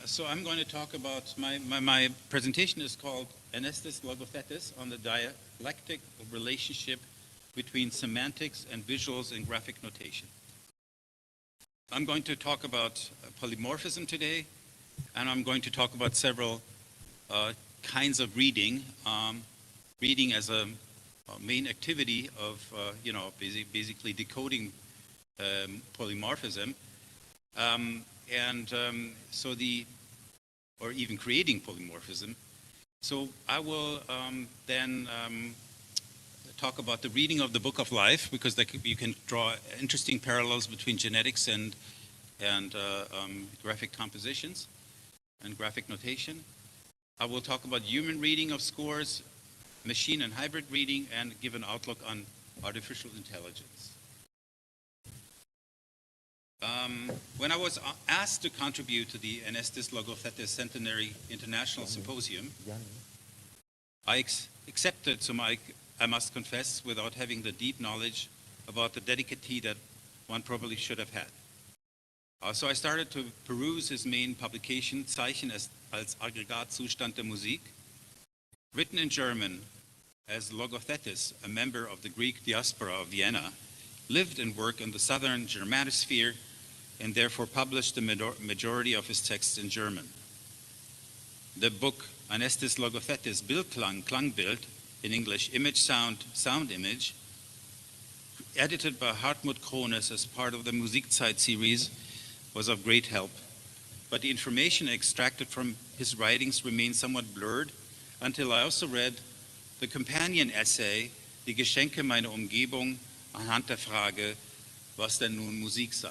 So I'm going to talk about, my presentation is called Anestis Logothetis on the dialectical relationship between semantics and visuals in graphic notation. I'm going to talk about polymorphism today, and I'm going to talk about several kinds of reading. Reading as a main activity of, basically decoding polymorphism. Or even creating polymorphism. So I will then talk about the reading of the Book of Life, because you can draw interesting parallels between genetics and graphic compositions and graphic notation. I will talk about human reading of scores, machine and hybrid reading, and give an outlook on artificial intelligence. When I was asked to contribute to the Anestis Logothetis Centenary International Symposium, I accepted, so I must confess, without having the deep knowledge about the dedicatee that one probably should have had. So I started to peruse his main publication, Zeichen als Aggregatzustand der Musik, written in German as Logothetis, a member of the Greek diaspora of Vienna, lived and worked in the southern Germanosphere, and therefore published the majority of his texts in German. The book Anestis Logothetis Bildklang, Klangbild, in English, Image Sound, Sound Image, edited by Hartmut Krones as part of the Musikzeit series, was of great help. But the information extracted from his writings remained somewhat blurred until I also read the companion essay, Die Geschenke meiner Umgebung, anhand der Frage, was denn nun Musik sei,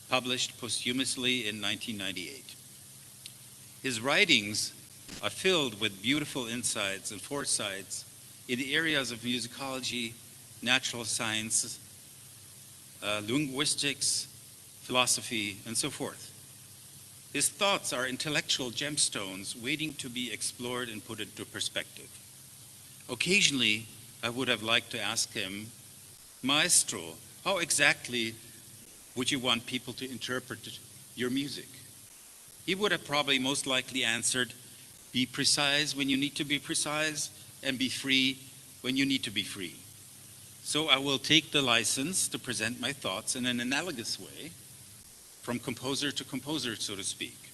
published posthumously in 1998. His writings are filled with beautiful insights and foresights in the areas of musicology, natural science, linguistics, philosophy, and so forth. His thoughts are intellectual gemstones waiting to be explored and put into perspective. Occasionally, I would have liked to ask him, Maestro, how exactly would you want people to interpret your music? He would have probably most likely answered, be precise when you need to be precise, and be free when you need to be free. So I will take the license to present my thoughts in an analogous way, from composer to composer, so to speak.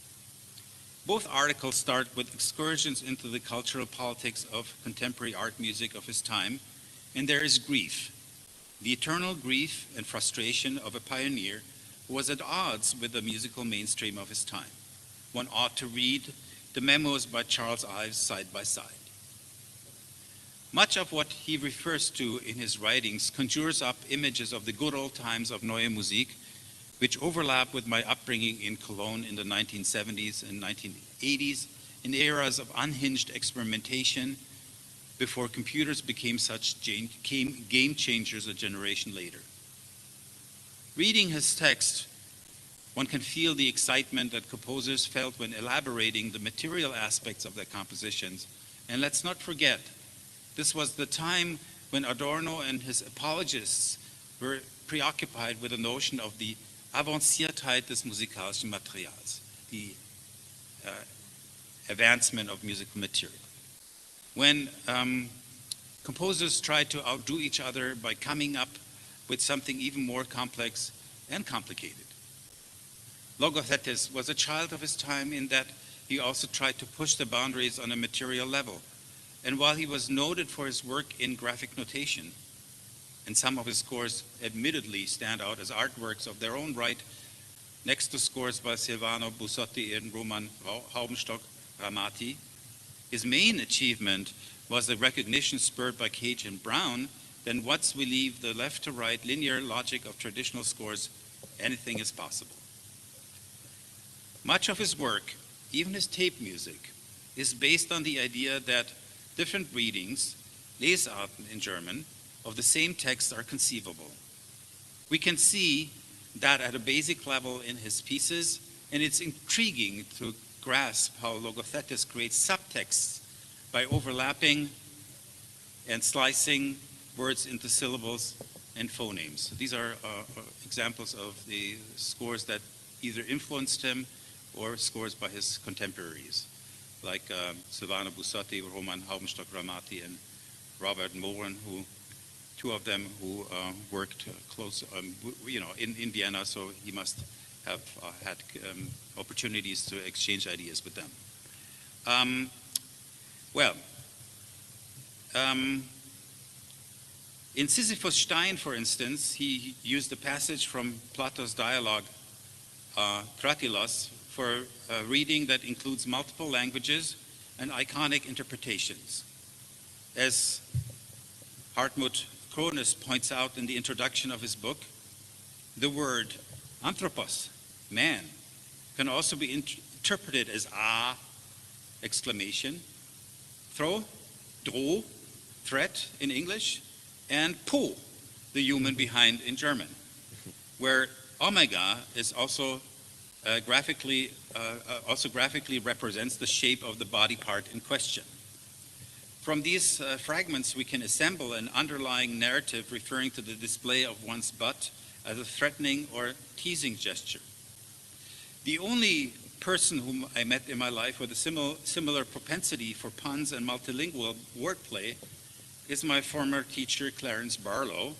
Both articles start with excursions into the cultural politics of contemporary art music of his time, and there is grief. The eternal grief and frustration of a pioneer who was at odds with the musical mainstream of his time. One ought to read the memos by Charles Ives side by side. Much of what he refers to in his writings conjures up images of the good old times of Neue Musik, which overlap with my upbringing in Cologne in the 1970s and 1980s, in eras of unhinged experimentation, before computers became such game changers a generation later. Reading his text, one can feel the excitement that composers felt when elaborating the material aspects of their compositions. And let's not forget, this was the time when Adorno and his apologists were preoccupied with the notion of the Avanciertheit des musikalischen Materials, the advancement of musical material. When composers tried to outdo each other by coming up with something even more complex and complicated. Logothetis was a child of his time in that he also tried to push the boundaries on a material level. And while he was noted for his work in graphic notation, and some of his scores admittedly stand out as artworks of their own right, next to scores by Silvano Bussotti and Roman Haubenstock-Ramati, his main achievement was the recognition spurred by Cage and Brown that once we leave the left to right linear logic of traditional scores, anything is possible. Much of his work, even his tape music, is based on the idea that different readings, Lesarten in German, of the same text are conceivable. We can see that at a basic level in his pieces, and it's intriguing to grasp how Logothetis creates subtexts by overlapping and slicing words into syllables and phonemes. These are examples of the scores that either influenced him or scores by his contemporaries, like Silvano Bussotti, Roman Haubenstock-Ramati, and Robert Mohren, two of them who worked close, in Vienna, so he must have had opportunities to exchange ideas with them. In Sisyphus Stein, for instance, he used a passage from Plato's dialogue, Kratilos, for a reading that includes multiple languages and iconic interpretations. As Hartmut Krones points out in the introduction of his book, the word anthropos, man, can also be interpreted as a, exclamation, throw, dro, threat in English, and po, the human behind in German, where omega is also graphically represents the shape of the body part in question. From these fragments, we can assemble an underlying narrative referring to the display of one's butt as a threatening or teasing gesture. The only person whom I met in my life with a similar propensity for puns and multilingual wordplay is my former teacher, Clarence Barlow,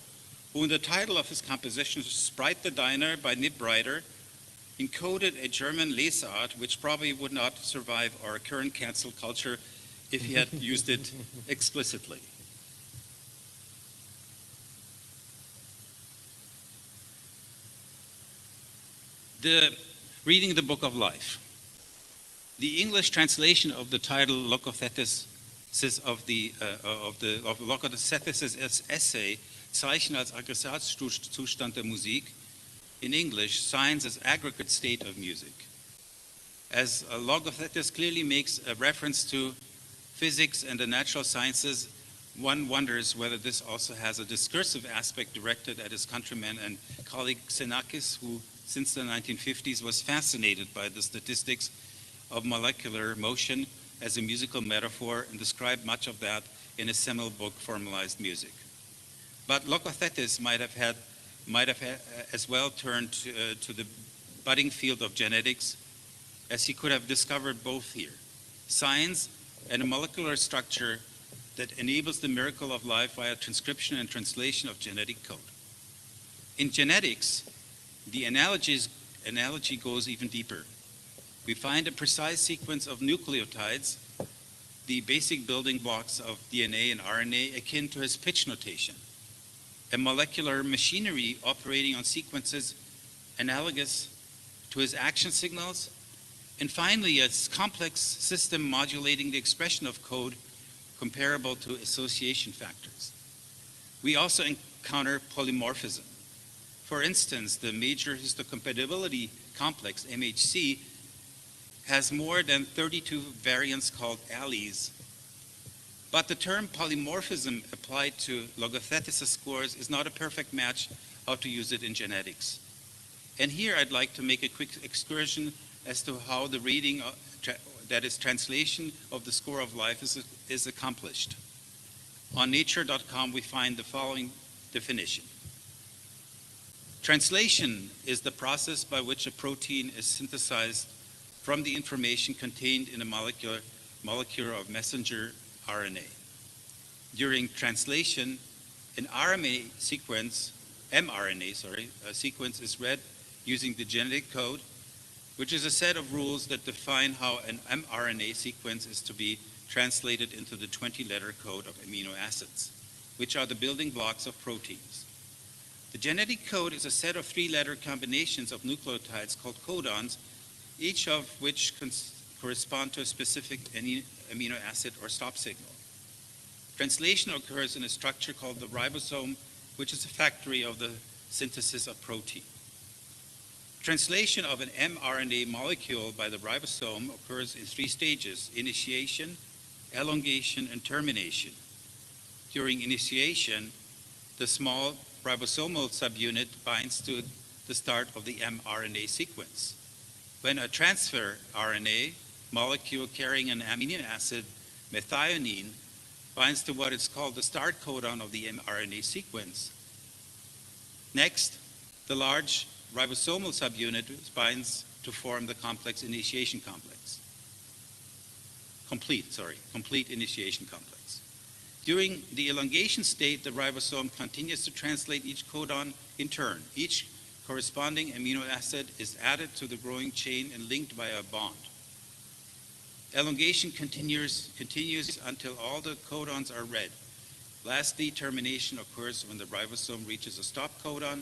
who in the title of his composition, Sprite the Diner by Nib Ryder, encoded a German Lesart which probably would not survive our current cancel culture if he had used it explicitly. Reading the Book of Life. The English translation of the title Logothetis of Logothesis essay, Zeichen als Aggregatzustand der Musik, in English, signs as aggregate state of music. As Logothetis clearly makes a reference to physics and the natural sciences, one wonders whether this also has a discursive aspect directed at his countryman and colleague Xenakis, who since the 1950s was fascinated by the statistics of molecular motion as a musical metaphor and described much of that in his seminal book, Formalized Music. But Logothetis might have as well turned to the budding field of genetics, as he could have discovered both here, science and a molecular structure that enables the miracle of life via transcription and translation of genetic code. In genetics, the analogy goes even deeper. We find a precise sequence of nucleotides, the basic building blocks of DNA and RNA, akin to his pitch notation, a molecular machinery operating on sequences analogous to his action signals, and finally, a complex system modulating the expression of code comparable to association factors. We also encounter polymorphism. For instance, the major histocompatibility complex, MHC, has more than 32 variants called alleles. But the term polymorphism applied to Logothetis scores is not a perfect match how to use it in genetics. And here I'd like to make a quick excursion as to how the reading, that is translation of the score of life is accomplished. On nature.com we find the following definition. Translation is the process by which a protein is synthesized from the information contained in a molecule of messenger RNA. During translation, an mRNA sequence is read using the genetic code, which is a set of rules that define how an mRNA sequence is to be translated into the 20-letter code of amino acids, which are the building blocks of proteins. The genetic code is a set of 3-letter combinations of nucleotides called codons, each of which correspond to a specific amino acid or stop signal. Translation occurs in a structure called the ribosome, which is a factory of the synthesis of protein. Translation of an mRNA molecule by the ribosome occurs in 3 stages: initiation, elongation, and termination. During initiation, the small ribosomal subunit binds to the start of the mRNA sequence. When a transfer RNA molecule carrying an amino acid, methionine, binds to what is called the start codon of the mRNA sequence. Next, the large ribosomal subunit binds to form the complex initiation complex. Complete initiation complex. During the elongation state, the ribosome continues to translate each codon in turn. Each corresponding amino acid is added to the growing chain and linked by a bond. Elongation continues until all the codons are read. Lastly, termination occurs when the ribosome reaches a stop codon,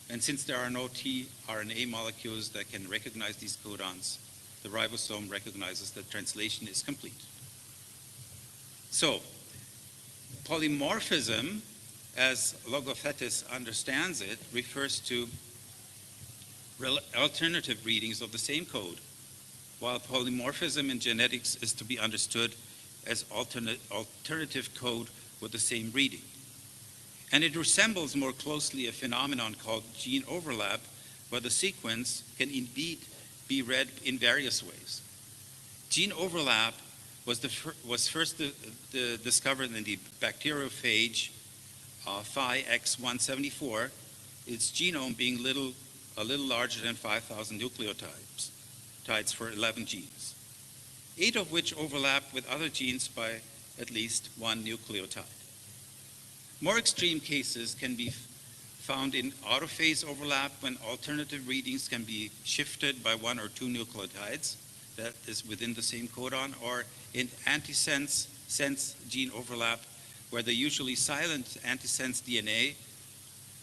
and since there are no tRNA molecules that can recognize these codons, the ribosome recognizes that translation is complete. So, polymorphism, as Logothetis understands it, refers to alternative readings of the same code, while polymorphism in genetics is to be understood as alternative code with the same reading. And it resembles more closely a phenomenon called gene overlap, where the sequence can indeed be read in various ways. Gene overlap was first discovered in the bacteriophage Phi X174, its genome being a little larger than 5,000 nucleotides for 11 genes, 8 of which overlap with other genes by at least one nucleotide. More extreme cases can be found in autophase overlap, when alternative readings can be shifted by 1 or 2 nucleotides that is within the same codon, or in antisense gene overlap, where the usually silent antisense DNA,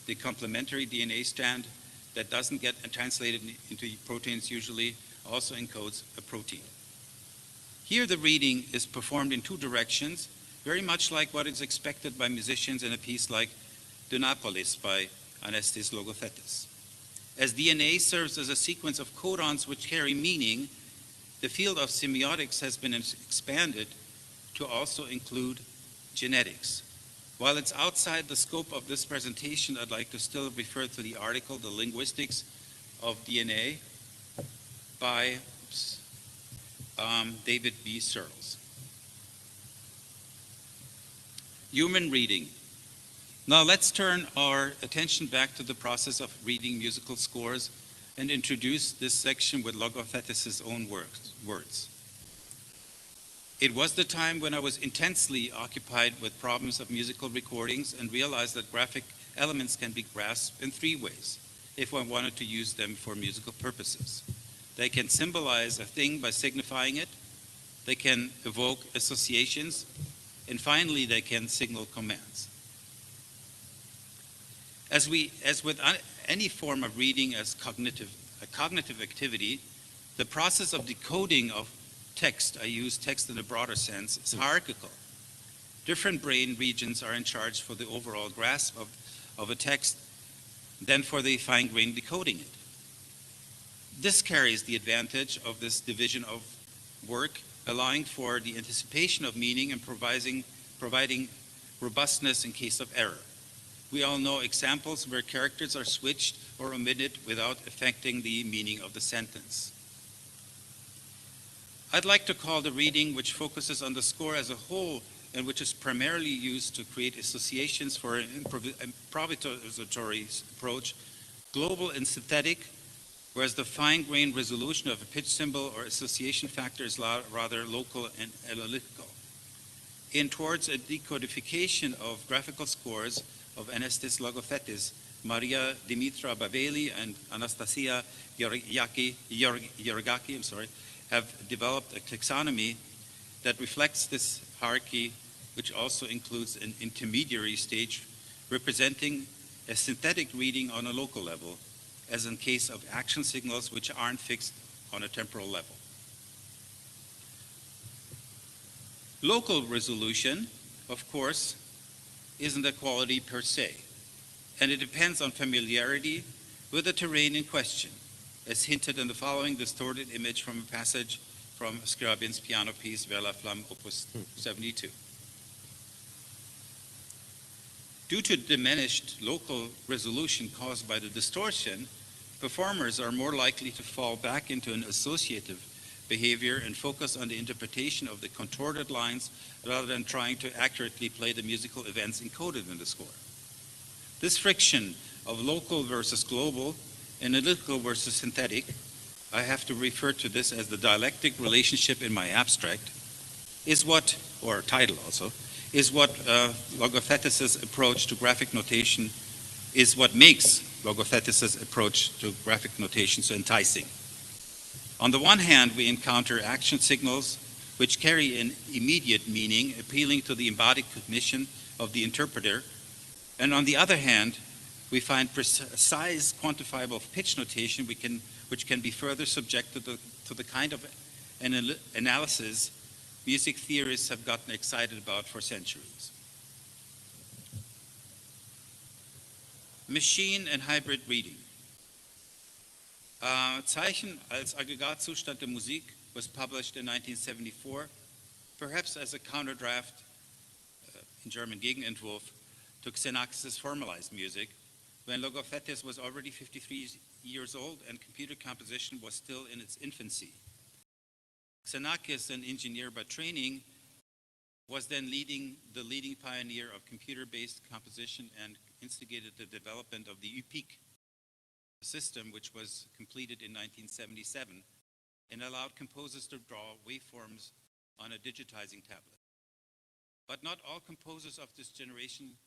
the complementary DNA strand that doesn't get translated into proteins usually, also encodes a protein. Here the reading is performed in 2 directions, very much like what is expected by musicians in a piece like Dunapolis by Anestis Logothetis. As DNA serves as a sequence of codons which carry meaning, the field of semiotics has been expanded to also include genetics. While it's outside the scope of this presentation, I'd like to still refer to the article, The Linguistics of DNA, by David B. Searles. Human reading. Now let's turn our attention back to the process of reading musical scores and introduce this section with Logothetis' own words. It was the time when I was intensely occupied with problems of musical recordings and realized that graphic elements can be grasped in 3 ways if one wanted to use them for musical purposes. They can symbolize a thing by signifying it, they can evoke associations, and finally they can signal commands. As with any form of reading as a cognitive activity, the process of decoding of text, I use text in a broader sense, is hierarchical. Different brain regions are in charge for the overall grasp of a text than for the fine-grained decoding it. This carries the advantage of this division of work, allowing for the anticipation of meaning and providing robustness in case of error. We all know examples where characters are switched or omitted without affecting the meaning of the sentence. I'd like to call the reading, which focuses on the score as a whole and which is primarily used to create associations for an improvisatory approach, global and synthetic, whereas the fine-grained resolution of a pitch symbol or association factor is rather local and analytical. In towards a decodification of graphical scores of Anestis Logothetis, Maria Dimitra Baveli and Anastasia Georgaki have developed a taxonomy that reflects this hierarchy, which also includes an intermediary stage representing a synthetic reading on a local level, as in case of action signals which aren't fixed on a temporal level. Local resolution, of course, isn't a quality per se, and it depends on familiarity with the terrain in question, as hinted in the following distorted image from a passage from Scriabin's piano piece Vers la Flamme, Opus 72. Due to diminished local resolution caused by the distortion, performers are more likely to fall back into an associative behavior and focus on the interpretation of the contorted lines rather than trying to accurately play the musical events encoded in the score. This friction of local versus global, analytical versus synthetic, I have to refer to this as the dialectic relationship in my abstract, is what, or title also, is what Logothetis' approach to graphic notation is what makes Logothetis' approach to graphic notation so enticing. On the one hand, we encounter action signals which carry an immediate meaning, appealing to the embodied cognition of the interpreter, and on the other hand, we find precise quantifiable pitch notation which can be further subjected to the kind of analysis music theorists have gotten excited about for centuries. Machine and hybrid reading. Zeichen als Aggregatzustand der Musik was published in 1974, perhaps as a counterdraft, in German Gegenentwurf, to Xenakis' formalized music, when Logothetis was already 53 years old and computer composition was still in its infancy. Xenakis, an engineer by training, was then the leading pioneer of computer-based composition and instigated the development of the epic system, which was completed in 1977 and allowed composers to draw waveforms on a digitizing tablet. But not all composers of this generation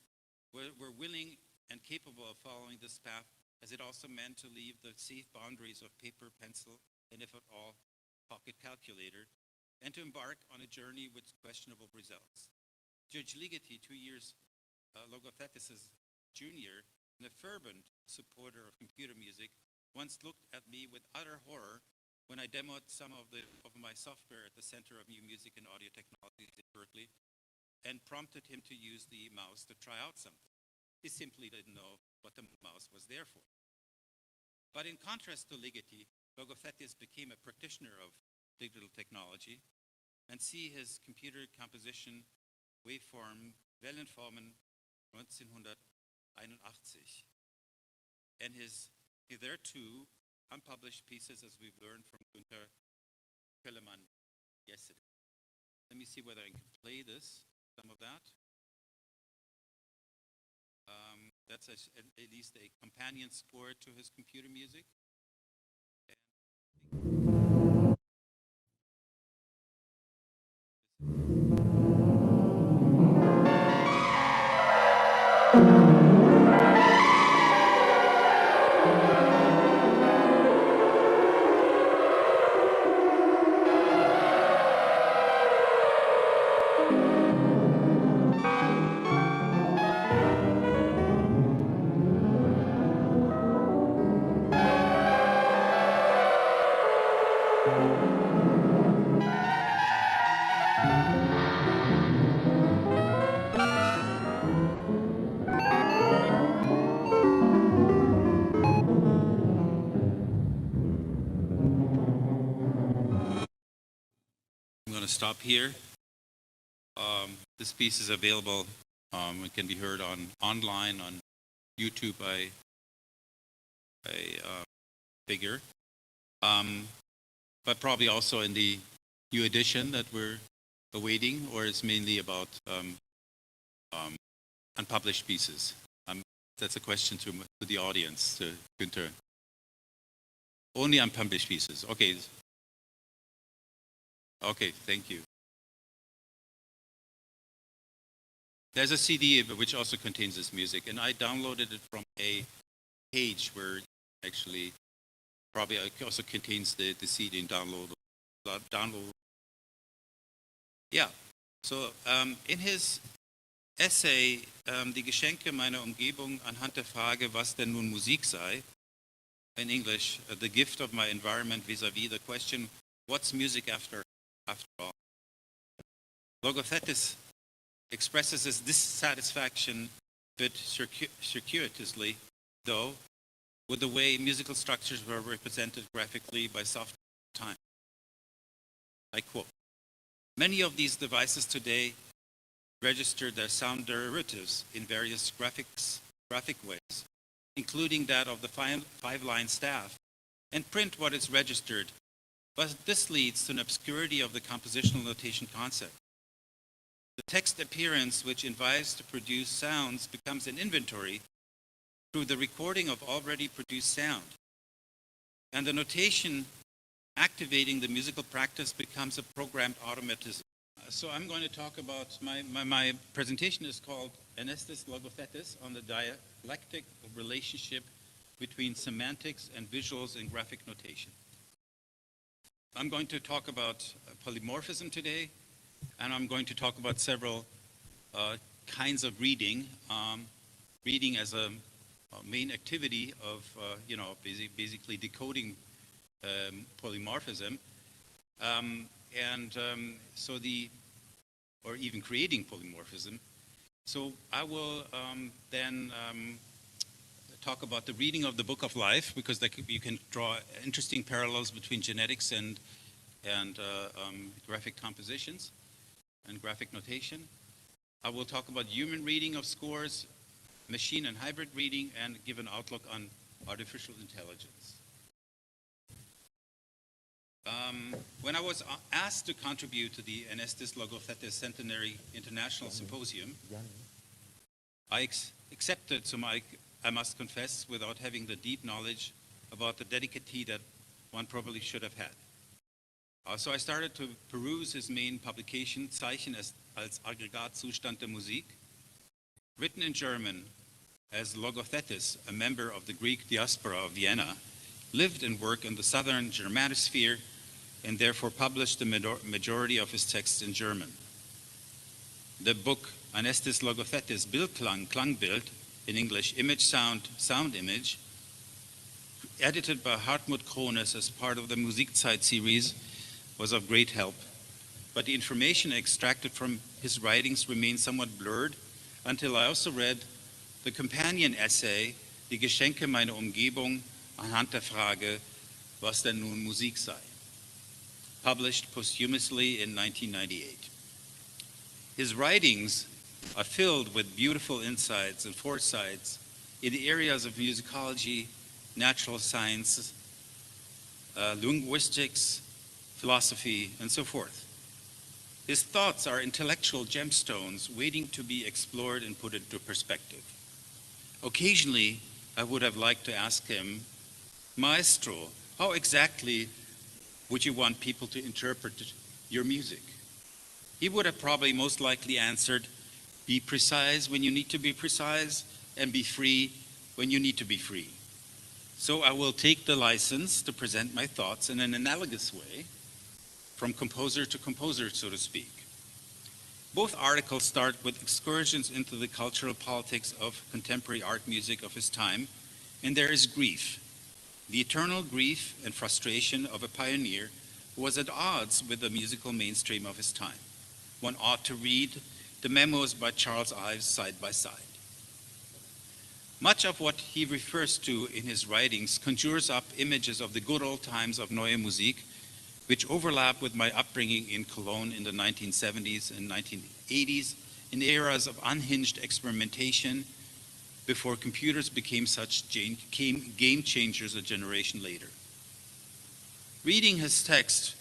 were willing and capable of following this path, as it also meant to leave the safe boundaries of paper, pencil, and if at all, pocket calculator, and to embark on a journey with questionable results. Georg Ligeti, 2 years Logothetis' junior, and a fervent supporter of computer music, once looked at me with utter horror when I demoed some of my software at the Center of New Music and Audio Technologies in Berkeley, and prompted him to use the mouse to try out something. He simply didn't know what the mouse was there for. But in contrast to Ligeti, Logothetis became a practitioner of digital technology, and see his computer composition waveform Wellenformen 1981, and his hitherto unpublished pieces, as we've learned from Günther Kellermann yesterday. Let me see whether I can play this, some of that. That's at least a companion score to his computer music. I'm going to stop here. This piece is available. It can be heard online on YouTube by figure, but probably also in the new edition that we're awaiting, or it's mainly about unpublished pieces. That's a question to the audience, to Günther. Only unpublished pieces. Okay. Okay, thank you. There's a CD which also contains this music, and I downloaded it from a page where actually probably also contains the CD and download. Yeah, so in his essay, Die Geschenke meiner Umgebung anhand der Frage, was denn nun Musik sei, in English, the gift of my environment vis-a-vis the question, what's music after all? Logothetis expresses his dissatisfaction, but circuitously, though, with the way musical structures were represented graphically by software at the time. I quote, "Many of these devices today register their sound derivatives in various graphic ways, including that of the five-line staff, and print what is registered, but this leads to an obscurity of the compositional notation concept. The text appearance, which invites to produce sounds, becomes an inventory through the recording of already produced sound. And the notation activating the musical practice becomes a programmed automatism. So I'm going to talk about, my presentation is called Anestis Logothetis on the dialectic relationship between semantics and visuals in graphic notation. I'm going to talk about polymorphism today, and I'm going to talk about several kinds of reading. Reading as a main activity of, basically decoding polymorphism, or even creating polymorphism. So I will then talk about the reading of the Book of Life, because you can draw interesting parallels between genetics and graphic compositions and graphic notation. I will talk about human reading of scores, machine and hybrid reading, and give an outlook on artificial intelligence. When I was asked to contribute to the Anestis Logothetis Centenary International Symposium, I accepted, so I must confess, without having the deep knowledge about the dedicatee that one probably should have had. So I started to peruse his main publication, Zeichen als Aggregatzustand der Musik, written in German as Logothetis, a member of the Greek diaspora of Vienna, lived and worked in the southern Germanosphere, and therefore published the majority of his texts in German. The book Anestis Logothetis Bildklang, Klangbild, in English, Image Sound, Sound Image, edited by Hartmut Krones as part of the Musikzeit series, was of great help. But the information extracted from his writings remained somewhat blurred until I also read the companion essay, Die Geschenke meiner Umgebung, anhand der Frage, was denn nun Musik sei, published posthumously in 1998. His writings are filled with beautiful insights and foresights in the areas of musicology, natural science, linguistics, philosophy, and so forth. His thoughts are intellectual gemstones waiting to be explored and put into perspective. Occasionally, I would have liked to ask him, Maestro, how exactly would you want people to interpret your music? He would have probably most likely answered, be precise when you need to be precise, and be free when you need to be free. So I will take the license to present my thoughts in an analogous way, from composer to composer, so to speak. Both articles start with excursions into the cultural politics of contemporary art music of his time, and there is grief, the eternal grief and frustration of a pioneer who was at odds with the musical mainstream of his time. One ought to read the memos by Charles Ives side by side. Much of what he refers to in his writings conjures up images of the good old times of Neue Musik, which overlap with my upbringing in Cologne in the 1970s and 1980s, in eras of unhinged experimentation before computers became such game changers a generation later. Reading his text,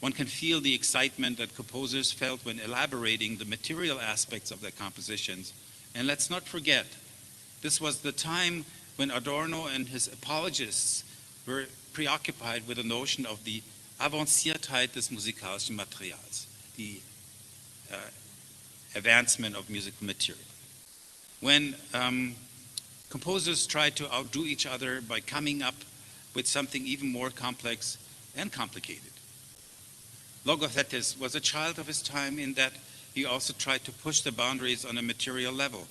one can feel the excitement that composers felt when elaborating the material aspects of their compositions. And let's not forget, this was the time when Adorno and his apologists were preoccupied with the notion of the Avanciertheit des musikalischen Materials, the advancement of musical material. When composers tried to outdo each other by coming up with something even more complex and complicated. Logothetis was a child of his time in that he also tried to push the boundaries on a material level.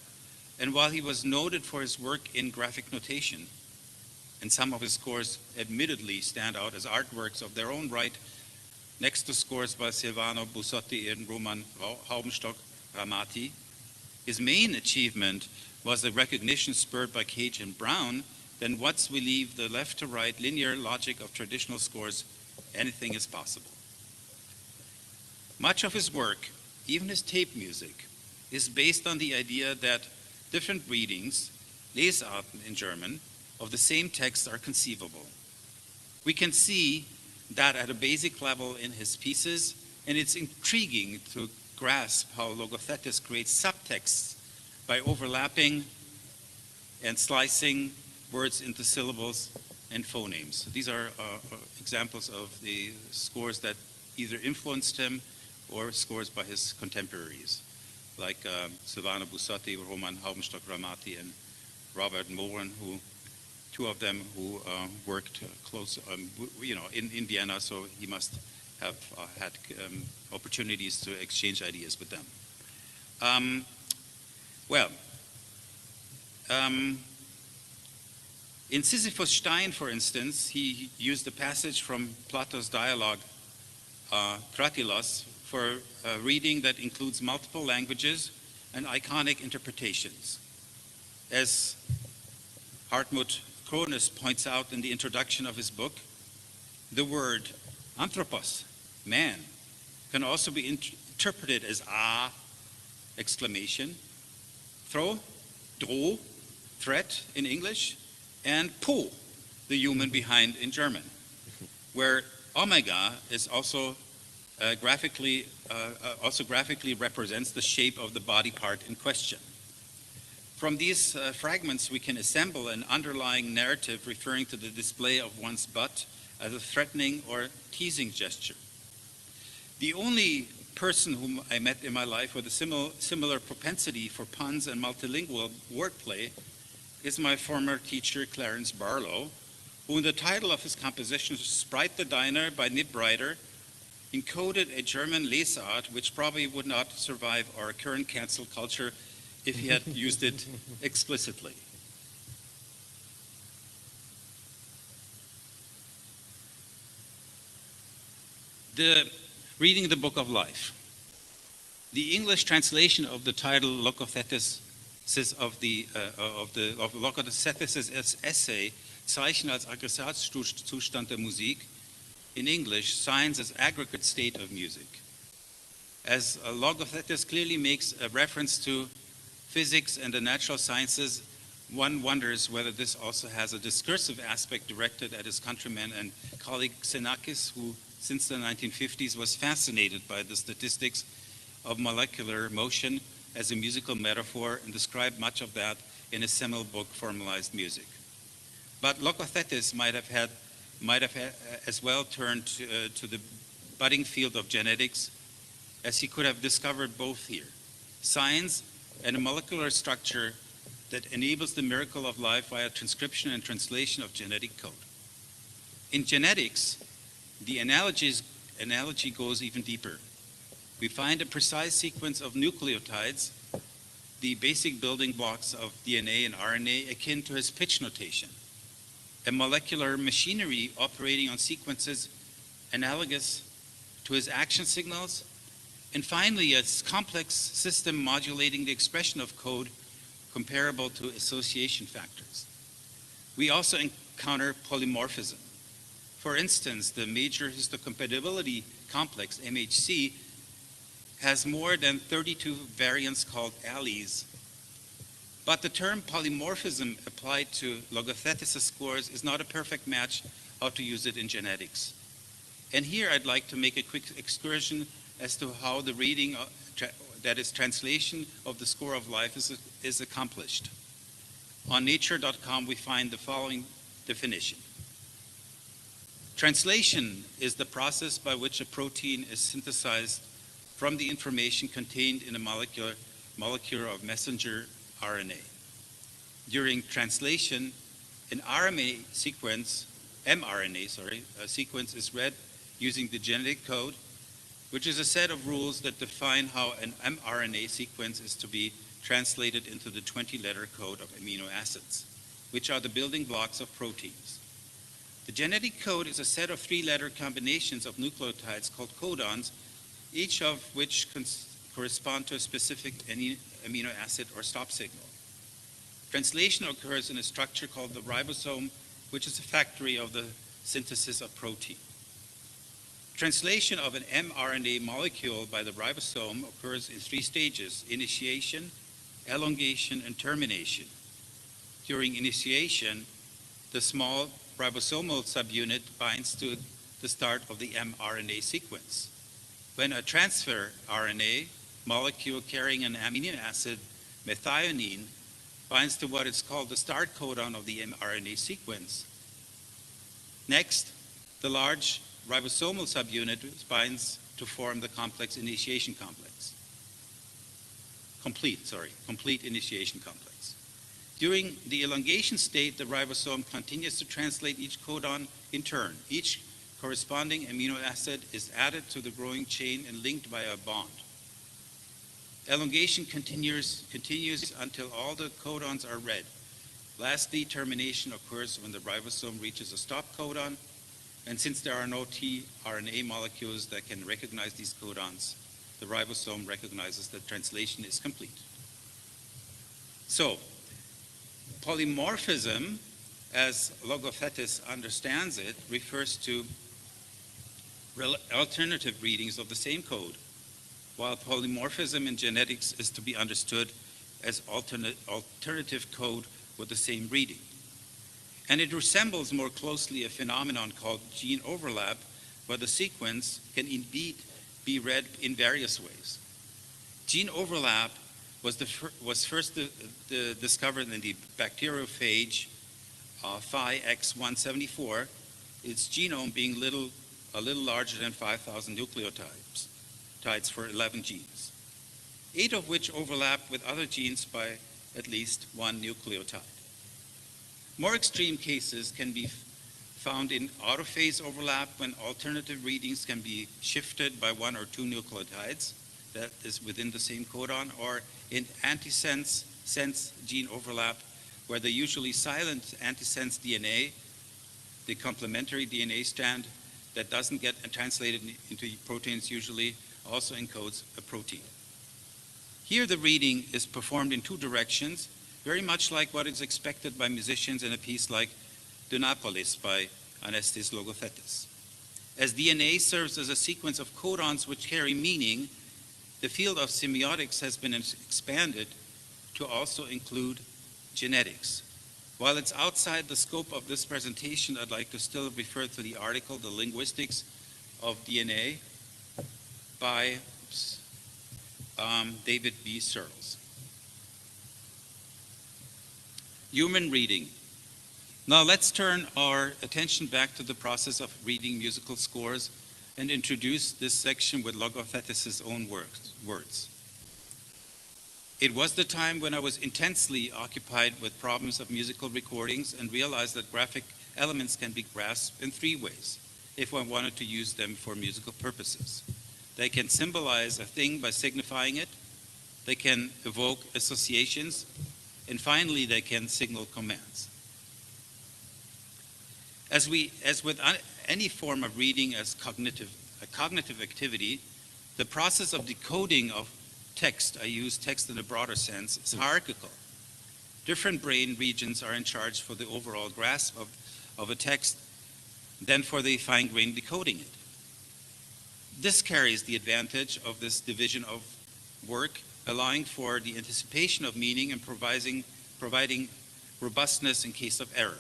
And while he was noted for his work in graphic notation, and some of his scores admittedly stand out as artworks of their own right, next to scores by Silvano Bussotti and Roman Haubenstock-Ramati, his main achievement was the recognition spurred by Cage and Brown that once we leave the left to right linear logic of traditional scores, anything is possible. Much of his work, even his tape music, is based on the idea that different readings, Lesarten in German, of the same text are conceivable. We can see that at a basic level in his pieces, and it's intriguing to grasp how Logothetis creates subtexts by overlapping and slicing words into syllables and phonemes. These are examples of the scores that either influenced him or scores by his contemporaries, like Silvano Bussotti, Roman Haubenstock-Ramati, and Robert Mohren, two of them who worked close, in Vienna, so he must have had opportunities to exchange ideas with them. In Sisyphus Stein, for instance, he used a passage from Plato's dialogue, Kratilos, for a reading that includes multiple languages and iconic interpretations. As Hartmut Krones points out in the introduction of his book, the word anthropos, man, can also be interpreted as exclamation, throw, dro, threat in English, and po, the human behind in German, where omega is also graphically represents the shape of the body part in question. From these fragments, we can assemble an underlying narrative referring to the display of one's butt as a threatening or teasing gesture. The only person whom I met in my life with a similar propensity for puns and multilingual wordplay is my former teacher, Clarence Barlow, who in the title of his composition, Sprite the Diner by Nib Ryder, encoded a German Lesart which probably would not survive our current cancel culture if he had used it explicitly. Reading the Book of Life. The English translation of the title Logothetis of Logothesis essay, Zeichen als Aggregatzustand der Musik, in English, signs as aggregate state of music. As Logothetis clearly makes a reference to physics and the natural sciences, one wonders whether this also has a discursive aspect directed at his countryman and colleague Xenakis, who since the 1950s was fascinated by the statistics of molecular motion as a musical metaphor and described much of that in his seminal book, Formalized Music. But Logothetis might have as well turned to the budding field of genetics, as he could have discovered both here, science and a molecular structure that enables the miracle of life via transcription and translation of genetic code. In genetics, the analogy goes even deeper. We find a precise sequence of nucleotides, the basic building blocks of DNA and RNA, akin to his pitch notation, a molecular machinery operating on sequences analogous to his action signals, and finally, a complex system modulating the expression of code comparable to association factors. We also encounter polymorphism. For instance, the major histocompatibility complex, MHC, has more than 32 variants called alleles. But the term polymorphism applied to Logothetis scores is not a perfect match how to use it in genetics. And here I'd like to make a quick excursion as to how the reading, that is translation of the score of life is accomplished. On nature.com we find the following definition. Translation is the process by which a protein is synthesized from the information contained in a molecule of messenger RNA. During translation, an mRNA sequence is read using the genetic code, which is a set of rules that define how an mRNA sequence is to be translated into the 20-letter code of amino acids, which are the building blocks of proteins. The genetic code is a set of 3-letter combinations of nucleotides called codons, each of which correspond to a specific amino acid or stop signal. Translation occurs in a structure called the ribosome, which is a factory of the synthesis of protein. Translation of an mRNA molecule by the ribosome occurs in 3 stages: initiation, elongation, and termination. During initiation, the small ribosomal subunit binds to the start of the mRNA sequence. When a transfer RNA molecule carrying an amino acid, methionine, binds to what is called the start codon of the mRNA sequence, Next, the large ribosomal subunit binds to form the complex initiation complex. Complete initiation complex. During the elongation state, the ribosome continues to translate each codon in turn. Each corresponding amino acid is added to the growing chain and linked by a bond. Elongation continues until all the codons are read. Lastly, termination occurs when the ribosome reaches a stop codon, and since there are no tRNA molecules that can recognize these codons, the ribosome recognizes that translation is complete. So, polymorphism, as Logothetis understands it, refers to alternative readings of the same code, while polymorphism in genetics is to be understood as alternative code with the same reading. And it resembles more closely a phenomenon called gene overlap, where the sequence can indeed be read in various ways. Gene overlap was first discovered in the bacteriophage Phi X174, its genome being a little larger than 5,000 nucleotides for 11 genes, 8 of which overlap with other genes by at least one nucleotide. More extreme cases can be found in autophase overlap, when alternative readings can be shifted by 1 or 2 nucleotides that is within the same codon, or in antisense gene overlap, where the usually silent antisense DNA, the complementary DNA strand that doesn't get translated into proteins usually, also encodes a protein. Here the reading is performed in 2 directions, very much like what is expected by musicians in a piece like Dunapolis by Anestis Logothetis. As DNA serves as a sequence of codons which carry meaning, the field of semiotics has been expanded to also include genetics. While it's outside the scope of this presentation, I'd like to still refer to the article, The Linguistics of DNA, by David B. Searles. Human reading. Now let's turn our attention back to the process of reading musical scores and introduce this section with Logothetis' own words. It was the time when I was intensely occupied with problems of musical recordings and realized that graphic elements can be grasped in 3 ways if one wanted to use them for musical purposes. They can symbolize a thing by signifying it, they can evoke associations, and finally they can signal commands. As with any form of reading as a cognitive activity, the process of decoding of text, I use text in a broader sense, is hierarchical. Different brain regions are in charge for the overall grasp of a text than for the fine-grained decoding it. This carries the advantage of this division of work, allowing for the anticipation of meaning and providing robustness in case of error.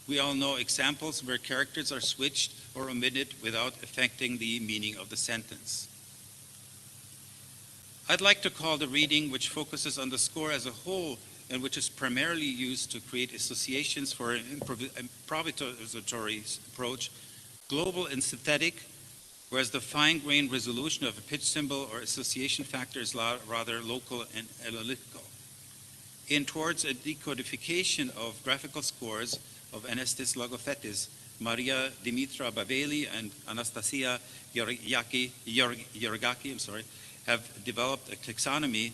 We all know examples where characters are switched or omitted without affecting the meaning of the sentence. I'd like to call the reading, which focuses on the score as a whole and which is primarily used to create associations for an improvisatory approach, global and synthetic, whereas the fine-grained resolution of a pitch symbol or association factor is rather local and analytical. In towards a decodification of graphical scores of Anestis Logothetis, Maria Dimitra Baveli and Anastasia Georgaki have developed a taxonomy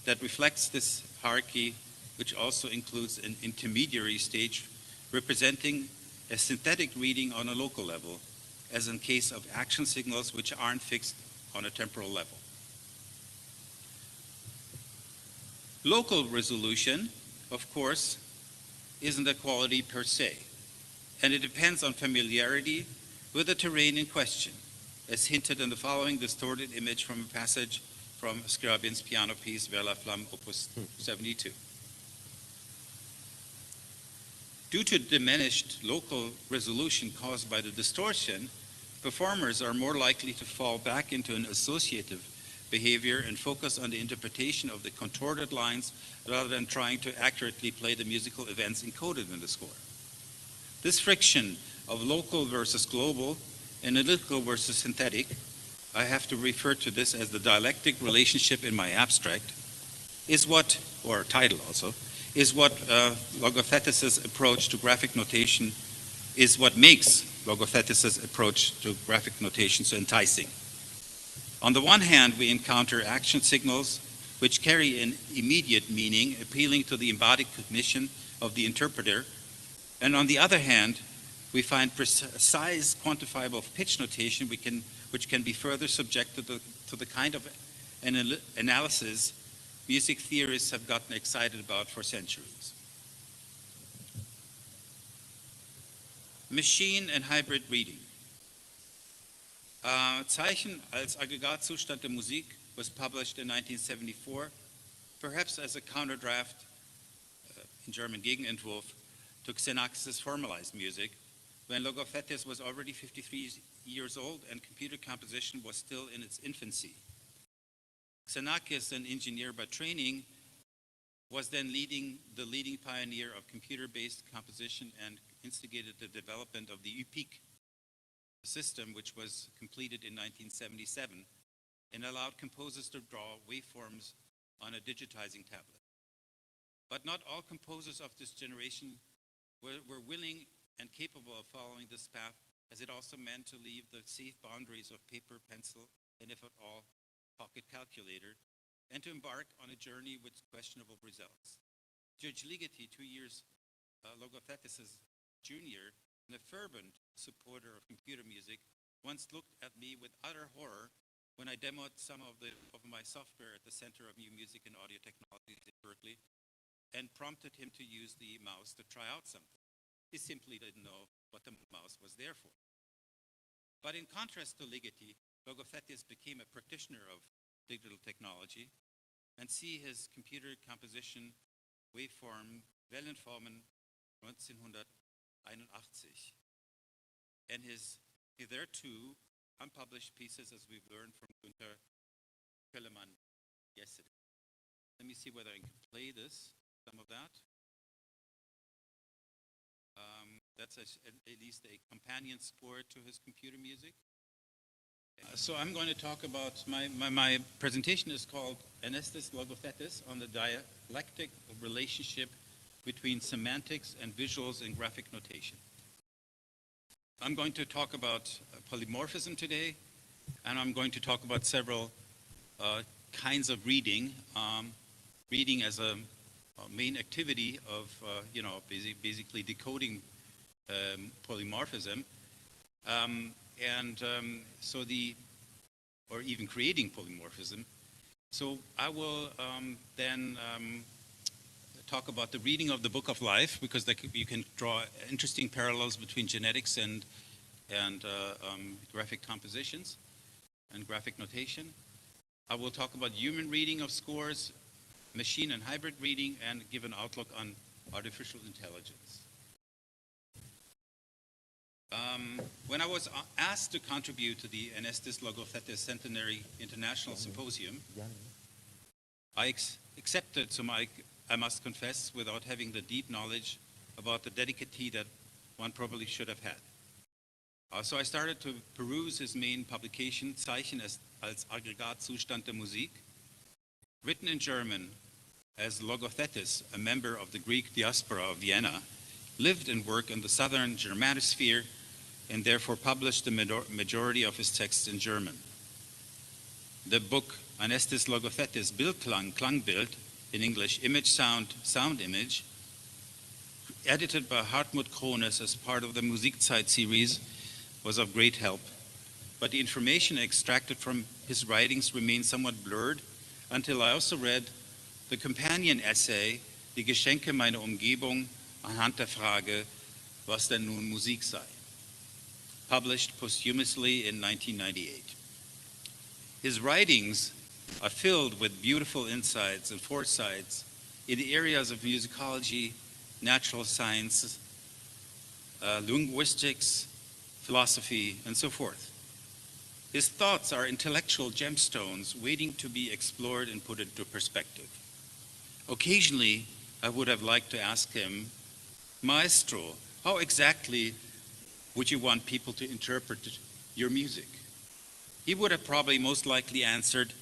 that reflects this hierarchy, which also includes an intermediary stage representing a synthetic reading on a local level, as in case of action signals which aren't fixed on a temporal level. Local resolution, of course, isn't a quality per se, and it depends on familiarity with the terrain in question, as hinted in the following distorted image from a passage from Scriabin's piano piece Vers la Flamme, Opus 72. Due to diminished local resolution caused by the distortion, performers are more likely to fall back into an associative behavior and focus on the interpretation of the contorted lines rather than trying to accurately play the musical events encoded in the score. This friction of local versus global, analytical versus synthetic, I have to refer to this as the dialectic relationship in my abstract, is what, or title also, is what Logothetis' approach to graphic notation is what makes Logothetis' approach to graphic notation so enticing. On the one hand, we encounter action signals which carry an immediate meaning, appealing to the embodied cognition of the interpreter, and on the other hand, we find precise quantifiable pitch notation which can be further subjected to the kind of analysis music theorists have gotten excited about for centuries. Machine and hybrid reading. Zeichen als Aggregatzustand der Musik was published in 1974, perhaps as a counterdraft, in German Gegenentwurf, to Xenakis' formalized music, when Logothetis was already 53 years old and computer composition was still in its infancy. Xenakis, an engineer by training, was then the leading pioneer of computer-based composition and instigated the development of the epic system, which was completed in 1977 and allowed composers to draw waveforms on a digitizing tablet. But not all composers of this generation were willing and capable of following this path, as it also meant to leave the safe boundaries of paper, pencil, and if at all, pocket calculator, and to embark on a journey with questionable results. Georg Ligeti, 2 years Logothetis' junior and a fervent supporter of computer music, once looked at me with utter horror when I demoed some of my software at the Center of New Music and Audio Technologies in Berkeley and prompted him to use the mouse to try out something. He simply didn't know what the mouse was there for. But in contrast to Ligeti, Logothetis became a practitioner of digital technology and see his computer composition waveform Wellenformen 1981 and his hitherto unpublished pieces, as we've learned from Günther Kellermann yesterday. Let me see whether I can play this, some of that. That's at least a companion score to his computer music. So I'm going to talk about, my presentation is called Anestis Logothetis on the dialectic relationship between semantics and visuals in graphic notation. I'm going to talk about polymorphism today, and I'm going to talk about several kinds of reading, reading as a main activity of, basically decoding polymorphism, or even creating polymorphism. So I will then talk about the reading of the Book of Life, because you can draw interesting parallels between genetics and graphic compositions and graphic notation. I will talk about human reading of scores, machine and hybrid reading, and give an outlook on artificial intelligence. When I was asked to contribute to the Anestis Logothetis Centenary International Symposium, I accepted, so I must confess, without having the deep knowledge about the dedicatee that one probably should have had. So I started to peruse his main publication, Zeichen als Aggregatzustand der Musik, written in German, as Logothetis, a member of the Greek diaspora of Vienna, lived and worked in the southern Germanosphere and therefore published the majority of his texts in German. The book Anestis Logothetis Bildklang, Klangbild, in English, Image Sound, Sound Image, edited by Hartmut Krones as part of the Musikzeit series, was of great help. But the information extracted from his writings remained somewhat blurred until I also read the companion essay, Die Geschenke meiner Umgebung, anhand der Frage, was denn nun Musik sei, published posthumously in 1998. His writings are filled with beautiful insights and foresights in the areas of musicology, natural sciences, linguistics, philosophy, and so forth. His thoughts are intellectual gemstones waiting to be explored and put into perspective. Occasionally, I would have liked to ask him, Maestro, how exactly would you want people to interpret your music? He would have probably most likely answered,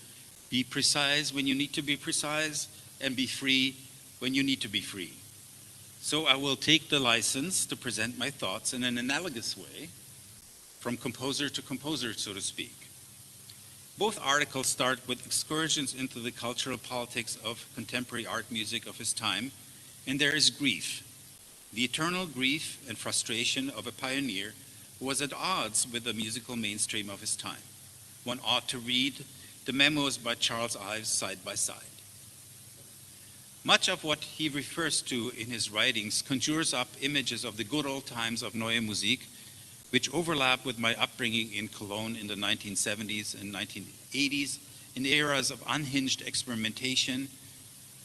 be precise when you need to be precise, and be free when you need to be free. So I will take the license to present my thoughts in an analogous way, from composer to composer, so to speak. Both articles start with excursions into the cultural politics of contemporary art music of his time, and there is grief, the eternal grief and frustration of a pioneer who was at odds with the musical mainstream of his time. One ought to read the memos by Charles Ives side by side. Much of what he refers to in his writings conjures up images of the good old times of Neue Musik, which overlap with my upbringing in Cologne in the 1970s and 1980s, in eras of unhinged experimentation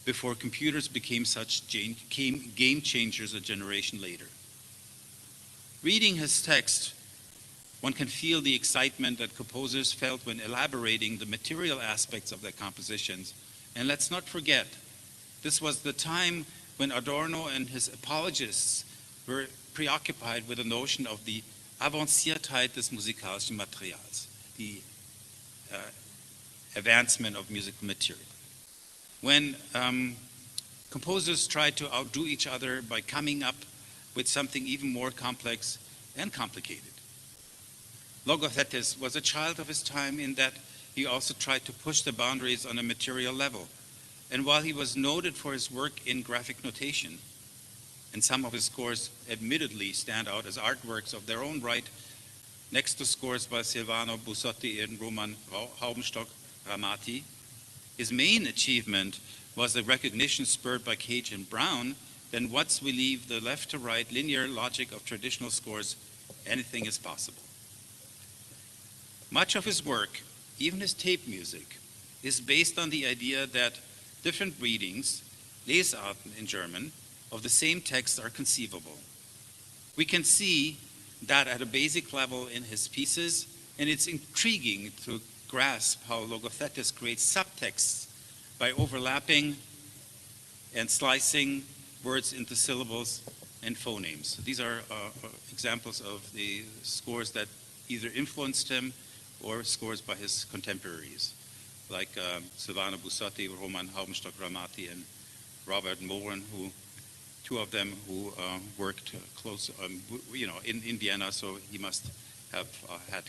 before computers became such game changers a generation later. Reading his text, one can feel the excitement that composers felt when elaborating the material aspects of their compositions. And let's not forget, this was the time when Adorno and his apologists were preoccupied with the notion of the Avanciertheit des musikalischen Materials, the advancement of musical material. When composers tried to outdo each other by coming up with something even more complex and complicated. Logothetis was a child of his time in that he also tried to push the boundaries on a material level. And while he was noted for his work in graphic notation, and some of his scores admittedly stand out as artworks of their own right, next to scores by Silvano Bussotti and Roman Haubenstock-Ramati, his main achievement was the recognition spurred by Cage and Brown that once we leave the left to right linear logic of traditional scores, anything is possible. Much of his work, even his tape music, is based on the idea that different readings, Lesarten in German, of the same text are conceivable. We can see that at a basic level in his pieces, and it's intriguing to grasp how Logothetis creates subtexts by overlapping and slicing words into syllables and phonemes. These are examples of the scores that either influenced him or scores by his contemporaries, like Silvano Bussotti, Roman Haubenstock-Ramati, and Robert Mohren, two of them who worked close, in Vienna, so he must have had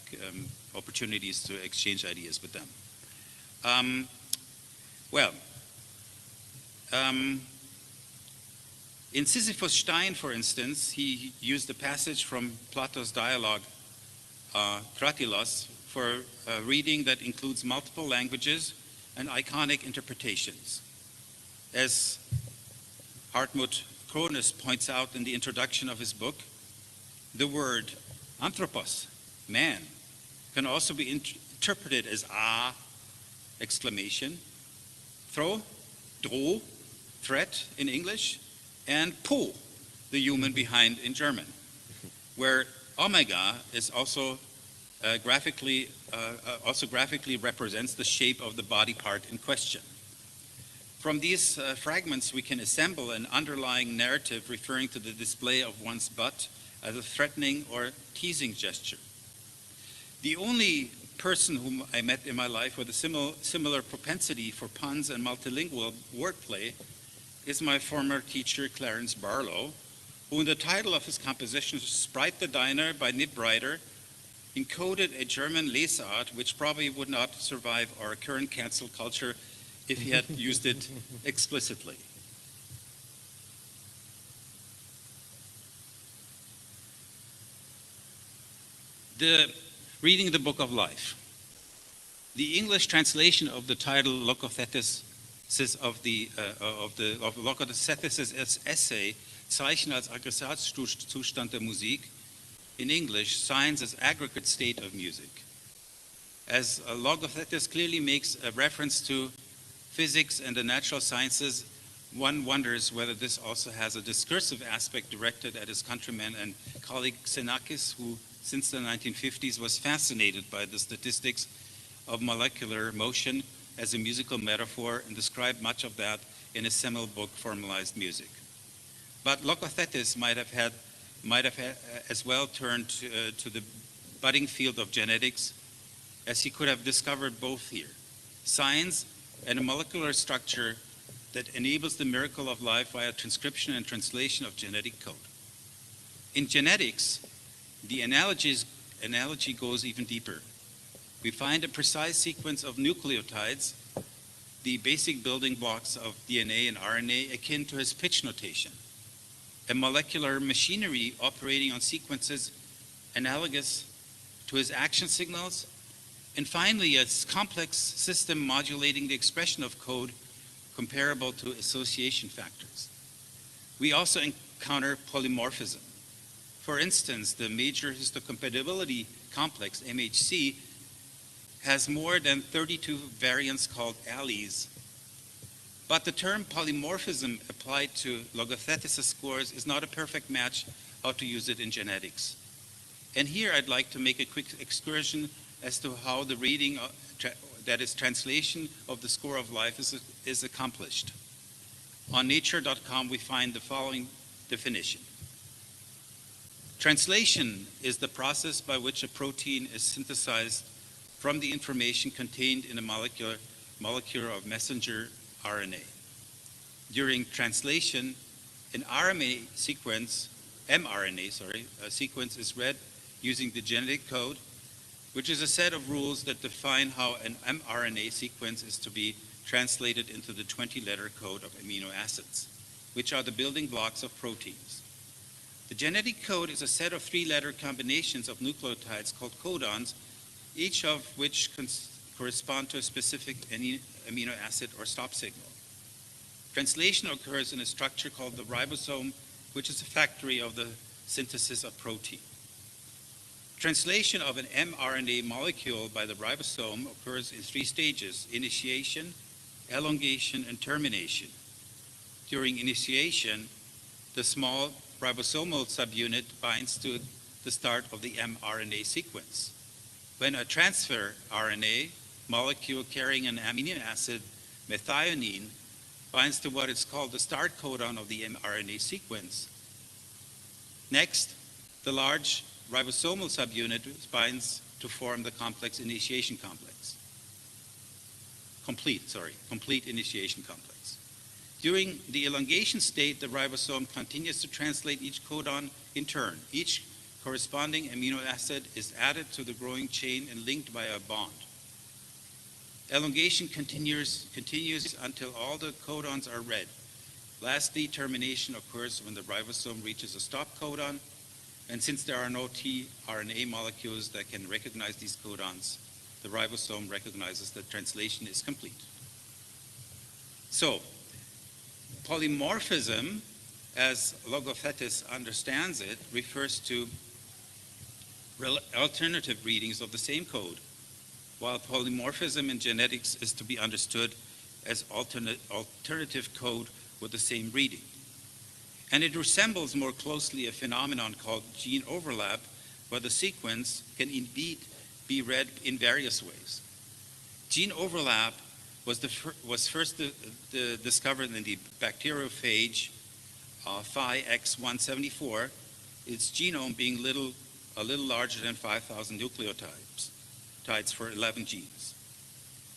opportunities to exchange ideas with them. In Sisyphus Stein, for instance, he used a passage from Plato's dialogue, Kratilos, for a reading that includes multiple languages and iconic interpretations. As Hartmut Kronis points out in the introduction of his book, the word anthropos, man, can also be interpreted as exclamation, throw, dro, threat in English, and po, the human behind in German, where omega is also graphically represents the shape of the body part in question. From these fragments, we can assemble an underlying narrative referring to the display of one's butt as a threatening or teasing gesture. The only person whom I met in my life with a similar propensity for puns and multilingual wordplay is my former teacher, Clarence Barlow, who in the title of his composition, Sprite the Diner by Nib Ryder, encoded a German Lesart which probably would not survive our current cancel culture if he had used it explicitly. Reading the Book of Life. The English translation of the title Logothetis of Logothetis' essay, Zeichen als Aggregatzustand der Musik, in English, signs as aggregate state of music. As Logothetis clearly makes a reference to physics and the natural sciences, one wonders whether this also has a discursive aspect directed at his countryman and colleague Xenakis, who since the 1950s was fascinated by the statistics of molecular motion as a musical metaphor and described much of that in his seminal book, Formalized Music. But Logothetis might have had might have as well turned to the budding field of genetics, as he could have discovered both here: science and a molecular structure that enables the miracle of life via transcription and translation of genetic code. In genetics, the analogy goes even deeper. We find a precise sequence of nucleotides, the basic building blocks of DNA and RNA, akin to his pitch notation, a molecular machinery operating on sequences analogous to his action signals, and finally, a complex system modulating the expression of code comparable to association factors. We also encounter polymorphism. For instance, the major histocompatibility complex, MHC, has more than 32 variants called alleles. But the term polymorphism applied to Logothetis scores is not a perfect match how to use it in genetics. And here I'd like to make a quick excursion as to how the reading, that is translation of the score of life, is accomplished. On nature.com we find the following definition. Translation is the process by which a protein is synthesized from the information contained in a molecule of messenger RNA. During translation, an mRNA sequence is read using the genetic code, which is a set of rules that define how an mRNA sequence is to be translated into the 20-letter code of amino acids, which are the building blocks of proteins. The genetic code is a set of 3-letter combinations of nucleotides called codons, each of which correspond to a specific amino acid or stop signal. Translation occurs in a structure called the ribosome, which is a factory of the synthesis of protein. Translation of an mRNA molecule by the ribosome occurs in 3 stages: initiation, elongation, and termination. During initiation, the small ribosomal subunit binds to the start of the mRNA sequence. When a transfer RNA molecule carrying an amino acid, methionine, binds to what is called the start codon of the mRNA sequence, next, the large ribosomal subunit binds to form the complex initiation complex. Complete initiation complex. During the elongation state, the ribosome continues to translate each codon in turn. Each corresponding amino acid is added to the growing chain and linked by a bond. Elongation continues until all the codons are read. Lastly, termination occurs when the ribosome reaches a stop codon, and since there are no tRNA molecules that can recognize these codons, the ribosome recognizes that translation is complete. So, polymorphism, as Logothetis understands it, refers to alternative readings of the same code, while polymorphism in genetics is to be understood as alternative code with the same reading. And it resembles more closely a phenomenon called gene overlap, where the sequence can indeed be read in various ways. Gene overlap was first discovered in the bacteriophage Phi-X174, its genome being a little larger than 5,000 nucleotides for 11 genes,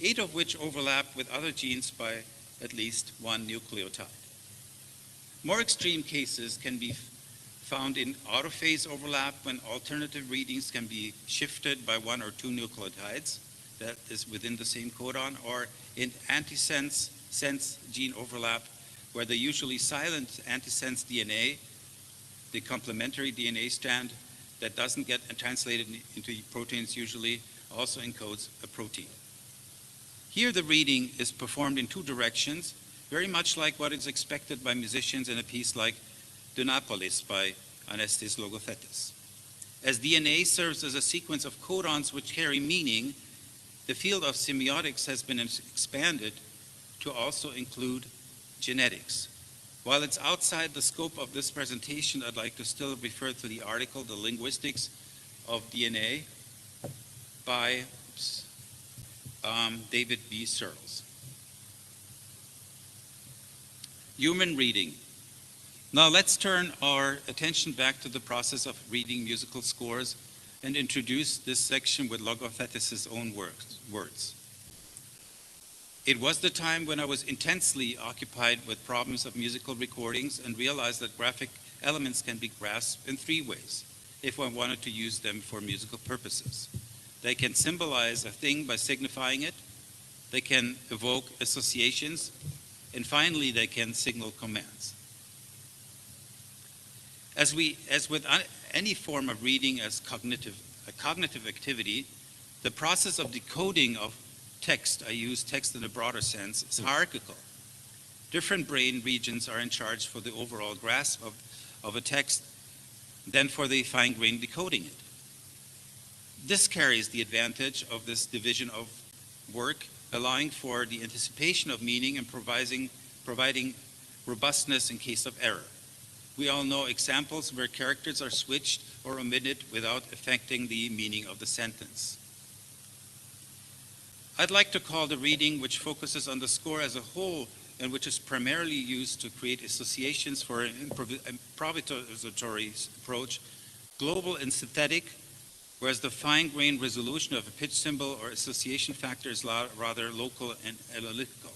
8 of which overlap with other genes by at least 1 nucleotide. More extreme cases can be found in autophase overlap, when alternative readings can be shifted by 1 or 2 nucleotides that is within the same codon, or in antisense gene overlap, where the usually silent antisense DNA, the complementary DNA strand that doesn't get translated into proteins usually, also encodes a protein. Here the reading is performed in 2 directions, very much like what is expected by musicians in a piece like Dunapolis by Anestis Logothetis. As DNA serves as a sequence of codons which carry meaning, the field of semiotics has been expanded to also include genetics. While it's outside the scope of this presentation, I'd like to still refer to the article, The Linguistics of DNA, by David B. Searles. Human reading. Now let's turn our attention back to the process of reading musical scores and introduce this section with Logothetis' own words. It was the time when I was intensely occupied with problems of musical recordings and realized that graphic elements can be grasped in three ways if one wanted to use them for musical purposes. They can symbolize a thing by signifying it, they can evoke associations, and finally they can signal commands. As with any form of reading as a cognitive activity, the process of decoding of text, I use text in a broader sense, is hierarchical. Different brain regions are in charge for the overall grasp of a text than for the fine-grained decoding it. This carries the advantage of this division of work, allowing for the anticipation of meaning and providing robustness in case of error. We all know examples where characters are switched or omitted without affecting the meaning of the sentence. I'd like to call the reading which focuses on the score as a whole and which is primarily used to create associations for an improvisatory approach, global and synthetic, whereas the fine-grained resolution of a pitch symbol or association factor is rather local and analytical.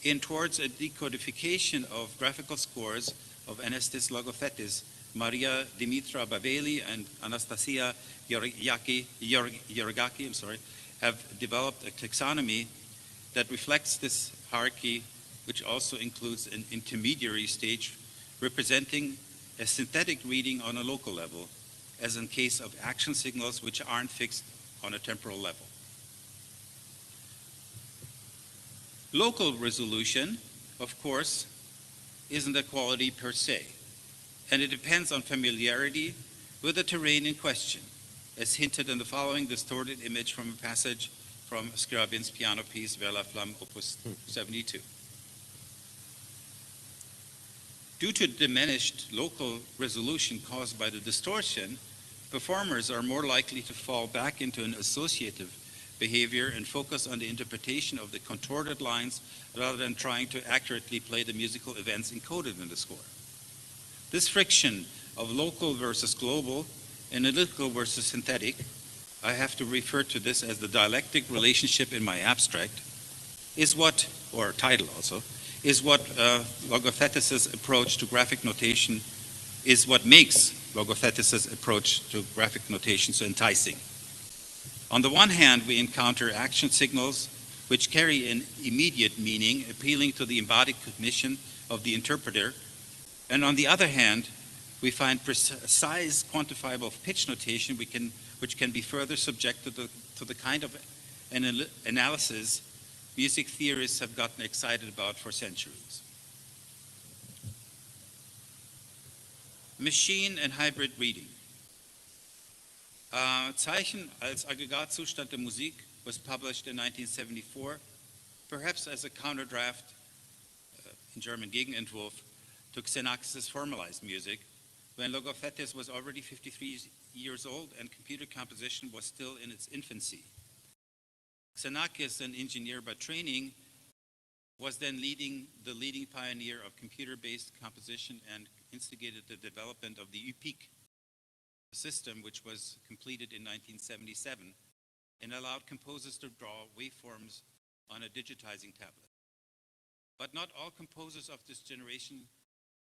In towards a decodification of graphical scores of Anestis Logothetis, Maria Dimitra Baveli and Anastasia Yorgaki have developed a taxonomy that reflects this hierarchy, which also includes an intermediary stage representing a synthetic reading on a local level, as in case of action signals which aren't fixed on a temporal level. Local resolution, of course, isn't a quality per se, and it depends on familiarity with the terrain in question, as hinted in the following distorted image from a passage from Scriabin's piano piece, Vers la Flamme, Opus 72. Due to diminished local resolution caused by the distortion, performers are more likely to fall back into an associative behavior and focus on the interpretation of the contorted lines rather than trying to accurately play the musical events encoded in the score. This friction of local versus global, analytical versus synthetic, I have to refer to this as the dialectic relationship in my abstract, is what, or title also, is what Logothetis' approach to graphic notation is what makes Logothetis' approach to graphic notation so enticing. On the one hand, we encounter action signals which carry an immediate meaning, appealing to the embodied cognition of the interpreter, and on the other hand, we find precise quantifiable pitch notation which can be further subjected to the kind of analysis music theorists have gotten excited about for centuries. Machine and hybrid reading. Zeichen als Aggregatzustand der Musik was published in 1974, perhaps as a counterdraft, in German Gegenentwurf, to Xenakis' formalized music, when Logothetis was already 53 years old and computer composition was still in its infancy. Xenakis, an engineer by training, was then the leading pioneer of computer-based composition and instigated the development of the epic system, which was completed in 1977 and allowed composers to draw waveforms on a digitizing tablet. But not all composers of this generation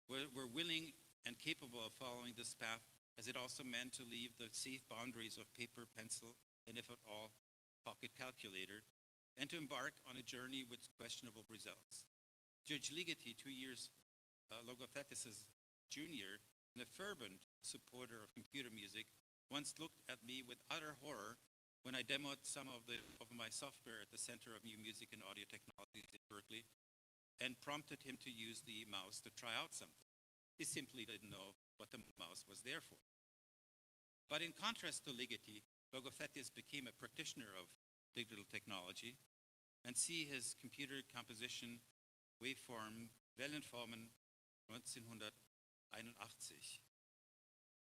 were willing and capable of following this path, as it also meant to leave the safe boundaries of paper, pencil, and if at all, pocket calculator, and to embark on a journey with questionable results. Georg Ligeti, 2 years Logothetis' junior, and a fervent supporter of computer music, once looked at me with utter horror when I demoed some of my software at the Center of New Music and Audio Technologies in Berkeley, and prompted him to use the mouse to try out something. He simply didn't know what the mouse was there for. But in contrast to Ligeti, Logothetis became a practitioner of digital technology and see his computer composition waveform Wellenformen 1981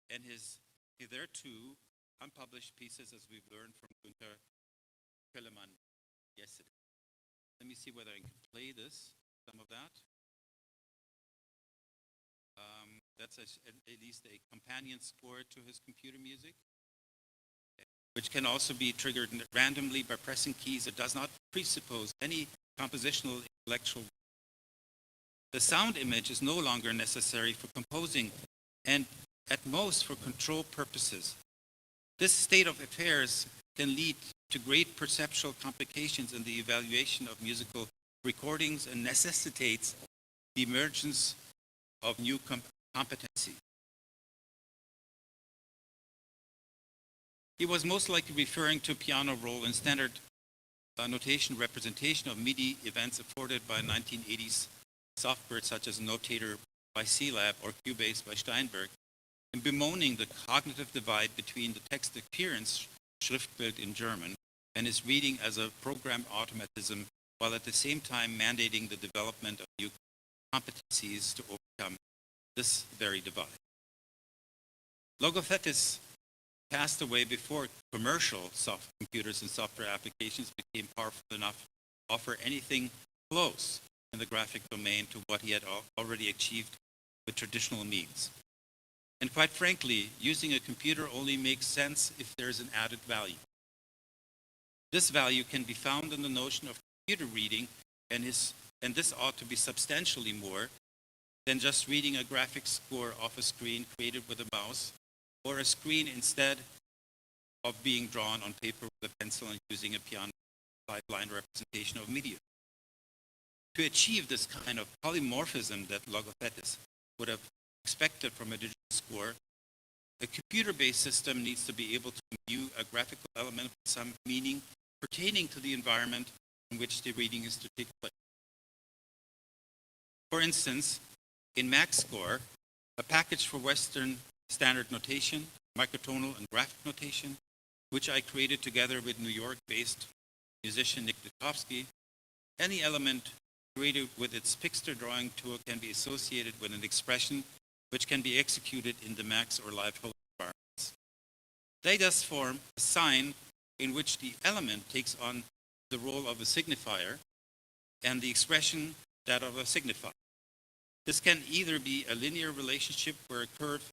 and his hitherto unpublished pieces, as we've learned from Günther Kellermann yesterday. Let me see whether I can play this, some of that. That's at least a companion score to his computer music, which can also be triggered randomly by pressing keys. It does not presuppose any compositional intellectual. The sound image is no longer necessary for composing and at most for control purposes. This state of affairs can lead to great perceptual complications in the evaluation of musical recordings and necessitates the emergence of new competency. He was most likely referring to piano roll in standard notation representation of MIDI events afforded by 1980s software such as Notator by C-Lab or Cubase by Steinberg, and bemoaning the cognitive divide between the text appearance, Schriftbild in German, and his reading as a programmed automatism, while at the same time mandating the development of new competencies to overcome this very divide. Logothetis passed away before commercial computers and software applications became powerful enough to offer anything close in the graphic domain to what he had already achieved with traditional means. And quite frankly, using a computer only makes sense if there is an added value. This value can be found in the notion of computer reading, and this ought to be substantially more than just reading a graphic score off a screen created with a mouse, or a screen instead of being drawn on paper with a pencil and using a piano five-line representation of media. To achieve this kind of polymorphism that Logothetis would have expected from a digital score, a computer-based system needs to be able to imbue a graphical element with some meaning pertaining to the environment in which the reading is to take place. For instance, in MaxScore, a package for Western standard notation, microtonal and graphic notation, which I created together with New York-based musician Nick Dutowski, any element created with its Pixter drawing tool can be associated with an expression which can be executed in the Max or live host environments. They thus form a sign in which the element takes on the role of a signifier and the expression that of a signifier. This can either be a linear relationship where a curve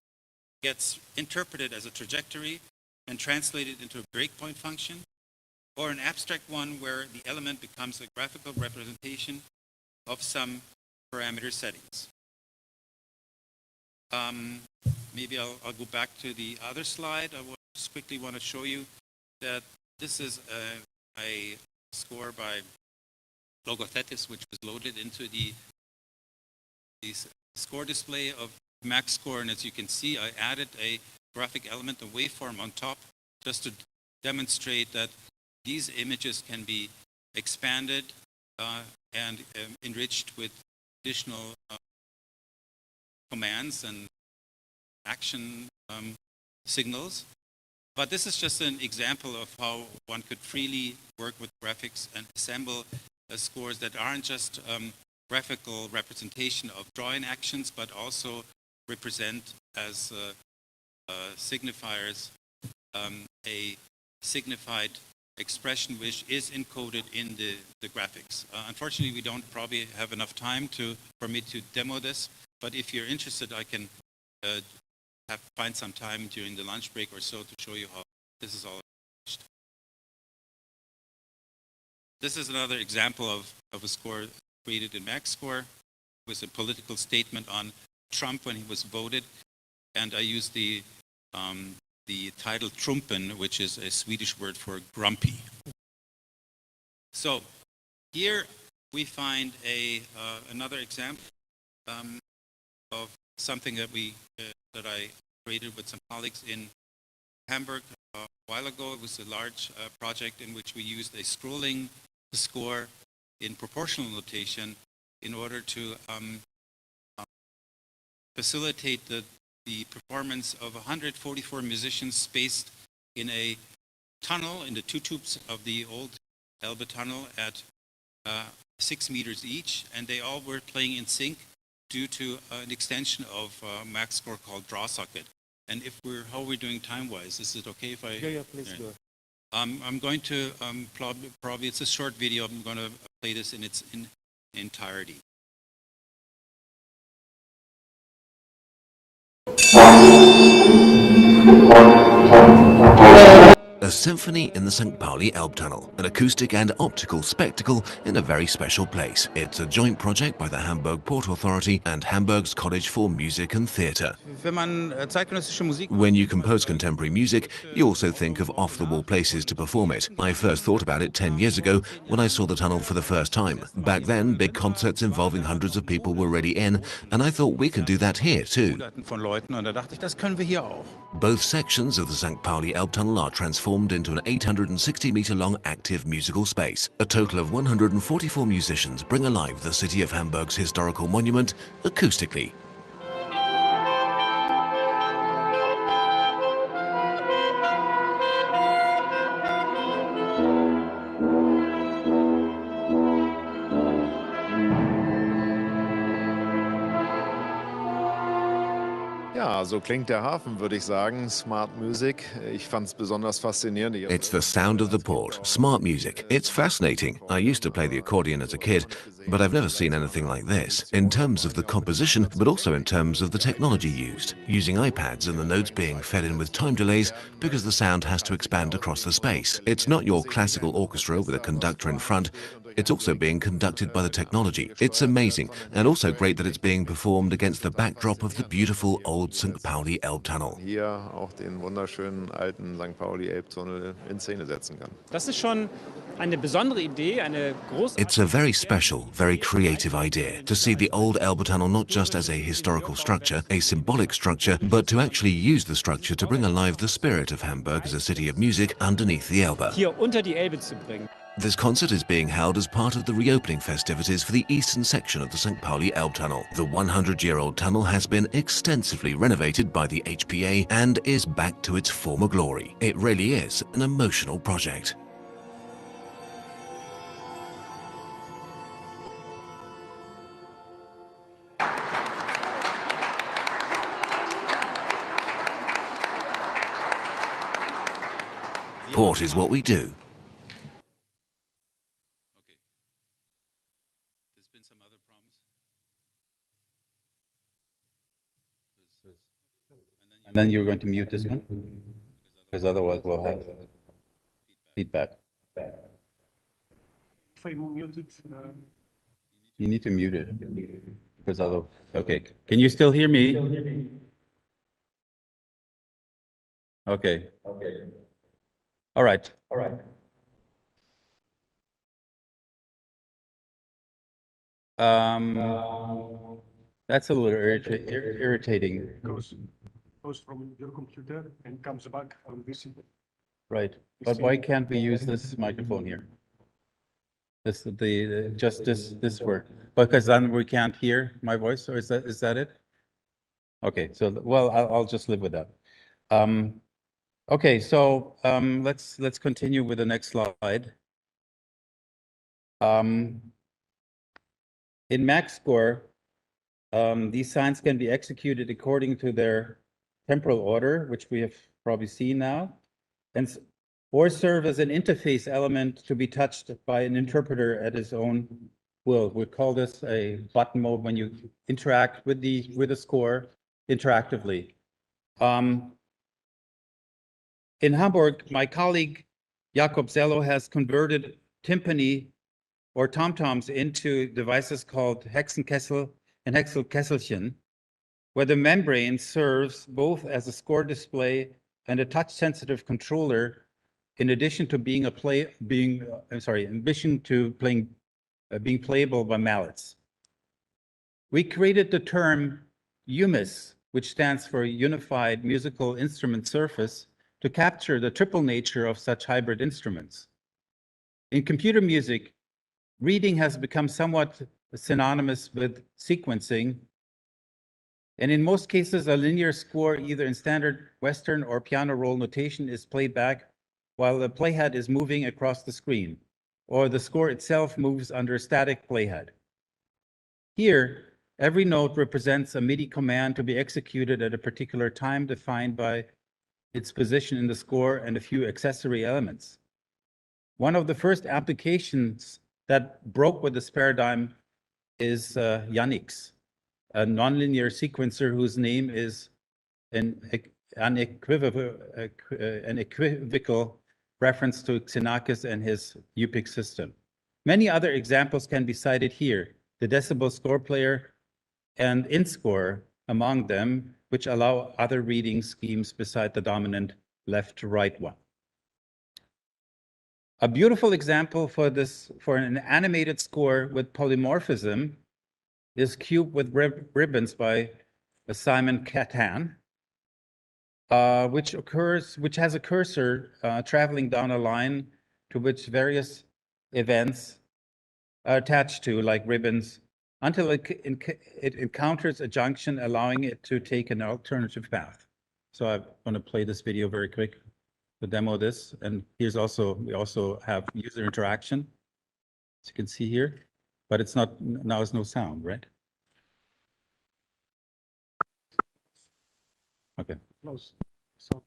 gets interpreted as a trajectory and translated into a breakpoint function, or an abstract one where the element becomes a graphical representation of some parameter settings. Maybe I'll go back to the other slide. I just quickly want to show you that this is a score by Logothetis, which was loaded into the score display of MaxScore, and as you can see, I added a graphic element, a waveform on top, just to demonstrate that these images can be expanded and enriched with additional commands and action signals. But this is just an example of how one could freely work with graphics and assemble scores that aren't just graphical representation of drawing actions, but also represent as signifiers a signified expression which is encoded in the graphics. Unfortunately, we don't probably have enough time for me to demo this, but if you're interested, I can find some time during the lunch break or so to show you how this is all accomplished. This is another example of a score created in MaxScore. It was a political statement on Trump when he was voted, and I used the title Trumpen, which is a Swedish word for grumpy. So here we find another example of something that I created with some colleagues in Hamburg a while ago. It was a large project in which we used a scrolling score in proportional notation in order to facilitate the performance of 144 musicians spaced in a tunnel, in the two tubes of the old Elbe tunnel at 6 meters each, and they all were playing in sync due to an extension of MaxScore called DrawSocket. And how are we doing time-wise? Is it okay if I? Yeah, please go. I'm going to probably it's a short video. I'm going to play this in its entirety. A symphony in the St. Pauli Elb Tunnel, an acoustic and optical spectacle in a very special place. It's a joint project by the Hamburg Port Authority and Hamburg's College for Music and Theatre. When you compose contemporary music, you also think of off-the-wall places to perform it. I first thought about it 10 years ago when I saw the tunnel for the first time. Back then, big concerts involving hundreds of people were already in, and I thought we can do that here too. Both sections of the St. Pauli Elb Tunnel are transformed into an 860-meter-long active musical space. A total of 144 musicians bring alive the city of Hamburg's historical monument acoustically. Ja, so klingt der Hafen, würde ich sagen. Smart Music. Ich fand's besonders faszinierend. It's the sound of the port. Smart music. It's fascinating. I used to play the accordion as a kid, but I've never seen anything like this, in terms of the composition, but also in terms of the technology used, using iPads and the notes being fed in with time delays because the sound has to expand across the space. It's not your classical orchestra with a conductor in front. It's also being conducted by the technology. It's amazing, and also great that it's being performed against the backdrop of the beautiful old St. Pauli Elb Tunnel. Hier auch den wunderschönen alten St. Pauli Elbtunnel in Szene setzen kann. Das ist schon eine besondere Idee, eine große. It's a very special, very creative idea to see the old Elbe Tunnel not just as a historical structure, a symbolic structure, but to actually use the structure to bring alive the spirit of Hamburg as a city of music underneath the Elbe. Hier unter die Elbe zu bringen. This concert is being held as part of the reopening festivities for the eastern section of the St. Pauli Elb Tunnel. The 100-year-old tunnel has been extensively renovated by the HPA and is back to its former glory. It really is an emotional project. Port is what we do. And then you're going to mute this one, because otherwise we'll have feedback. If I mute it, You need to mute it, because otherwise, okay. Can you still hear me? Okay. All right. That's a little irritating. goes from your computer and comes back on this. Right, but why can't we use this microphone here? This work, because then we can't hear my voice, or is that it? Okay, so, well, I'll just live with that. Okay, so let's continue with the next slide. In max score, these signs can be executed according to their temporal order, which we have probably seen now, or serve as an interface element to be touched by an interpreter at his own will. We call this a button mode when you interact with the score interactively. In Hamburg, my colleague Jakob Zello has converted timpani or tom-toms into devices called Hexenkessel and Hexelkesselchen, where the membrane serves both as a score display and a touch-sensitive controller, in addition to being being playable by mallets. We created the term UMIS, which stands for Unified Musical Instrument Surface, to capture the triple nature of such hybrid instruments. In computer music, reading has become somewhat synonymous with sequencing, and in most cases, a linear score, either in standard Western or piano roll notation, is played back while the playhead is moving across the screen, or the score itself moves under a static playhead. Here, every note represents a MIDI command to be executed at a particular time defined by its position in the score and a few accessory elements. One of the first applications that broke with this paradigm is Yannick's, a nonlinear sequencer whose name is an equivocal reference to Xenakis and his UPIC system. Many other examples can be cited here, the decibel score player and InScore among them, which allow other reading schemes beside the dominant left to right one. A beautiful example for this, for an animated score with polymorphism, is Cube with Ribbons by Simon Catan, which has a cursor traveling down a line to which various events are attached to, like ribbons, until it encounters a junction, allowing it to take an alternative path. So I'm going to play this video very quick to demo this. And here's also, we also have user interaction, as you can see here, but it's not, now there's no sound, right? Okay. Close. So.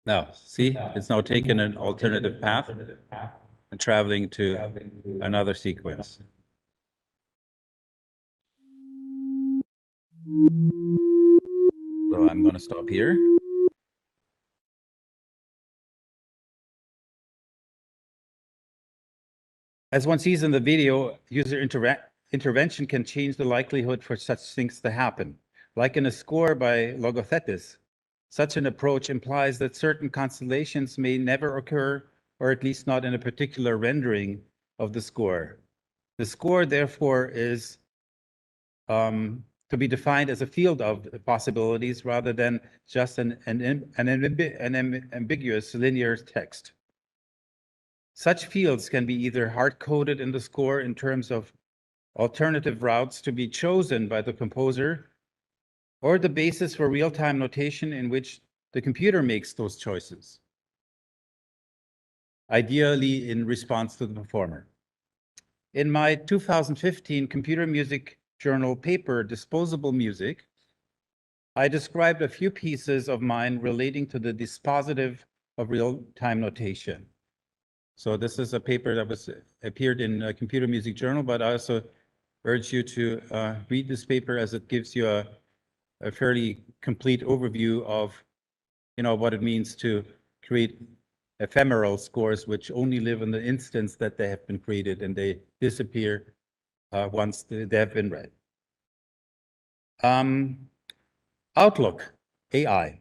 Now, see, it's now taken an alternative path and traveling to another sequence. So I'm going to stop here. As one sees in the video, user intervention can change the likelihood for such things to happen. Like in a score by Logothetis, such an approach implies that certain constellations may never occur, or at least not in a particular rendering of the score. The score, therefore, is to be defined as a field of possibilities rather than just an ambiguous linear text. Such fields can be either hard-coded in the score in terms of alternative routes to be chosen by the composer, or the basis for real-time notation in which the computer makes those choices, ideally in response to the performer. In my 2015 computer music journal paper, Disposable Music, I described a few pieces of mine relating to the dispositive of real-time notation. So this is a paper that appeared in a computer music journal, but I also urge you to read this paper, as it gives you a fairly complete overview of, what it means to create ephemeral scores which only live in the instance that they have been created, and they disappear once they have been read. Outlook, AI.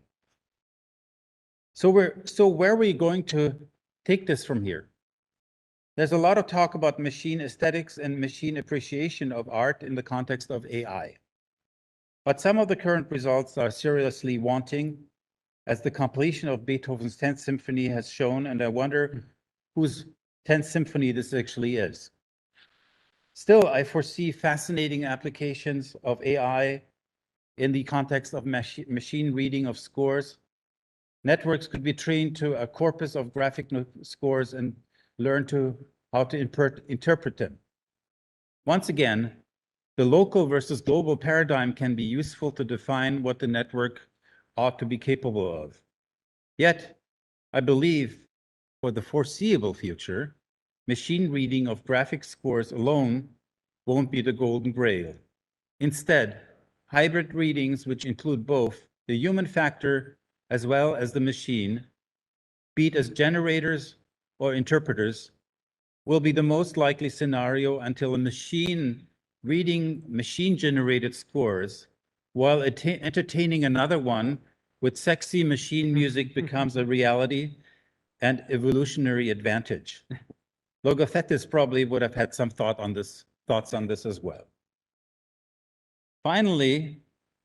So where are we going to take this from here? There's a lot of talk about machine aesthetics and machine appreciation of art in the context of AI. But some of the current results are seriously wanting, as the completion of Beethoven's 10th Symphony has shown, and I wonder whose 10th Symphony this actually is. Still, I foresee fascinating applications of AI in the context of machine reading of scores. Networks could be trained to a corpus of graphic scores and learn how to interpret them. Once again, the local versus global paradigm can be useful to define what the network ought to be capable of. Yet, I believe for the foreseeable future, machine reading of graphic scores alone won't be the golden grail. Instead, hybrid readings, which include both the human factor as well as the machine, be it as generators or interpreters, will be the most likely scenario until a machine reading machine-generated scores while entertaining another one with sexy machine music becomes a reality and evolutionary advantage. Logothetis probably would have had some thoughts on this as well. Finally,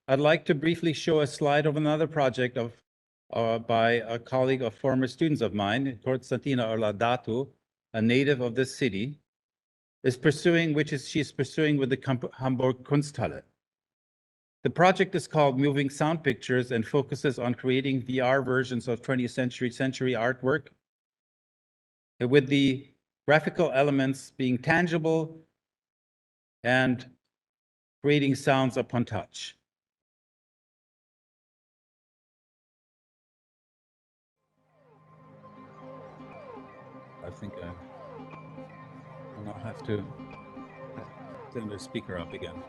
I'd like to briefly show a slide of another project by a colleague of former students of mine, Konstantina Orladatu, a native of this city, she's pursuing with the Hamburg Kunsthalle. The project is called Moving Sound Pictures and focuses on creating VR versions of 20th century artwork, with the graphical elements being tangible and creating sounds upon touch. I think I'll now have to turn the speaker up again.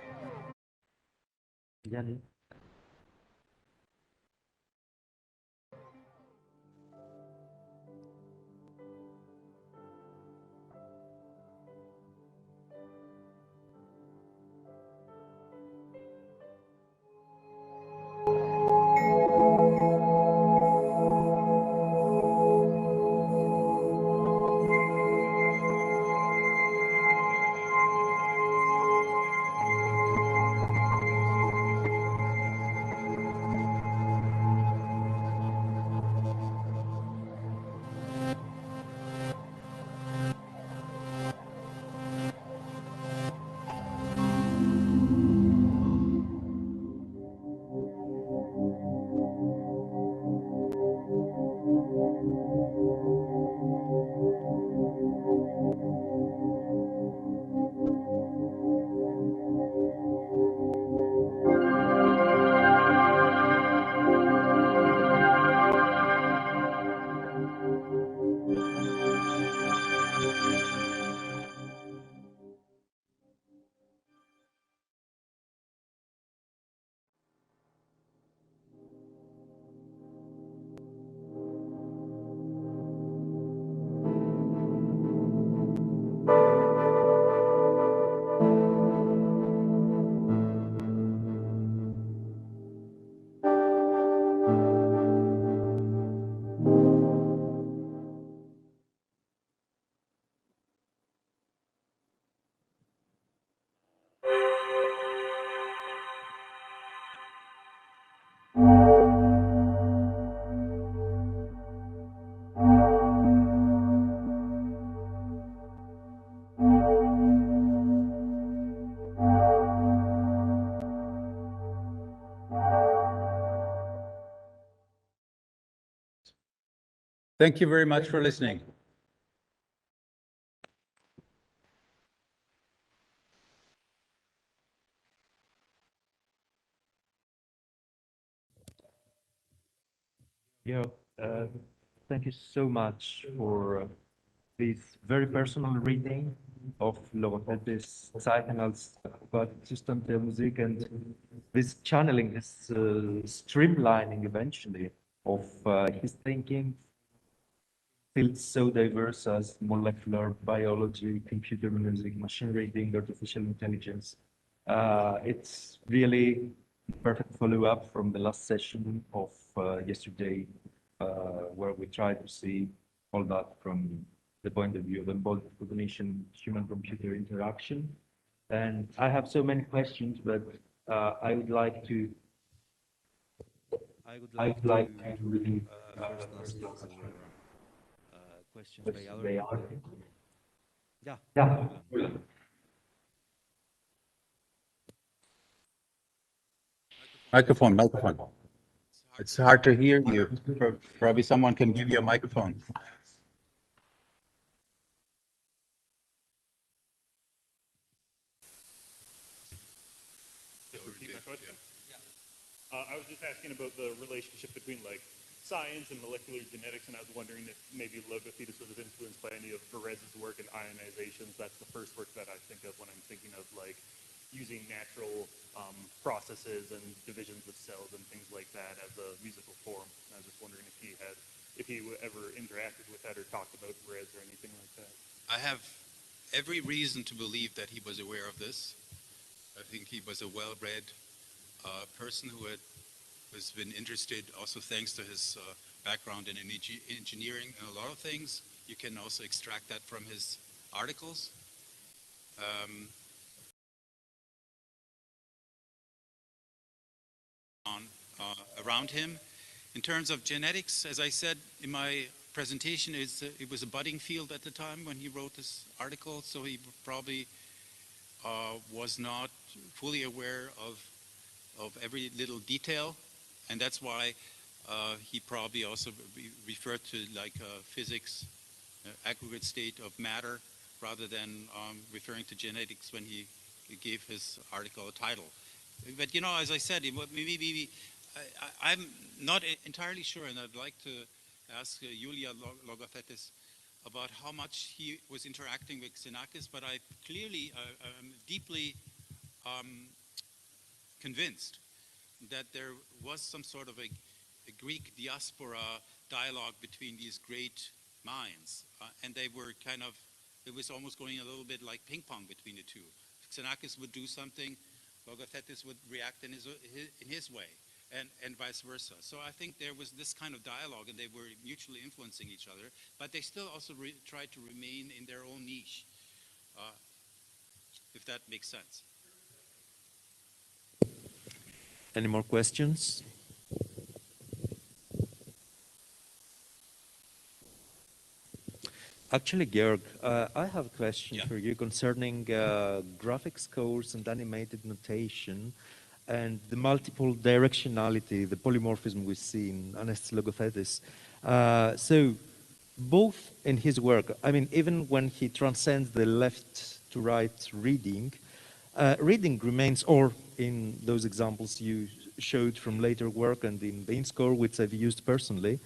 Thank you very much for listening. Yeah, thank you so much for this very personal reading of Logothetis Zeichenals about system der Musik, and this channeling, this streamlining eventually of his thinking, fields so diverse as molecular biology, computer music, machine reading, artificial intelligence. It's really perfect follow-up from the last session of yesterday, where we tried to see all that from the point of view of embodied cognition, human-computer interaction. And I have so many questions, but I would like to really first ask questions by our yeah. Microphone. It's hard to hear you. Probably someone can give you a microphone. I was just asking about the relationship between like science and molecular genetics, and I was wondering if maybe Logothetis was influenced by any of Perez's work in ionizations. That's the first work that I think of when I'm thinking of like using natural processes and divisions of cells and things like that as a musical form. And I was just wondering if he ever interacted with that or talked about Perez or anything like that. I have every reason to believe that he was aware of this. I think he was a well-read person who has been interested, also thanks to his background in engineering and a lot of things. You can also extract that from his articles. Around him. In terms of genetics, as I said in my presentation, it was a budding field at the time when he wrote this article, so he probably was not fully aware of of every little detail, and that's why he probably also referred to like physics, aggregate state of matter, rather than referring to genetics when he gave his article a title. But you know, as I said, maybe I'm not entirely sure, and I'd like to ask Julia Logothetis about how much he was interacting with Xenakis, but I clearly am deeply convinced that there was some sort of a Greek diaspora dialogue between these great minds, and they were kind of, it was almost going a little bit like ping pong between the two. Xenakis would do something, Logothetis would react in his way, and vice versa. So I think there was this kind of dialogue, and they were mutually influencing each other, but they still also tried to remain in their own niche, if that makes sense. Any more questions? Actually, Georg, I have a question for you concerning graphic scores and animated notation and the multiple directionality, the polymorphism we see in Anestis Logothetis. So both in his work, I mean, even when he transcends the left to right reading, reading remains, or in those examples you showed from later work and in the score, which I've used personally,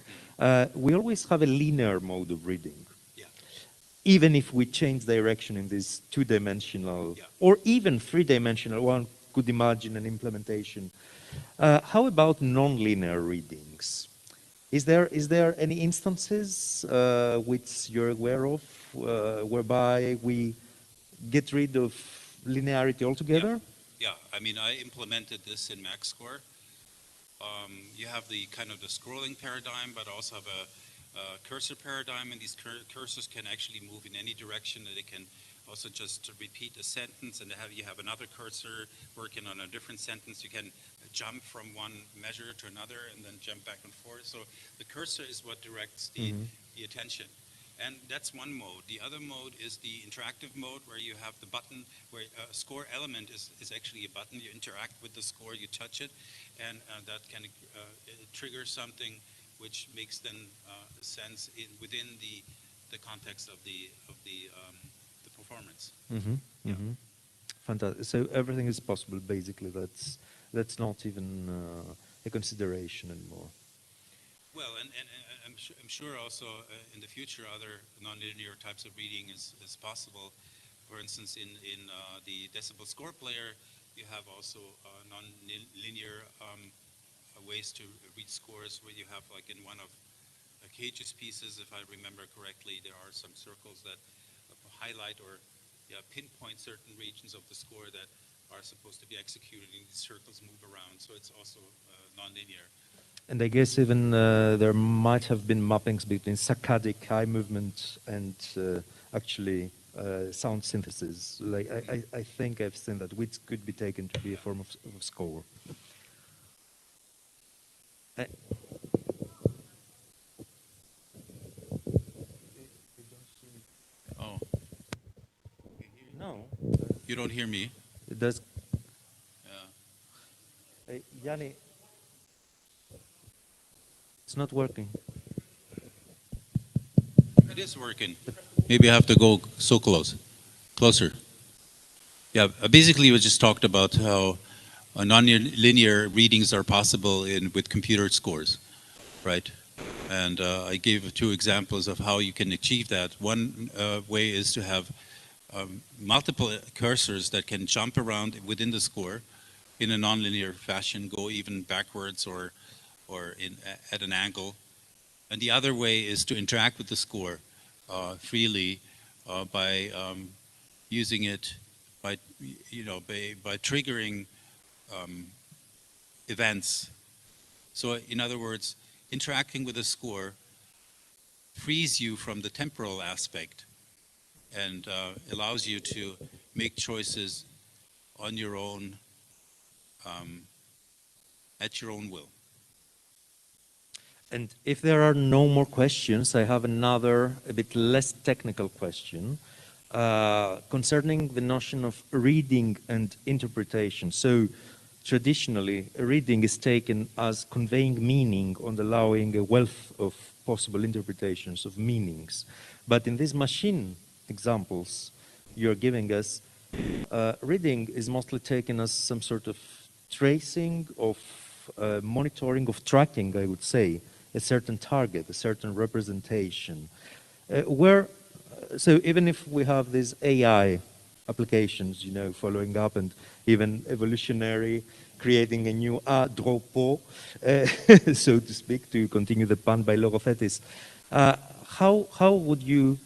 we always have a linear mode of reading. Even if we change direction in this two-dimensional or even three-dimensional, one could imagine an implementation. How about non-linear readings? Is there any instances which you're aware of whereby we get rid of linearity altogether? Yeah, I mean, I implemented this in MaxScore. You have the kind of the scrolling paradigm, but also have a cursor paradigm, and these cursors can actually move in any direction. They can also just repeat a sentence, and you have another cursor working on a different sentence. You can jump from one measure to another and then jump back and forth. So the cursor is what directs the attention. And that's one mode. The other mode is the interactive mode, where you have the button, where a score element is actually a button. You interact with the score, you touch it, and that can trigger something which makes then sense within the context of the performance. Fantastic. So everything is possible, basically. That's not even a consideration anymore. Well, and I'm sure also in the future other nonlinear types of reading is possible. For instance, in the decibel score player, you have also non-linear ways to read scores, where you have, like in one of Cage's pieces, if I remember correctly, there are some circles that highlight or pinpoint certain regions of the score that are supposed to be executed, and these circles move around, so it's also non-linear. And I guess even there might have been mappings between saccadic eye movement and actually sound synthesis. Like I think I've seen that, which could be taken to be a form of score. Oh. No. You don't hear me? It does. Yeah. Hey, Yanni, it's not working. It is working. Maybe I have to go so closer. Yeah, basically we just talked about how non-linear readings are possible with computer scores, right? And I gave 2 examples of how you can achieve that. One way is to have multiple cursors that can jump around within the score in a non-linear fashion, go even backwards or at an angle. And the other way is to interact with the score freely by using it by triggering events. So in other words, interacting with a score frees you from the temporal aspect and allows you to make choices on your own, at your own will. And if there are no more questions, I have another, a bit less technical question concerning the notion of reading and interpretation. So traditionally, reading is taken as conveying meaning and allowing a wealth of possible interpretations of meanings. But in these machine examples you're giving us, reading is mostly taken as some sort of tracing of monitoring of tracking, I would say, a certain target, a certain representation. So even if we have these AI applications, you know, following up and even evolutionary, creating a new dropo, so to speak, to continue the pun by Logothetis, how would you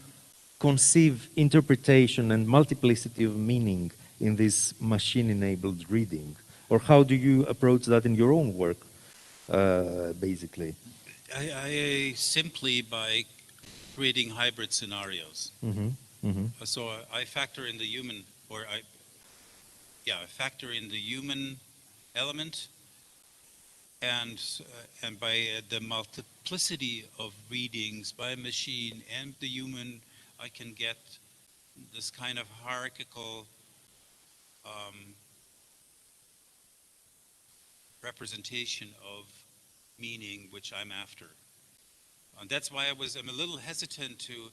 conceive interpretation and multiplicity of meaning in this machine-enabled reading? Or how do you approach that in your own work, basically? I simply by creating hybrid scenarios. So I factor in the human, I factor in the human element, and by the multiplicity of readings by a machine and the human, I can get this kind of hierarchical representation of meaning which I'm after. And that's why I'm a little hesitant to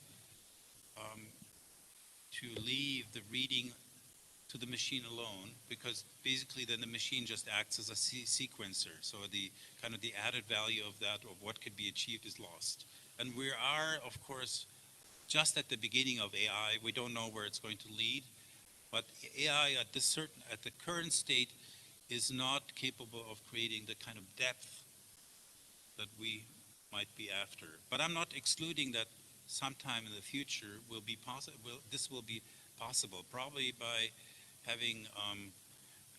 leave the reading to the machine alone, because basically then the machine just acts as a sequencer. So the kind of the added value of that, of what could be achieved, is lost. And we are, of course, just at the beginning of AI. We don't know where it's going to lead, but AI at the current state is not capable of creating the kind of depth that we might be after. But I'm not excluding that sometime in the future this will be possible, probably by having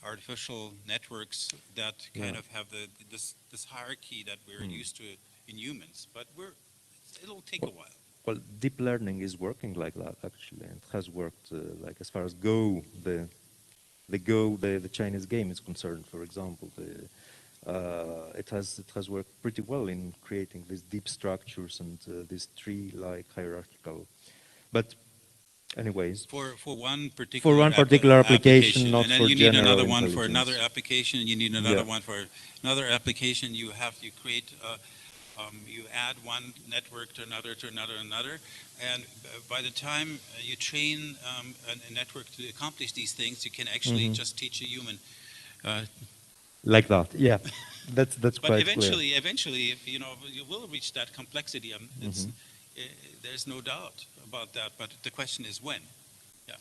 artificial networks that kind of have this hierarchy that we're used to in humans. But it'll take a while. Well, deep learning is working like that, actually. It has worked, like as far as Go, the Chinese game is concerned, for example. It has worked pretty well in creating these deep structures and this tree-like hierarchical. But anyways, for one particular application, not and then for you need general another one for intelligence. another application. You need another one for another application. You create. You add one network to another, and by the time you train a network to accomplish these things, you can actually just teach a human. Like that, yeah. That's but quite eventually, clear. Eventually, you will reach that complexity. There's no doubt about that. But the question is when. Yeah.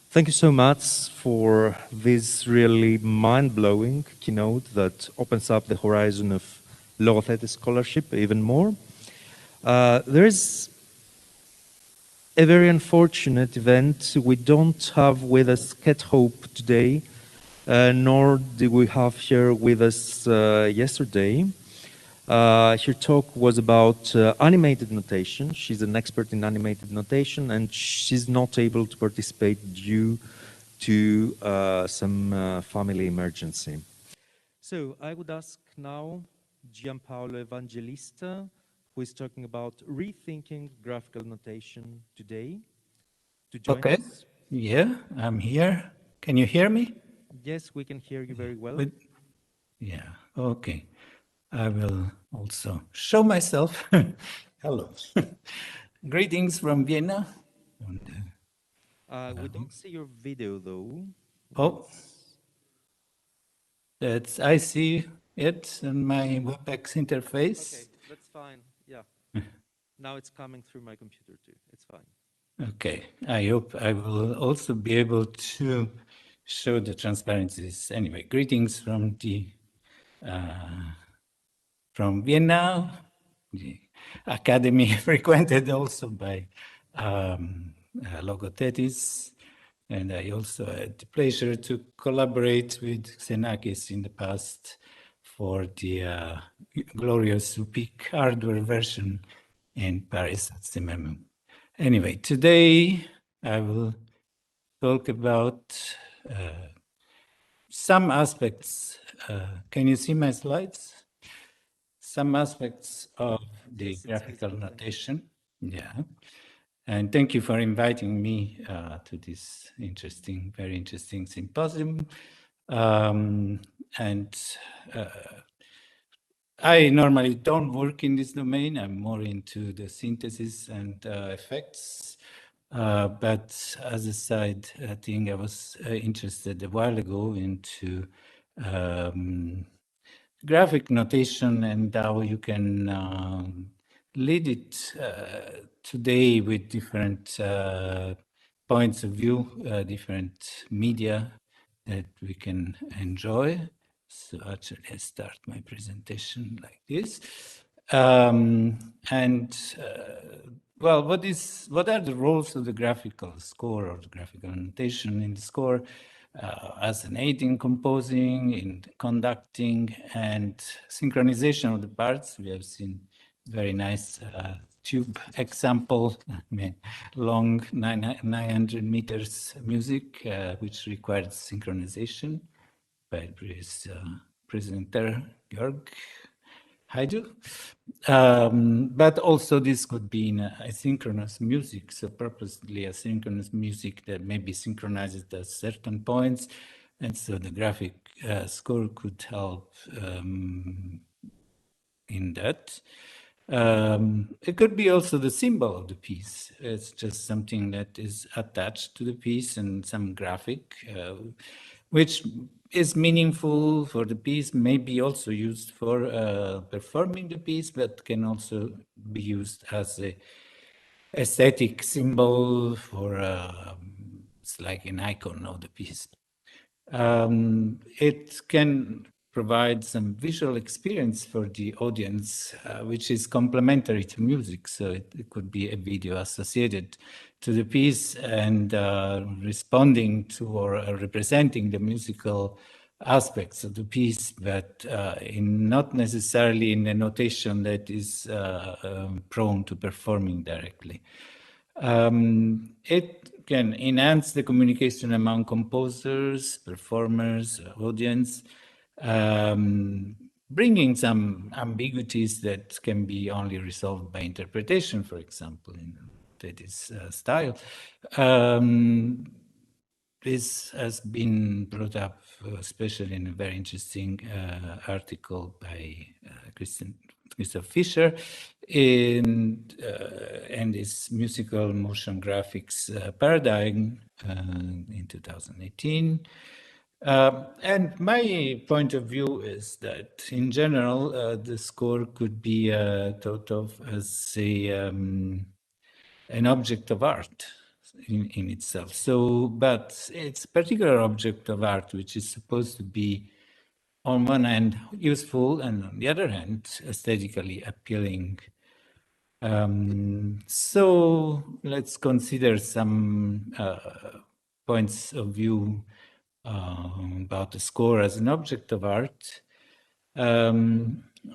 Thank you so much for this really mind-blowing keynote that opens up the horizon of Logothetis scholarship even more. There is a very unfortunate event. We don't have with us Kat Hope today, nor did we have her with us yesterday. Her talk was about animated notation. She's an expert in animated notation, and she's not able to participate due to some family emergency. So I would ask now Gianpaolo Evangelista, who is talking about rethinking graphical notation today, to join us. Yeah, I'm here. Can you hear me? Yes, we can hear you very well. Yeah, okay. I will also show myself. Hello. Greetings from Vienna. We don't see your video, though. Oh, I see it in my WebEx interface. Okay, that's fine. Yeah. Now it's coming through my computer, too. It's fine. Okay, I hope I will also be able to show the transparencies. Anyway, greetings from Vienna, the academy frequented also by Logothetis, and I also had the pleasure to collaborate with Xenakis in the past for the glorious UPIC hardware version in Paris at Symposium. Anyway, today I will talk about some aspects. Can you see my slides? Some aspects of the graphical notation. Yeah. And thank you for inviting me to this very interesting symposium. And I normally don't work in this domain. I'm more into the synthesis and effects. But as a side thing, I was interested a while ago into graphic notation and how you can lead it today with different points of view, different media that we can enjoy. So actually, I start my presentation like this. Well, what are the roles of the graphical score or the graphical notation in the score as an aid in composing, in conducting, and synchronization of the parts? We have seen very nice tube example, long 900 meters music, which required synchronization by previous presenter, Georg Hajdu. But also this could be in asynchronous music, so purposely asynchronous music that maybe synchronizes at certain points. And so the graphic score could help in that. It could be also the symbol of the piece. It's just something that is attached to the piece and some graphic, which is meaningful for the piece, may be also used for performing the piece, but can also be used as a aesthetic symbol for, it's like an icon of the piece. It can provide some visual experience for the audience, which is complementary to music. So it could be a video associated to the piece and responding to or representing the musical aspects of the piece, but not necessarily in a notation that is prone to performing directly. It can enhance the communication among composers, performers, audience, bringing some ambiguities that can be only resolved by interpretation, for example, in this style. This has been brought up, especially in a very interesting article by Christoph Fischer in this musical motion graphics paradigm in 2018. And my point of view is that in general, the score could be thought of as an object of art in itself. So, but it's a particular object of art which is supposed to be on one hand useful and on the other hand aesthetically appealing. So let's consider some points of view about the score as an object of art.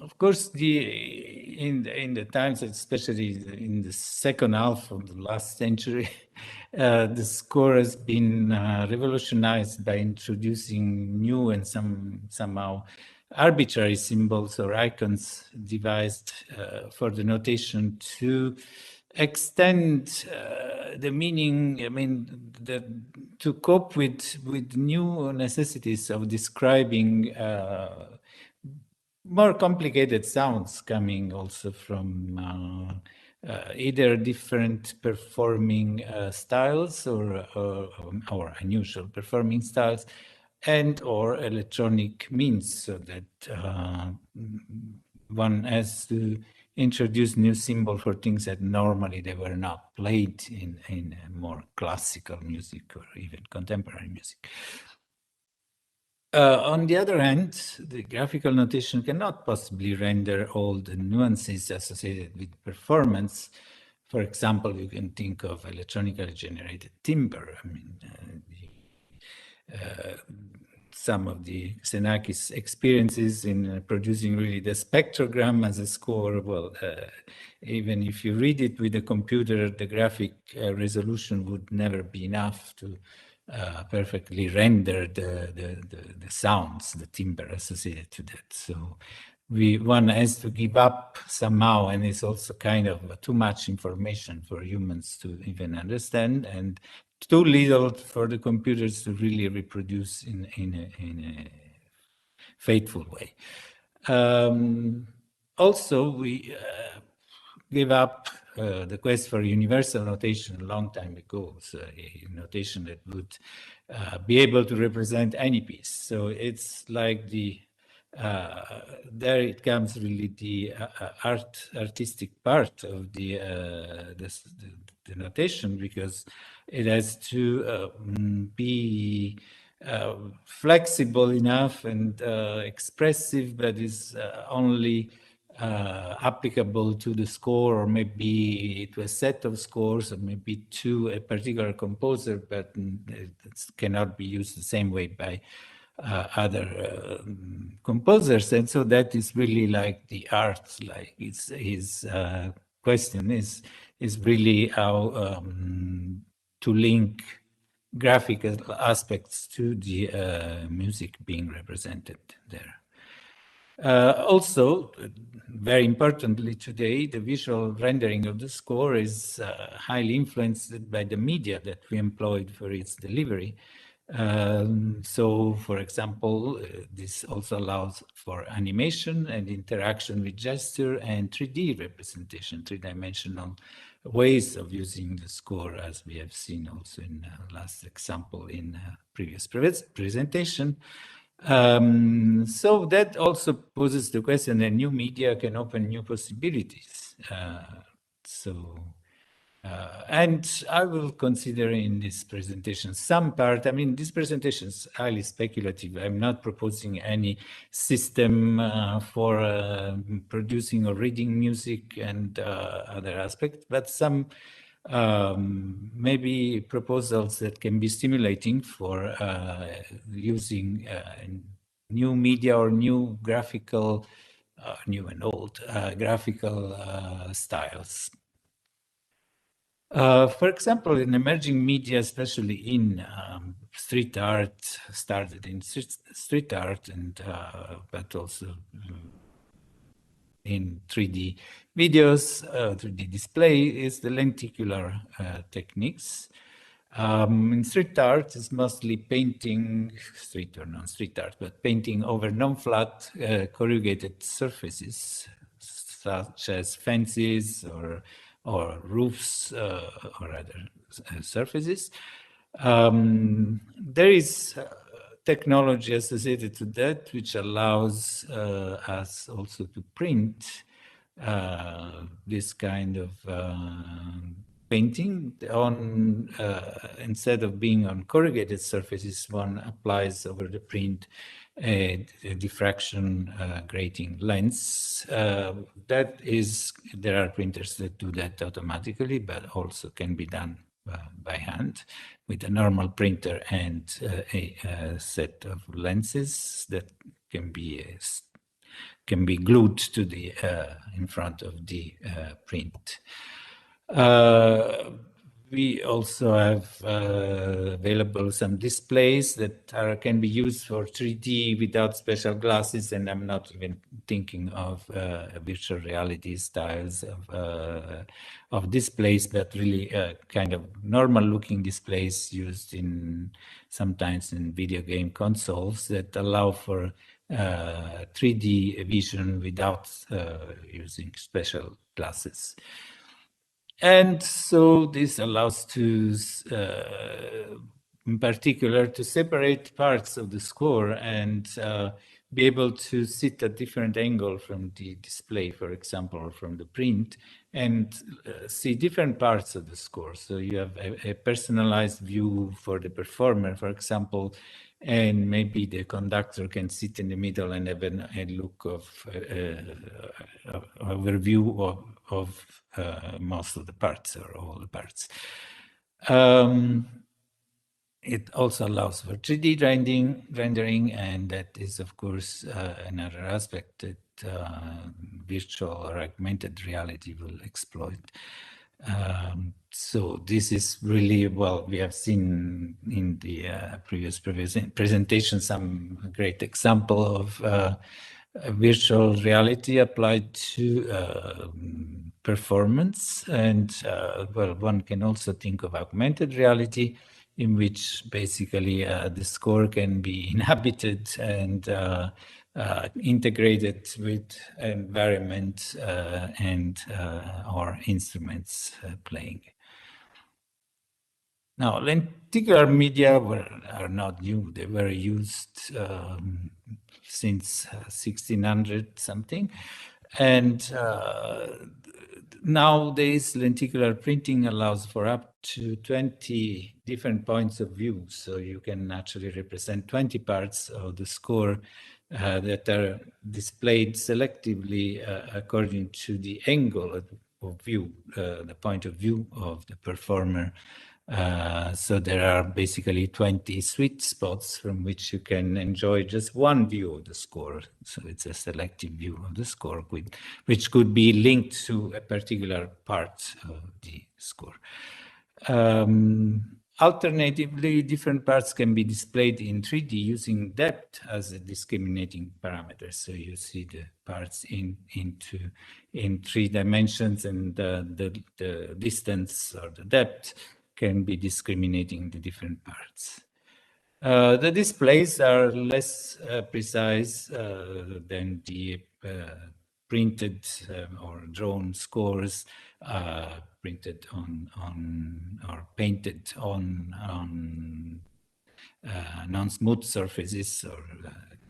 Of course, in the times, especially in the second half of the last century, the score has been revolutionized by introducing new and somehow arbitrary symbols or icons devised for the notation to extend the meaning. I mean, to cope with new necessities of describing more complicated sounds coming also from either different performing styles or unusual performing styles and or electronic means, so that one has to introduce new symbol for things that normally they were not played in more classical music or even contemporary music. On the other hand, the graphical notation cannot possibly render all the nuances associated with performance. For example, you can think of electronically generated timbre. I mean, some of the Xenakis experiences in producing really the spectrogram as a score, well, even if you read it with a computer, the graphic resolution would never be enough to perfectly render the sounds, the timbre associated to that. So one has to give up somehow, and it's also kind of too much information for humans to even understand, and too little for the computers to really reproduce in a faithful way. Also, we gave up the quest for universal notation a long time ago, so a notation that would be able to represent any piece. So it's like there it comes really the artistic part of the notation, because it has to be flexible enough and expressive, but is only applicable to the score, or maybe to a set of scores, or maybe to a particular composer, but it cannot be used the same way by other composers. And so that is really like the art, like his question is really how to link graphical aspects to the music being represented there. Also, very importantly today, the visual rendering of the score is highly influenced by the media that we employed for its delivery. So, for example, this also allows for animation and interaction with gesture and 3D representation, three-dimensional ways of using the score, as we have seen also in the last example in previous presentation. So that also poses the question that new media can open new possibilities. And I will consider in this presentation some part. I mean, this presentation is highly speculative. I'm not proposing any system for producing or reading music and other aspects, but some maybe proposals that can be stimulating for using new media or new graphical, new and old graphical styles. For example, in emerging media, especially in street art, started in street art, and but also in 3D videos, 3D display, is the lenticular techniques. In street art, it's mostly painting, street or non-street art, but painting over non-flat corrugated surfaces, such as fences or roofs or other surfaces. There is technology associated to that, which allows us also to print this kind of painting on, instead of being on corrugated surfaces, one applies over the print a diffraction grating lens. That is, there are printers that do that automatically, but also can be done by hand with a normal printer and a set of lenses that can be glued to the in front of the print. We also have available some displays that can be used for 3D without special glasses, and I'm not even thinking of virtual reality styles of displays, but really kind of normal-looking displays used sometimes in video game consoles that allow for 3D vision without using special glasses. And so this allows to, in particular, to separate parts of the score and be able to sit at different angle from the display, for example, or from the print, and see different parts of the score. So you have a personalized view for the performer, for example, and maybe the conductor can sit in the middle and have a look of overview of most of the parts or all the parts. It also allows for 3D rendering, and that is, of course, another aspect that virtual or augmented reality will exploit. So this is really, well, we have seen in the previous presentation some great example of virtual reality applied to performance. And well, one can also think of augmented reality, in which basically the score can be inhabited and integrated with environment and or instruments playing. Now, lenticular media are not new. They were used since 1600 something. And nowadays, lenticular printing allows for up to 20 different points of view. So you can actually represent 20 parts of the score that are displayed selectively according to the angle of view, the point of view of the performer. So there are basically 20 sweet spots from which you can enjoy just one view of the score. So it's a selective view of the score, which could be linked to a particular part of the score. Alternatively, different parts can be displayed in 3D using depth as a discriminating parameter. So you see the parts in 3 dimensions, and the distance or the depth can be discriminating the different parts. The displays are less precise than the printed or drawn scores printed on or painted on non-smooth surfaces or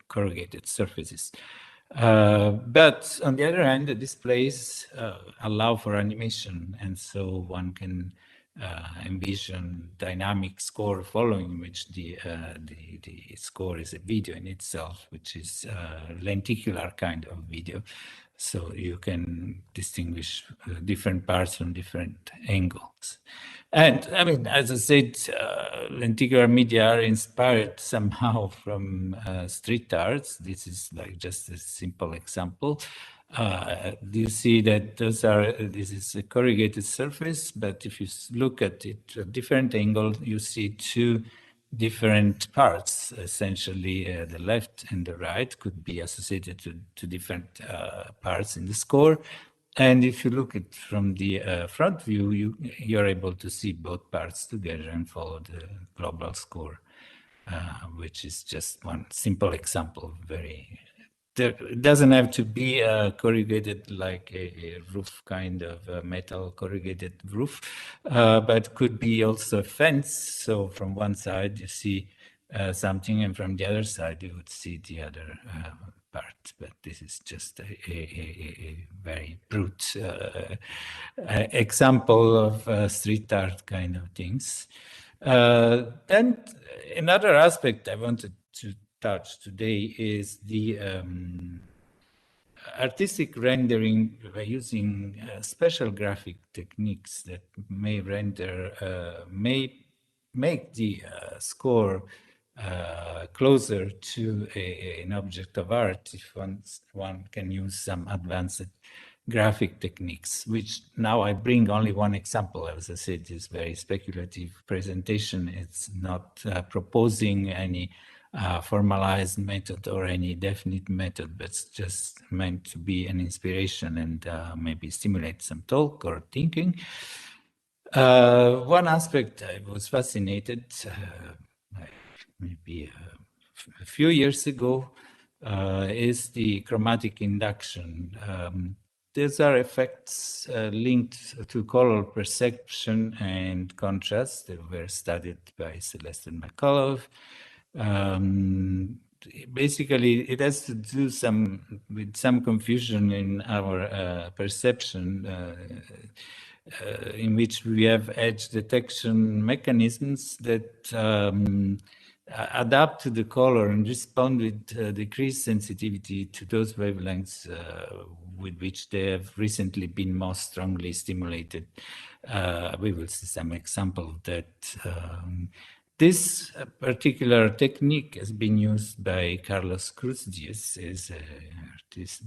corrugated surfaces. But on the other hand, the displays allow for animation, and so one can envision dynamic score following, which the score is a video in itself, which is lenticular kind of video. So you can distinguish different parts from different angles. And I mean, as I said, lenticular media are inspired somehow from street arts. This is like just a simple example. Do you see that this is a corrugated surface, but if you look at it at a different angle, you see two different parts. Essentially, the left and the right could be associated to different parts in the score. And if you look at from the front view, you're able to see both parts together and follow the global score, which is just one simple example. It doesn't have to be corrugated like a roof, kind of metal corrugated roof, but could be also a fence. So from one side you see something, and from the other side you would see the other part. But this is just a very brute example of street art kind of things. And another aspect I wanted to touch today is the artistic rendering by using special graphic techniques that may make the score closer to an object of art if one can use some advanced graphic techniques, which now I bring only one example. As I said, it's very speculative presentation. It's not proposing any formalized method or any definite method, but it's just meant to be an inspiration and maybe stimulate some talk or thinking. One aspect I was fascinated maybe a few years ago is the chromatic induction. These are effects linked to color perception and contrast. They were studied by Celeste and McCullough. Basically, it has to do with some confusion in our perception, in which we have edge detection mechanisms that adapt to the color and respond with decreased sensitivity to those wavelengths with which they have recently been most strongly stimulated. We will see some example of that. This particular technique has been used by Carlos Cruz Diaz,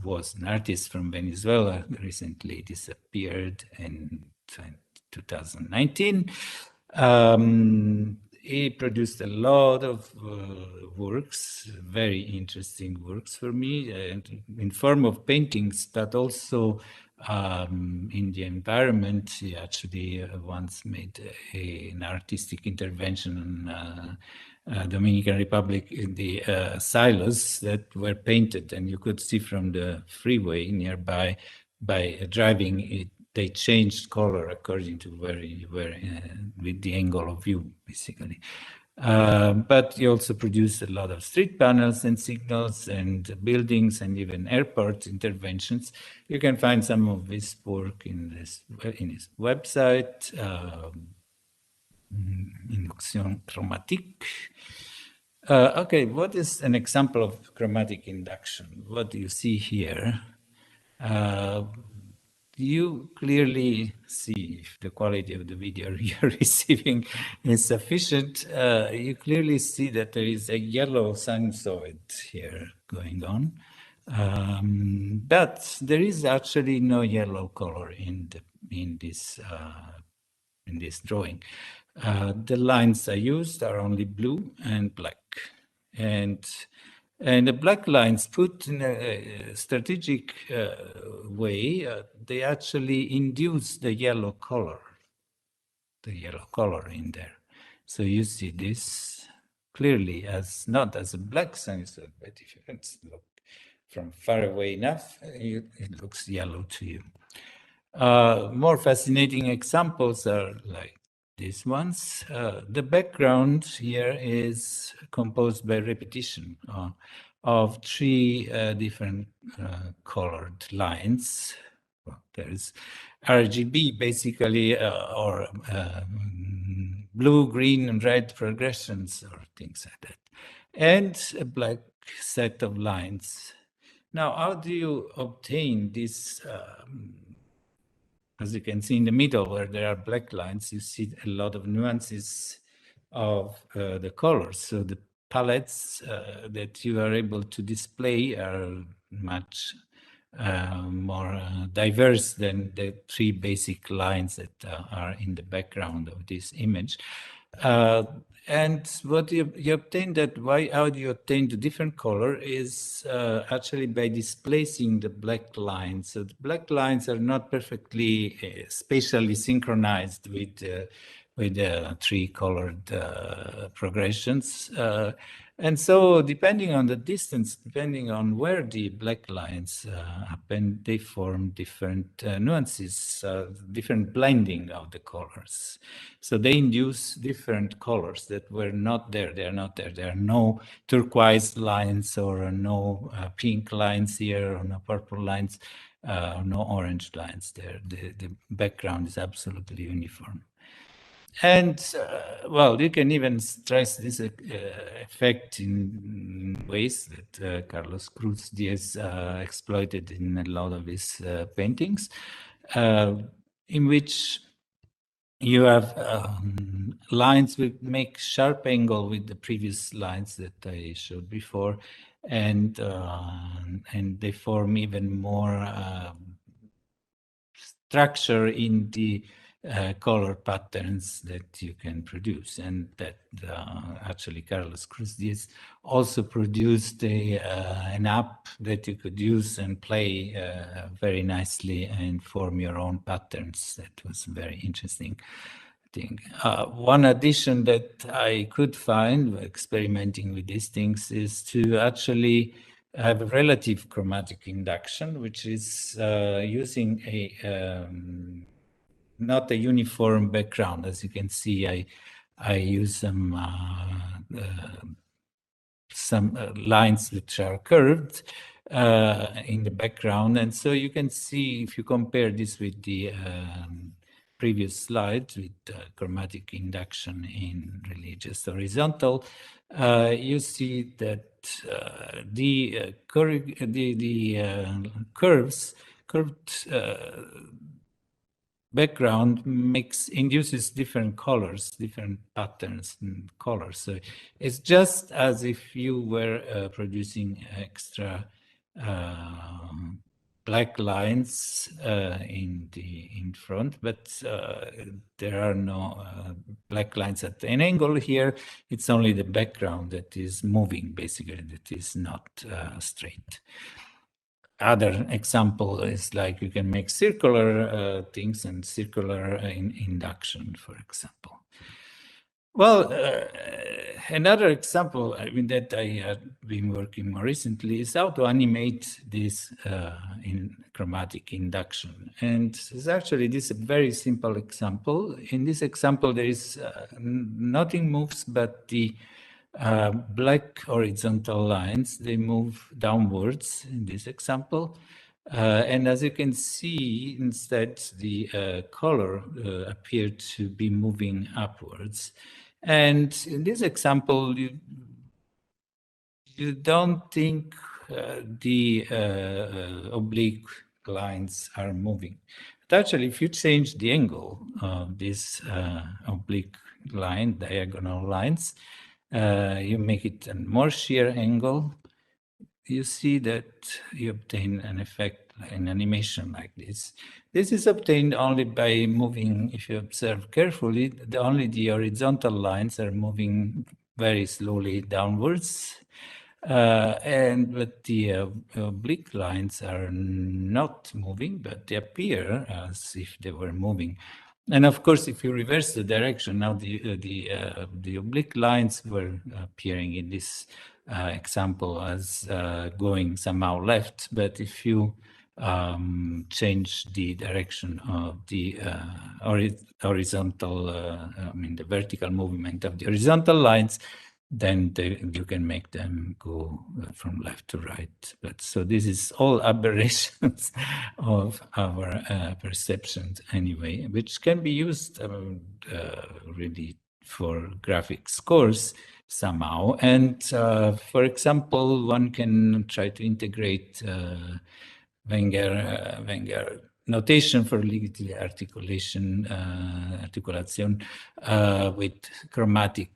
was an artist from Venezuela, recently disappeared in 2019. he produced a lot of works, very interesting works for me, in form of paintings, but also in the environment. He actually once made an artistic intervention on Dominican Republic in the silos that were painted, and you could see from the freeway nearby by driving it. They changed color according to where you were with the angle of view, basically. But he also produced a lot of street panels and signals and buildings and even airport interventions. You can find some of his work in his website, Induction chromatique. Okay, what is an example of chromatic induction? What do you see here? You clearly see, if the quality of the video you're receiving is sufficient, you clearly see that there is a yellow sinusoid here going on. But there is actually no yellow color in this drawing. The lines I used are only blue and black. And the black lines put in a strategic way, they actually induce the yellow color in there. So you see this clearly as not as a black sinusoid, but if you can look from far away enough, it looks yellow to you. More fascinating examples are like these ones. The background here is composed by repetition of three different colored lines. Well, there's RGB basically, or blue, green, and red progressions or things like that, and a black set of lines. Now, how do you obtain this? As you can see in the middle where there are black lines, you see a lot of nuances of the colors. So the palettes that you are able to display are much more diverse than the three basic lines that are in the background of this image. And what you obtain how do you obtain the different color is actually by displacing the black lines. So the black lines are not perfectly spatially synchronized with the three colored progressions. And so depending on the distance, depending on where the black lines happen, they form different nuances, different blending of the colors. So they induce different colors that were not there. They are not there. There are no turquoise lines or no pink lines here or no purple lines, no orange lines there. The background is absolutely uniform. And well, you can even stress this effect in ways that Carlos Cruz Diez exploited in a lot of his paintings, in which you have lines which make sharp angle with the previous lines that I showed before, and they form even more structure in the color patterns that you can produce, and that actually Carlos Cruz Diez also produced an app that you could use and play very nicely and form your own patterns. That was very interesting thing. One addition that I could find experimenting with these things is to actually have a relative chromatic induction, which is using a not a uniform background. As you can see, I use some lines which are curved in the background, and so you can see, if you compare this with the previous slide with chromatic induction in religious horizontal, you see that the curved background induces different colors, different patterns and colors. So it's just as if you were producing extra black lines in front, but there are no black lines at an angle. Here, it's only the background that is moving, basically, that is not straight. Other example is like you can make circular things and circular induction, for example. Well, another example, I mean, that I have been working more recently is how to animate this in chromatic induction. And it's actually this is a very simple example. In this example, there is nothing moves but the black horizontal lines. They move downwards in this example. And as you can see, instead, the color appeared to be moving upwards. And in this example, you don't think the oblique lines are moving. But actually, if you change the angle of this oblique line, diagonal lines, you make it a more shear angle, you see that you obtain an effect, an animation like this. This is obtained only by moving, if you observe carefully, only the horizontal lines are moving very slowly downwards, but the oblique lines are not moving, but they appear as if they were moving. And of course, if you reverse the direction, now the oblique lines were appearing in this example as going somehow left, but if you change the direction of the horizontal, I mean the vertical movement of the horizontal lines, then you can make them go from left to right. But so this is all aberrations of our perceptions anyway, which can be used really for graphic scores somehow. And for example, one can try to integrate Wenger notation for ligeti articulation, articulation with chromatic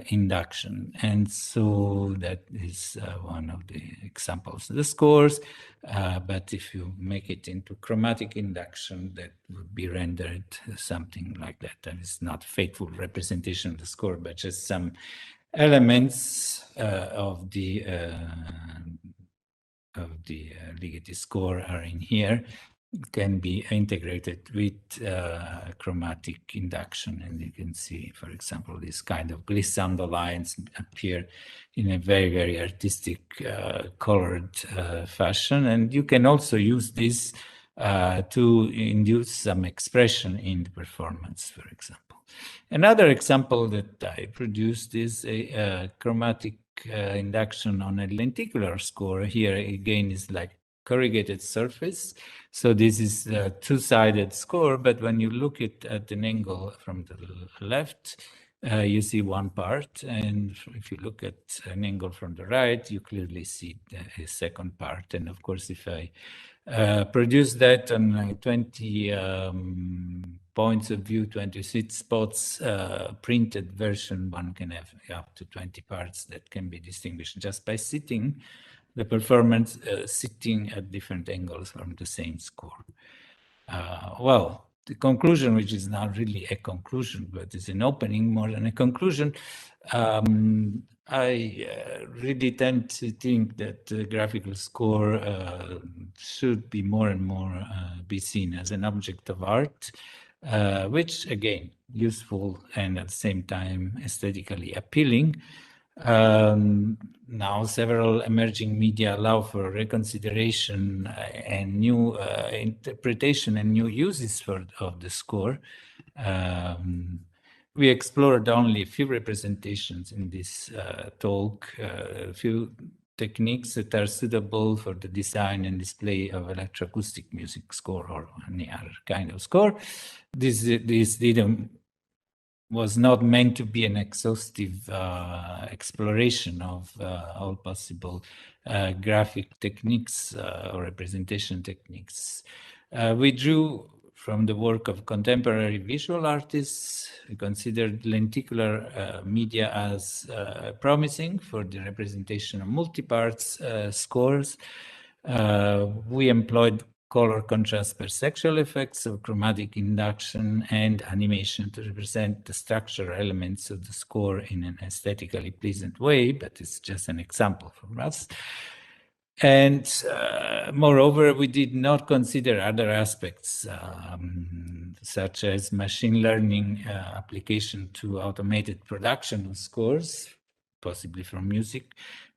induction. And so that is one of the examples of the scores. But if you make it into chromatic induction, that would be rendered something like that. That is not faithful representation of the score, but just some elements of the ligeti score are in here, can be integrated with chromatic induction. And you can see, for example, this kind of glissando lines appear in a very, very artistic colored fashion. And you can also use this to induce some expression in the performance, for example. Another example that I produced is a chromatic induction on a lenticular score. Here again is like corrugated surface. So this is a two-sided score, but when you look at an angle from the left, you see one part, and if you look at an angle from the right, you clearly see a second part. And of course, if I produce that on 20 points of view, 26 spots printed version, one can have up to 20 parts that can be distinguished just by sitting the performance sitting at different angles from the same score. Well, the conclusion, which is not really a conclusion, but is an opening more than a conclusion, I really tend to think that the graphical score should be more and more be seen as an object of art, which again, useful and at the same time aesthetically appealing. Now several emerging media allow for reconsideration and new interpretation and new uses of the score. We explored only a few representations in this talk, a few techniques that are suitable for the design and display of electroacoustic music score or any other kind of score. This was not meant to be an exhaustive exploration of all possible graphic techniques or representation techniques. We drew from the work of contemporary visual artists. We considered lenticular media as promising for the representation of multi-parts scores. We employed color contrast perceptual effects of chromatic induction and animation to represent the structural elements of the score in an aesthetically pleasant way, but it's just an example for us. And moreover, we did not consider other aspects, such as machine learning application to automated production of scores, possibly from music.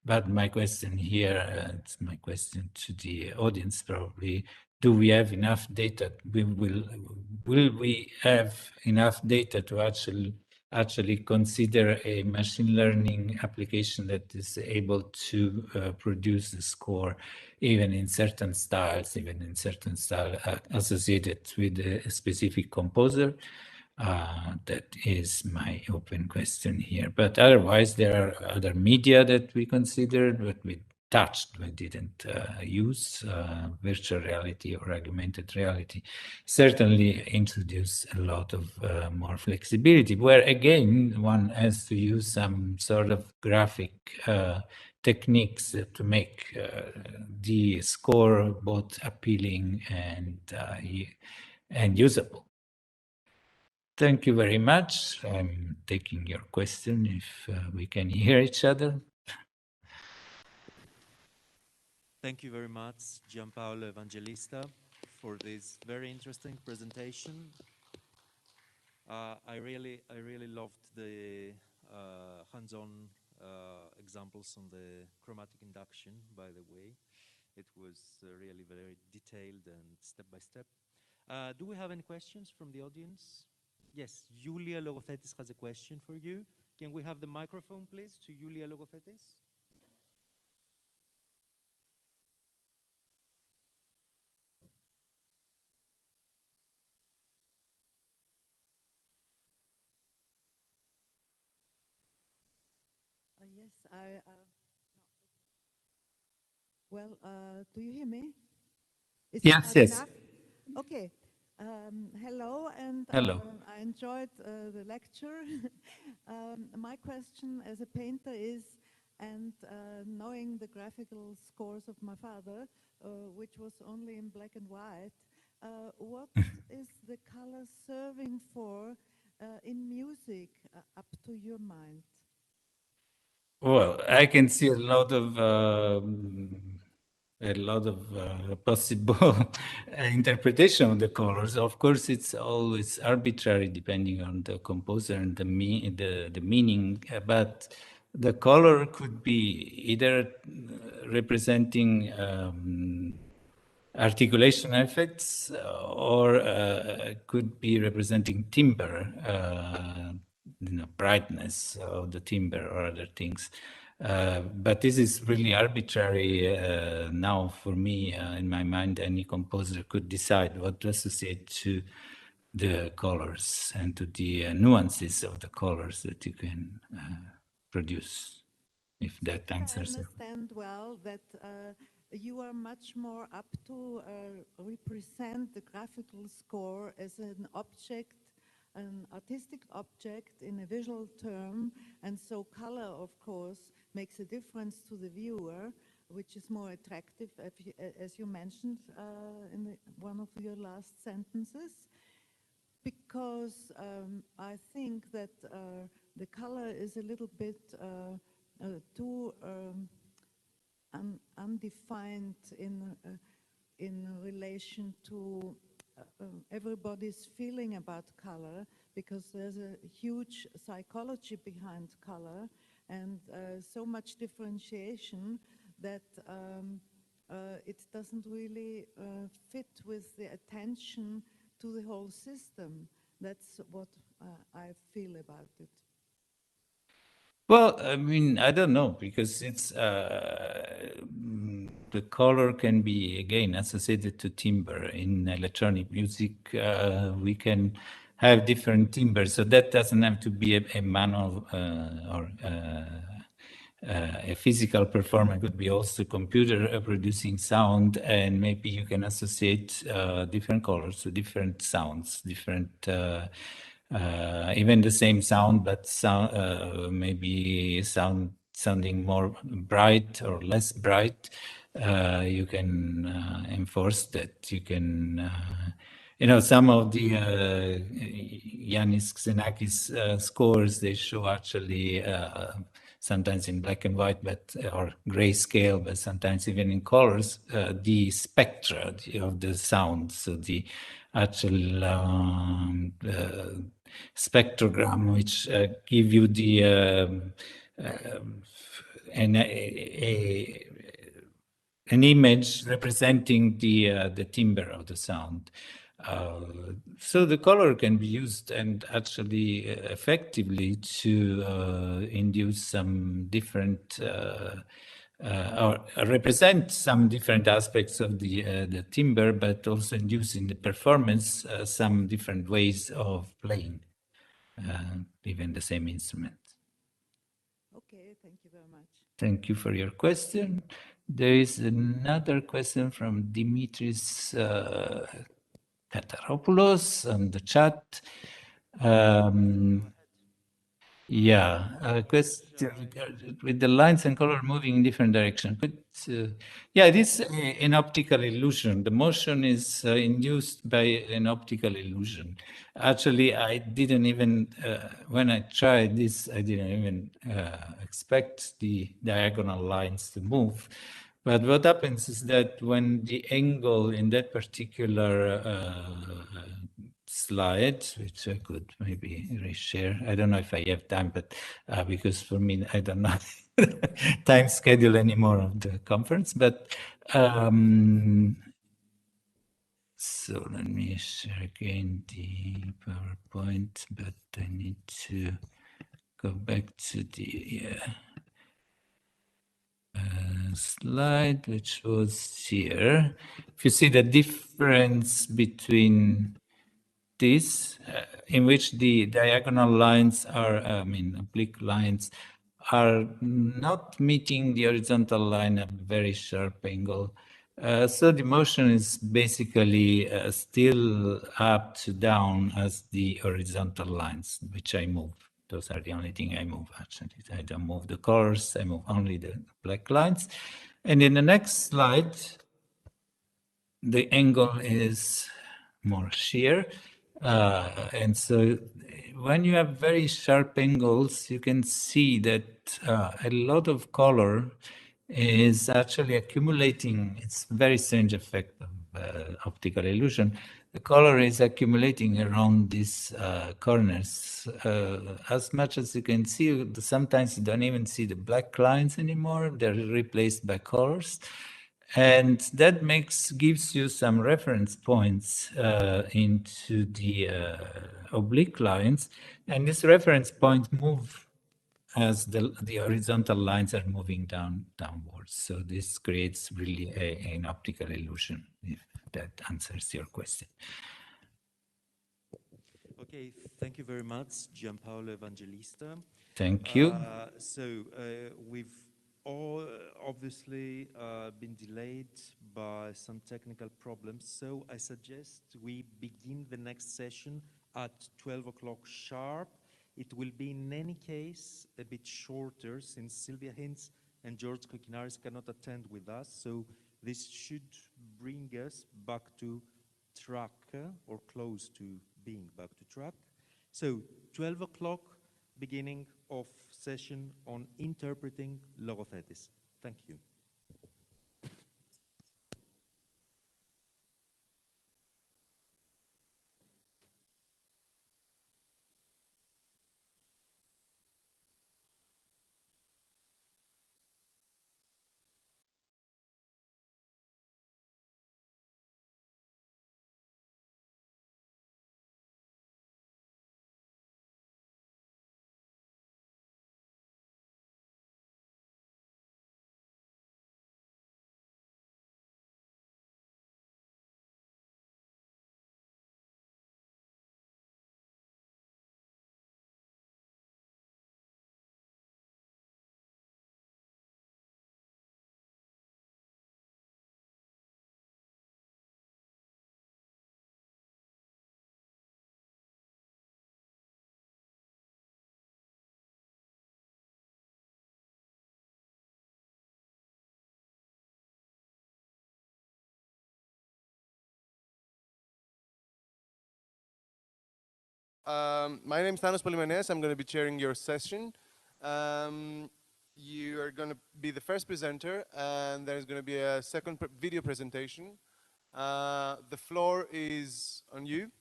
But my question here, it's my question to the audience probably, do we have enough data? Will we have enough data to actually consider a machine learning application that is able to produce the score even in certain styles, associated with a specific composer? That is my open question here. But otherwise, there are other media that we considered, but we touched, we didn't use. Virtual reality or augmented reality certainly introduce a lot of more flexibility, where again, one has to use some sort of graphic techniques to make the score both appealing and usable. Thank you very much. I'm taking your question if we can hear each other. Thank you very much, Gianpaolo, Evangelista, for this very interesting presentation. I really loved the hands-on examples on the chromatic induction, by the way. It was really very detailed and step-by-step. Do we have any questions from the audience? Yes, Julia Logothetis has a question for you. Can we have the microphone, please, to Julia Logothetis? Yes, do you hear me? Is yes, yes. Enough? Okay. Hello, and hello. I enjoyed the lecture. My question as a painter is, and knowing the graphical scores of my father, which was only in black and white, what is the color serving for in music up to your mind? Well, I can see a lot of possible interpretation of the colors. Of course, it's always arbitrary depending on the composer and the meaning, but the color could be either representing articulation effects or could be representing timbre, brightness of the timbre or other things. But this is really arbitrary now for me. In my mind, any composer could decide what to associate to the colors and to the nuances of the colors that you can produce, if that answers. I understand well that you are much more up to represent the graphical score as an object, an artistic object in a visual term, and so color, of course, makes a difference to the viewer, which is more attractive, as you mentioned in one of your last sentences, because I think that the color is a little bit too undefined in relation to everybody's feeling about color, because there's a huge psychology behind color and so much differentiation that it doesn't really fit with the attention to the whole system. That's what I feel about it. Well, I mean, I don't know, because it's the color can be, again, associated to timbre. In electronic music, we can have different timbres, so that doesn't have to be a manual or a physical performance. It could be also computer producing sound, and maybe you can associate different colors to different sounds, different even the same sound, but maybe sounding more bright or less bright. you can enforce that. You can, some of the Iannis Zannos scores, they show actually sometimes in black and white, or grayscale, but sometimes even in colors, the spectra of the sound. So the actual spectrogram, which give you the an image representing the timbre of the sound. So the color can be used and actually effectively to induce some different or represent some different aspects of the timbre, but also induce in the performance some different ways of playing even the same instrument. Okay, thank you very much. Thank you for your question. There is another question from Dimitrios Katharopoulos on the chat. Question with the lines and color moving in different directions. But it is an optical illusion. The motion is induced by an optical illusion. Actually, I didn't even, when I tried this, I didn't even expect the diagonal lines to move. But what happens is that when the angle in that particular slide, which I could maybe reshare. I don't know if I have time, but because for me, I don't know time schedule anymore of the conference. But so let me share again the PowerPoint, but I need to go back to the slide, which was here. If you see the difference between this, in which the diagonal lines are, oblique lines, are not meeting the horizontal line at a very sharp angle. So the motion is basically still up to down as the horizontal lines, which I move. Those are the only thing I move, actually. I don't move the colors, I move only the black lines. And in the next slide, the angle is more sheer. And so when you have very sharp angles, you can see that a lot of color is actually accumulating. It's a very strange effect of optical illusion. The color is accumulating around these corners. As much as you can see, sometimes you don't even see the black lines anymore. They're replaced by colors. And that gives you some reference points into the oblique lines. And these reference points move as the horizontal lines are moving downwards. So this creates really an optical illusion, if that answers your question. Okay, thank you very much, Gianpaolo Evangelista. Thank you. We've all obviously been delayed by some technical problems, so I suggest we begin the next session at 12 o'clock sharp. It will be in any case a bit shorter since Sylvia Hinz and Georg Kokkinaris cannot attend with us, so this should bring us back to track or close to being back to track. So 12 o'clock, beginning of session on interpreting Logothetis. Thank you. My name is Thanos Polymanes. I'm going to be chairing your session. You are going to be the first presenter, and there's going to be a second video presentation. The floor is on you.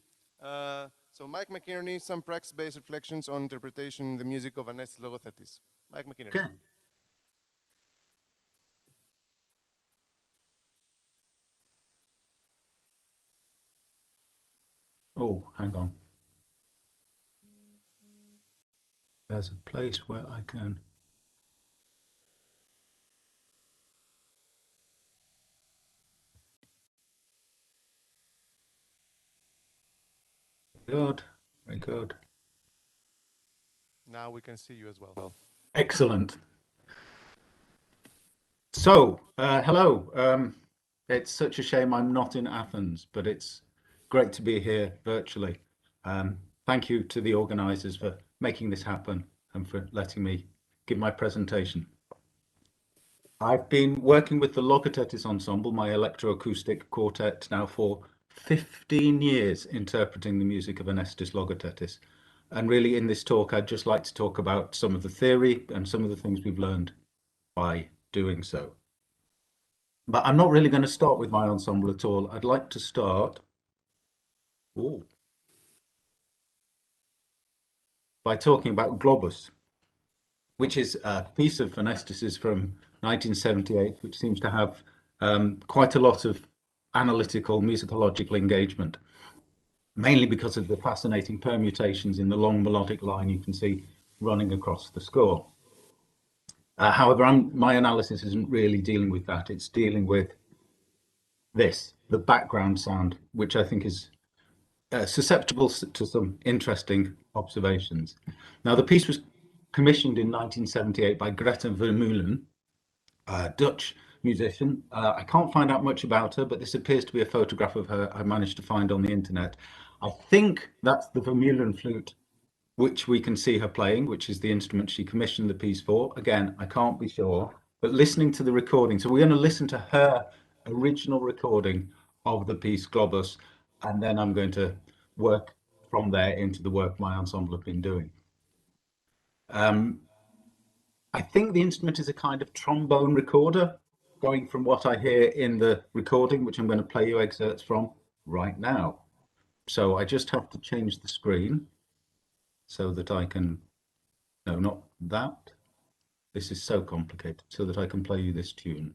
So Mike Mcinnerney, some praxis-based reflections on interpretation in the music of Anestis Logothetis. Mike Mcinnerney. Okay. Oh, hang on. There's a place where I can. Good, very good. Now we can see you as well. Excellent. So, hello. It's such a shame I'm not in Athens, but it's great to be here virtually. Thank you to the organizers for making this happen and for letting me give my presentation. I've been working with the Logothetis ensemble, my electroacoustic quartet, now for 15 years, interpreting the music of Anestis Logothetis. And really in this talk, I'd just like to talk about some of the theory and some of the things we've learned by doing so. But I'm not really going to start with my ensemble at all. I'd like to start by talking about Globus, which is a piece of Anestis's from 1978, which seems to have quite a lot of analytical musicological engagement, mainly because of the fascinating permutations in the long melodic line you can see running across the score. However, my analysis isn't really dealing with that. It's dealing with this, the background sound, which I think is susceptible to some interesting observations. Now, the piece was commissioned in 1978 by Greta Vermeulen, a Dutch musician. I can't find out much about her, but this appears to be a photograph of her I managed to find on the internet. I think that's the Vermeulen flute, which we can see her playing, which is the instrument she commissioned the piece for. Again, I can't be sure, but listening to the recording. So we're going to listen to her original recording of the piece Globus, and then I'm going to work from there into the work my ensemble have been doing. I think the instrument is a kind of trombone recorder, going from what I hear in the recording, which I'm going to play you excerpts from right now. So I just have to change the screen so that I can, no, not that. This is so complicated, so that I can play you this tune.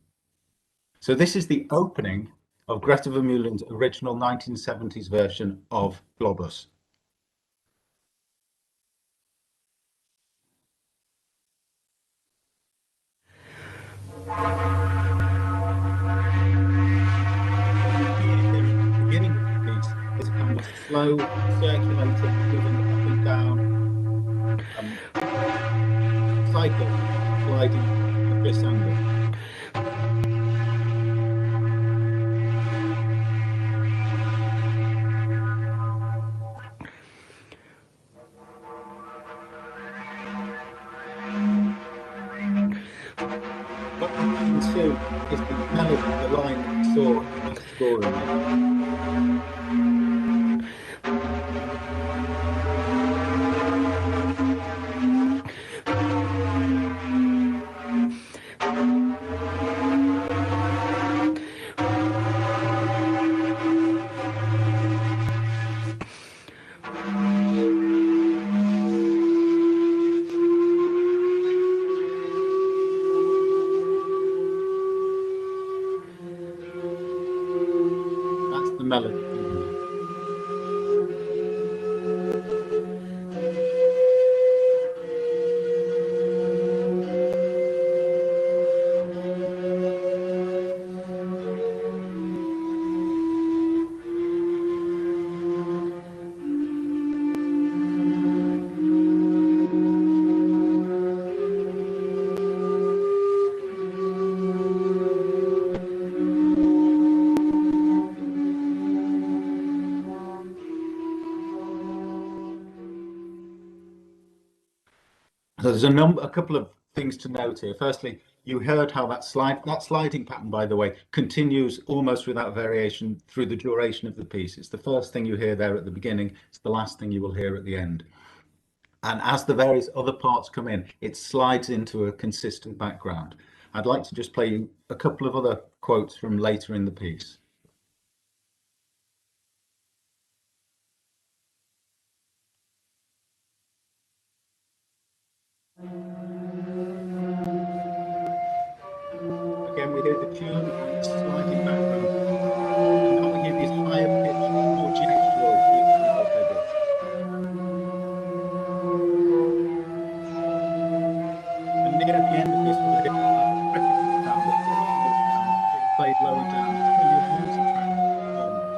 So this is the opening of Greta Vermeulen's original 1970s version of Globus. Beginning of the piece is a kind of slow circulating, moving up and down cycle, gliding at this angle. What you can see is the melody, the line that we saw in the scoring. That's the melody. So there's a couple of things to note here. Firstly, You heard how that sliding pattern, by the way, continues almost without variation through the duration of the piece. It's the first thing you hear there at the beginning. It's the last thing you will hear at the end. And as the various other parts come in, it slides into a consistent background. I'd like to just play you a couple of other quotes from later in the piece. Again, we hear the tune and the sliding background. And now we hear these higher pitched, more gestural arpeggios. And near the end of this, we'll hear like a critical sound, a fractional sound being played lower down. It's clearly a multi-track performance.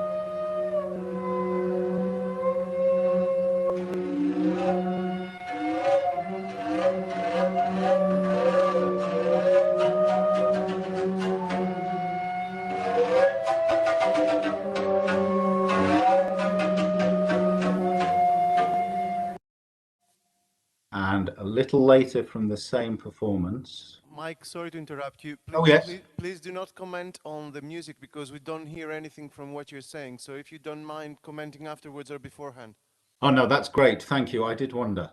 And a little later from the same performance. Mike, sorry to interrupt you. Please, Oh, yes. please do not comment on the music because we don't hear anything from what you're saying. So if you don't mind commenting afterwards or beforehand. Oh, no, that's great. Thank you. I did wonder.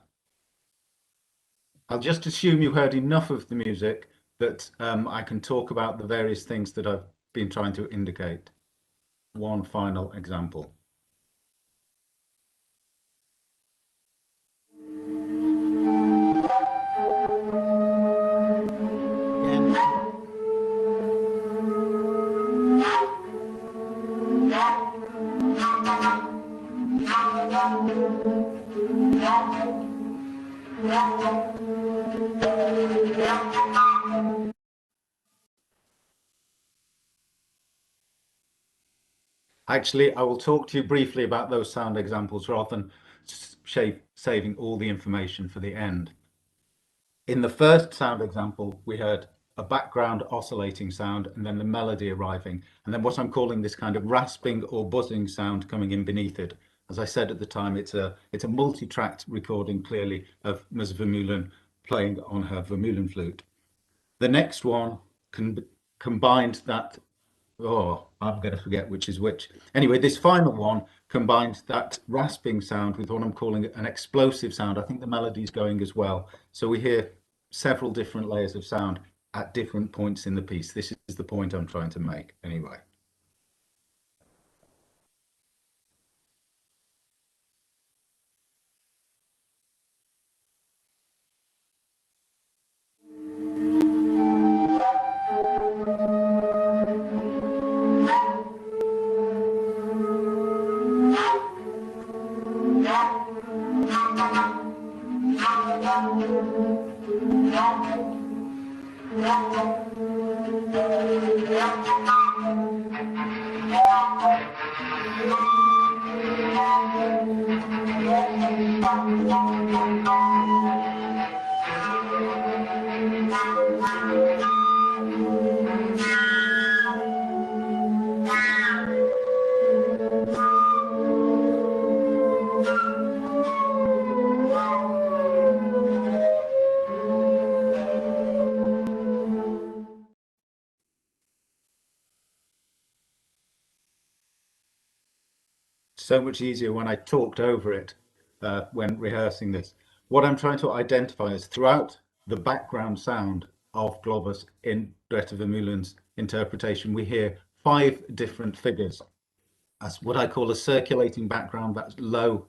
I'll just assume you heard enough of the music that I can talk about the various things that I've been trying to indicate. One final example. Actually, I will talk to you briefly about those sound examples rather than saving all the information for the end. In the first sound example, we heard a background oscillating sound and then the melody arriving, and then what I'm calling this kind of rasping or buzzing sound coming in beneath it. As I said at the time, it's a multi-tracked recording clearly of Ms. Vermeulen playing on her Vermeulen flute. The next one combined that, oh, I'm going to forget which is which. Anyway, this final one combines that rasping sound with what I'm calling an explosive sound. I think the melody's going as well. So we hear several different layers of sound at different points in the piece. This is the point I'm trying to make anyway. So much easier when I talked over it when rehearsing this. What I'm trying to identify is throughout the background sound of Globus in Greta Vermeulen's interpretation, we hear 5 different figures. That's what I call a circulating background, that's low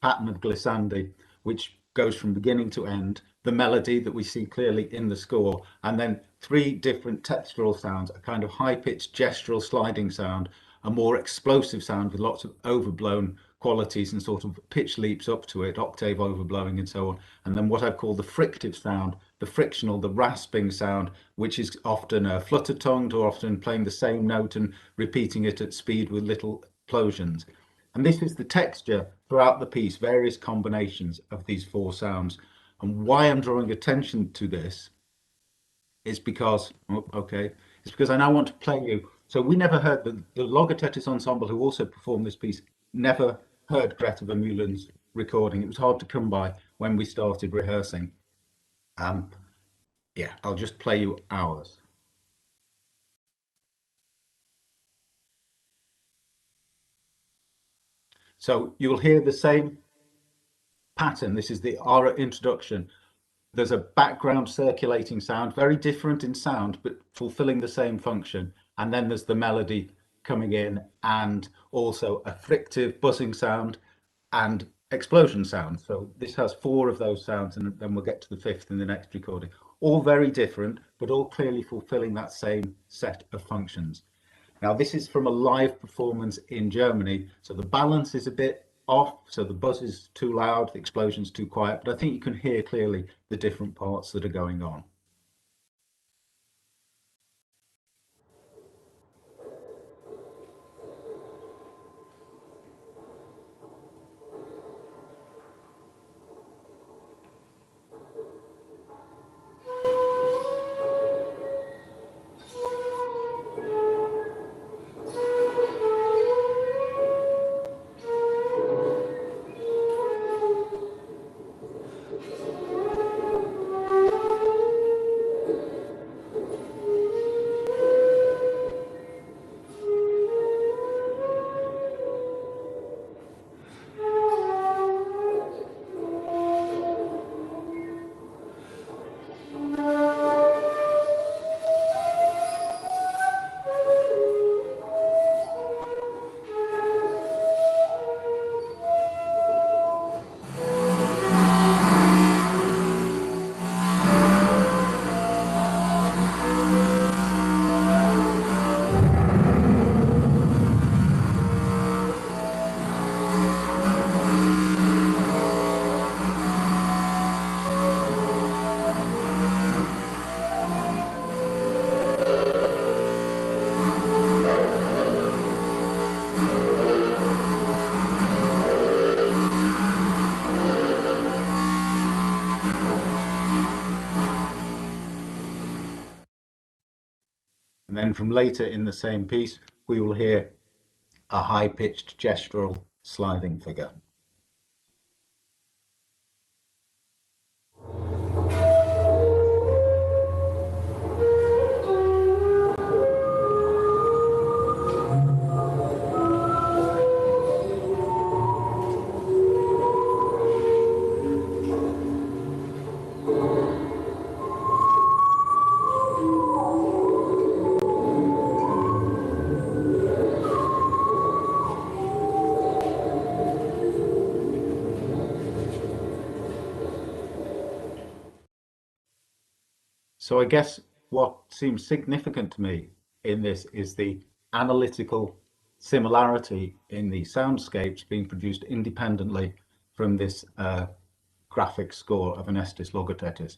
pattern of glissandi, which goes from beginning to end, the melody that we see clearly in the score, and then 3 different textural sounds, a kind of high-pitched gestural sliding sound, a more explosive sound with lots of overblown qualities and sort of pitch leaps up to it, octave overblowing and so on. And then what I've called the frictive sound, the frictional, the rasping sound, which is often flutter-tongued or often playing the same note and repeating it at speed with little explosions. And this is the texture throughout the piece, various combinations of these 4 sounds. And why I'm drawing attention to this is because, it's because I now want to play you. So we never heard, the Logothetis ensemble who also performed this piece, never heard Greta Vermeulen's recording. It was hard to come by when we started rehearsing. Yeah, I'll just play you ours. So you'll hear the same pattern. This is the aura introduction. There's a background circulating sound, very different in sound, but fulfilling the same function. And then there's the melody coming in, and also a frictive buzzing sound and explosion sound. So this has 4 of those sounds, and then we'll get to the 5th in the next recording. All very different, but all clearly fulfilling that same set of functions. Now, this is from a live performance in Germany, so the balance is a bit off, so the buzz is too loud, the explosion's too quiet, but I think you can hear clearly the different parts that are going on. And then from later in the same piece, we will hear a high-pitched gestural sliding figure. So I guess what seems significant to me in this is the analytical similarity in the soundscapes being produced independently from this graphic score of Anestis Logothetis.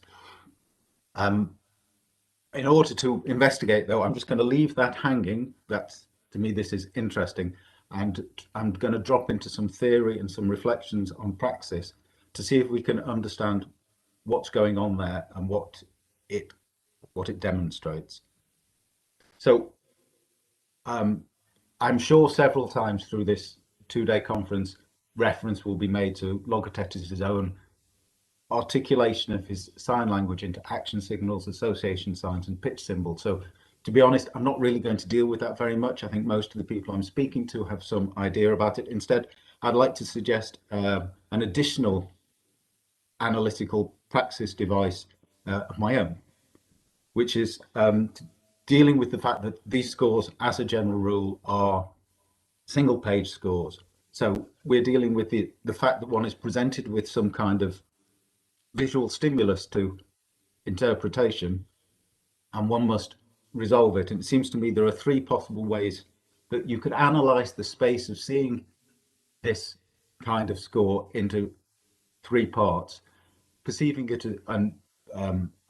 In order to investigate, though, I'm just going to leave that hanging. That's, to me, this is interesting. And I'm going to drop into some theory and some reflections on praxis to see if we can understand what's going on there and what it demonstrates. So I'm sure several times through this 2-day conference, reference will be made to Logothetis' own articulation of his sign language into action signals, association signs, and pitch symbols. So to be honest, I'm not really going to deal with that very much. I think most of the people I'm speaking to have some idea about it. Instead, I'd like to suggest an additional analytical praxis device of my own, which is dealing with the fact that these scores, as a general rule, are single page scores. So we're dealing with the fact that one is presented with some kind of visual stimulus to interpretation, and one must resolve it. And it seems to me there are 3 possible ways that you could analyze the space of seeing this kind of score into 3 parts, perceiving it, and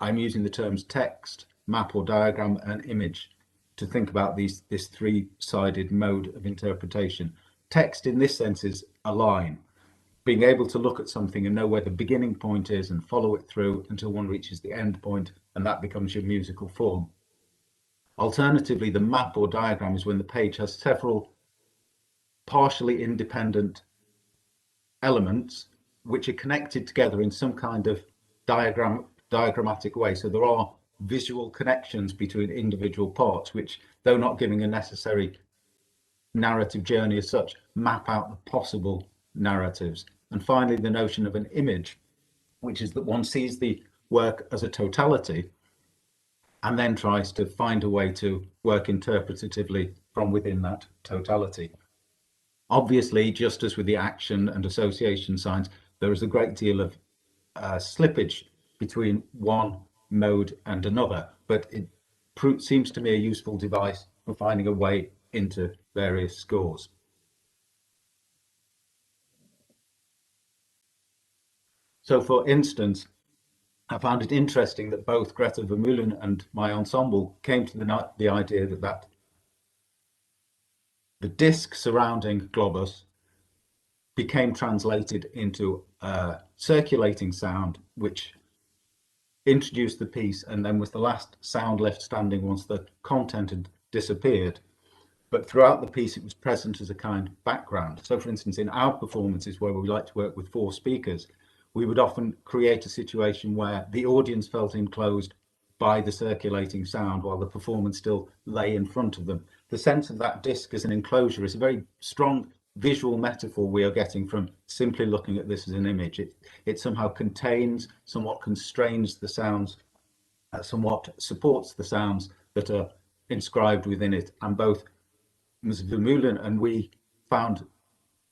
I'm using the terms text, map or diagram, and image to think about this 3-sided mode of interpretation. Text in this sense is a line, being able to look at something and know where the beginning point is and follow it through until one reaches the end point, and that becomes your musical form. Alternatively, the map or diagram is when the page has several partially independent elements which are connected together in some kind of diagram diagrammatic way. So there are visual connections between individual parts, which, though not giving a necessary narrative journey as such, map out the possible narratives. And finally, the notion of an image, which is that one sees the work as a totality and then tries to find a way to work interpretatively from within that totality. Obviously, just as with the action and association signs, there is a great deal of slippage between one mode and another, but it seems to me a useful device for finding a way into various scores. So, for instance, I found it interesting that both Greta Vermeulen and my ensemble came to the idea that the disc surrounding Globus became translated into a circulating sound, which introduced the piece and then was the last sound left standing once the content had disappeared. But throughout the piece, it was present as a kind of background. So, for instance, in our performances where we like to work with 4 speakers, we would often create a situation where the audience felt enclosed by the circulating sound while the performance still lay in front of them. The sense of that disc as an enclosure is a very strong visual metaphor we are getting from simply looking at this as an image. It somehow contains, somewhat constrains the sounds, somewhat supports the sounds that are inscribed within it. And both Ms. Vermeulen and we found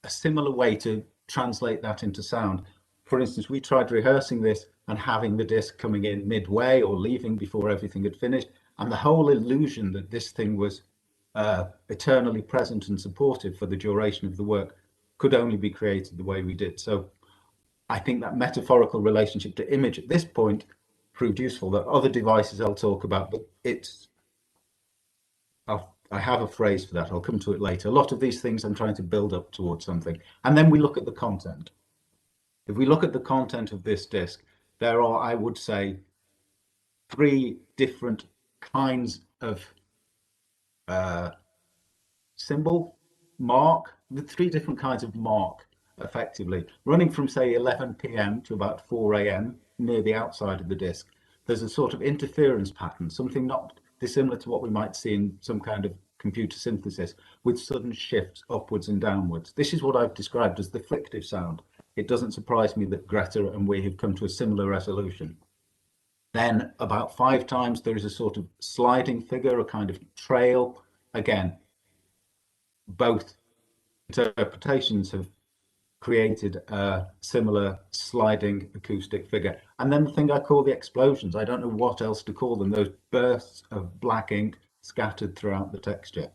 a similar way to translate that into sound. For instance, we tried rehearsing this and having the disc coming in midway or leaving before everything had finished, and the whole illusion that this thing was eternally present and supportive for the duration of the work could only be created the way we did. So I think that metaphorical relationship to image at this point proved useful. There are other devices I'll talk about, but I have a phrase for that. I'll come to it later. A lot of these things I'm trying to build up towards something. And then we look at the content. If we look at the content of this disc, there are, I would say, 3 different kinds of symbol, mark, the 3 different kinds of mark, effectively. Running from, say, 11 p.m. to about 4 a.m. near the outside of the disc, there's a sort of interference pattern, something not dissimilar to what we might see in some kind of computer synthesis, with sudden shifts upwards and downwards. This is what I've described as the flictive sound. It doesn't surprise me that Greta and we have come to a similar resolution. Then about 5 times there is a sort of sliding figure, a kind of trail. Again, both interpretations have created a similar sliding acoustic figure. And then the thing I call the explosions, I don't know what else to call them, those bursts of black ink scattered throughout the texture.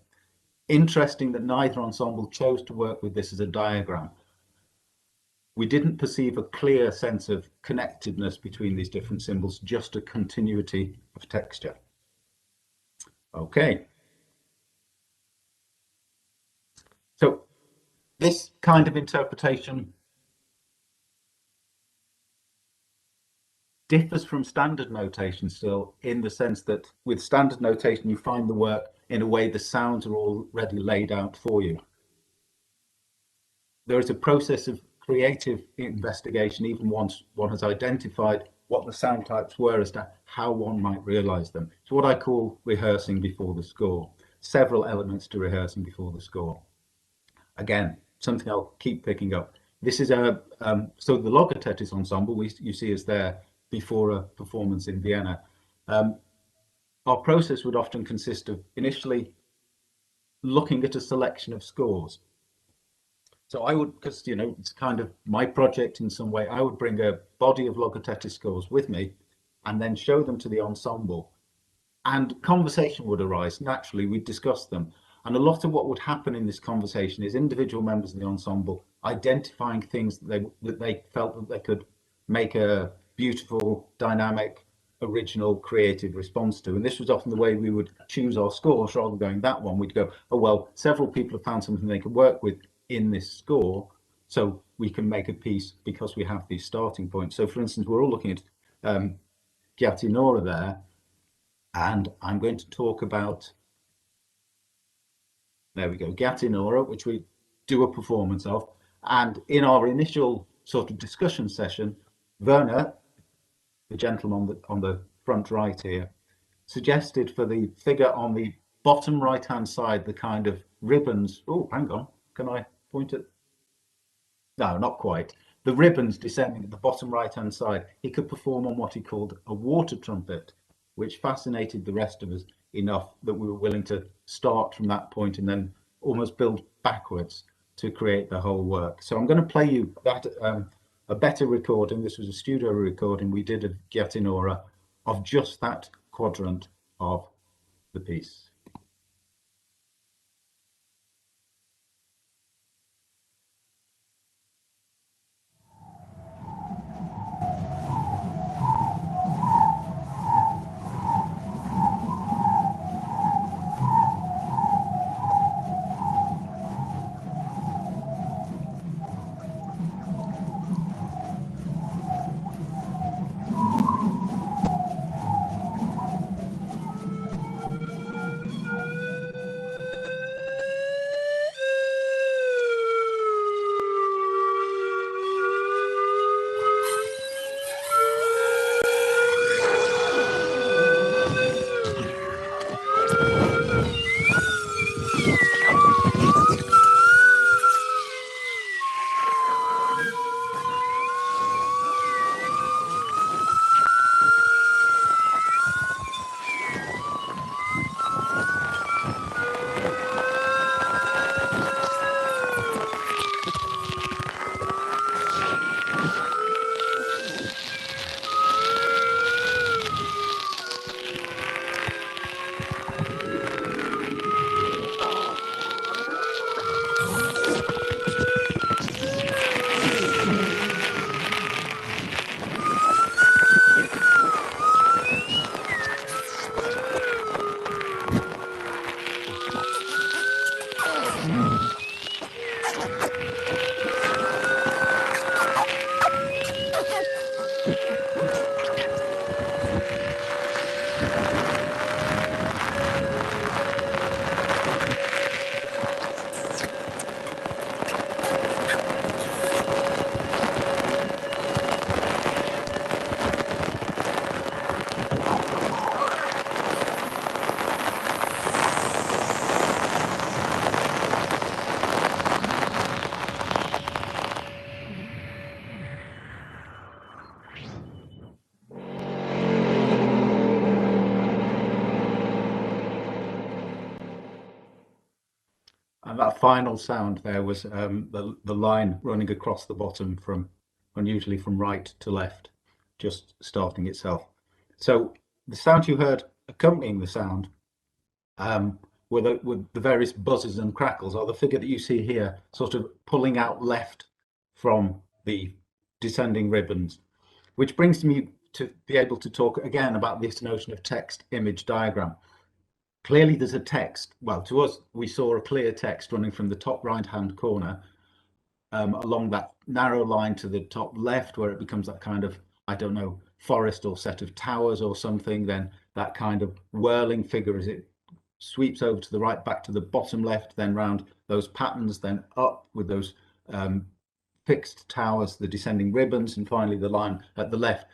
Interesting that neither ensemble chose to work with this as a diagram. We didn't perceive a clear sense of connectedness between these different symbols, just a continuity of texture. Okay. So this kind of interpretation differs from standard notation still, in the sense that with standard notation, you find the work in a way the sounds are already laid out for you. There is a process of creative investigation, even once one has identified what the sound types were, as to how one might realize them. It's what I call rehearsing before the score. Several elements to rehearsing before the score. Again, something I'll keep picking up. This is so the Logothetis ensemble you see is there before a performance in Vienna. Our process would often consist of initially looking at a selection of scores. So I would, because it's kind of my project in some way, I would bring a body of Logothetis scores with me and then show them to the ensemble. And conversation would arise. Naturally, we'd discuss them. And a lot of what would happen in this conversation is individual members of the ensemble identifying things that they felt that they could make a beautiful, dynamic, original, creative response to. And this was often the way we would choose our scores. Rather than going that one, we'd go, oh, well, several people have found something they could work with in this score, so we can make a piece because we have these starting points. So, for instance, we're all looking at Giatinora there, and I'm going to talk about, there we go, Giatinora, which we do a performance of. And in our initial sort of discussion session, Werner the gentleman on the front right here, suggested for the figure on the bottom right-hand side, the kind of ribbons. Oh, hang on. Can I point it? No, not quite. The ribbons descending at the bottom right-hand side, he could perform on what he called a water trumpet, which fascinated the rest of us enough that we were willing to start from that point and then almost build backwards to create the whole work. So I'm going to play you that a better recording. This was a studio recording we did of Giatinora of just that quadrant of the piece. And that final sound there was the line running across the bottom from unusually from right to left, just starting itself. So the sound you heard accompanying the sound were the various buzzes and crackles, or the figure that you see here, sort of pulling out left from the descending ribbons, which brings me to be able to talk again about this notion of text image diagram. Clearly there's a text. Well, to us, we saw a clear text running from the top right-hand corner along that narrow line to the top left, where it becomes that kind of, I don't know, forest or set of towers or something. Then that kind of whirling figure as it sweeps over to the right, back to the bottom left, then round those patterns, then up with those fixed towers, the descending ribbons, and finally the line at the left.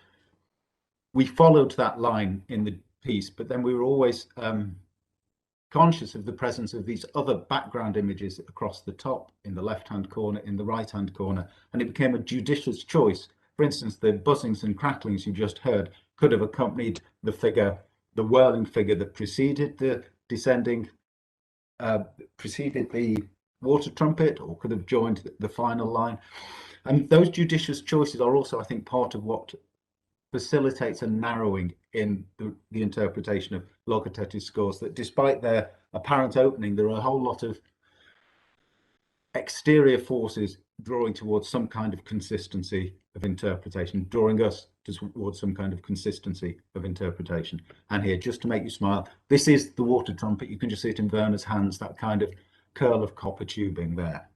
We followed that line in the piece, but then we were always conscious of the presence of these other background images across the top, in the left-hand corner, in the right-hand corner, and it became a judicious choice. For instance, the buzzings and cracklings you just heard could have accompanied the figure, the whirling figure that preceded the descending, preceded the water trumpet, or could have joined the final line. And those judicious choices are also, I think, part of what facilitates a narrowing in the interpretation of Logothetis scores, that despite their apparent opening, there are a whole lot of exterior forces drawing towards some kind of consistency of interpretation, drawing us towards some kind of consistency of interpretation. And here, just to make you smile, this is the water trumpet. You can just see it in Werner's hands, that kind of curl of copper tubing there.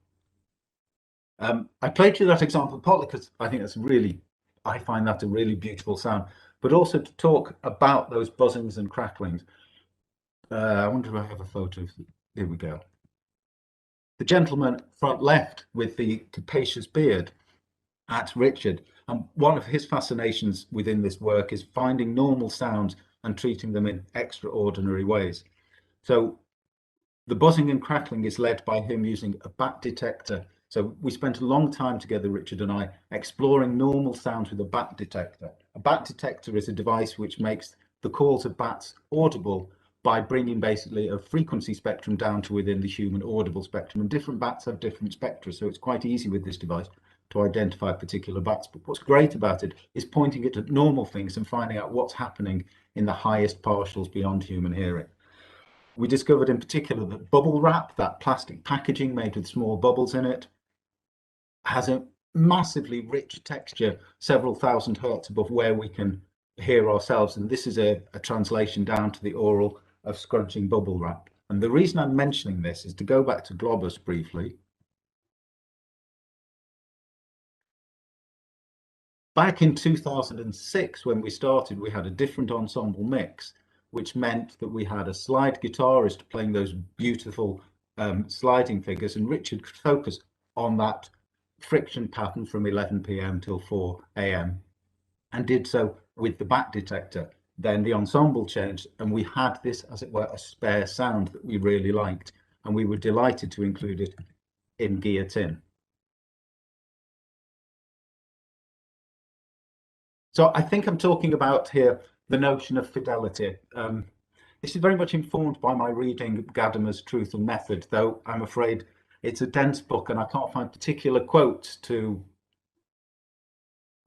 I played you that example partly because I think that's really, I find that a really beautiful sound, but also to talk about those buzzings and cracklings. I wonder if I have a photo. Here we go. The gentleman front left with the capacious beard, that's Richard. And one of his fascinations within this work is finding normal sounds and treating them in extraordinary ways. So the buzzing and crackling is led by him using a bat detector. So we spent a long time together, Richard and I, exploring normal sounds with a bat detector. A bat detector is a device which makes the calls of bats audible by bringing basically a frequency spectrum down to within the human audible spectrum. And different bats have different spectra, so it's quite easy with this device to identify particular bats. But what's great about it is pointing it at normal things and finding out what's happening in the highest partials beyond human hearing. We discovered in particular that bubble wrap, that plastic packaging made with small bubbles in it, has a massively rich texture, several thousand hertz above where we can hear ourselves. And this is a translation down to the oral of scrunching bubble wrap. And the reason I'm mentioning this is to go back to Globus briefly. Back in 2006, when we started, we had a different ensemble mix, which meant that we had a slide guitarist playing those beautiful sliding figures, and Richard could focus on that friction pattern from 11 p.m. till 4 a.m. and did so with the bat detector. Then the ensemble changed, and we had this, as it were, a spare sound that we really liked, and we were delighted to include it in Guillotine. So I think I'm talking about here the notion of fidelity. This is very much informed by my reading Gadamer's Truth and Method, though I'm afraid it's a dense book and I can't find particular quotes to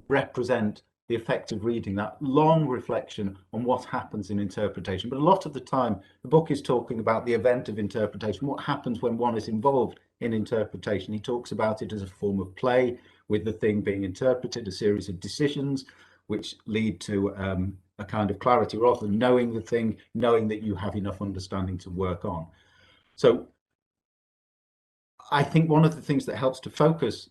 represent the effect of reading that long reflection on what happens in interpretation. But a lot of the time, the book is talking about the event of interpretation, what happens when one is involved in interpretation. He talks about it as a form of play, with the thing being interpreted, a series of decisions which lead to a kind of clarity, rather than knowing the thing, knowing that you have enough understanding to work on. So I think one of the things that helps to focus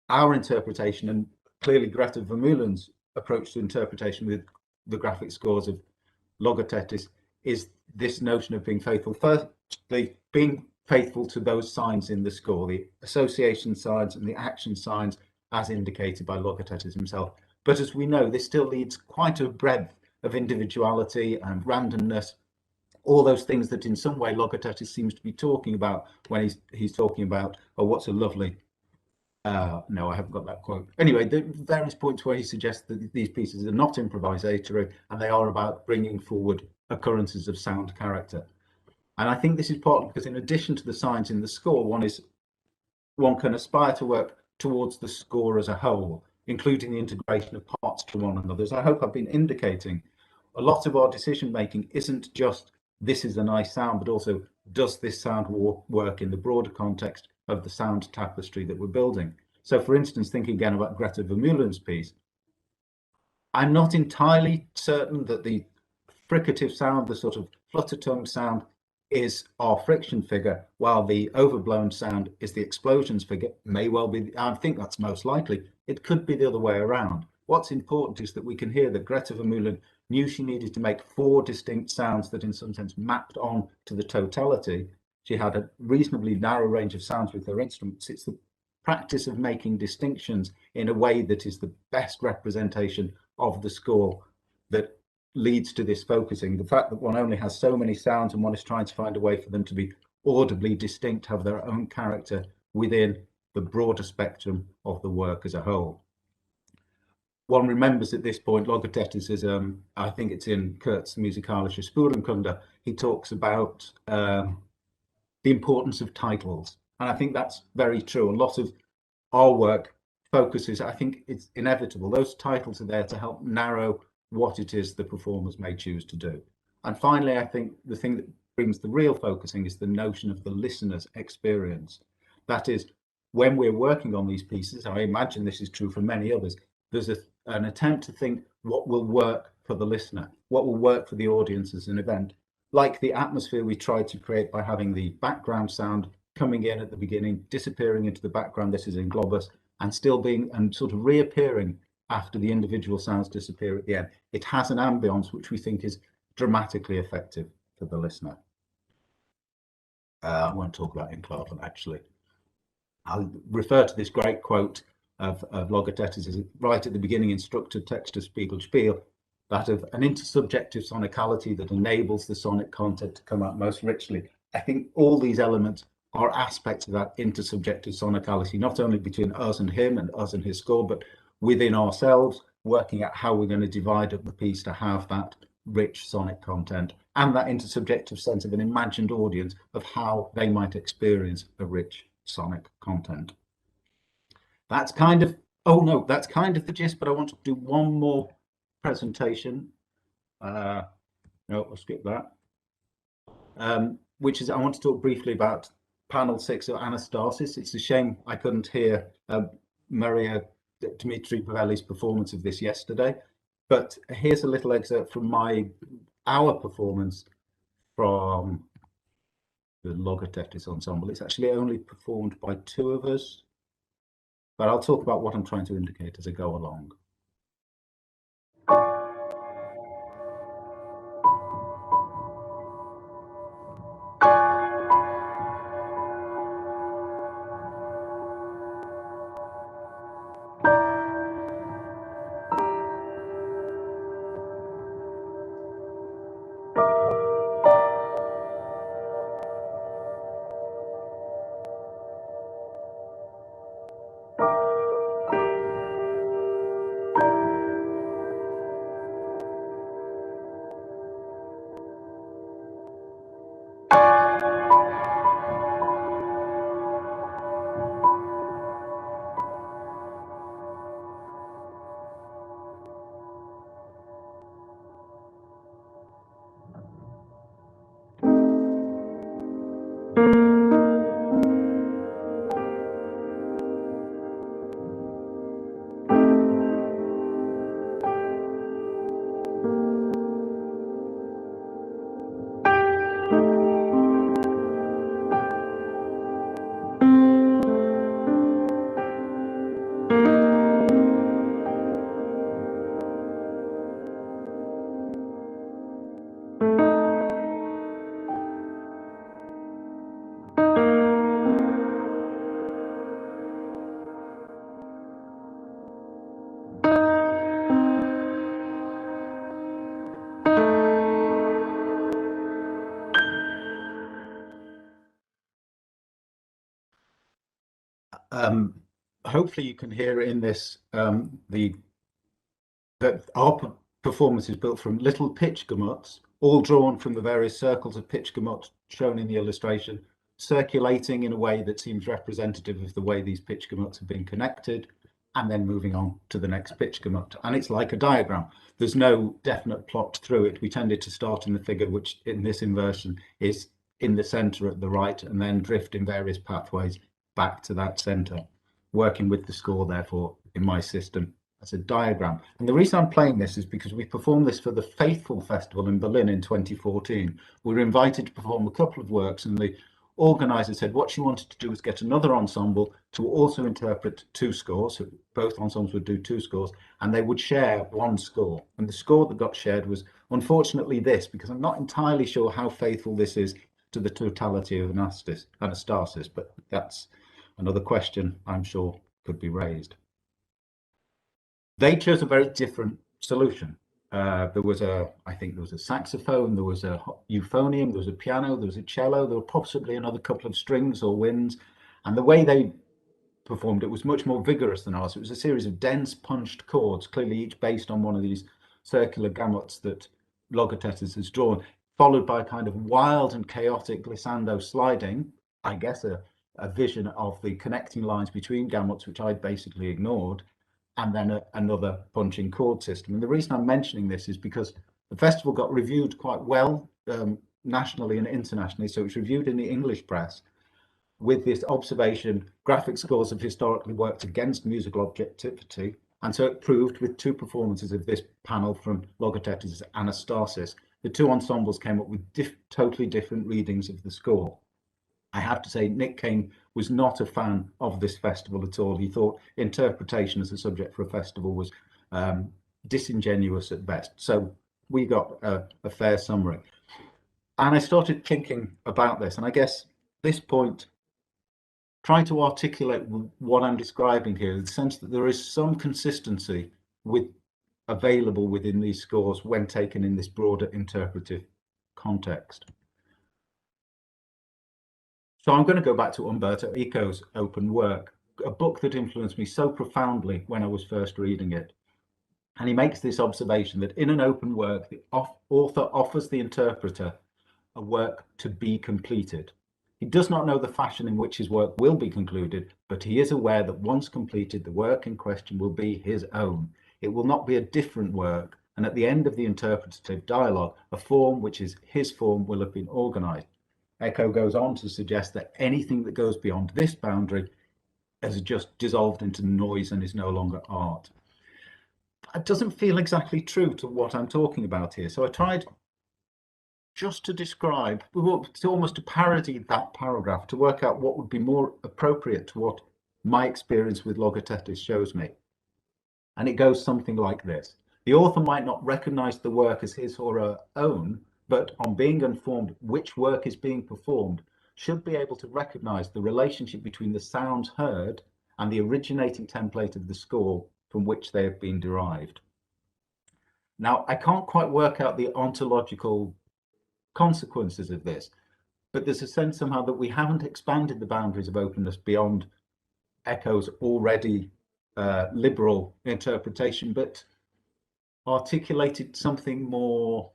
our interpretation, and clearly Greta Vermeulen's approach to interpretation with the graphic scores of Logothetis, is this notion of being faithful. Firstly, being faithful to those signs in the score, the association signs and the action signs as indicated by Logothetis himself. But as we know, this still leads quite a breadth of individuality and randomness, all those things that in some way Logothetis seems to be talking about when he's talking about, oh, what's a lovely, no, I haven't got that quote. Anyway, the various points where he suggests that these pieces are not improvisatory and they are about bringing forward occurrences of sound character. And I think this is partly because in addition to the signs in the score, one can aspire to work towards the score as a whole, including the integration of parts to one another. As I hope I've been indicating, a lot of our decision making isn't just this is a nice sound, but also does this sound work in the broader context of the sound tapestry that we're building. So for instance, thinking again about Greta Vermeulen's piece, I'm not entirely certain that the fricative sound, the sort of flutter-tongued sound, is our friction figure, while the overblown sound is the explosions figure. May well be, I think that's most likely. It could be the other way around. What's important is that we can hear that Greta Vermeulen knew she needed to make 4 distinct sounds that in some sense mapped on to the totality. She had a reasonably narrow range of sounds with her instruments. It's the practice of making distinctions in a way that is the best representation of the score that leads to this focusing. The fact that one only has so many sounds and one is trying to find a way for them to be audibly distinct, have their own character within the broader spectrum of the work as a whole. One remembers at this point, Logothetis is, I think it's in Kurt's Musikalische Spurenkunde, he talks about the importance of titles. And I think that's very true. A lot of our work focuses, I think it's inevitable, those titles are there to help narrow what it is the performers may choose to do. And finally, I think the thing that brings the real focusing is the notion of the listener's experience. That is, when we're working on these pieces, I imagine this is true for many others, there's an attempt to think what will work for the listener, what will work for the audience as an event, like the atmosphere we tried to create by having the background sound coming in at the beginning, disappearing into the background, this is in Globus, and still being, and sort of reappearing after the individual sounds disappear at the end. It has an ambience which we think is dramatically effective for the listener. I won't talk about Enclaven, actually. I'll refer to this great quote of Logothetis is right at the beginning in structured Text-to-Spiegel-Spiel, that of an intersubjective sonicality that enables the sonic content to come out most richly. I think all these elements are aspects of that intersubjective sonicality, not only between us and him and us and his score, but within ourselves, working out how we're going to divide up the piece to have that rich sonic content and that intersubjective sense of an imagined audience of how they might experience a rich sonic content. That's kind of, oh no, that's kind of the gist, but I want to do one more presentation. No, I'll skip that. Which is, I want to talk briefly about panel 6 of Anastasis. It's a shame I couldn't hear Maria Dimitri Pavelli's performance of this yesterday, but here's a little excerpt from our performance from the Logothetis ensemble. It's actually only performed by 2 of us, but I'll talk about what I'm trying to indicate as I go along. Hopefully you can hear in this that our performance is built from little pitch gamuts, all drawn from the various circles of pitch gamut shown in the illustration, circulating in a way that seems representative of the way these pitch gamuts have been connected, and then moving on to the next pitch gamut. And it's like a diagram. There's no definite plot through it. We tended to start in the figure, which in this inversion is in the center at the right, and then drift in various pathways back to that center, working with the score, therefore, in my system, as a diagram. And the reason I'm playing this is because we performed this for the Faithful Festival in Berlin in 2014. We were invited to perform a couple of works, and the organizer said what she wanted to do was get another ensemble to also interpret 2 scores. So both ensembles would do 2 scores, and they would share 1 score. And the score that got shared was, unfortunately, this, because I'm not entirely sure how faithful this is to the totality of Anastasis, but that's another question I'm sure could be raised. They chose a very different solution. I think there was a saxophone, there was a euphonium, there was a piano, there was a cello, there were possibly another couple of strings or winds. And the way they performed it was much more vigorous than ours. It was a series of dense punched chords, clearly each based on one of these circular gamuts that Logothetis has drawn, followed by a kind of wild and chaotic glissando sliding, I guess a vision of the connecting lines between gamuts, which I basically ignored, and then another punching chord system. And the reason I'm mentioning this is because the festival got reviewed quite well nationally and internationally. So it was reviewed in the English press with this observation: graphic scores have historically worked against musical objectivity. And so it proved with 2 performances of this panel from Logothetis' Anastasis, the 2 ensembles came up with totally different readings of the score. I have to say, Nick Kane was not a fan of this festival at all. He thought interpretation as a subject for a festival was disingenuous at best. So we got a fair summary. And I started thinking about this, and I guess this point trying to articulate what I'm describing here, in the sense that there is some consistency available within these scores when taken in this broader interpretive context. So I'm going to go back to Umberto Eco's open work, a book that influenced me so profoundly when I was first reading it. And he makes this observation that in an open work, the author offers the interpreter a work to be completed. He does not know the fashion in which his work will be concluded, but he is aware that once completed, the work in question will be his own. It will not be a different work, and at the end of the interpretative dialogue, a form which is his form will have been organized. Eco goes on to suggest that anything that goes beyond this boundary has just dissolved into noise and is no longer art. It doesn't feel exactly true to what I'm talking about here. So I tried just to describe, almost to parody that paragraph, to work out what would be more appropriate to what my experience with Logothetis shows me. And it goes something like this. The author might not recognize the work as his or her own, but on being informed which work is being performed, should be able to recognize the relationship between the sounds heard and the originating template of the score from which they have been derived. Now, I can't quite work out the ontological consequences of this, but there's a sense somehow that we haven't expanded the boundaries of openness beyond Eco's already liberal interpretation, but articulated something more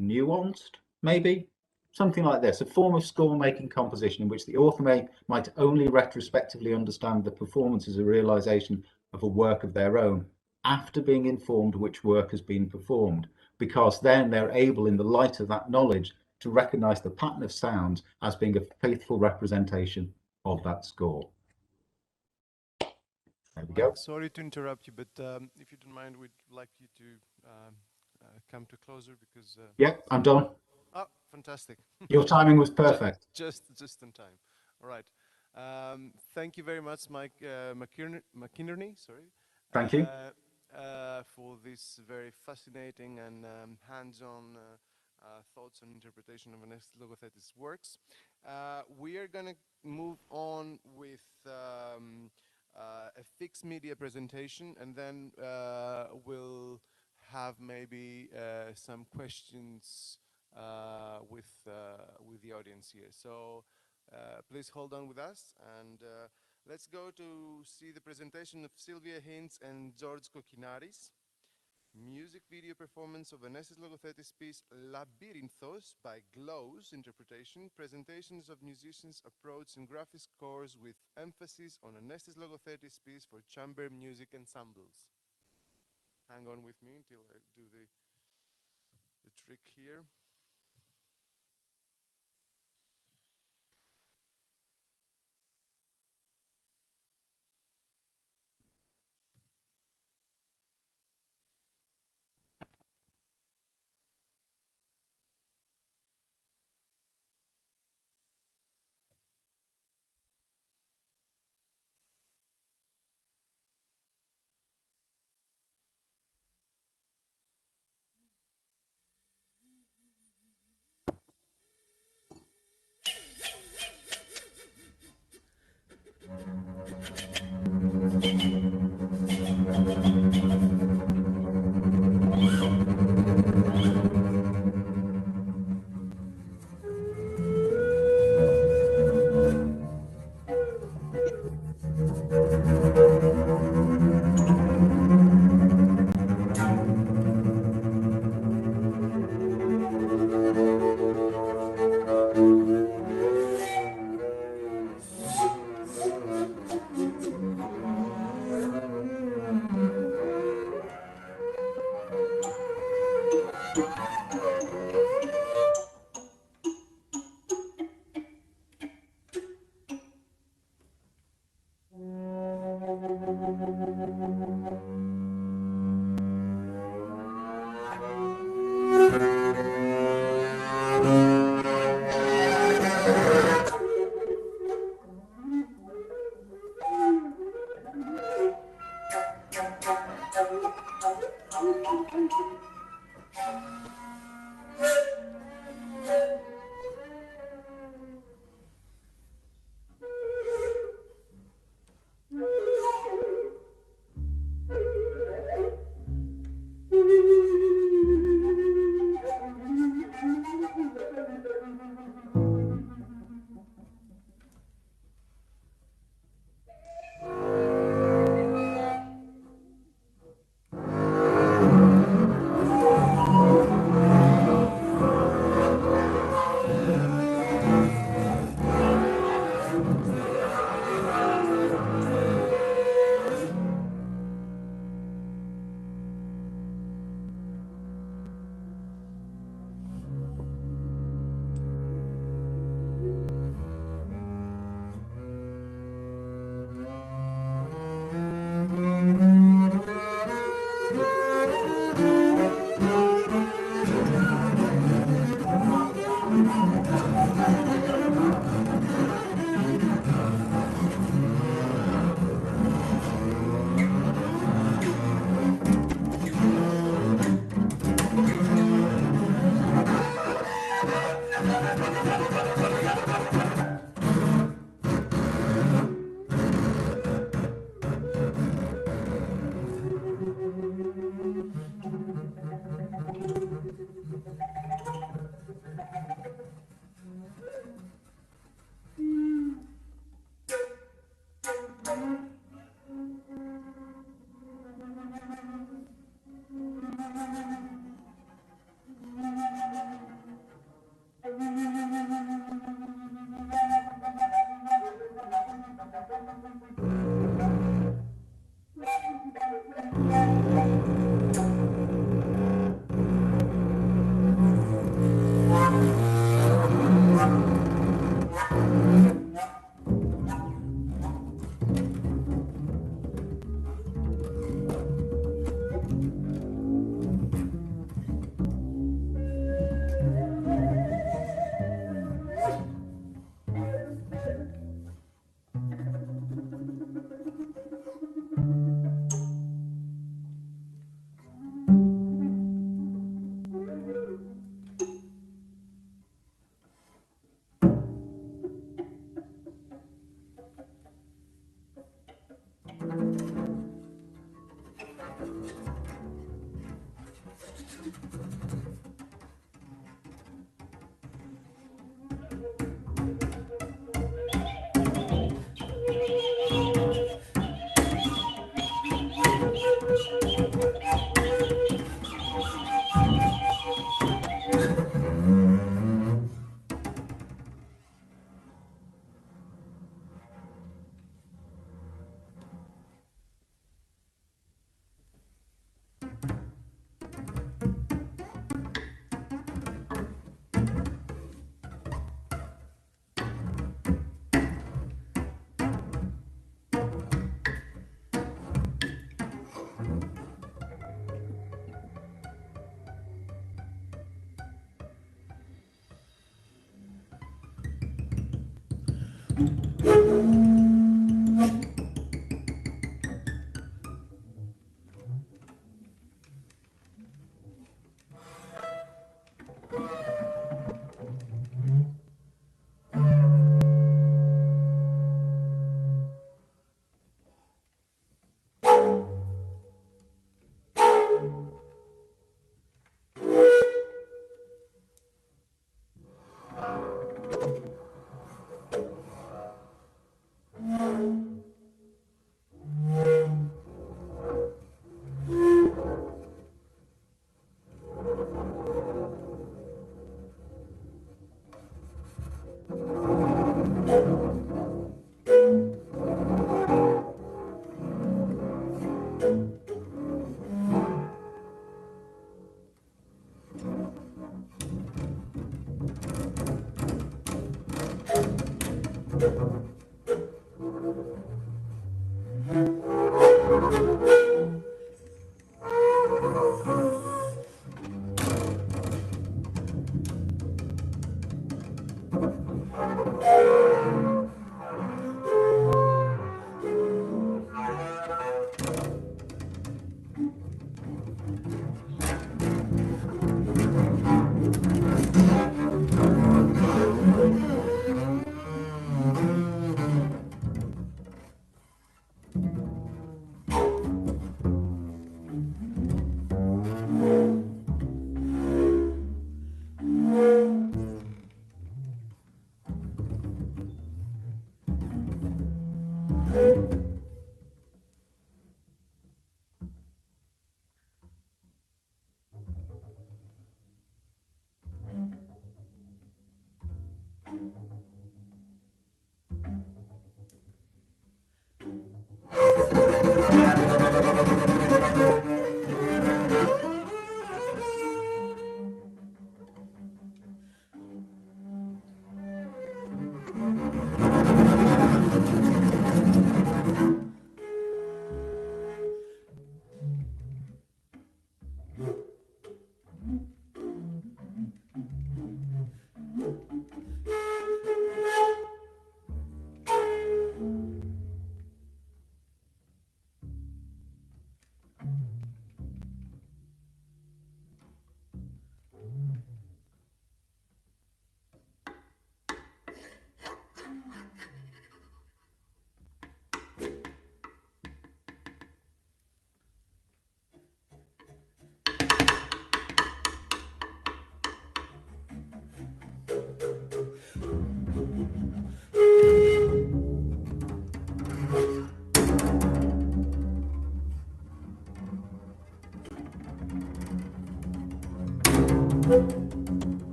nuanced, maybe? Something like this, a form of score-making composition in which the author might only retrospectively understand the performance as a realization of a work of their own after being informed which work has been performed, because then they're able, in the light of that knowledge, to recognize the pattern of sounds as being a faithful representation of that score. There we go. Sorry to interrupt you, but if you don't mind, we'd like you to come to closer because... Yep, I'm done. Oh, fantastic. Your timing was perfect. Just in time. All right. Thank you very much, Mike Mcinnerney, sorry. Thank you. For this very fascinating and hands-on thoughts on interpretation of Anestis Logothetis works. We are going to move on with a fixed media presentation, and then we'll have maybe some questions with the audience here. So please hold on with us, and let's go to see the presentation of Sylvia Hinz and Georg Kokkinaris. Music video performance of Anestis Logothetis piece Labyrinthos by Glow's interpretation, presentations of musicians' approach in graphic scores with emphasis on Anestis Logothetis piece for chamber music ensembles. Hang on with me until I do the trick here.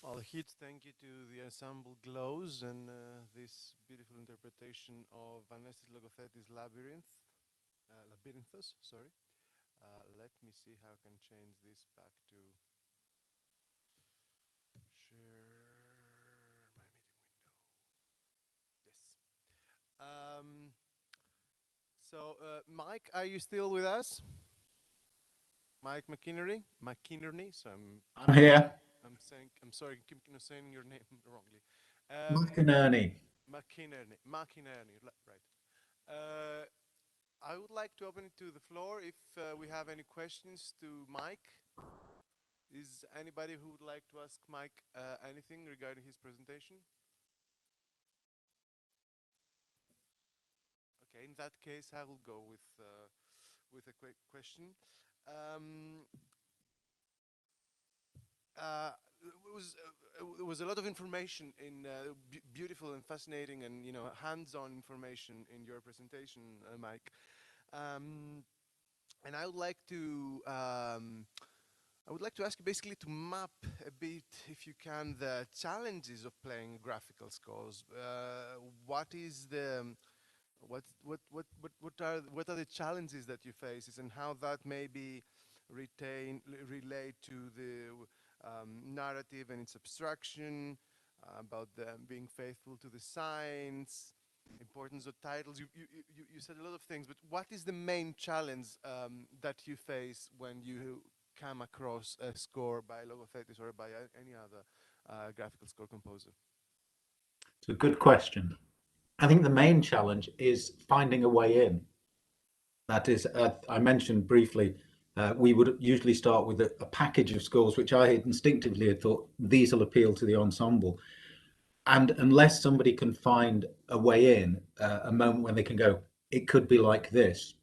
Well, a huge thank you to the ensemble Glows and this beautiful interpretation of Anestis Logothetis Labyrinthos, sorry. Let me see how I can change this back to share my meeting window. Yes. Mike, are you still with us? Mike Mcinnerney? So I'm here. I'm sorry, I keep saying your name wrongly. Mcinnerney. Mcinnerney, right. I would like to open it to the floor if we have any questions to Mike. Is anybody who would like to ask Mike anything regarding his presentation? Okay, in that case, I will go with a quick question. There was a lot of information in beautiful and fascinating and hands-on information in your presentation, Mike. And I would like to ask you basically to map a bit, if you can, the challenges of playing graphical scores. What are the challenges that you face, and how that maybe relate to the narrative and its abstraction, about them being faithful to the signs, importance of titles. You said a lot of things, but what is the main challenge that you face when you come across a score by Logothetis or by any other graphical score composer? It's a good question. I think the main challenge is finding a way in. That is, I mentioned briefly, we would usually start with a package of scores, which I instinctively had thought, these will appeal to the ensemble. And unless somebody can find a way in, a moment when they can go, it could be like this,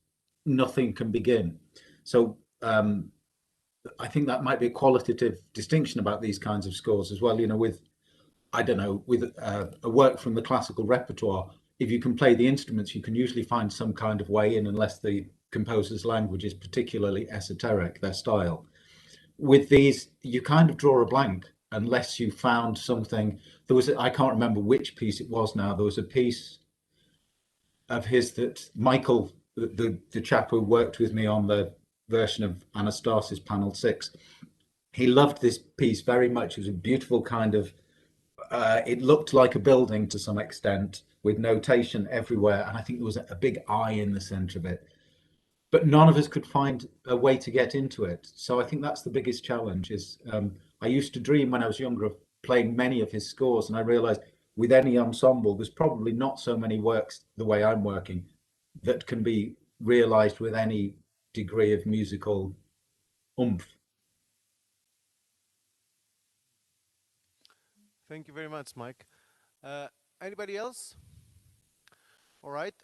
nothing can begin. So I think that might be a qualitative distinction about these kinds of scores as well. With, I don't know, with a work from the classical repertoire, if you can play the instruments, you can usually find some kind of way in, unless the composer's language is particularly esoteric, their style. With these, you kind of draw a blank unless you found something. There was, I can't remember which piece it was now, there was a piece of his that Michael, the chap who worked with me on the version of Anastasis Panel 6, he loved this piece very much. It was a beautiful kind of, it looked like a building to some extent, with notation everywhere, and I think there was a big eye in the center of it. But none of us could find a way to get into it. So I think that's the biggest challenge. Is I used to dream when I was younger of playing many of his scores, and I realized with any ensemble, there's probably not so many works the way I'm working that can be realized with any degree of musical oomph. Thank you very much, Mike. Anybody else? All right.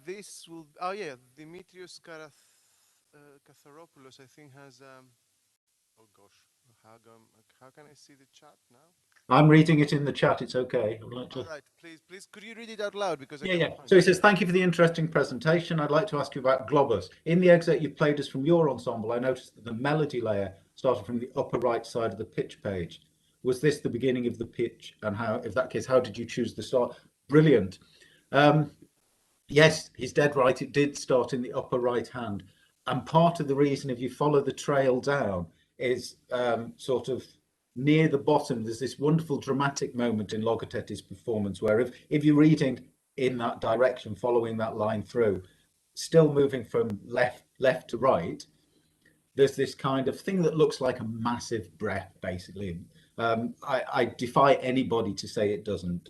This will. Oh yeah, Dimitrios Katharopoulos, I think, has. Oh gosh, how can I see the chat now? I'm reading it in the chat. It's okay. I'd like to... All right, please, could you read it out loud, because I Yeah. can't find So he it. says, thank you for the interesting presentation. I'd like to ask you about Globus. In the excerpt you played us from your ensemble, I noticed that the melody layer started from the upper right side of the pitch page. Was this the beginning of the pitch? And how, if that case, how did you choose the start? Brilliant. Yes, he's dead right. It did start in the upper right hand. And part of the reason, if you follow the trail down, is sort of near the bottom, there's this wonderful dramatic moment in Logothetis' performance where if you're reading in that direction, following that line through, still moving from left to right, there's this kind of thing that looks like a massive breath, basically. I defy anybody to say it doesn't.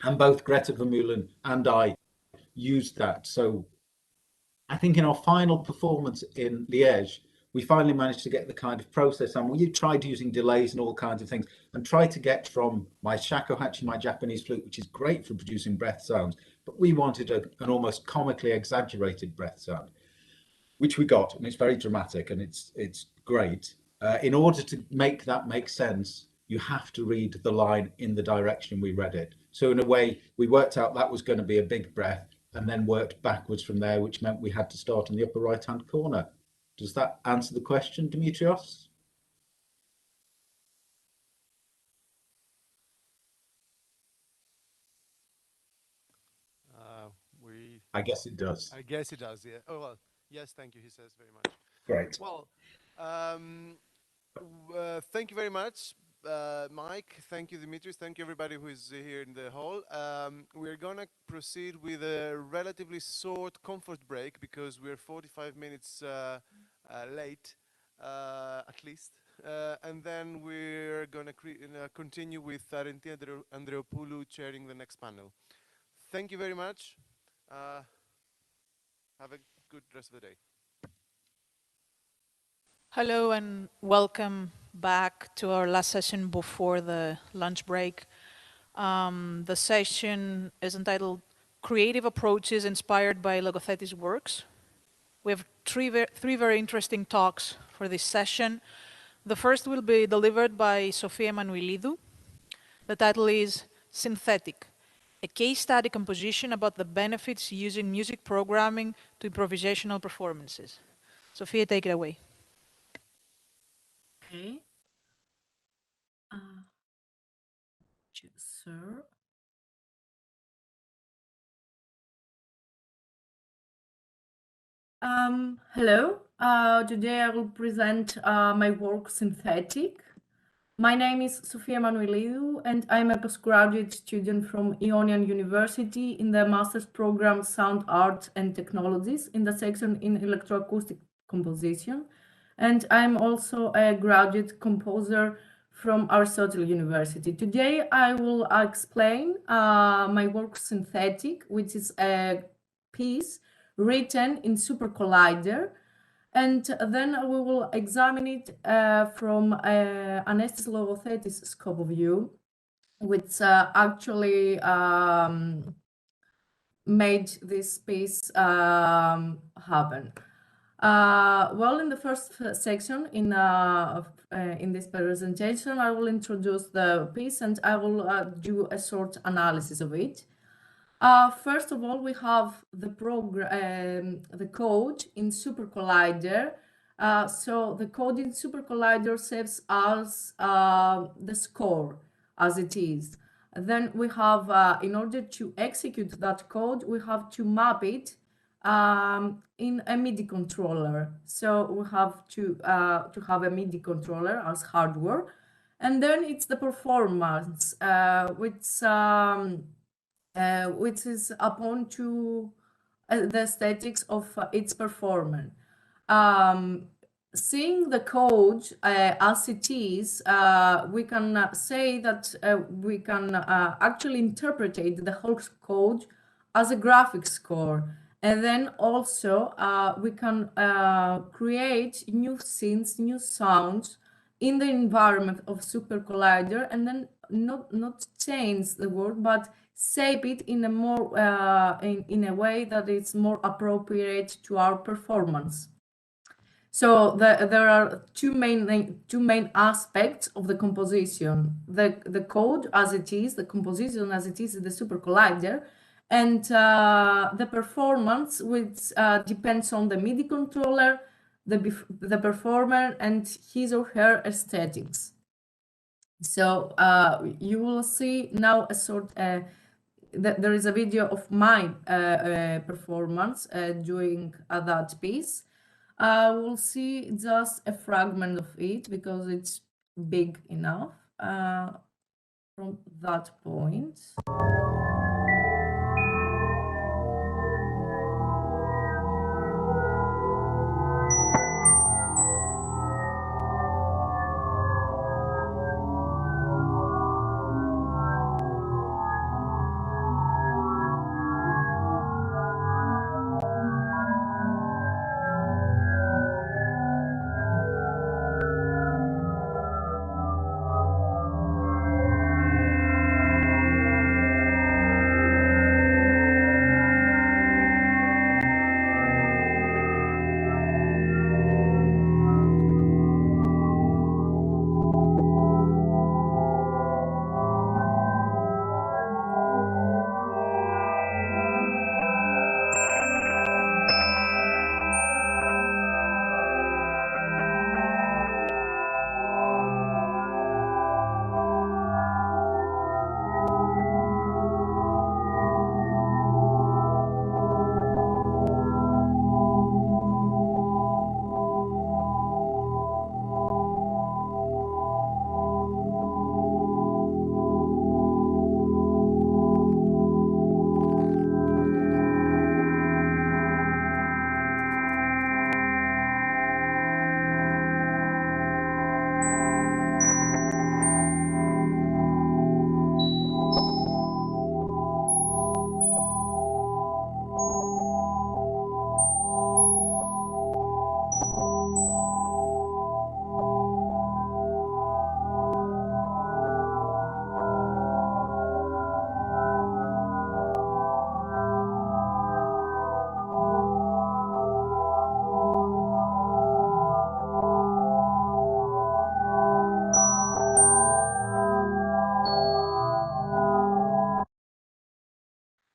And both Greta Vermeulen and I used that. So I think in our final performance in Liège, we finally managed to get the kind of process, and we tried using delays and all kinds of things, and tried to get from my shakuhachi, my Japanese flute, which is great for producing breath sounds, but we wanted an almost comically exaggerated breath sound, which we got, and it's very dramatic and it's great. In order to make that make sense, you have to read the line in the direction we read it. So in a way, we worked out that was going to be a big breath, and then worked backwards from there, which meant we had to start in the upper right-hand corner. Does that answer the question, Dimitrios? I guess it does. I guess it does, yeah. Oh, well, yes, thank you, he says very much. Great. Well, thank you very much, Mike. Thank you, Dimitrios. Thank you, everybody who is here in the hall. We're going to proceed with a relatively short comfort break because we're 45 minutes late, at least. And then we're going to continue with Arentia Andreopoulou chairing the next panel. Thank you very much. Have a good rest of the day. Hello and welcome back to our last session before the lunch break. The session is entitled Creative Approaches Inspired by Logothetis Works. We have three very interesting talks for this session. The first will be delivered by Sophia Emmanouilidou. The title is Synthetic, a case study composition about the benefits using music programming to improvisational performances. Sophia, take it away. Okay. Sir. Hello. Today I will present my work Synthetic. My name is Sophia Emmanouilidou and I'm a postgraduate student from Ionian University in the master's program Sound Art and Technologies in the section in electroacoustic composition. And I'm also a graduate composer from Aristotle University. Today I will explain my work Synthetic, which is a piece written in Super Collider, and then we will examine it from Anestis Logothetis scope of view, which actually made this piece happen. Well, in the first section in this presentation, I will introduce the piece and I will do a short analysis of it. First of all, we have the code in Super Collider. So the code in Super Collider saves us the score as it is. Then we have, in order to execute that code, we have to map it in a MIDI controller. So we have to have a MIDI controller as hardware. And then it's the performance, which is upon to the aesthetics of its performance. Seeing the code as it is, we can say that we can actually interpret the whole code as a graphic score. And then also we can create new scenes, new sounds in the environment of Super Collider, and then not change the word, but shape it in a more in a way that is more appropriate to our performance. So there are two main aspects of the composition: the code as it is, the composition as it is in the Super Collider, and the performance, which depends on the MIDI controller, the performer, and his or her aesthetics. So you will see now a sort there is a video of my performance doing that piece. We'll see just a fragment of it because it's big enough from that point.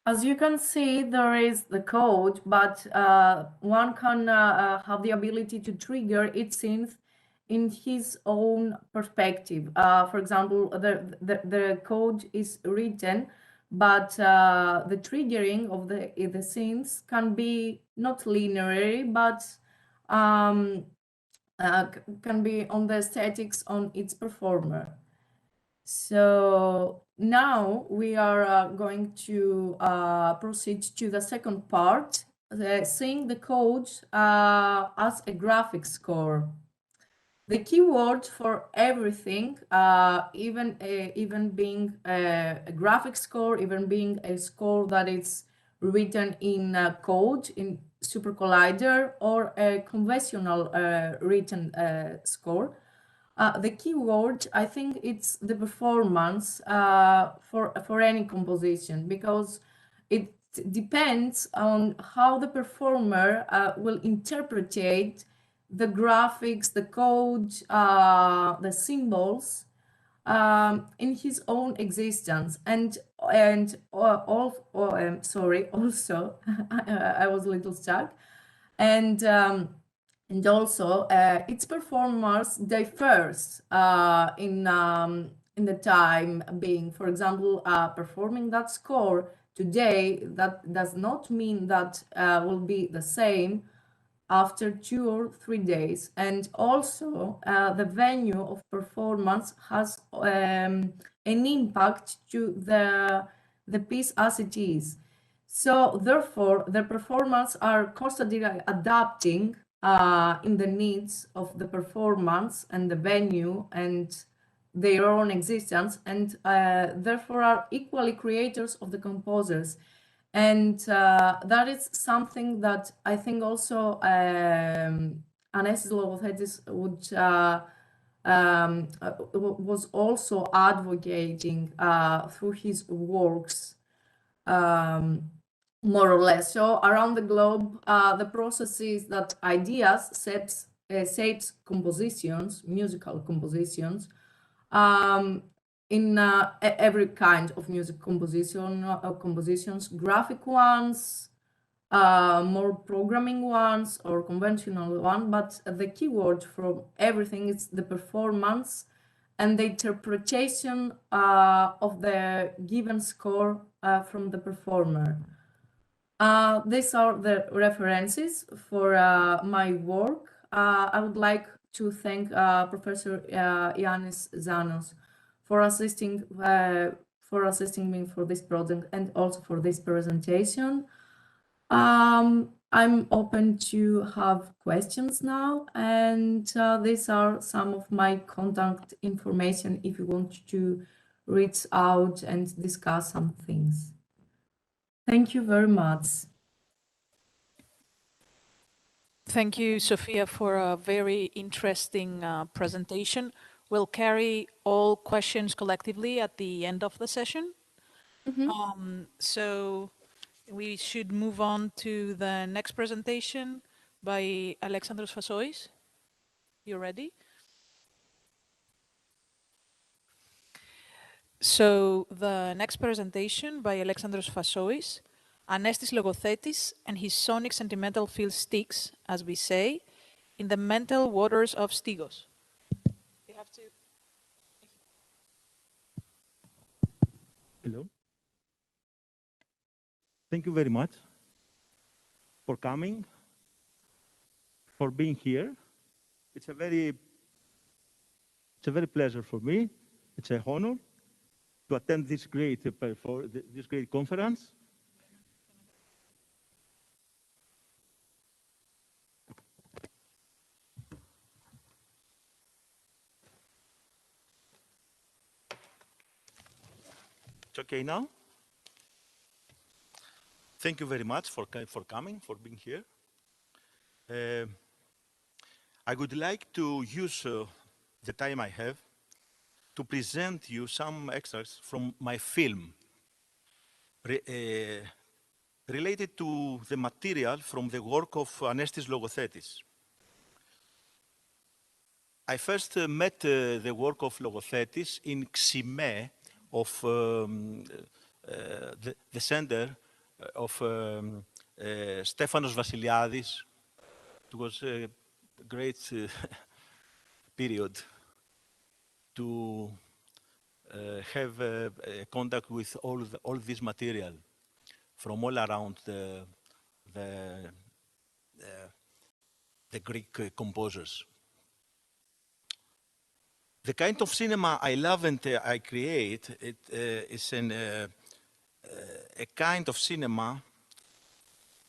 As you can see, there is the code, but one can have the ability to trigger each synth in his own perspective. For example, the code is written, but the triggering of the synths can be not linear, but can be on the aesthetics on its performer. So now we are going to proceed to the second part, seeing the code as a graphic score. The keyword for everything, even being a graphic score, even being a score that is written in code, in Super Collider, or a conventional written score, the keyword, I think it's the performance for any composition, because it depends on how the performer will interpret the graphics, the code, the symbols in his own existence. Sorry, also I was a little stuck, and also its performance differs in the time being. For example, performing that score today, that does not mean that will be the same after 2 or 3 days. And also the venue of performance has an impact to the piece as it is. So therefore, the performance are constantly adapting in the needs of the performance and the venue and their own existence, and therefore are equally creators of the composers. And that is something that I think also Anestis Logothetis was also advocating through his works, more or less. So around the globe, the process is that ideas shapes compositions, musical compositions, in every kind of music compositions, graphic ones, more programming ones, or conventional one. But the keyword from everything is the performance and the interpretation of the given score from the performer. These are the references for my work. I would like to thank Professor Iannis Zannos for assisting me for this project and also for this presentation. I'm open to have questions now, and these are some of my contact information if you want to reach out and discuss some things. Thank you very much. Thank you, Sophia, for a very interesting presentation. We'll carry all questions collectively at the end of the session. So we should move on to the next presentation by Alexandros Fassois. You ready? So the next presentation by Alexandros Fassois, Anestis Logothetis and his sonic sentimental field STYX, as we say, in the mental waters of Stygos. You have to. Hello. Thank you very much for coming, for being here. It's a very pleasure for me. It's an honor to attend this great conference. It's okay now? Thank you very much for coming, for being here. I would like to use the time I have to present you some extracts from my film related to the material from the work of Anestis Logothetis. I first met the work of Logothetis in Xime of the center Stefanos Vassiliadis. It was a great period to have contact with all this material from all around the Greek composers. The kind of cinema I love and I create is a kind of cinema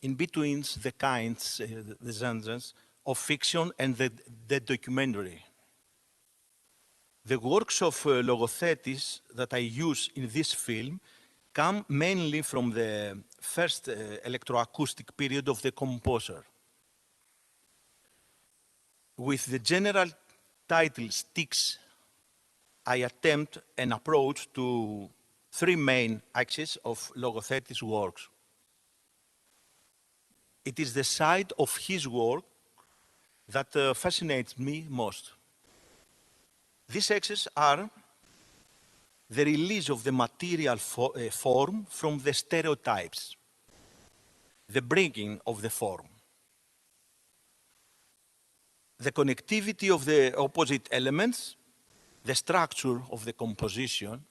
in between the kinds, the genres of fiction and the documentary. The works of Logothetis that I use in this film come mainly from the first electroacoustic period of the composer. With the general title STYX, I attempt an approach to three main axes of Logothetis' works. It is the side of his work that fascinates me most. These axes are the release of the material form from the stereotypes, the bringing of the form, the connectivity of the opposite elements, the structure of the composition,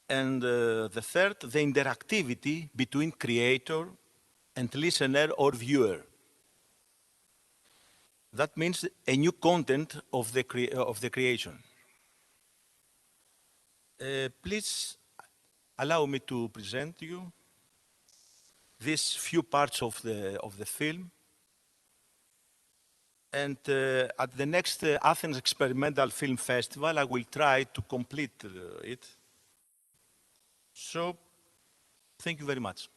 and the third, the interactivity between creator and listener or viewer. That means a new content of the creation. Please allow me to present you these few parts of the film. And at the next Athens Experimental Film Festival, I will try to complete it. So, thank you very much.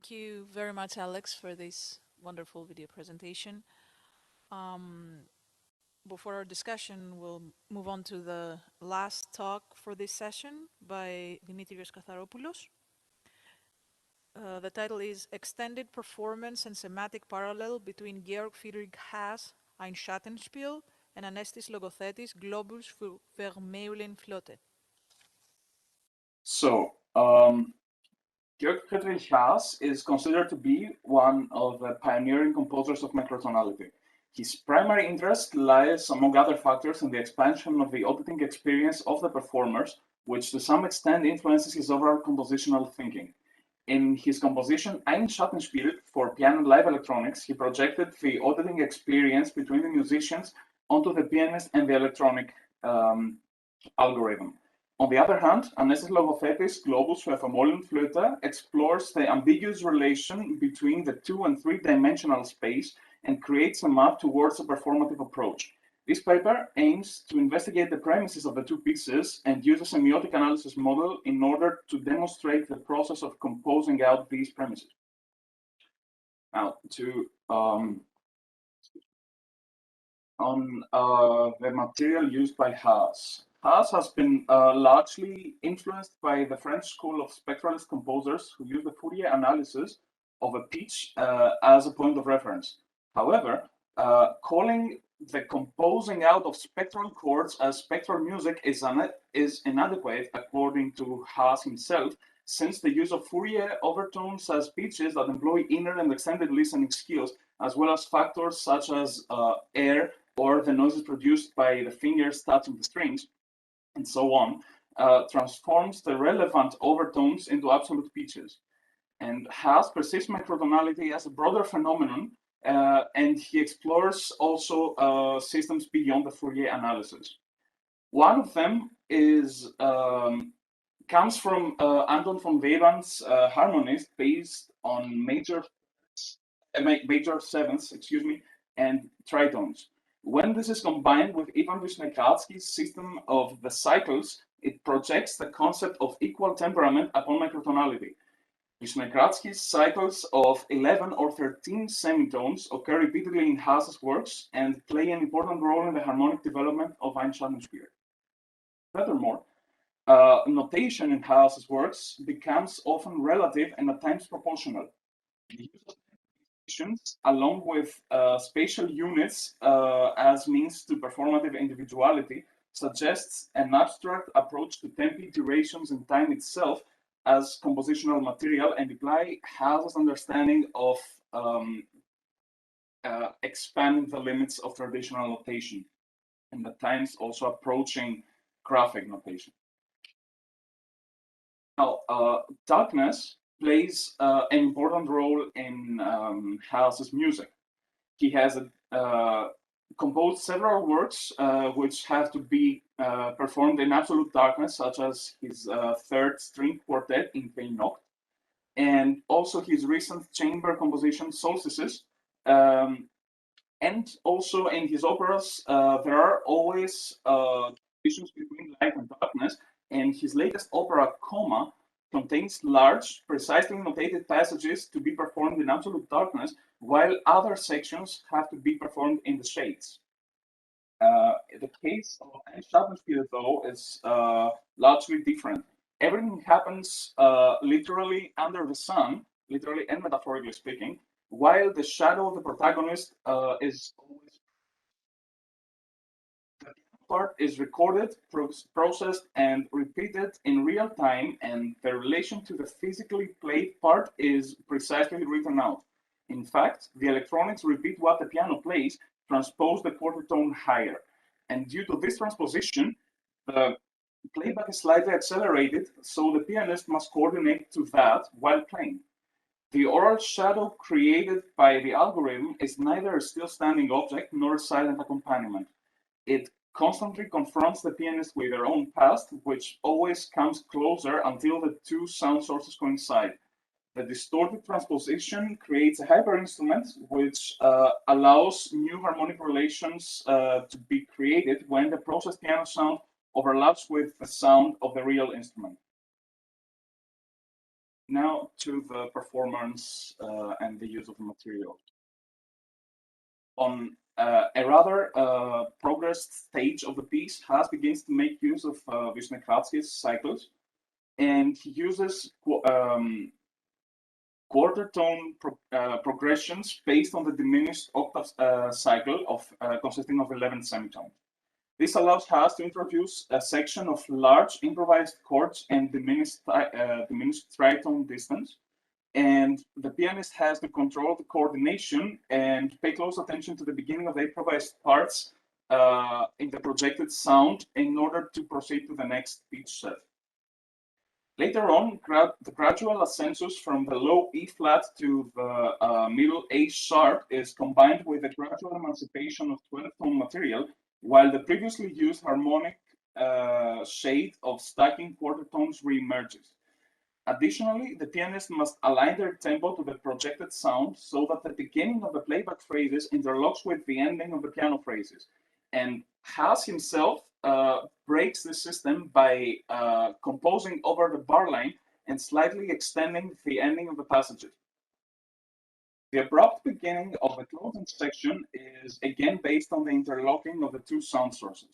Thank you very much, Alex, for this wonderful video presentation. Before our discussion, we'll move on to the last talk for this session by Dimitrios Katharopoulos. The title is Extended Performance and Semantic Parallel between Georg Friedrich Haas ein Schattenspiel and Anestis Logothetis Globus für Vermeulenflotte. So, Georg Friedrich Haas is considered to be one of the pioneering composers of microtonality. His primary interest lies, among other factors, in the expansion of the auditing experience of the performers, which to some extent influences his overall compositional thinking. In his composition Ein Schattenspiel for piano and live electronics, he projected the auditing experience between the musicians onto the pianist and the electronic algorithm. On the other hand, Anestis Logothetis Globus für Vermeulenflotte explores the ambiguous relation between the 2- and 3-dimensional space and creates a map towards a performative approach. This paper aims to investigate the premises of the two pieces and use a semiotic analysis model in order to demonstrate the process of composing out these premises. Now, the material used by Haas. Haas has been largely influenced by the French school of spectralist composers who use the Fourier analysis of a pitch as a point of reference. However, calling the composing out of spectral chords as spectral music is inadequate, according to Haas himself, since the use of Fourier overtones as pitches that employ inner and extended listening skills, as well as factors such as air or the noises produced by the fingers touching the strings, and so on, transforms the relevant overtones into absolute pitches. And Haas perceives microtonality as a broader phenomenon, and he explores also systems beyond the Fourier analysis. One of them is comes from Anton von Webern's harmonies based on major sevenths, and tritones. When this is combined with Ivan Vishnekratsky's system of the cycles, it projects the concept of equal temperament upon microtonality. Vishnekratsky's cycles of 11 or 13 semitones occur repeatedly in Haas's works and play an important role in the harmonic development of Ein Schattenspiel. Furthermore, notation in Haas's works becomes often relative and at times proportional. The use of notations, along with spatial units as means to performative individuality, suggests an abstract approach to tempi, durations, and time itself as compositional material, and imply Haas's understanding of expanding the limits of traditional notation, and at times also approaching graphic notation. Now, darkness plays an important role in Haas's music. He has composed several works which have to be performed in absolute darkness, such as his third string quartet in Keynote, and also his recent chamber composition Solstices. And also in his operas, there are always divisions between light and darkness, and his latest opera, Coma, contains large, precisely notated passages to be performed in absolute darkness, while other sections have to be performed in the shades. The case of Ein Schattenspiel, though, is largely different. Everything happens literally under the sun, literally and metaphorically speaking, while the shadow of the protagonist is always. The part is recorded, processed, and repeated in real time, and the relation to the physically played part is precisely written out. In fact, the electronics repeat what the piano plays, transpose the quarter tone higher. And due to this transposition, the playback is slightly accelerated, so the pianist must coordinate to that while playing. The oral shadow created by the algorithm is neither a still standing object nor a silent accompaniment. It constantly confronts the pianist with their own past, which always comes closer until the two sound sources coincide. The distorted transposition creates a hyper-instrument which allows new harmonic relations to be created when the processed piano sound overlaps with the sound of the real instrument. Now to the performance and the use of the material. On a rather progressed stage of the piece, Haas begins to make use of Wisniewski's cycles, and he uses quarter tone progressions based on the diminished octave cycle of consisting of 11 semitones. This allows Haas to introduce a section of large improvised chords and diminished tritone distance, and the pianist has to control the coordination and pay close attention to the beginning of the improvised parts in the projected sound in order to proceed to the next pitch set. Later on, the gradual ascensus from the low E flat to the middle A sharp is combined with the gradual emancipation of 12-tone material, while the previously used harmonic shade of stacking quarter tones reemerges. Additionally, the pianist must align their tempo to the projected sound so that the beginning of the playback phrases interlocks with the ending of the piano phrases. And Haas himself breaks the system by composing over the bar line and slightly extending the ending of the passages. The abrupt beginning of the closing section is again based on the interlocking of the two sound sources.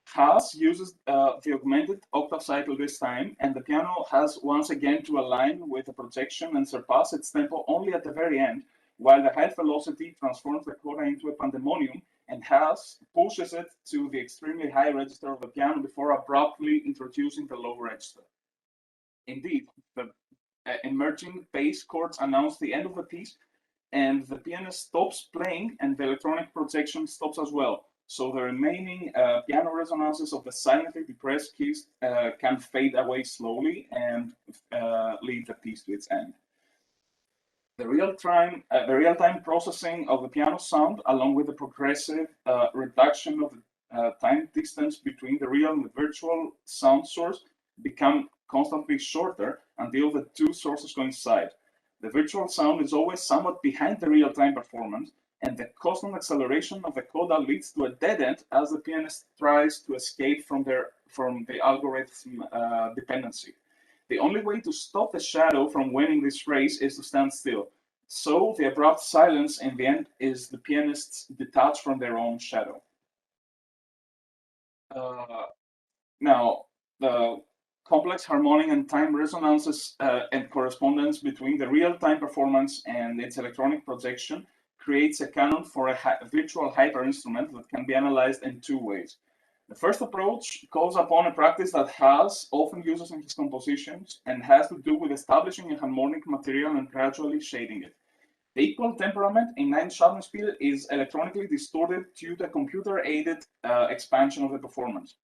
Haas uses the augmented octave cycle this time, and the piano has once again to align with the projection and surpass its tempo only at the very end, while the high velocity transforms the coda into a pandemonium, and Haas pushes it to the extremely high register of the piano before abruptly introducing the low register. Indeed, the emerging bass chords announce the end of the piece, and the pianist stops playing, and the electronic projection stops as well. So the remaining piano resonances of the silently depressed keys can fade away slowly and lead the piece to its end. The real-time processing of the piano sound, along with the progressive reduction of the time distance between the real and the virtual sound source, become constantly shorter until the two sources coincide. The virtual sound is always somewhat behind the real-time performance, and the constant acceleration of the coda leads to a dead end as the pianist tries to escape from the algorithm dependency. The only way to stop the shadow from winning this race is to stand still. So the abrupt silence in the end is the pianists detached from their own shadow. Now, the complex harmonic and time resonances and correspondence between the real-time performance and its electronic projection creates a canon for a virtual hyper-instrument that can be analyzed in two ways. The first approach calls upon a practice that Haas often uses in his compositions and has to do with establishing a harmonic material and gradually shading it. The equal temperament in 9-Sharpenspiel is electronically distorted due to computer-aided expansion of the performance.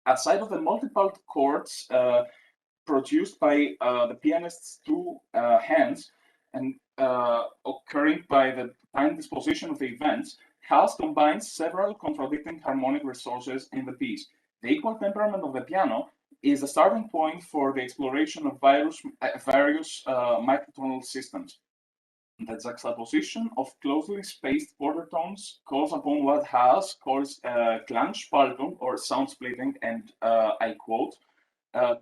Aside of the multiple chords produced by the pianist's two hands and occurring by the time disposition of the events, Haas combines several contradicting harmonic resources in the piece. The equal temperament of the piano is the starting point for the exploration of various microtonal systems. The juxtaposition of closely spaced quarter tones calls upon what Haas calls Klangspaltung, or sound splitting, and I quote,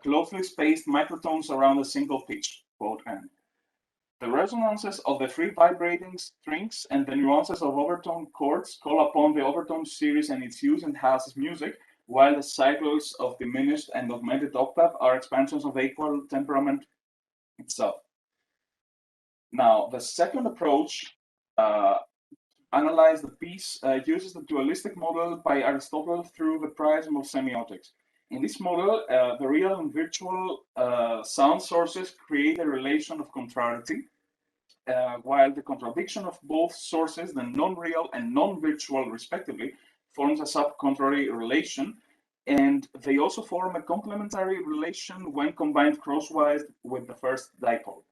closely spaced microtones around a single pitch, quote end. The resonances of the free vibrating strings and the nuances of overtone chords call upon the overtone series and its use in Haas's music, while the cycles of diminished and augmented octave are expansions of the equal temperament itself. Now, the second approach analyze the piece uses the dualistic model by Aristotle through the prism of semiotics. In this model, the real and virtual sound sources create a relation of contrariety, while the contradiction of both sources, the non-real and non-virtual respectively, forms a sub-contrary relation, and they also form a complementary relation when combined crosswise with the first dipole.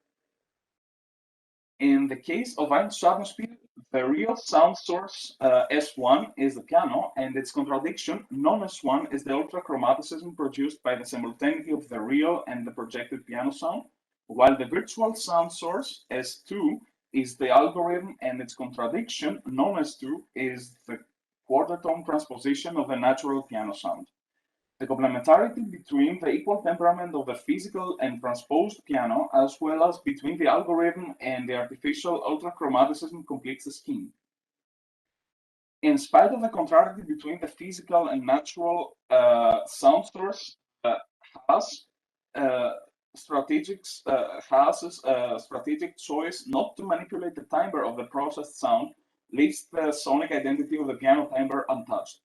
In the case of Sharpenspiel, the real sound source S1 is the piano, and its contradiction, non-S1, is the ultrachromaticism produced by the simultaneity of the real and the projected piano sound, while the virtual sound source S2 is the algorithm, and its contradiction, non-S2, is the quarter tone transposition of the natural piano sound. The complementarity between the equal temperament of the physical and transposed piano, as well as between the algorithm and the artificial ultrachromaticism, completes the scheme. In spite of the contrariety between the physical and natural sound source, has strategic choice not to manipulate the timbre of the processed sound, leaves the sonic identity of the piano timbre untouched.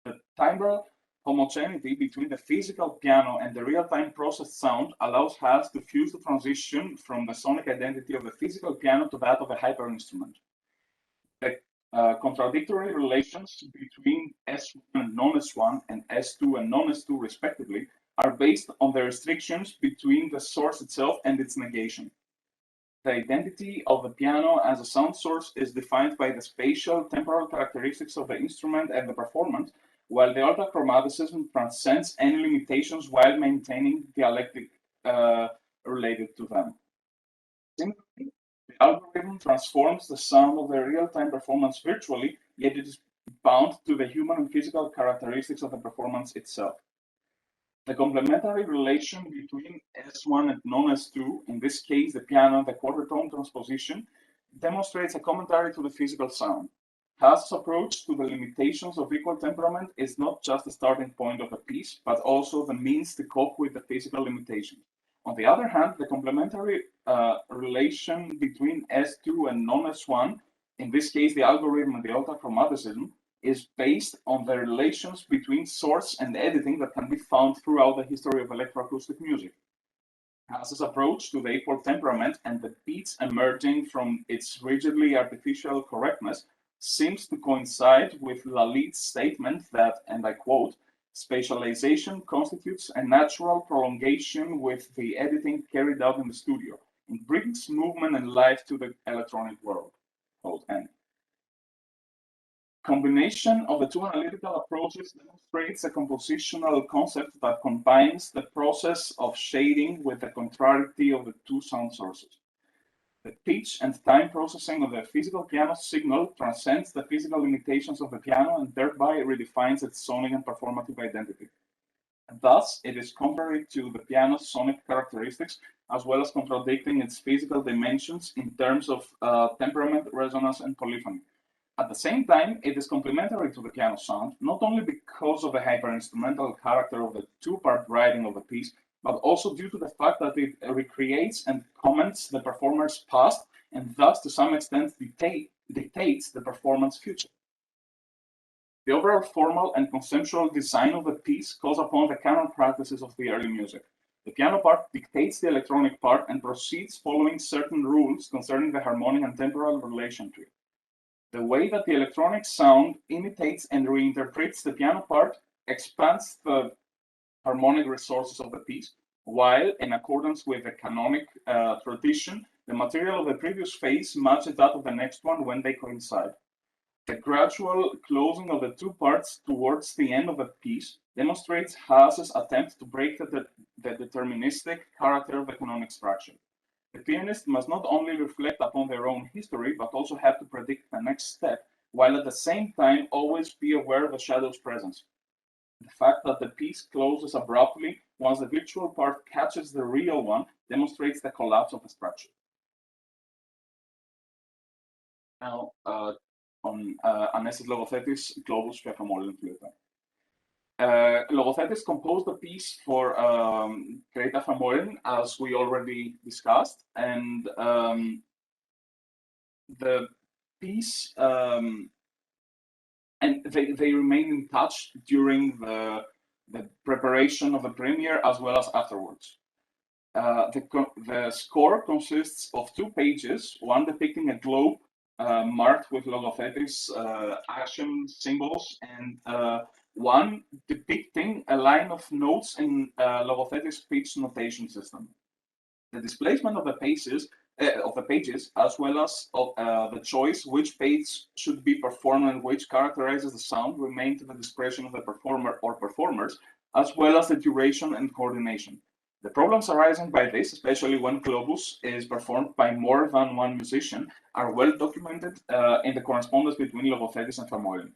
The timbral homogeneity between the physical piano and the real-time processed sound allows us to fuse the transition from the sonic identity of the physical piano to that of a hyper-instrument. The contradictory relations between S1 and non-S1 and S2 and non-S2 respectively are based on the restrictions between the source itself and its negation. The identity of the piano as a sound source is defined by the spatial temporal characteristics of the instrument and the performance, while the ultrachromaticism transcends any limitations while maintaining dialectic related to them. Similarly, the algorithm transforms the sound of the real-time performance virtually, yet it is bound to the human and physical characteristics of the performance itself. The complementary relation between S1 and non-S2, in this case the piano and the quarter-tone transposition, demonstrates a commentary to the physical sound. Haas's approach to the limitations of equal temperament is not just the starting point of a piece, but also the means to cope with the physical limitations. On the other hand, the complementary relation between S2 and non-S1, in this case the algorithm and the ultrachromaticism, is based on the relations between source and editing that can be found throughout the history of electroacoustic music. Haas's approach to the equal temperament and the beats emerging from its rigidly artificial correctness seems to coincide with Lalit's statement that, and I quote, "Spatialization constitutes a natural prolongation with the editing carried out in the studio. It brings movement and life to the electronic world." Quote end. Combination of the two analytical approaches demonstrates a compositional concept that combines the process of shading with the contrariety of the two sound sources. The pitch and time processing of the physical piano signal transcends the physical limitations of the piano and thereby redefines its sonic and performative identity. Thus, it is contrary to the piano's sonic characteristics, as well as contradicting its physical dimensions in terms of temperament, resonance, and polyphony. At the same time, it is complementary to the piano sound, not only because of the hyper-instrumental character of the two-part writing of the piece, but also due to the fact that it recreates and comments the performer's past and thus to some extent dictates the performance future. The overall formal and conceptual design of the piece calls upon the canon practices of the early music. The piano part dictates the electronic part and proceeds following certain rules concerning the harmonic and temporal relation to it. The way that the electronic sound imitates and reinterprets the piano part expands the harmonic resources of the piece, while, in accordance with the canonic tradition, the material of the previous phase matches that of the next one when they coincide. The gradual closing of the two parts towards the end of the piece demonstrates Haas's attempt to break the deterministic character of the canonic structure. The pianist must not only reflect upon their own history, but also have to predict the next step, while at the same time always be aware of the shadow's presence. The fact that the piece closes abruptly once the virtual part catches the real one demonstrates the collapse of the structure. Now, on Anestis Logothetis Globus Flöte. Logothetis composed the piece for Greta Famorin, as we already discussed, and the piece, and they remain in touch during the preparation of the premiere as well as afterwards. The score consists of 2 pages, one depicting a globe marked with Logothetis action symbols, and one depicting a line of notes in Logothetis pitch notation system. The displacement of the pages, as well as the choice which page should be performed and which characterizes the sound, remain to the discretion of the performer or performers, as well as the duration and coordination. The problems arising by this, especially when Globus is performed by more than one musician, are well documented in the correspondence between Logothetis and Famorin.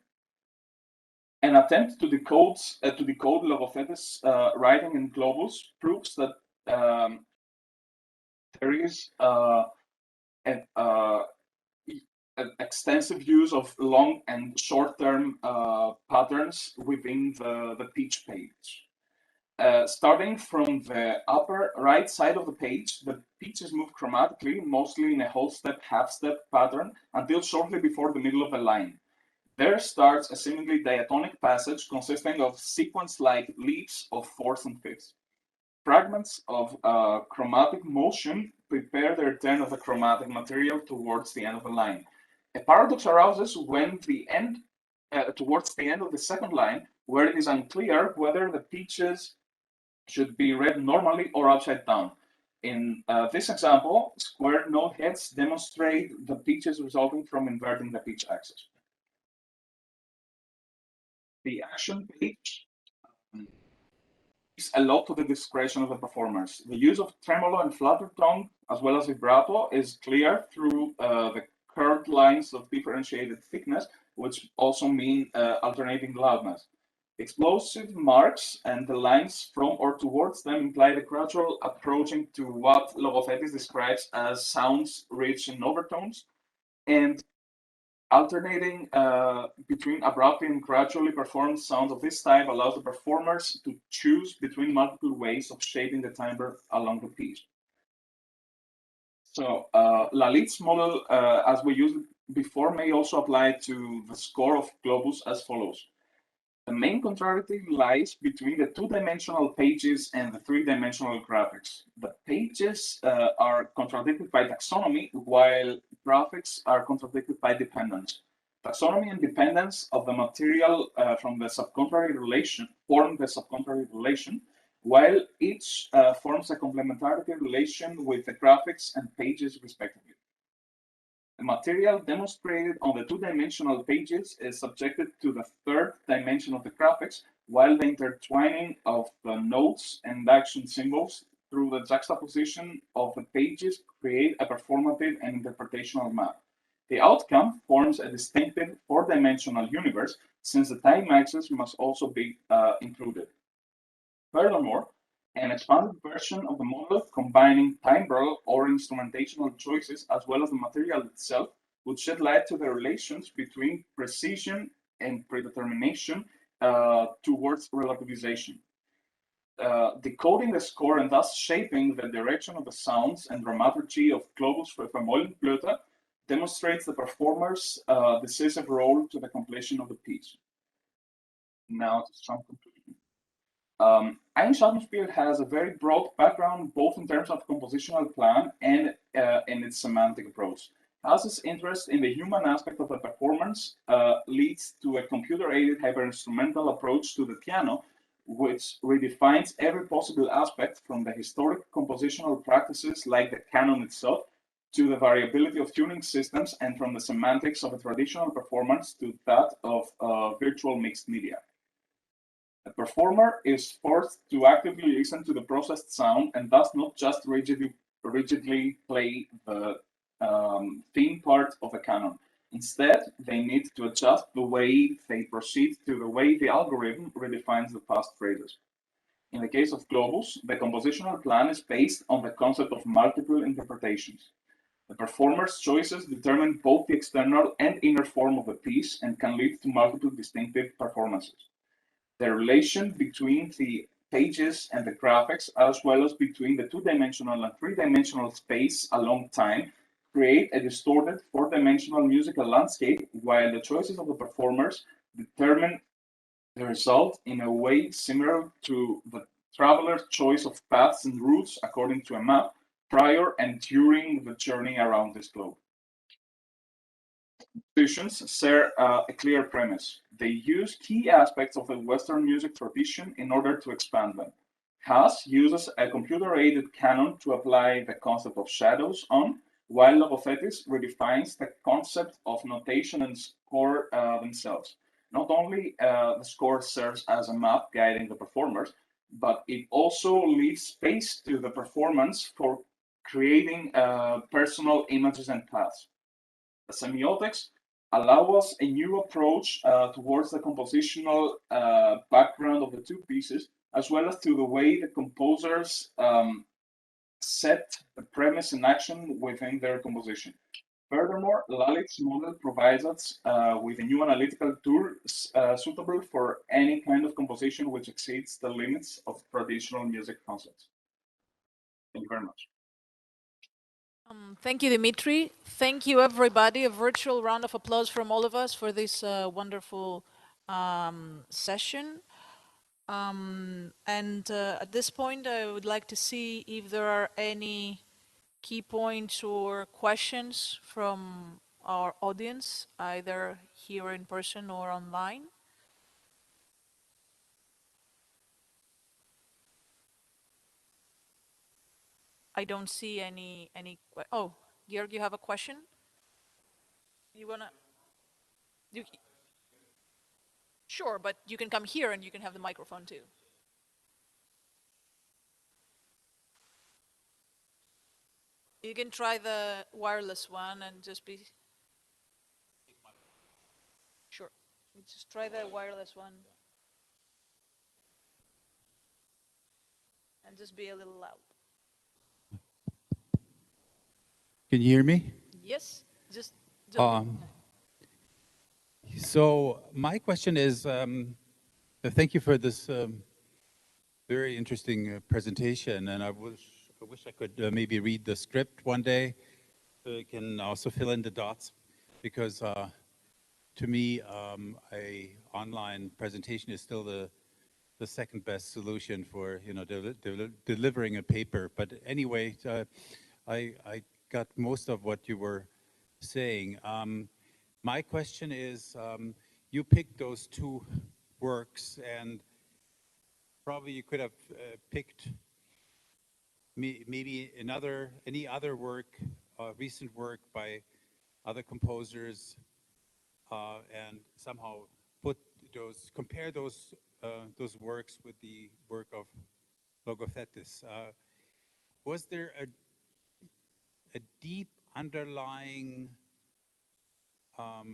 An attempt to decode Logothetis writing in Globus proves that there is an extensive use of long and short-term patterns within the pitch page. Starting from the upper right side of the page, the pitches move chromatically, mostly in a whole step, half step pattern, until shortly before the middle of the line. There starts a seemingly diatonic passage consisting of sequence-like leaps of fourths and fifths. Fragments of chromatic motion prepare the return of the chromatic material towards the end of the line. A paradox arises when towards the end of the second line, where it is unclear whether the pitches should be read normally or upside down. In this example, square note heads demonstrate the pitches resulting from inverting the pitch axis. The action page is a lot to the discretion of the performers. The use of tremolo and flutter tone, as well as vibrato, is clear through the curved lines of differentiated thickness, which also mean alternating loudness. Explosive marks and the lines from or towards them imply the gradual approaching to what Logothetis describes as sounds rich in overtones, and alternating between abruptly and gradually performed sounds of this type allows the performers to choose between multiple ways of shaping the timbre along the piece. So Lalit's model, as we used before, may also apply to the score of Globus as follows. The main contrariety lies between the two-dimensional pages and the three-dimensional graphics. The pages are contradicted by taxonomy, while graphics are contradicted by dependence. Taxonomy and dependence of the material from the subcontrary relation form the subcontrary relation, while each forms a complementarity relation with the graphics and pages respectively. The material demonstrated on the two-dimensional pages is subjected to the third dimension of the graphics, while the intertwining of the notes and action symbols through the juxtaposition of the pages create a performative and interpretational map. The outcome forms a distinctive four-dimensional universe, since the time axis must also be included. Furthermore, an expanded version of the model combining timbral or instrumentational choices as well as the material itself would shed light to the relations between precision and predetermination towards relativization. Decoding the score and thus shaping the direction of the sounds and dramaturgy of Globus for Vermeulenblüte demonstrates the performer's decisive role to the completion of the piece. Now to some conclusion. Iannis Zannos has a very broad background, both in terms of compositional plan and in its semantic approach. Haas's interest in the human aspect of the performance leads to a computer-aided hyper-instrumental approach to the piano, which redefines every possible aspect from the historic compositional practices like the canon itself to the variability of tuning systems and from the semantics of a traditional performance to that of virtual mixed media. The performer is forced to actively listen to the processed sound and thus not just rigidly play the theme part of the canon. Instead, they need to adjust the way they proceed to the way the algorithm redefines the past phrases. In the case of Globus, the compositional plan is based on the concept of multiple interpretations. The performer's choices determine both the external and inner form of the piece and can lead to multiple distinctive performances. The relation between the pages and the graphics, as well as between the two-dimensional and three-dimensional space along time, create a distorted four-dimensional musical landscape, while the choices of the performers determine the result in a way similar to the traveler's choice of paths and routes according to a map prior and during the journey around this globe. Compositions share a clear premise. They use key aspects of the Western music tradition in order to expand them. Haas uses a computer-aided canon to apply the concept of shadows on, while Logothetis redefines the concept of notation and score themselves. Not only the score serves as a map guiding the performers, but it also leaves space to the performance for creating personal images and paths. The semiotics allow us a new approach towards the compositional background of the two pieces, as well as to the way the composers set the premise and action within their composition. Furthermore, Lalit's model provides us with a new analytical tool suitable for any kind of composition which exceeds the limits of traditional music concepts. Thank you very much. Thank you, Dimitri. Thank you, everybody. A virtual round of applause from all of us for this wonderful session. At this point, I would like to see if there are any key points or questions from our audience, either here in person or online. I don't see any. Oh, Georg, you have a question? You wanna? Sure, but you can come here and you can have the microphone too. You can try the wireless one and just be. Sure. You just try the wireless one. And just be a little loud. Can you hear me? Yes, just. So my question is, thank you for this very interesting presentation, and I wish I could maybe read the script one day, so I can also fill in the dots, because to me, a online presentation is still the second best solution for delivering a paper. But anyway, I got most of what you were saying. My question is, you picked those two works, and probably you could have picked maybe any other work, recent work by other composers, and somehow compare those works with the work of Logothetis. Was there a deep underlying, how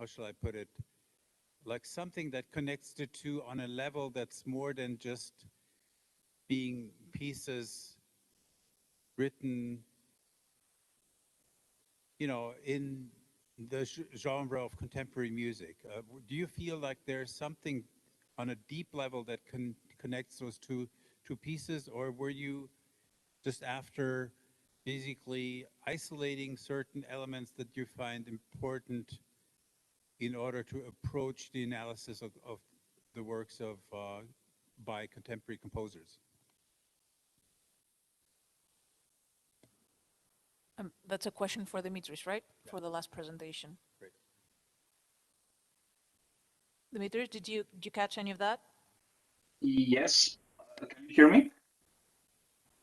shall I put it, like something that connects the two on a level that's more than just being pieces written, in the genre of contemporary music? Do you feel like there's something on a deep level that connects those two pieces, or were you just after basically isolating certain elements that you find important in order to approach the analysis of the works of by contemporary composers? That's a question for Dimitris, right? Yeah. For the last presentation. Great. Dimitris, did you catch any of that? Yes. Can you hear me?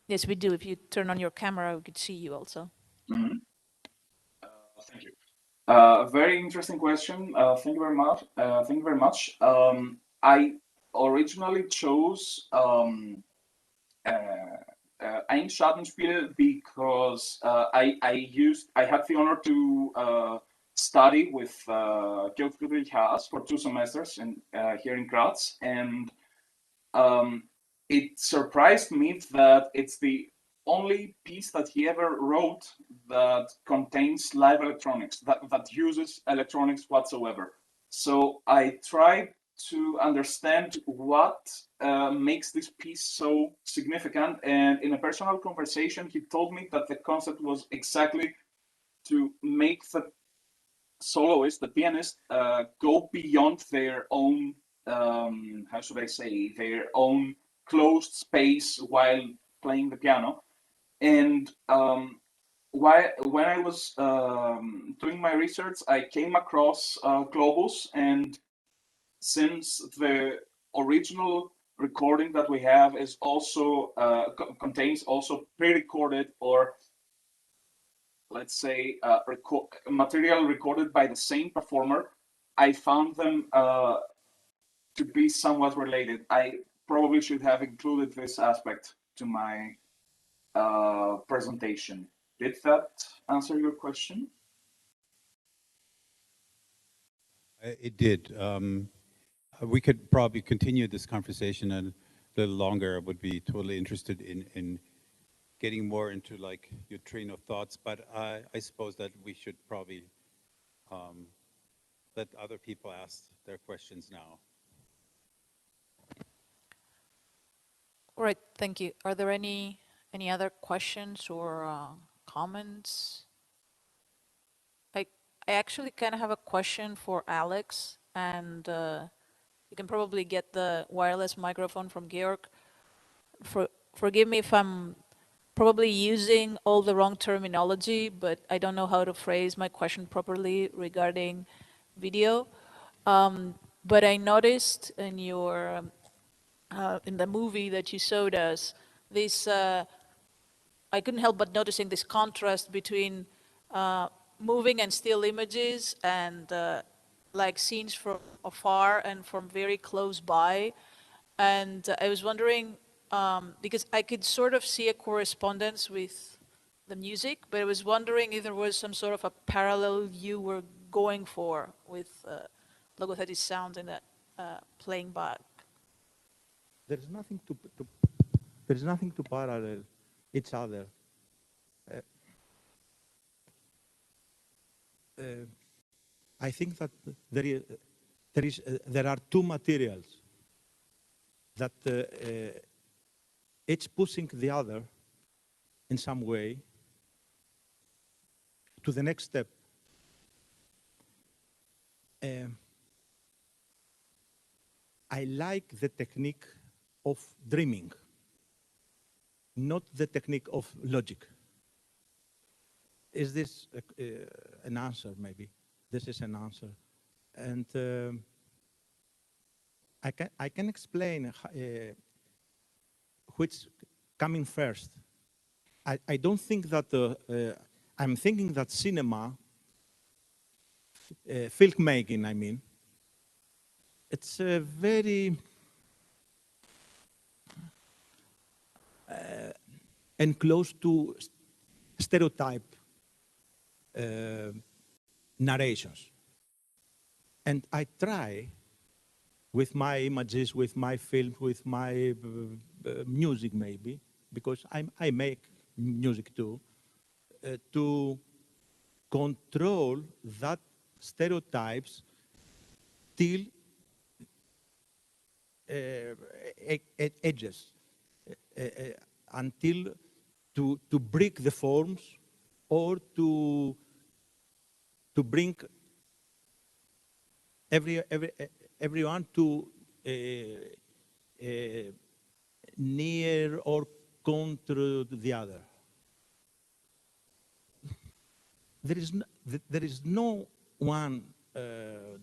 Yes, we do. If you turn on your camera, we could see you also. Mm-hmm. Thank you. Very interesting question. Thank you very much. Thank you very much. I originally chose Ein Schattenspiel because I had the honor to study with Georg Friedrich for 2 semesters here in Graz, and it surprised me that it's the only piece that he ever wrote that contains live electronics, that uses electronics whatsoever. So I tried to understand what makes this piece so significant, and in a personal conversation he told me that the concept was exactly to make the soloist, the pianist, go beyond their own, how should I say, their own closed space while playing the piano. And when I was doing my research, I came across Globus, and since the original recording that we have is also contains also pre-recorded, or let's say material recorded by the same performer, I found them to be somewhat related. I probably should have included this aspect to my presentation. Did that answer your question? It did. We could probably continue this conversation a little longer. I would be totally interested in getting more into like your train of thoughts, but I suppose that we should probably let other people ask their questions now. All right, thank you. Are there any other questions or comments? I actually kind of have a question for Alex, and you can probably get the wireless microphone from Georg. Forgive me if I'm probably using all the wrong terminology, but I don't know how to phrase my question properly regarding video. But I noticed in your in the movie that you showed us this. I couldn't help but noticing this contrast between moving and still images and like scenes from afar and from very close by. And I was wondering, because I could sort of see a correspondence with the music, but I was wondering if there was some sort of a parallel you were going for with Logothetis sounds and that playing back. There is nothing to parallel each other. I think that there are two materials that each pushing the other in some way to the next step. I like the technique of dreaming, not the technique of logic. Is this an answer, maybe? This is an answer. And I can explain which coming first. I don't think that, I'm thinking that cinema, filmmaking, I mean, it's a very and close to stereotype narrations. And I try with my images, with my film, with my music maybe, because I make music too, to control that stereotypes till edges, until to break the forms or to bring everyone to near or contra the other. There is no one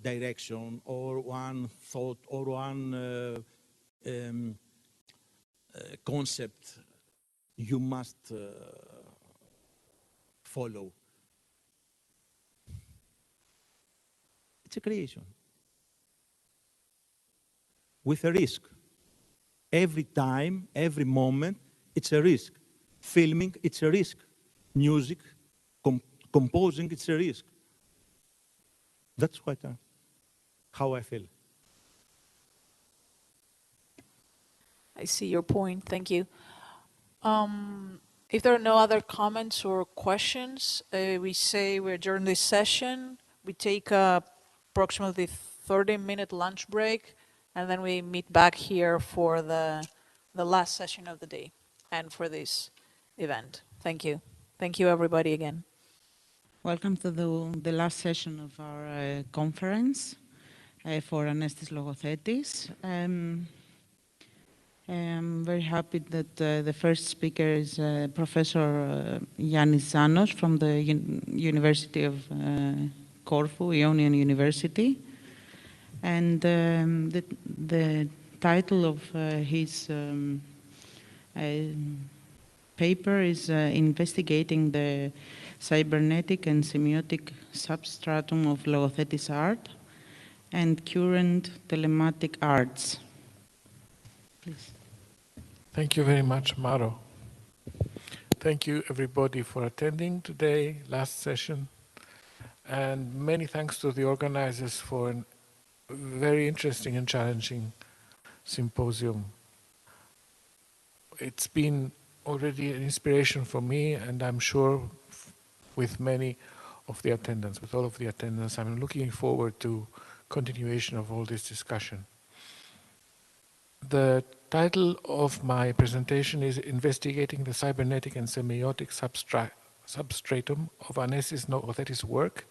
direction or one thought or one concept you must follow. It's a creation with a risk. Every time, every moment, it's a risk. Filming, it's a risk. Music, composing, it's a risk. That's what how I feel. I see your point. Thank you. If there are no other comments or questions, we say we adjourn this session. We take approximately 30-minute lunch break, and then we meet back here for the last session of the day and for this event. Thank you. Thank you, everybody, again. Welcome to the last session of our conference for Anestis Logothetis. I'm very happy that the first speaker is Professor Iannis Zannos from the University of Corfu, Ionian University. And the title of his paper is Investigating the Cybernetic and Semiotic Substratum of Logothetis Art and Current Telematic Arts. Please. Thank you very much, Maro. Thank you, everybody, for attending today, last session. and many thanks to the organizers for a very interesting and challenging symposium. It's been already an inspiration for me, and I'm sure with many of the attendants, with all of the attendants, I'm looking forward to continuation of all this discussion. The title of my presentation is Investigating the Cybernetic and Semiotic Substratum of Anestis Logothetis work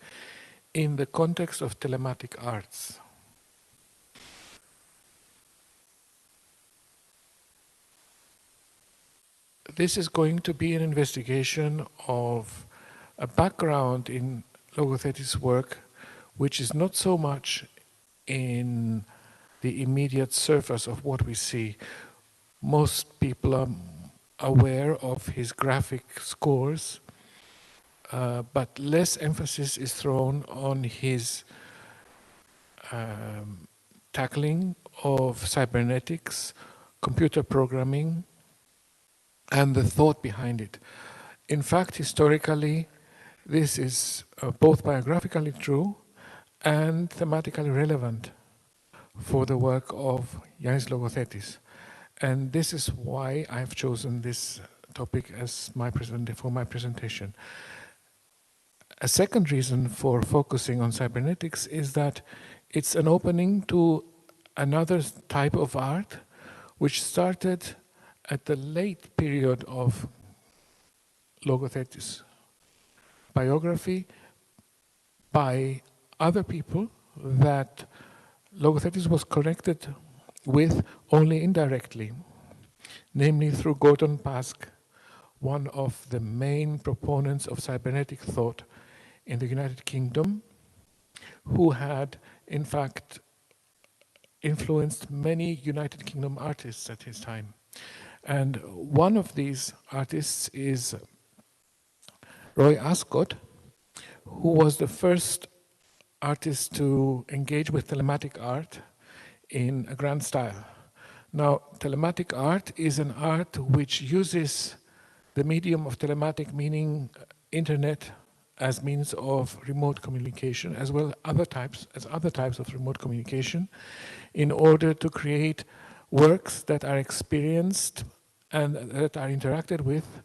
in the context of telematic arts. This is going to be an investigation of a background in Logothetis work, which is not so much in the immediate surface of what we see. Most people are aware of his graphic scores, but less emphasis is thrown on his tackling of cybernetics, computer programming, and the thought behind it. In fact, historically, this is both biographically true and thematically relevant for the work of Iannis Logothetis. And this is why I've chosen this topic as for my presentation. A second reason for focusing on cybernetics is that it's an opening to another type of art which started at the late period of Logothetis biography by other people that Logothetis was connected with only indirectly, namely through Gordon Pask, one of the main proponents of cybernetic thought in the United Kingdom, who had, in fact, influenced many United Kingdom artists at his time. And one of these artists is Roy Ascott, who was the first artist to engage with telematic art in a grand style. Now, telematic art is an art which uses the medium of telematic, meaning internet, as means of remote communication, as well as other types of remote communication, in order to create works that are experienced and that are interacted with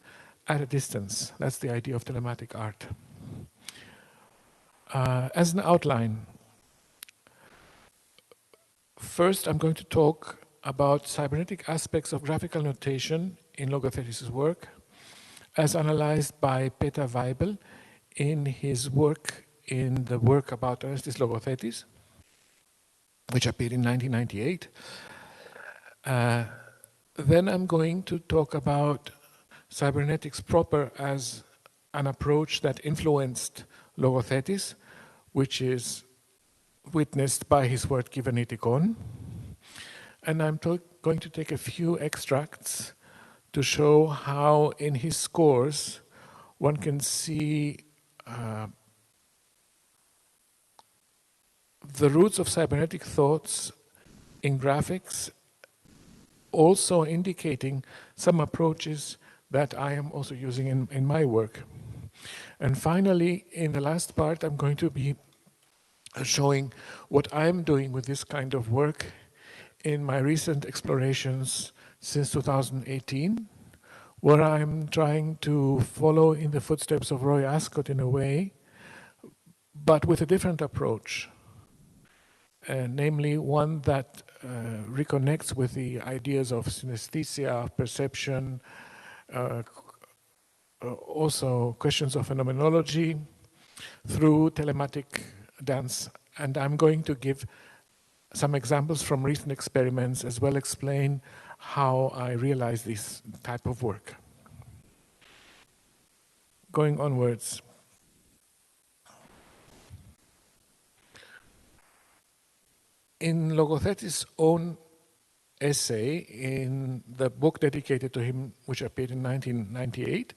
at a distance. That's the idea of telematic art. As an outline, first I'm going to talk about cybernetic aspects of graphical notation in Logothetis' work, as analyzed by Peter Weibel in his work, in the work about Anestis Logothetis, which appeared in 1998. Then I'm going to talk about cybernetics proper as an approach that influenced Logothetis, which is witnessed by his work Kybernetikon. And I'm going to take a few extracts to show how in his scores one can see the roots of cybernetic thoughts in graphics, also indicating some approaches that I am also using in my work. And finally, in the last part, I'm going to be showing what I'm doing with this kind of work in my recent explorations since 2018, where I'm trying to follow in the footsteps of Roy Ascott in a way, but with a different approach, namely one that reconnects with the ideas of synesthesia, perception, also questions of phenomenology through telematic dance. And I'm going to give some examples from recent experiments, as well explain how I realize this type of work. Going onwards. In Logothetis' own essay in the book dedicated to him, which appeared in 1998,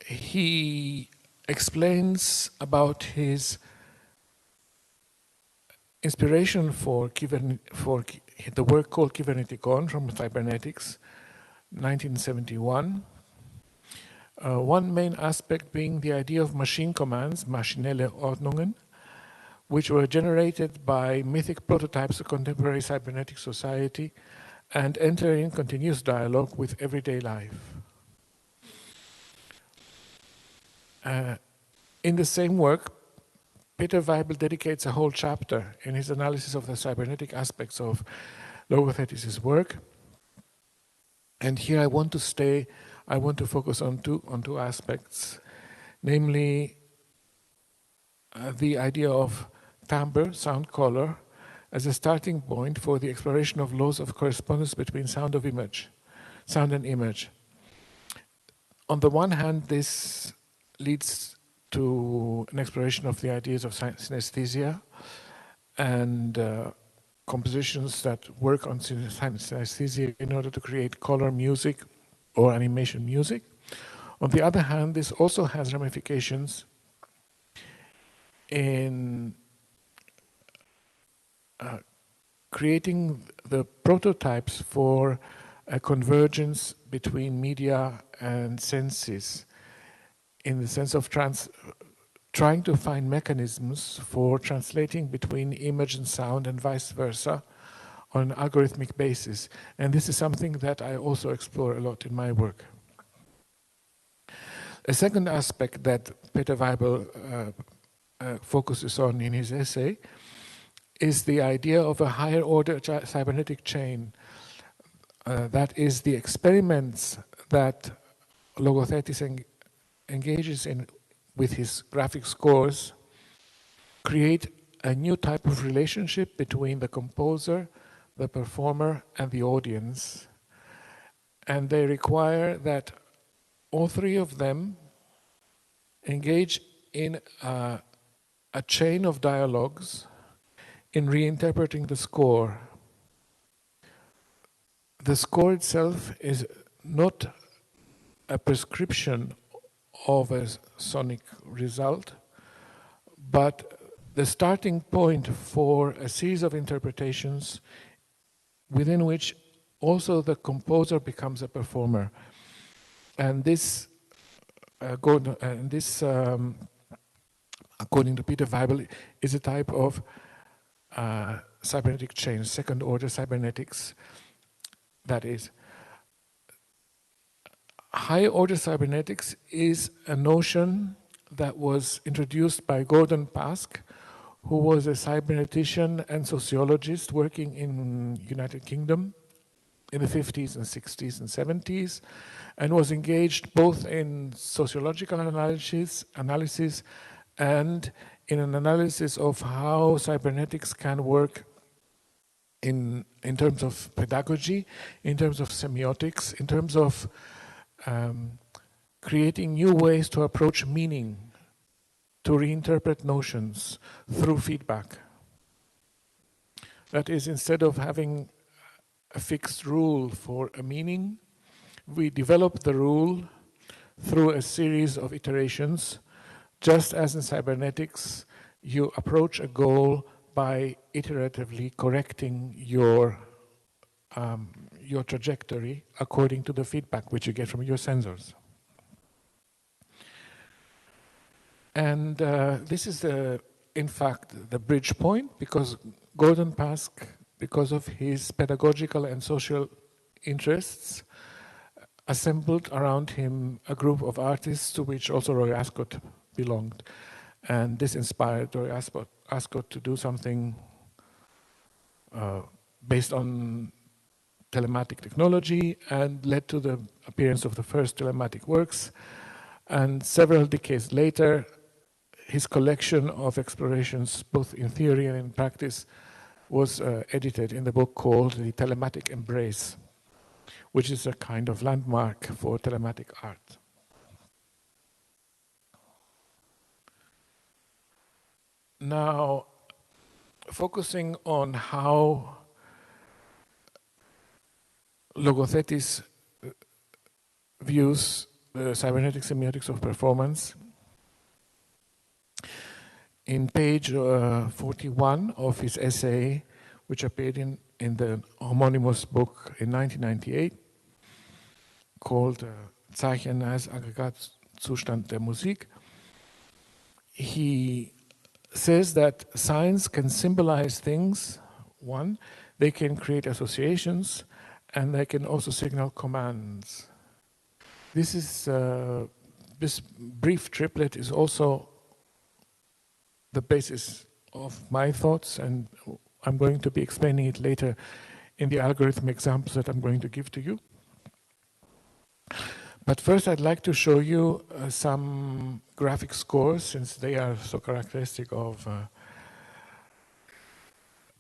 he explains about his inspiration for the work called Kybernetikon from Cybernetics, 1971, One main aspect being the idea of machine commands, maschinelle Ordnungen, which were generated by mythic prototypes of contemporary cybernetic society and enter in continuous dialogue with everyday life. In the same work, Peter Weibel dedicates a whole chapter in his analysis of the cybernetic aspects of Logothetis' work. And here I want to focus on two aspects, namely the idea of timbre, sound color, as a starting point for the exploration of laws of correspondence between sound and image. On the one hand, this leads to an exploration of the ideas of synesthesia and compositions that work on synesthesia in order to create color music or animation music. On the other hand, this also has ramifications in creating the prototypes for a convergence between media and senses, in the sense of trying to find mechanisms for translating between image and sound and vice versa on an algorithmic basis. And this is something that I also explore a lot in my work. A second aspect that Peter Weibel focuses on in his essay is the idea of a higher order cybernetic chain. That is, the experiments that Logothetis engages in with his graphic scores create a new type of relationship between the composer, the performer, and the audience. And they require that all three of them engage in a chain of dialogues in reinterpreting the score. The score itself is not a prescription of a sonic result, but the starting point for a series of interpretations within which also the composer becomes a performer. And this, according to Peter Weibel, is a type of cybernetic chain, second order cybernetics. That is, high order cybernetics is a notion that was introduced by Gordon Pask, who was a cybernetician and sociologist working in United Kingdom in the 50s and 60s and 70s, and was engaged both in sociological analysis and in an analysis of how cybernetics can work in terms of pedagogy, in terms of semiotics, in terms of creating new ways to approach meaning, to reinterpret notions through feedback. That is, instead of having a fixed rule for a meaning, we develop the rule through a series of iterations, just as in cybernetics, you approach a goal by iteratively correcting your trajectory according to the feedback which you get from your sensors. And this is, in fact, the bridge point, because Gordon Pask, because of his pedagogical and social interests, assembled around him a group of artists to which also Roy Ascott belonged. And this inspired Roy Ascott to do something based on telematic technology, and led to the appearance of the first telematic works. And several decades later, his collection of explorations, both in theory and in practice, was edited in the book called The Telematic Embrace, which is a kind of landmark for telematic art. Now, focusing on how Logothetis views the cybernetic semiotics of performance, in page 41 of his essay, which appeared in the homonymous book in 1998, called Zeichen als Aggregatzustand der Musik. He says that signs can symbolize things. One, they can create associations, and they can also signal commands. This brief triplet is also the basis of my thoughts, and I'm going to be explaining it later in the algorithm examples that I'm going to give to you. But first I'd like to show you some graphic scores, since they are so characteristic of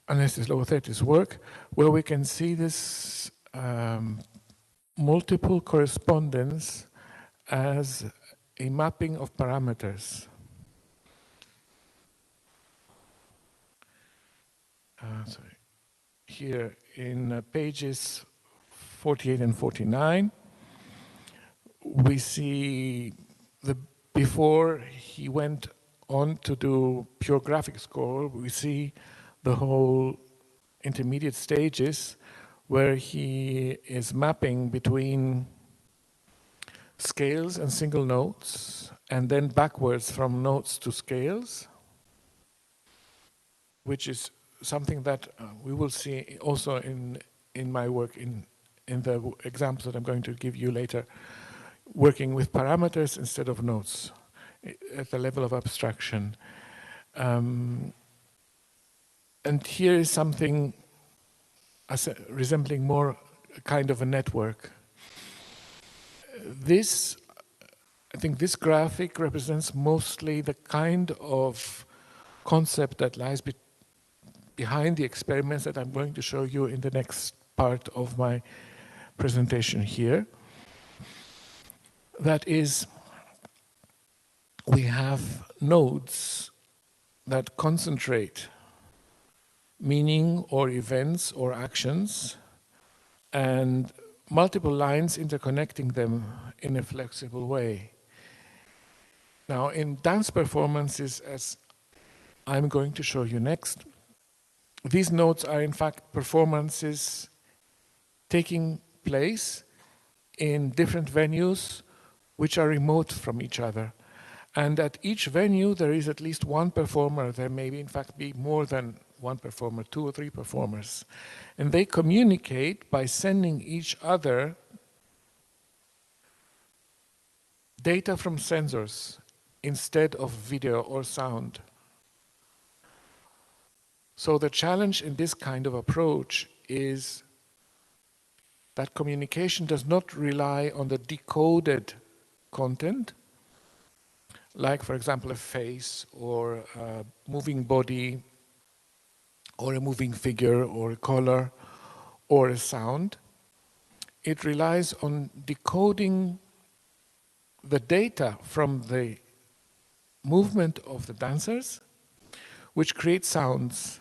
Anestis Logothetis' work, where we can see this multiple correspondence as a mapping of parameters. Sorry. Here in pages 48 and 49, we see before he went on to do pure graphic score, we see the whole intermediate stages where he is mapping between scales and single notes, and then backwards from notes to scales, which is something that we will see also in my work in the examples that I'm going to give you later, working with parameters instead of notes at the level of abstraction. And here is something resembling more a kind of a network. I think this graphic represents mostly the kind of concept that lies behind the experiments that I'm going to show you in the next part of my presentation here. That is, we have nodes that concentrate meaning or events or actions, and multiple lines interconnecting them in a flexible way. Now, in dance performances, as I'm going to show you next, these nodes are in fact performances taking place in different venues which are remote from each other. And at each venue, there is at least one performer. There may in fact be more than one performer, 2 or 3 performers. And they communicate by sending each other data from sensors instead of video or sound. So the challenge in this kind of approach is that communication does not rely on the decoded content, like, for example, a face or a moving body or a moving figure or a color or a sound. It relies on decoding the data from the movement of the dancers, which create sounds.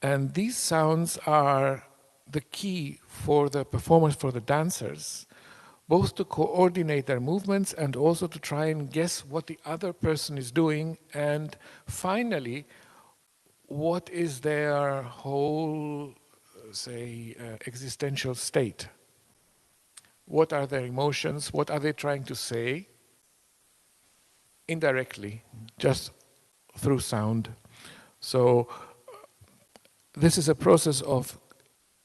And these sounds are the key for the performers, for the dancers, both to coordinate their movements and also to try and guess what the other person is doing, and finally, what is their whole, say, existential state. What are their emotions? What are they trying to say? Indirectly, just through sound. So this is a process of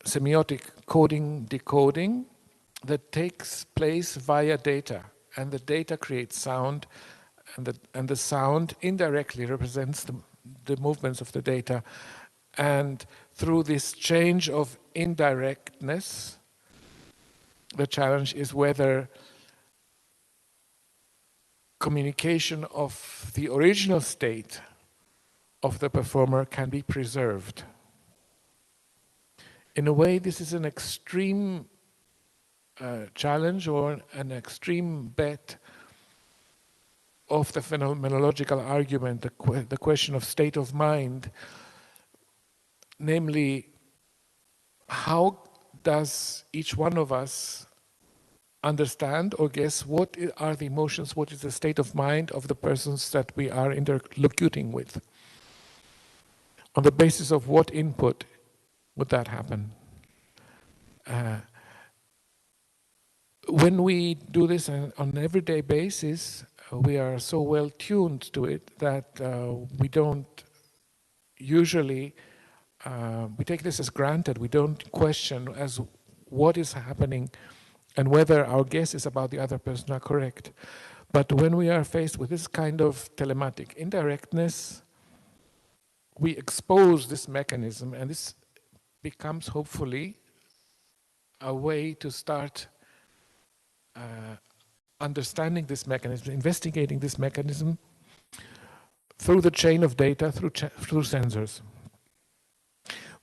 semiotic coding, decoding that takes place via data, and the data creates sound, and the sound indirectly represents the movements of the data. And through this change of indirectness, the challenge is whether communication of the original state of the performer can be preserved. In a way, this is an extreme challenge or an extreme bet of the phenomenological argument, the question of state of mind, namely, how does each one of us understand or guess what are the emotions, what is the state of mind of the persons that we are interlocuting with? On the basis of what input would that happen? when we do this on an everyday basis, we are so well tuned to it that we don't usually, we take this as granted. We don't question as what is happening and whether our guesses about the other person are correct. But when we are faced with this kind of telematic indirectness, we expose this mechanism, and this becomes hopefully a way to start understanding this mechanism, investigating this mechanism through the chain of data, through sensors.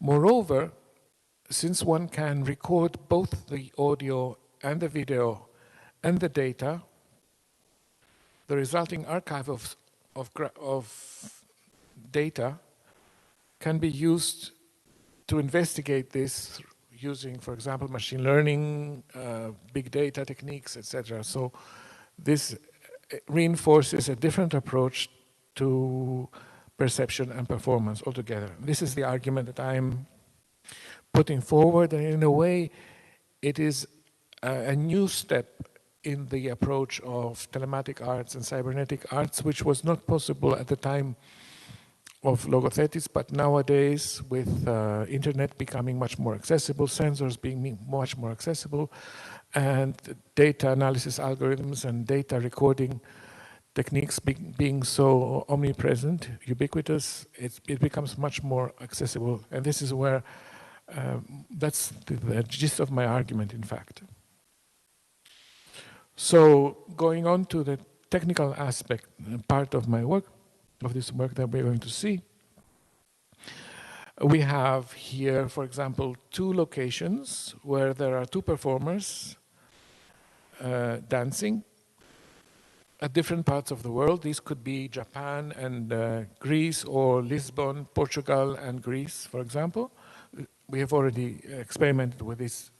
Moreover, since one can record both the audio and the video and the data, the resulting archive of data can be used to investigate this using, for example, machine learning, big data techniques, etc. So this reinforces a different approach to perception and performance altogether. This is the argument that I'm putting forward, and in a way, it is a new step in the approach of telematic arts and cybernetic arts, which was not possible at the time of Logothetis, but nowadays with internet becoming much more accessible, sensors being much more accessible, and data analysis algorithms and data recording techniques being so omnipresent, ubiquitous, it becomes much more accessible. And this is where, that's the gist of my argument, in fact. So going on to the technical aspect, part of my work, of this work that we're going to see, we have here, for example, two locations where there are two performers dancing at different parts of the world. These could be Japan and Greece, or Lisbon, Portugal and Greece, for example. We have already experimented with these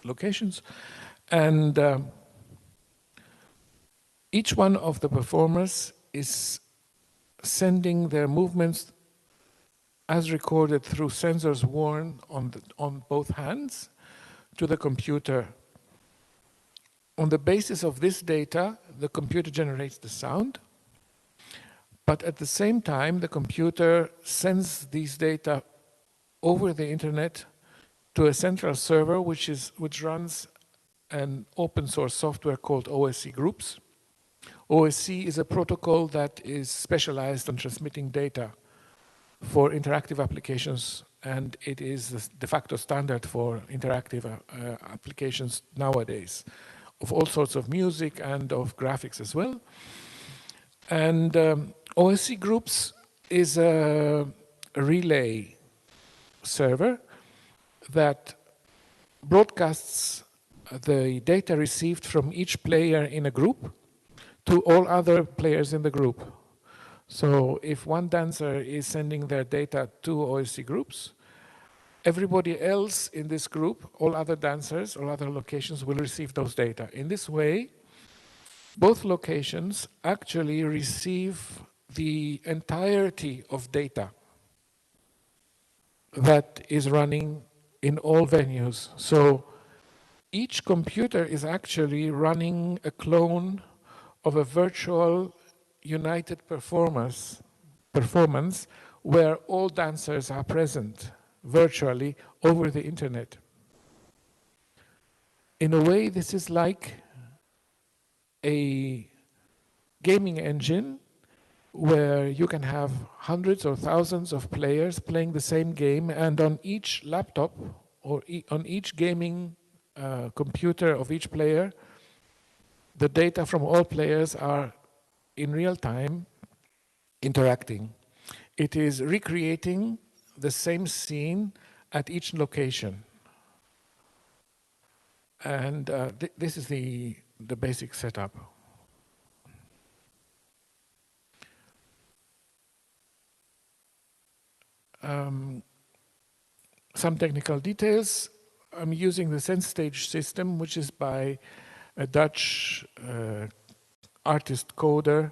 locations. And each one of the performers is sending their movements as recorded through sensors worn on both hands to the computer. On the basis of this data, the computer generates the sound, but at the same time, the computer sends these data over the internet to a central server, which runs an open source software called OSC Groups. OSC is a protocol that is specialized on transmitting data for interactive applications, and it is the de facto standard for interactive applications nowadays, of all sorts of music and of graphics as well. And OSC Groups is a relay server that broadcasts the data received from each player in a group to all other players in the group. So if one dancer is sending their data to OSC Groups, everybody else in this group, all other dancers, all other locations will receive those data. In this way, both locations actually receive the entirety of data that is running in all venues. So each computer is actually running a clone of a virtual united performance where all dancers are present virtually over the internet. In a way, this is like a gaming engine where you can have hundreds or thousands of players playing the same game, and on each laptop or on each gaming computer of each player, the data from all players are in real time interacting. It is recreating the same scene at each location. And this is the basic setup. Some technical details. I'm using the SenseStage system, which is by a Dutch artist coder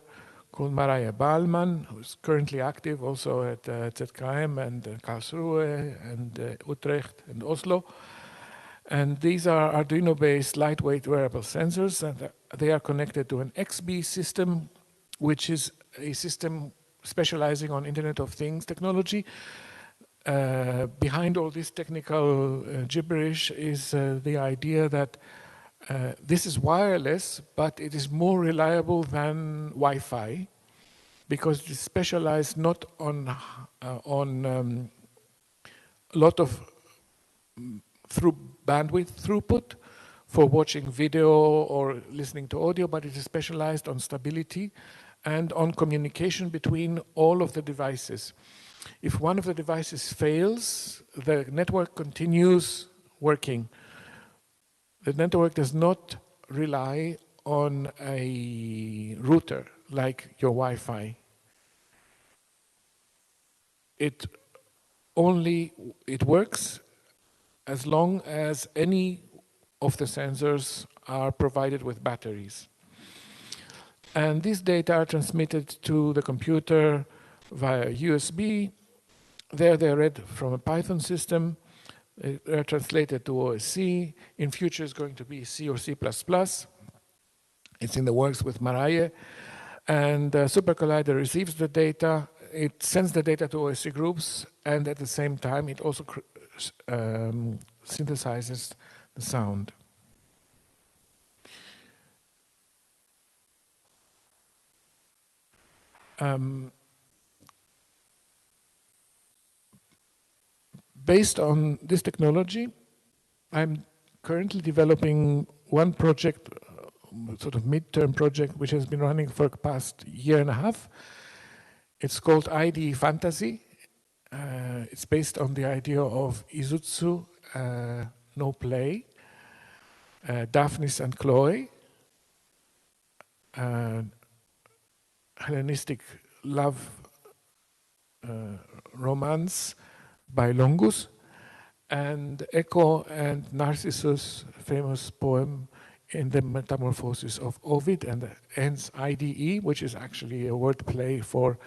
called Marije Baalman, who's currently active also at ZKM and Karlsruhe and Utrecht and Oslo. And these are Arduino-based lightweight wearable sensors, and they are connected to an XB system, which is a system specializing on Internet of Things technology. Behind all this technical gibberish is the idea that this is wireless, but it is more reliable than Wi-Fi, because it is specialized not on a lot of bandwidth throughput for watching video or listening to audio, but it is specialized on stability and on communication between all of the devices. If one of the devices fails, the network continues working. The network does not rely on a router like your Wi-Fi. It works as long as any of the sensors are provided with batteries. And these data are transmitted to the computer via USB. There they're read from a Python system. They're translated to OSC. In future it's going to be C or C++. It's in the works with Mariah. And Super Collider receives the data. It sends the data to OSC groups, and at the same time it also synthesizes the sound. Based on this technology, I'm currently developing one project, sort of midterm project, which has been running for the past year and a half. It's called ID Fantasy. It's based on the idea of Izutsu, no play, Daphnis and Chloe, Hellenistic love romance by Longus, and Echo and Narcissus' famous poem in the Metamorphosis of Ovid, and hence IDE, which is actually a word play for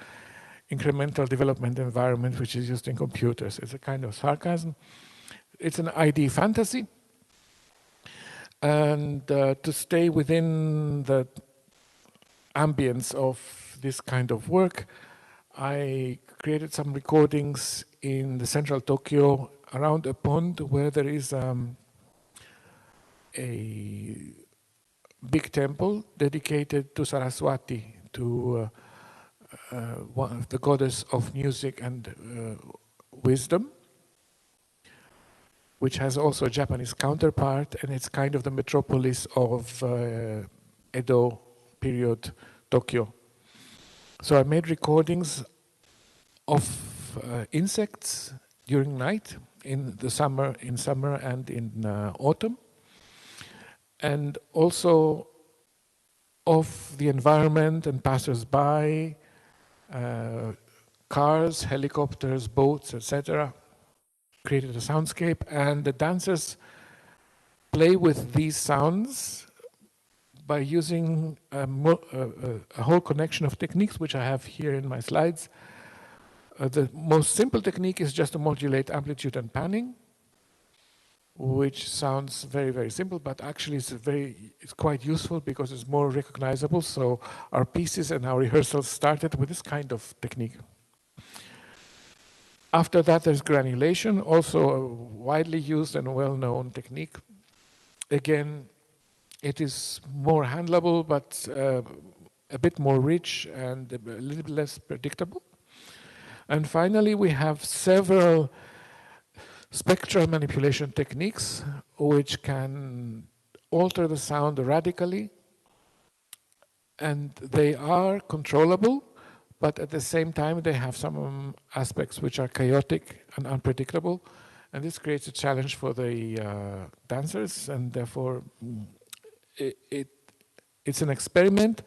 incremental development environment, which is used in computers. It's a kind of sarcasm. It's an ID fantasy. And to stay within the ambience of this kind of work, I created some recordings in the central Tokyo around a pond where there is a big temple dedicated to Saraswati, to the goddess of music and wisdom, which has also a Japanese counterpart, and it's kind of the metropolis of Edo period Tokyo. So I made recordings of insects during night, in summer and in autumn, and also of the environment and passers-by, cars, helicopters, boats, etc. Created a soundscape, and the dancers play with these sounds by using a whole connection of techniques, which I have here in my slides. The most simple technique is just to modulate amplitude and panning, which sounds very, very simple, but actually it's quite useful because it's more recognizable. So our pieces and our rehearsals started with this kind of technique. After that, there's granulation, also a widely used and well-known technique. Again, it is more handleable, but a bit more rich and a little bit less predictable. And finally, we have several spectral manipulation techniques which can alter the sound radically, and they are controllable, but at the same time they have some aspects which are chaotic and unpredictable, and this creates a challenge for the dancers, and therefore it's an experiment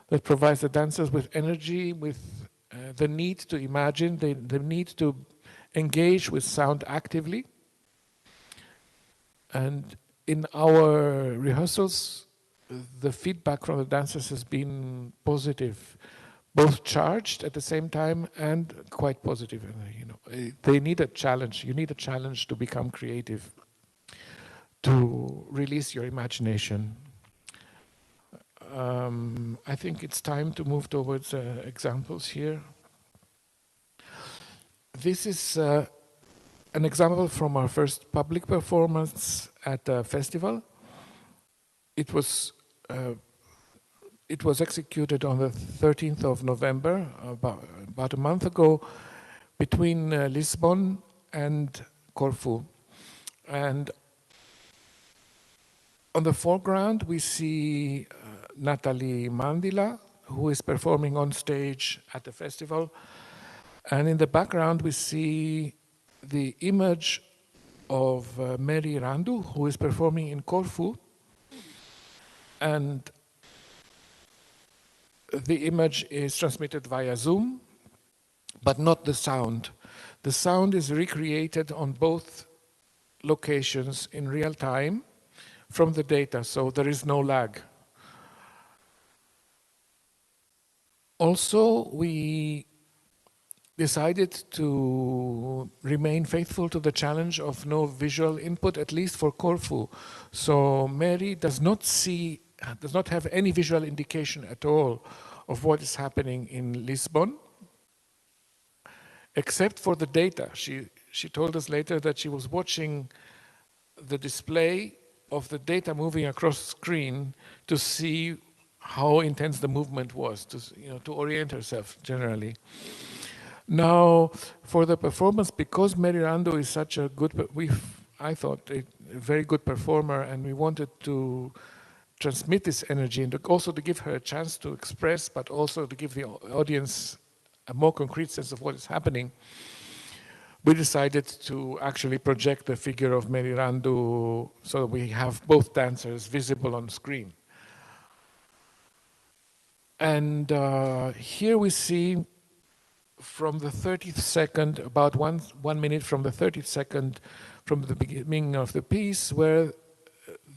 that provides the dancers with energy, with the need to imagine, the need to engage with sound actively. And in our rehearsals, the feedback from the dancers has been positive, both charged at the same time and quite positive. You know, they need a challenge. You need a challenge to become creative. to release your imagination. I think it's time to move towards examples here. This is an example from our first public performance at a festival. It was executed on the 13th of November, about a month ago, between Lisbon and Corfu. And on the foreground, we see Natalie Mandila, who is performing on stage at the festival. And in the background, we see the image of Mary Randu, who is performing in Corfu. And the image is transmitted via Zoom, but not the sound. The sound is recreated on both locations in real time from the data, so there is no lag. Also, we decided to remain faithful to the challenge of no visual input, at least for Corfu. So Mary does not have any visual indication at all of what is happening in Lisbon, except for the data. She told us later that she was watching the display of the data moving across the screen to see how intense the movement was, to orient herself generally. Now, for the performance, because Mary Randu is such a good, I thought, a very good performer, and we wanted to transmit this energy and also to give her a chance to express, but also to give the audience a more concrete sense of what is happening, we decided to actually project the figure of Mary Randu so that we have both dancers visible on screen. And here we see from the 30th second, about one minute from the 30th second from the beginning of the piece, where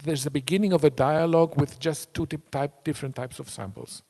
there's the beginning of a dialogue with just two different types of samples.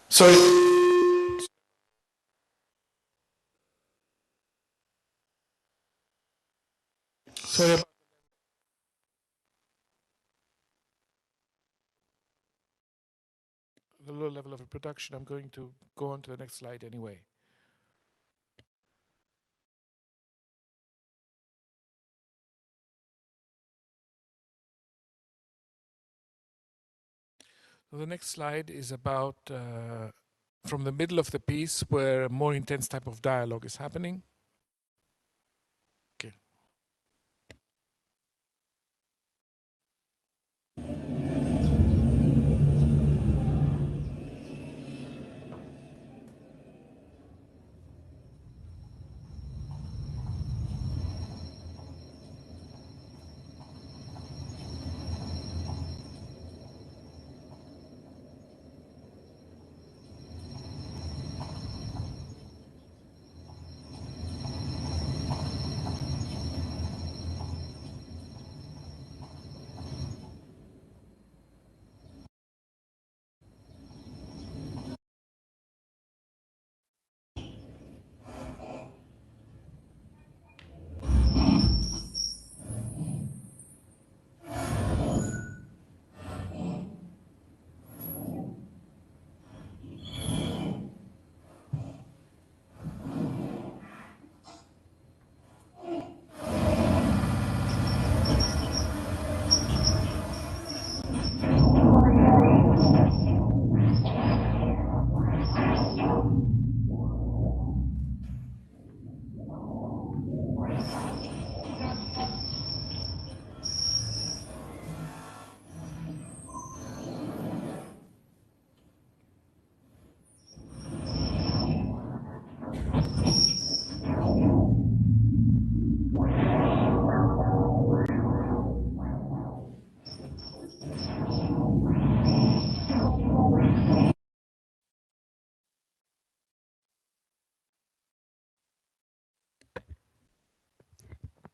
Sorry. Sorry about the low level of production. I'm going to go on to the next slide anyway. So the next slide is about from the middle of the piece where a more intense type of dialogue is happening. Okay.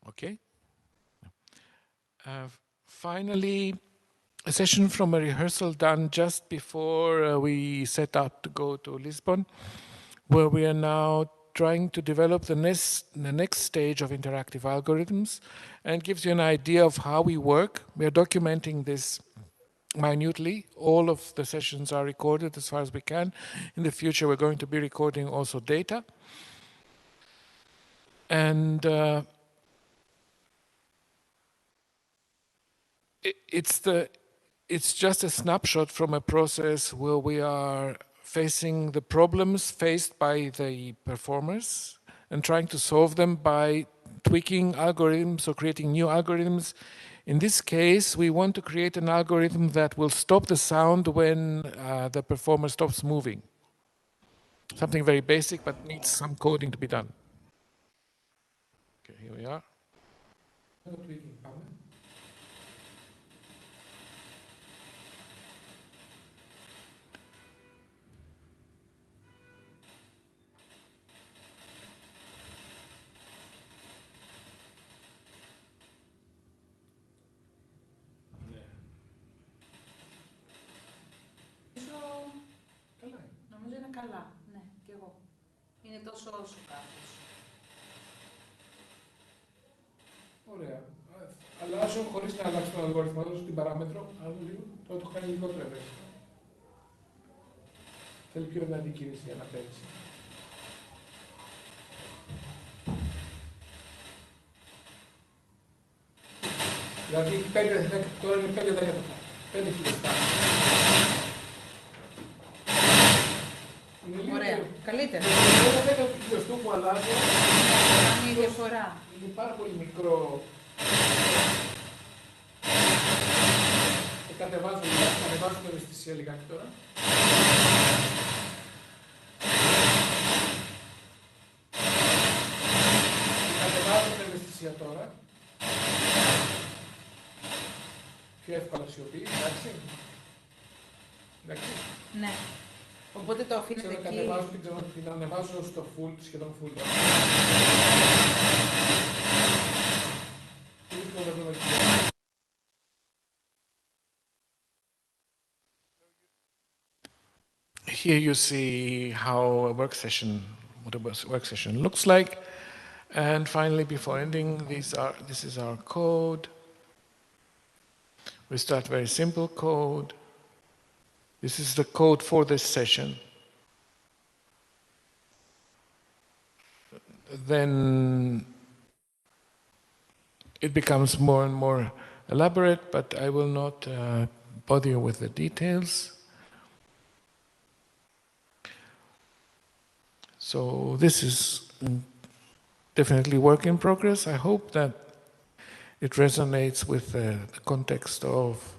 Okay. Finally, a session from a rehearsal done just before we set out to go to Lisbon, where we are now trying to develop the next stage of interactive algorithms, and gives you an idea of how we work. We are documenting this minutely. All of the sessions are recorded as far as we can. In the future, we're going to be recording also data. And it's just a snapshot from a process where we are facing the problems faced by the performers and trying to solve them by tweaking algorithms or creating new algorithms. In this case, we want to create an algorithm that will stop the sound when the performer stops moving. Something very basic, but needs some coding to be done. Okay, here we are. Νομίζω είναι καλά, ναι, κι εγώ. Είναι τόσο όσο κάπως. Ωραία. Αλλάζω χωρίς να αλλάξω τον αλγόριθμο, αλλάζω την παράμετρο, άλλο λίγο, το έχω κάνει λιγότερο ευαίσθητο. Θέλει πιο δυνατή κίνηση για να παίξει. Δηλαδή 5, τώρα είναι 5 δέκατα. 5 χιλιοστά. Ωραία, καλύτερα. Το 10 δέκατο του χιλιοστού που αλλάζω είναι η διαφορά. Είναι πάρα πολύ μικρό. Κατεβάζω την ευαισθησία λιγάκι τώρα. Κατεβάζω την ευαισθησία τώρα. Πιο εύκολα σιωπή, εντάξει. Εντάξει. Ναι. Οπότε το αφήνετε εκεί. Κατεβάζω την ανεβάζω στο full, σχεδόν full. Here you see how a work session, what a work session looks like. And finally, before ending, this is our code. We start very simple code. This is the code for this session. Then it becomes more and more elaborate, but I will not bother you with the details. So this is definitely work in progress. I hope that it resonates with the context of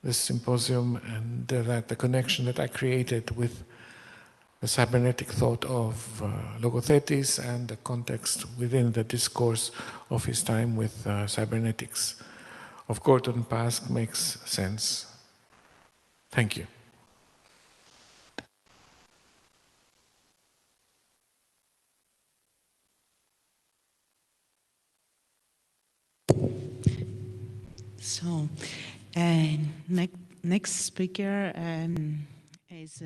this symposium and that the connection that I created with the cybernetic thought of Logothetis and the context within the discourse of his time with cybernetics of Gordon Pask makes sense. Thank you. So, next speaker is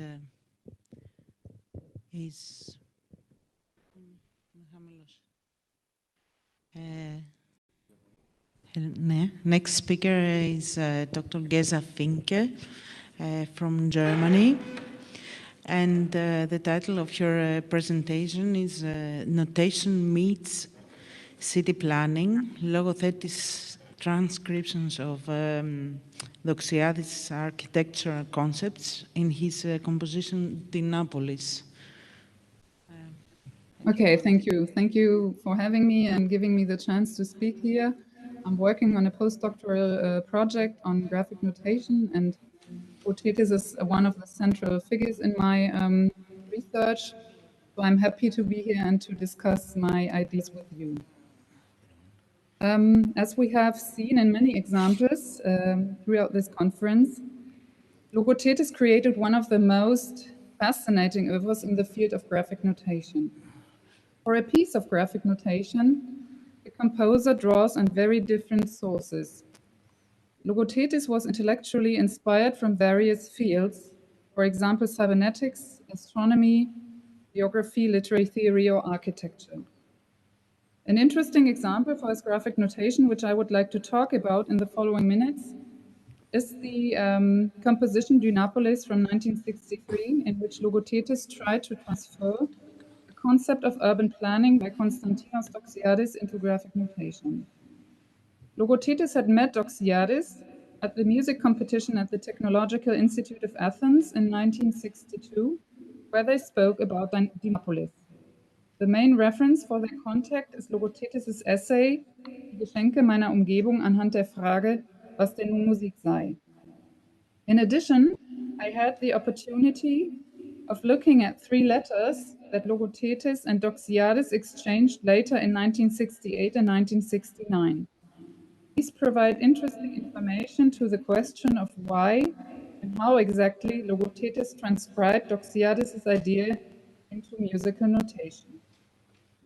next speaker is Dr. Gesa Finke from Germany. And the title of your presentation is Notation Meets City Planning, Logothetis Transcriptions of Doxiadis Architectural Concepts in his composition Dinopolis. Okay, thank you. Thank you for having me and giving me the chance to speak here. I'm working on a postdoctoral project on graphic notation, and Logothetis is one of the central figures in my research. So I'm happy to be here and to discuss my ideas with you. As we have seen in many examples throughout this conference, Logothetis created one of the most fascinating oeuvres in the field of graphic notation. For a piece of graphic notation, the composer draws on very different sources. Logothetis was intellectually inspired from various fields, for example, cybernetics, astronomy, geography, literary theory, or architecture. An interesting example for his graphic notation, which I would like to talk about in the following minutes, is the composition Dinopolis from 1963, in which Logothetis tried to transfer the concept of urban planning by Konstantinos Doxiadis into graphic notation. Logothetis had met Doxiadis at the music competition at the Technological Institute of Athens in 1962, where they spoke about Dinopolis. The main reference for their contact is Logothetis' essay, Die Geschenke meiner Umgebung anhand der Frage, was denn nun Musik sei. In addition, I had the opportunity of looking at 3 letters that Logothetis and Doxiadis exchanged later in 1968 and 1969. These provide interesting information to the question of why and how exactly Logothetis transcribed Doxiadis' idea into musical notation.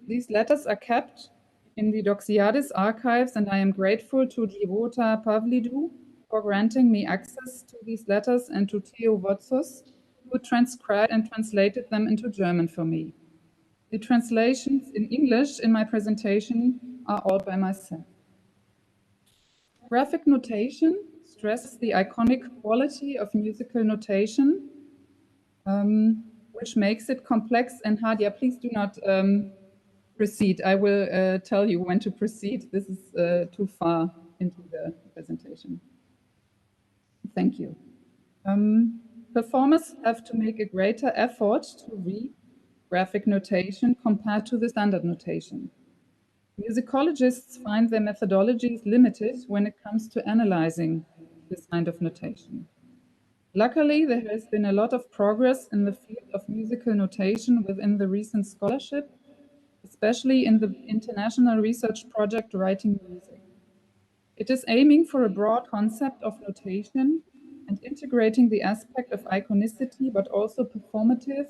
These letters are kept in the Doxiadis archives, and I am grateful to Gianpaolo Pavlidou for granting me access to these letters and to Theo Wotsos, who transcribed and translated them into German for me. The translations in English in my presentation are all by myself. Graphic notation stresses the iconic quality of musical notation, which makes it complex and hard. Yeah, please do not proceed. I will tell you when to proceed. This is too far into the presentation. Thank you. Performers have to make a greater effort to read graphic notation compared to the standard notation. Musicologists find their methodologies limited when it comes to analyzing this kind of notation. Luckily, there has been a lot of progress in the field of musical notation within the recent scholarship, especially in the international research project Writing Music. It is aiming for a broad concept of notation and integrating the aspect of iconicity, but also performative,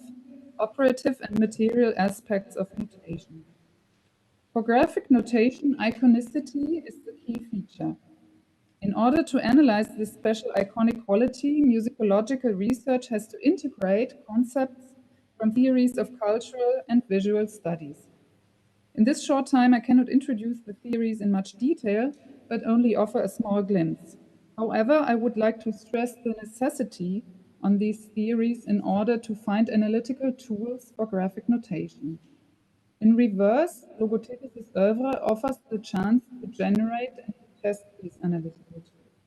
operative, and material aspects of notation. For graphic notation, iconicity is the key feature. In order to analyze this special iconic quality, musicological research has to integrate concepts from theories of cultural and visual studies. In this short time, I cannot introduce the theories in much detail, but only offer a small glimpse. However, I would like to stress the necessity on these theories in order to find analytical tools for graphic notation. In reverse, Logothetis' oeuvre offers the chance to generate and to test these analytical tools.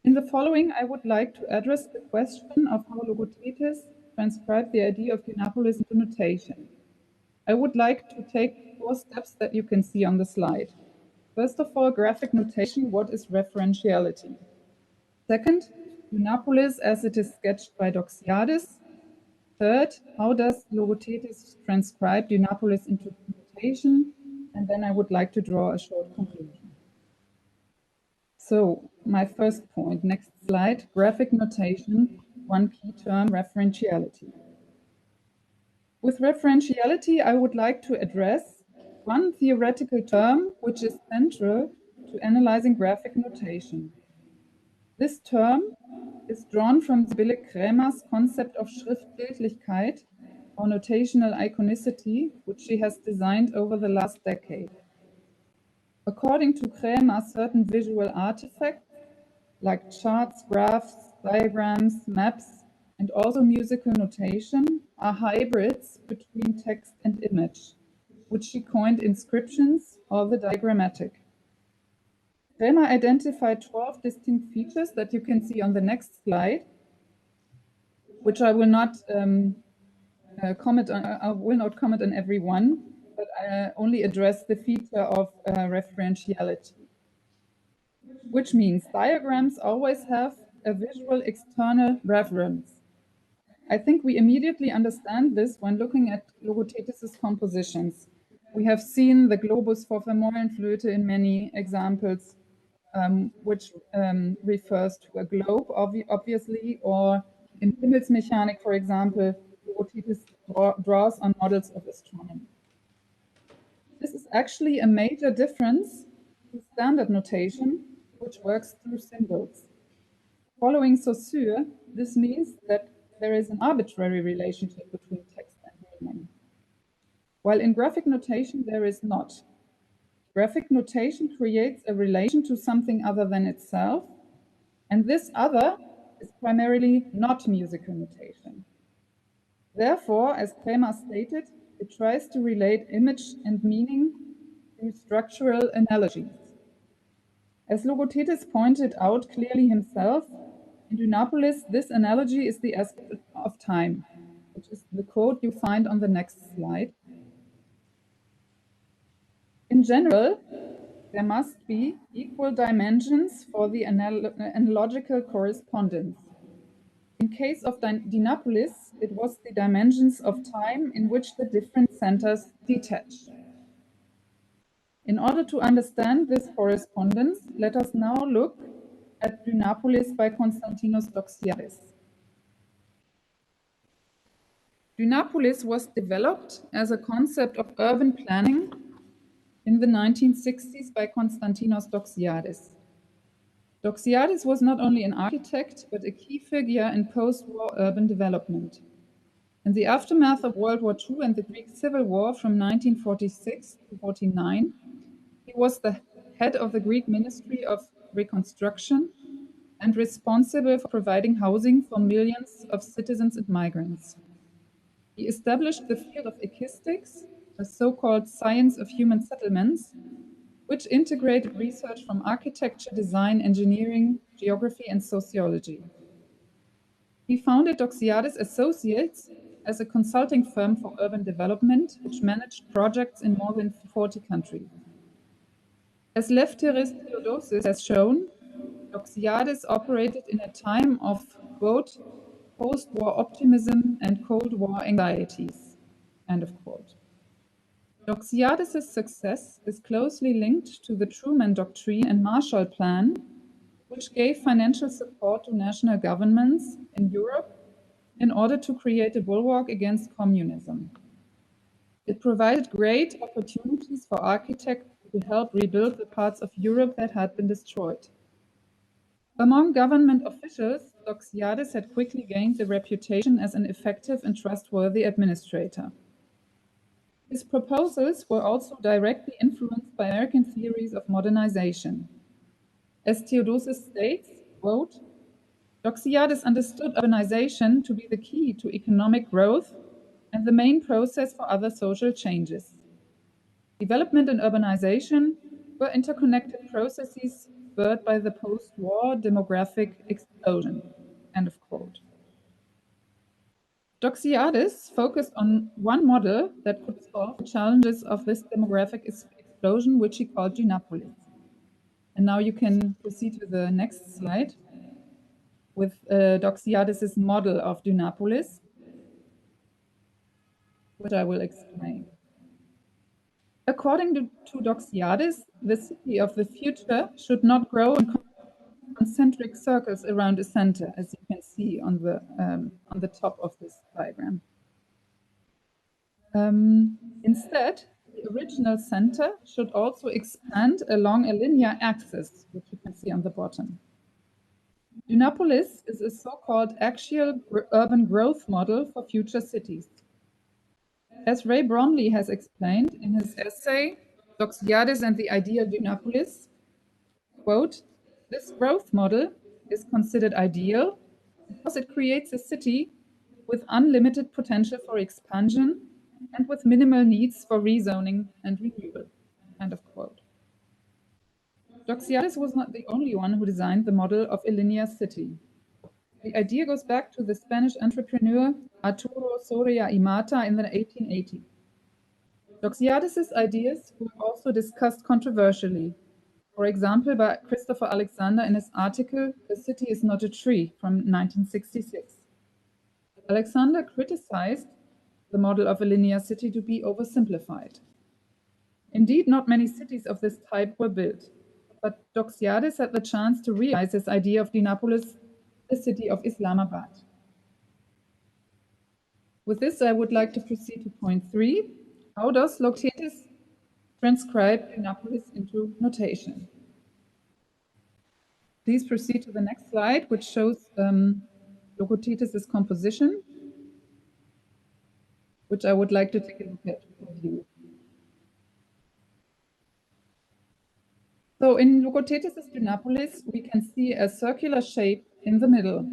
In the following, I would like to address the question of how Logothetis transcribe the idea of Dianapolis into notation. I would like to take 4 steps that you can see on the slide. First of all, graphic notation, what is referentiality? Second, Dianapolis as it is sketched by Doxiadis. Third, how does Logothetis transcribe Dianapolis into notation? And then I would like to draw a short conclusion. So, my first point, next slide, graphic notation, one key term, referentiality. With referentiality, I would like to address one theoretical term which is central to analyzing graphic notation. This term is drawn from Sibylle Krämer's concept of Schriftbildlichkeit or notational iconicity, which she has designed over the last decade. According to Krämer, certain visual artifacts like charts, graphs, diagrams, maps, and also musical notation are hybrids between text and image, which she coined inscriptions or the diagrammatic. Krämer identified 12 distinct features that you can see on the next slide, which I will not comment on. I will not comment on every one, but I only address the feature of referentiality, which means diagrams always have a visual external reference. I think we immediately understand this when looking at Logothetis' compositions. We have seen the globus for Vermeulenflöte in many examples, which refers to a globe, obviously, or in Himmelsmechanik, for example, Logothetis draws on models of astronomy. This is actually a major difference to standard notation, which works through symbols. Following Saussure, this means that there is an arbitrary relationship between text and meaning, while in graphic notation there is not. Graphic notation creates a relation to something other than itself, and this other is primarily not musical notation. Therefore, as Krämer stated, it tries to relate image and meaning through structural analogies. As Logothetis pointed out clearly himself, in Dianapolis, this analogy is the aspect of time, which is the quote you find on the next slide. In general, there must be equal dimensions for the analogical correspondence. In case of Dianapolis, it was the dimensions of time in which the different centers detach. In order to understand this correspondence, let us now look at Dianapolis by Konstantinos Doxiadis. Dianapolis was developed as a concept of urban planning in the 1960s by Konstantinos Doxiadis. Doxiadis was not only an architect, but a key figure in post-war urban development. In the aftermath of World War II and the Greek Civil War from 1946 to 49, he was the head of the Greek Ministry of Reconstruction and responsible for providing housing for millions of citizens and migrants. He established the field of ecistics, a so-called science of human settlements, which integrated research from architecture, design, engineering, geography, and sociology. He founded Doxiadis Associates as a consulting firm for urban development, which managed projects in more than 40 countries. As Lefteris Theodosis has shown, Doxiadis operated in a time of, quote, post-war optimism and Cold War anxieties, end of quote. Doxiadis' success is closely linked to the Truman Doctrine and Marshall Plan, which gave financial support to national governments in Europe in order to create a bulwark against communism. It provided great opportunities for architects to help rebuild the parts of Europe that had been destroyed. Among government officials, Doxiadis had quickly gained the reputation as an effective and trustworthy administrator. His proposals were also directly influenced by American theories of modernization. As Theodosis states, quote, Doxiadis understood urbanization to be the key to economic growth and the main process for other social changes. Development and urbanization were interconnected processes spurred by the post-war demographic explosion, end of quote. Doxiadis focused on one model that could solve the challenges of this demographic explosion, which he called Dynapolis. And now you can proceed to the next slide with Doxiadis' model of Dynapolis, which I will explain. According to Doxiadis, the city of the future should not grow in concentric circles around a center, as you can see on the top of this diagram. Instead, the original center should also expand along a linear axis, which you can see on the bottom. Dynapolis is a so-called axial urban growth model for future cities. As Ray Bromley has explained in his essay, Doxiadis and the Ideal Dynapolis, quote, this growth model is considered ideal because it creates a city with unlimited potential for expansion and with minimal needs for rezoning and renewal, end of quote. Doxiadis was not the only one who designed the model of a linear city. The idea goes back to the Spanish entrepreneur Arturo Soria y Mata in the 1880s. Doxiadis' ideas were also discussed controversially, for example, by Christopher Alexander in his article, The City is Not a Tree, from 1966. Alexander criticized the model of a linear city to be oversimplified. Indeed, not many cities of this type were built, but Doxiadis had the chance to realize his idea of Dynapolis, the city of Islamabad. With this, I would like to proceed to point 3. How does Logothetis transcribe Dynapolis into notation? Please proceed to the next slide, which shows Logothetis' composition, which I would like to take a look at with you. So in Logothetis' Dynapolis, we can see a circular shape in the middle,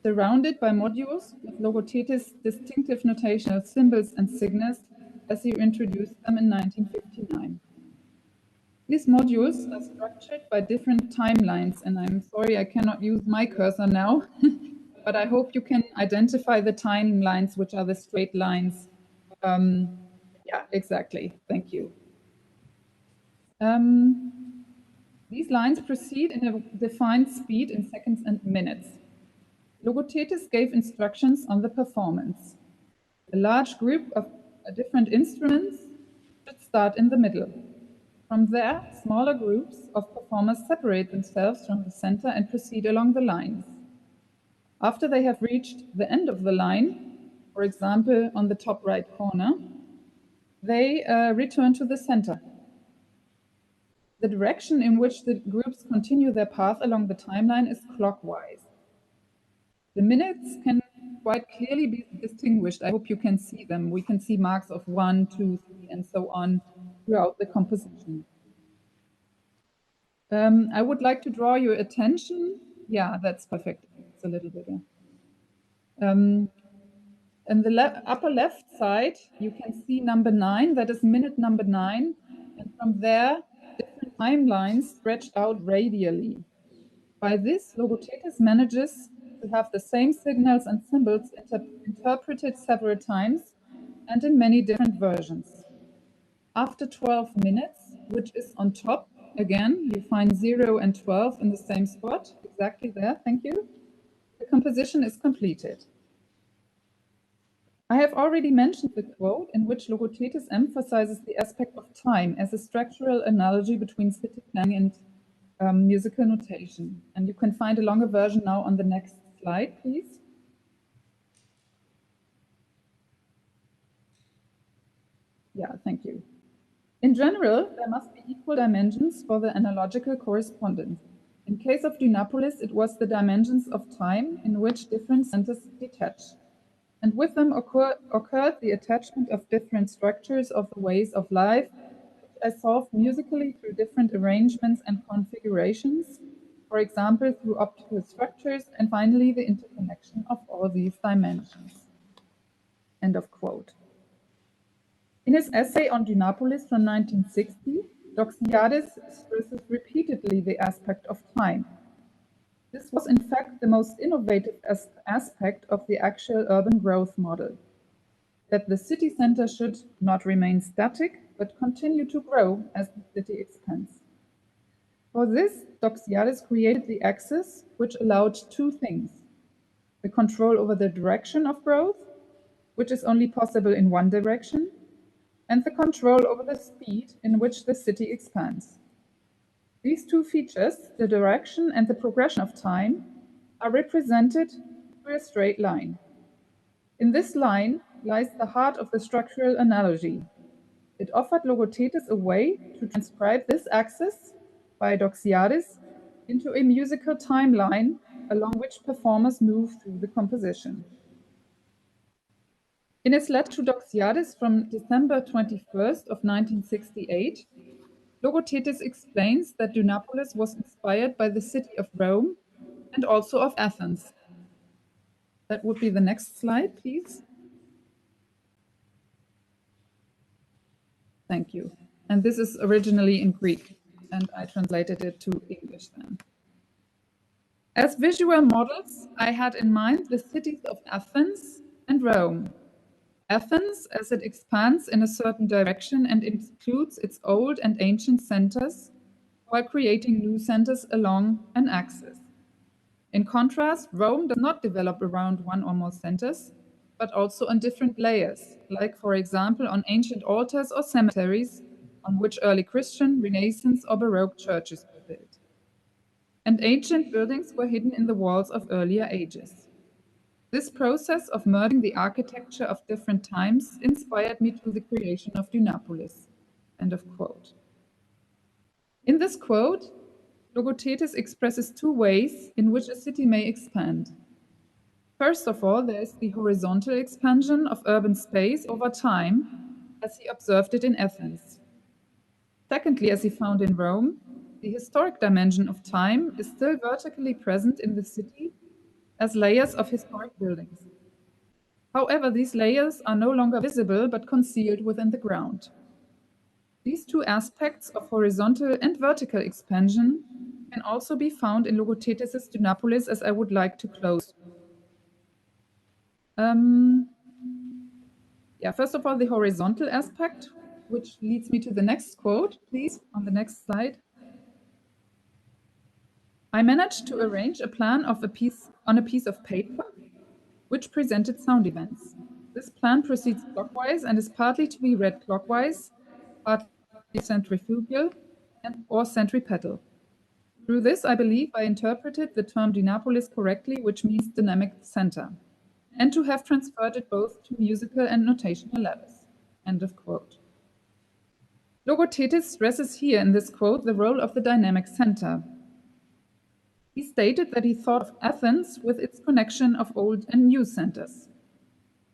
surrounded by modules with Logothetis' distinctive notational symbols and signals as he introduced them in 1959. These modules are structured by different timelines, and I'm sorry I cannot use my cursor now, but I hope you can identify the timelines, which are the straight lines. Yeah, exactly. Thank you. These lines proceed in a defined speed in seconds and minutes. Logothetis gave instructions on the performance. A large group of different instruments should start in the middle. From there, smaller groups of performers separate themselves from the center and proceed along the lines. After they have reached the end of the line, for example, on the top right corner, they return to the center. The direction in which the groups continue their path along the timeline is clockwise. The minutes can quite clearly be distinguished. I hope you can see them. We can see marks of 1, 2, 3, and so on throughout the composition. I would like to draw your attention. Yeah, that's perfect. It's a little bigger. On the upper left side, you can see number 9. That is minute number 9. And from there, different timelines stretched out radially. By this, Logothetis manages to have the same signals and symbols interpreted several times and in many different versions. After 12 minutes, which is on top, again, you find 0 and 12 in the same spot, exactly there, thank you. The composition is completed. I have already mentioned the quote in which Logothetis emphasizes the aspect of time as a structural analogy between city planning and musical notation. And you can find a longer version now on the next slide, please. Yeah, thank you. In general, there must be equal dimensions for the analogical correspondence. In case of Dynapolis, it was the dimensions of time in which different centers detach. And with them occurred the attachment of different structures of the ways of life, which I solved musically through different arrangements and configurations, for example, through optical structures, and finally the interconnection of all these dimensions. End of quote. In his essay on Dynapolis from 1960, Doxiadis stresses repeatedly the aspect of time. This was in fact the most innovative aspect of the actual urban growth model, that the city center should not remain static, but continue to grow as the city expands. For this, Doxiadis created the axis, which allowed two things: the control over the direction of growth, which is only possible in one direction, and the control over the speed in which the city expands. These two features, the direction and the progression of time, are represented through a straight line. In this line lies the heart of the structural analogy. It offered Logothetis a way to transcribe this axis by Doxiadis into a musical timeline along which performers move through the composition. In his letter to Doxiadis from December 21st of 1968, Logothetis explains that Dynapolis was inspired by the city of Rome and also of Athens. That would be the next slide, please. Thank you. And this is originally in Greek, and I translated it to English then. As visual models, I had in mind the cities of Athens and Rome. Athens, as it expands in a certain direction and includes its old and ancient centers, while creating new centers along an axis. In contrast, Rome does not develop around one or more centers, but also on different layers, like, for example, on ancient altars or cemeteries, on which early Christian, Renaissance, or Baroque churches were built. And ancient buildings were hidden in the walls of earlier ages. This process of merging the architecture of different times inspired me to the creation of Dynapolis. End of quote. In this quote, Logothetis expresses two ways in which a city may expand. First of all, there is the horizontal expansion of urban space over time, as he observed it in Athens. Secondly, as he found in Rome, the historic dimension of time is still vertically present in the city as layers of historic buildings. However, these layers are no longer visible but concealed within the ground. These two aspects of horizontal and vertical expansion can also be found in Logothetis' Dynapolis, as I would like to close. First of all, the horizontal aspect, which leads me to the next quote, please, on the next slide. I managed to arrange a plan of on a piece of paper, which presented sound events. This plan proceeds clockwise and is partly to be read clockwise, partly centrifugal or centripetal. Through this, I believe I interpreted the term Dynapolis correctly, which means dynamic center, and to have transferred it both to musical and notational levels. End of quote. Logothetis stresses here in this quote the role of the dynamic center. He stated that he thought of Athens with its connection of old and new centers.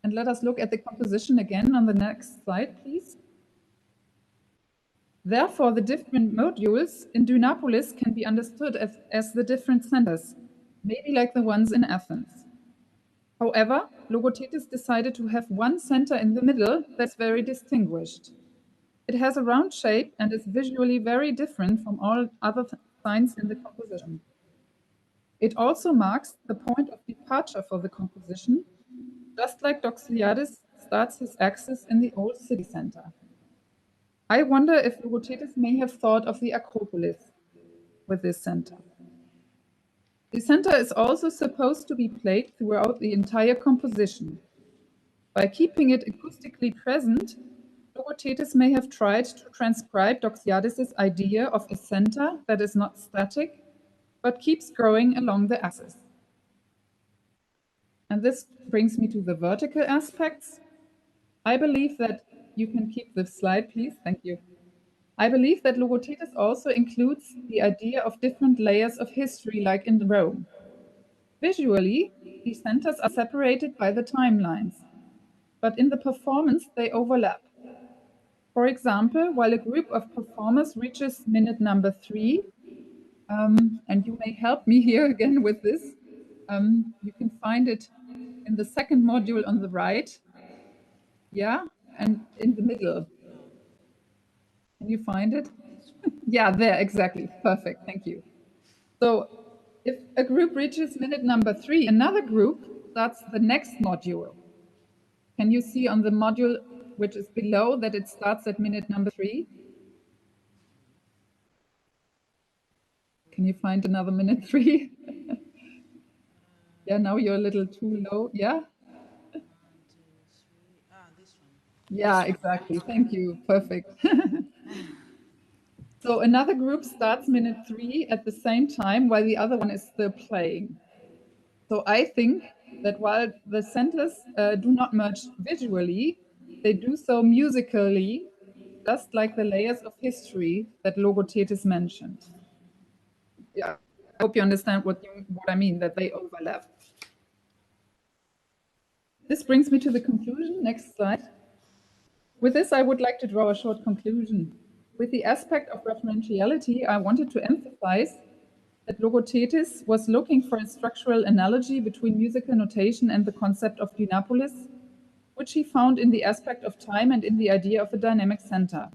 And let us look at the composition again on the next slide, please. Therefore, the different modules in Dynapolis can be understood as the different centers, maybe like the ones in Athens. However, Logothetis decided to have one center in the middle that's very distinguished. It has a round shape and is visually very different from all other signs in the composition. It also marks the point of departure for the composition, just like Doxiadis starts his axis in the old city center. I wonder if Logothetis may have thought of the Acropolis with this center. The center is also supposed to be played throughout the entire composition. By keeping it acoustically present, Logothetis may have tried to transcribe Doxiadis' idea of a center that is not static, but keeps growing along the axis. And this brings me to the vertical aspects. I believe that you can keep the slide, please. Thank you. I believe that Logothetis also includes the idea of different layers of history, like in Rome. Visually, these centers are separated by the timelines, but in the performance, they overlap. For example, while a group of performers reaches minute number 3, and you may help me here again with this, you can find it in the second module on the right. Yeah, and in the middle. Can you find it? Yeah, there, exactly. Perfect, thank you. So If a group reaches minute number 3, another group starts the next module. Can you see on the module which is below that it starts at minute number 3? Can you find another minute 3? Yeah, now you're a little too low. Yeah? Yeah, exactly. Thank you. Perfect. So another group starts minute 3 at the same time while the other one is still playing. So I think that while the centers do not merge visually, they do so musically, just like the layers of history that Logothetis mentioned. Yeah, I hope you understand what I mean, that they overlap. This brings me to the conclusion. Next slide. With this, I would like to draw a short conclusion. With the aspect of referentiality, I wanted to emphasize that Logothetis was looking for a structural analogy between musical notation and the concept of dynapolis, which he found in the aspect of time and in the idea of a dynamic center.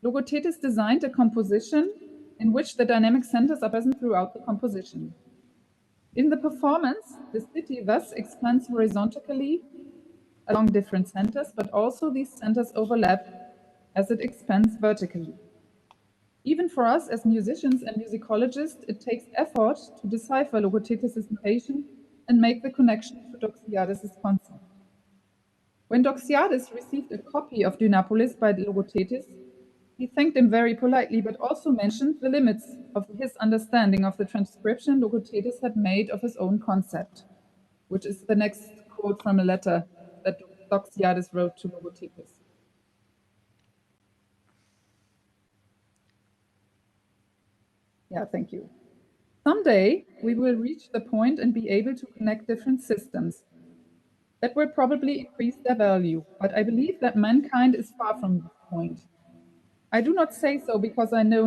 Logothetis designed a composition in which the dynamic centers are present throughout the composition. In the performance, the city thus expands horizontally along different centers, but also these centers overlap as it expands vertically. Even for us as musicians and musicologists, it takes effort to decipher Logothetis' notation and make the connection to Doxiadis' concept. When Doxiadis received a copy of Dynapolis by Logothetis, he thanked him very politely, but also mentioned the limits of his understanding of the transcription Logothetis had made of his own concept, which is the next quote from a letter that Doxiadis wrote to Logothetis. Yeah, thank you. Someday, we will reach the point and be able to connect different systems. That will probably increase their value, but I believe that mankind is far from this point. I do not say so because I know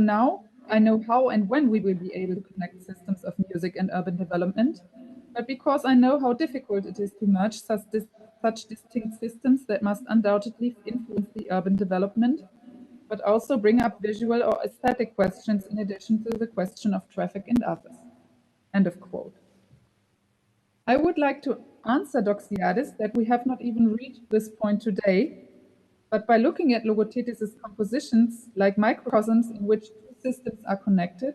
how and when we will be able to connect systems of music and urban development, but because I know how difficult it is to merge such distinct systems that must undoubtedly influence the urban development, but also bring up visual or aesthetic questions in addition to the question of traffic and others. End of quote. I would like to answer Doxiadis that we have not even reached this point today, but by looking at Logothetis' compositions like microcosms in which two systems are connected,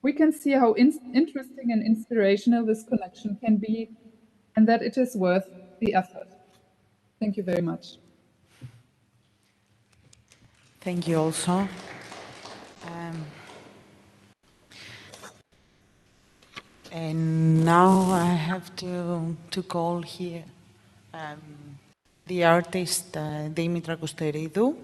we can see how interesting and inspirational this connection can be, and that it is worth the effort. Thank you very much. Thank you also. And now I have to call here the artist Dimitra Kousteridou,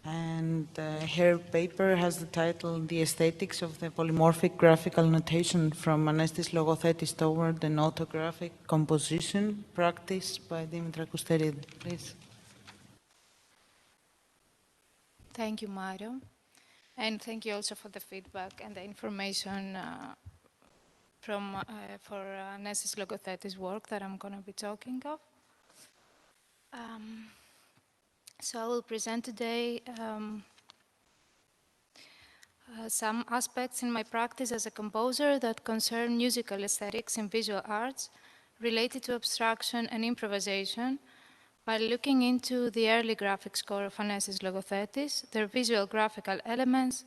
and her paper has the title The Aesthetics of the Polymorphic Graphical Notation from Anestis Logothetis Toward an Autographic Composition, Practice by Dimitra Kousteridou. Please. Thank you, Mario. And thank you also for the feedback and the information for Anestis Logothetis work that I'm going to be talking of. So I will present today some aspects in my practice as a composer that concern musical aesthetics in visual arts related to abstraction and improvisation, by looking into the early graphic score of Anestis Logothetis, their visual graphical elements,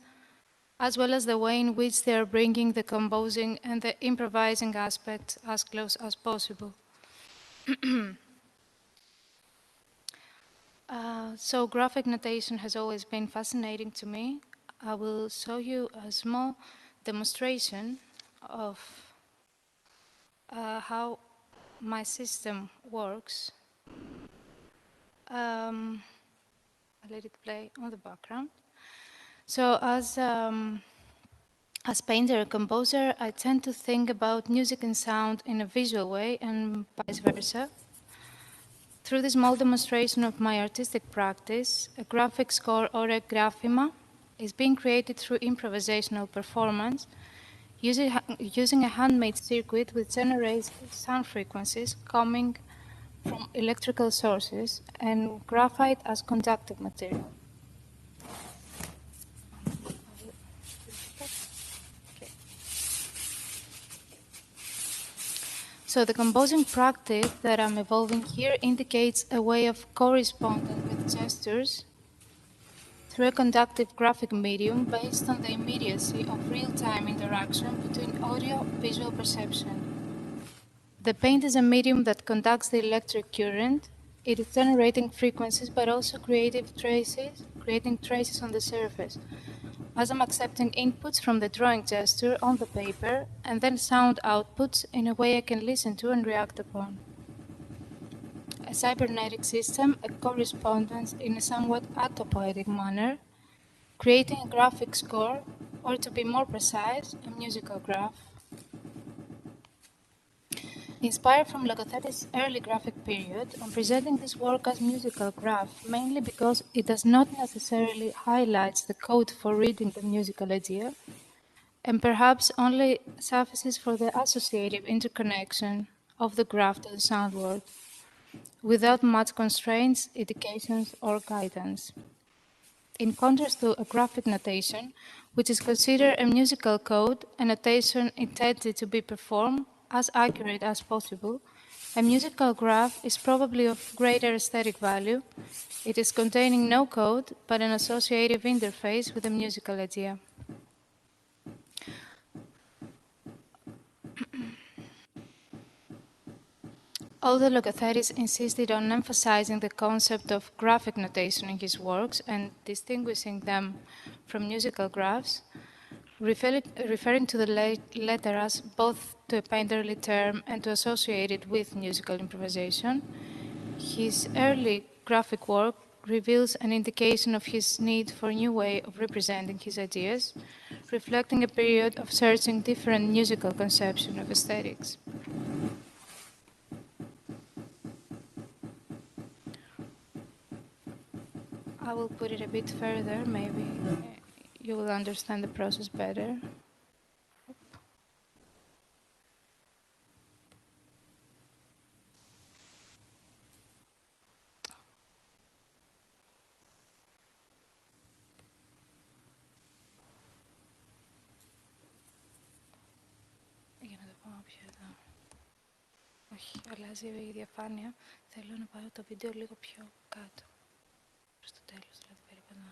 as well as the way in which they are bringing the composing and the improvising aspects as close as possible. So graphic notation has always been fascinating to me. I will show you a small demonstration of how my system works. I'll let it play on the background. So as painter and composer, I tend to think about music and sound in a visual way and vice versa. Through this small demonstration of my artistic practice, a graphic score or a graphema is being created through improvisational performance using a handmade circuit which generates sound frequencies coming from electrical sources and graphite as conductive material. Okay. So the composing practice that I'm evolving here indicates a way of corresponding with gestures through a conductive graphic medium based on the immediacy of real-time interaction between audio-visual perception. The paint is a medium that conducts the electric current. It is generating frequencies, but also creating traces on the surface, as I'm accepting inputs from the drawing gesture on the paper, and then sound outputs in a way I can listen to and react upon. A cybernetic system, a correspondence in a somewhat autopoietic manner, creating a graphic score, or to be more precise, a musical graph. Inspired from Logothetis' early graphic period, I'm presenting this work as musical graph, mainly because it does not necessarily highlight the code for reading the musical idea, and perhaps only suffices for the associative interconnection of the graph to the sound world, without much constraints, indications, or guidance. In contrast to a graphic notation, which is considered a musical code, a notation intended to be performed as accurate as possible, a musical graph is probably of greater aesthetic value. It is containing no code, but an associative interface with a musical idea. Although Logothetis insisted on emphasizing the concept of graphic notation in his works and distinguishing them from musical graphs, referring to the latter as both to a painterly term and to associate it with musical improvisation, his early graphic work reveals an indication of his need for a new way of representing his ideas, reflecting a period of searching different musical conception of aesthetics. I will put it a bit further, maybe you will understand the process better. Για να το πάμε πιο εδώ. Όχι, αλλάζει η διαφάνεια. Θέλω να πάρω το βίντεο λίγο πιο κάτω. Προς το τέλος, δηλαδή περίπου εδώ.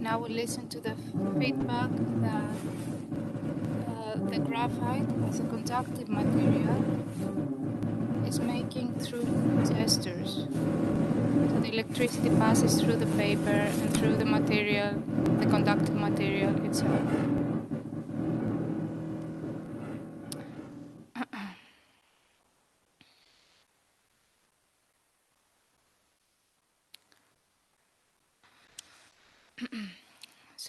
Now we listen to the feedback that the graphite as a conductive material is making through gestures. So the electricity passes through the paper and through the material, the conductive material itself.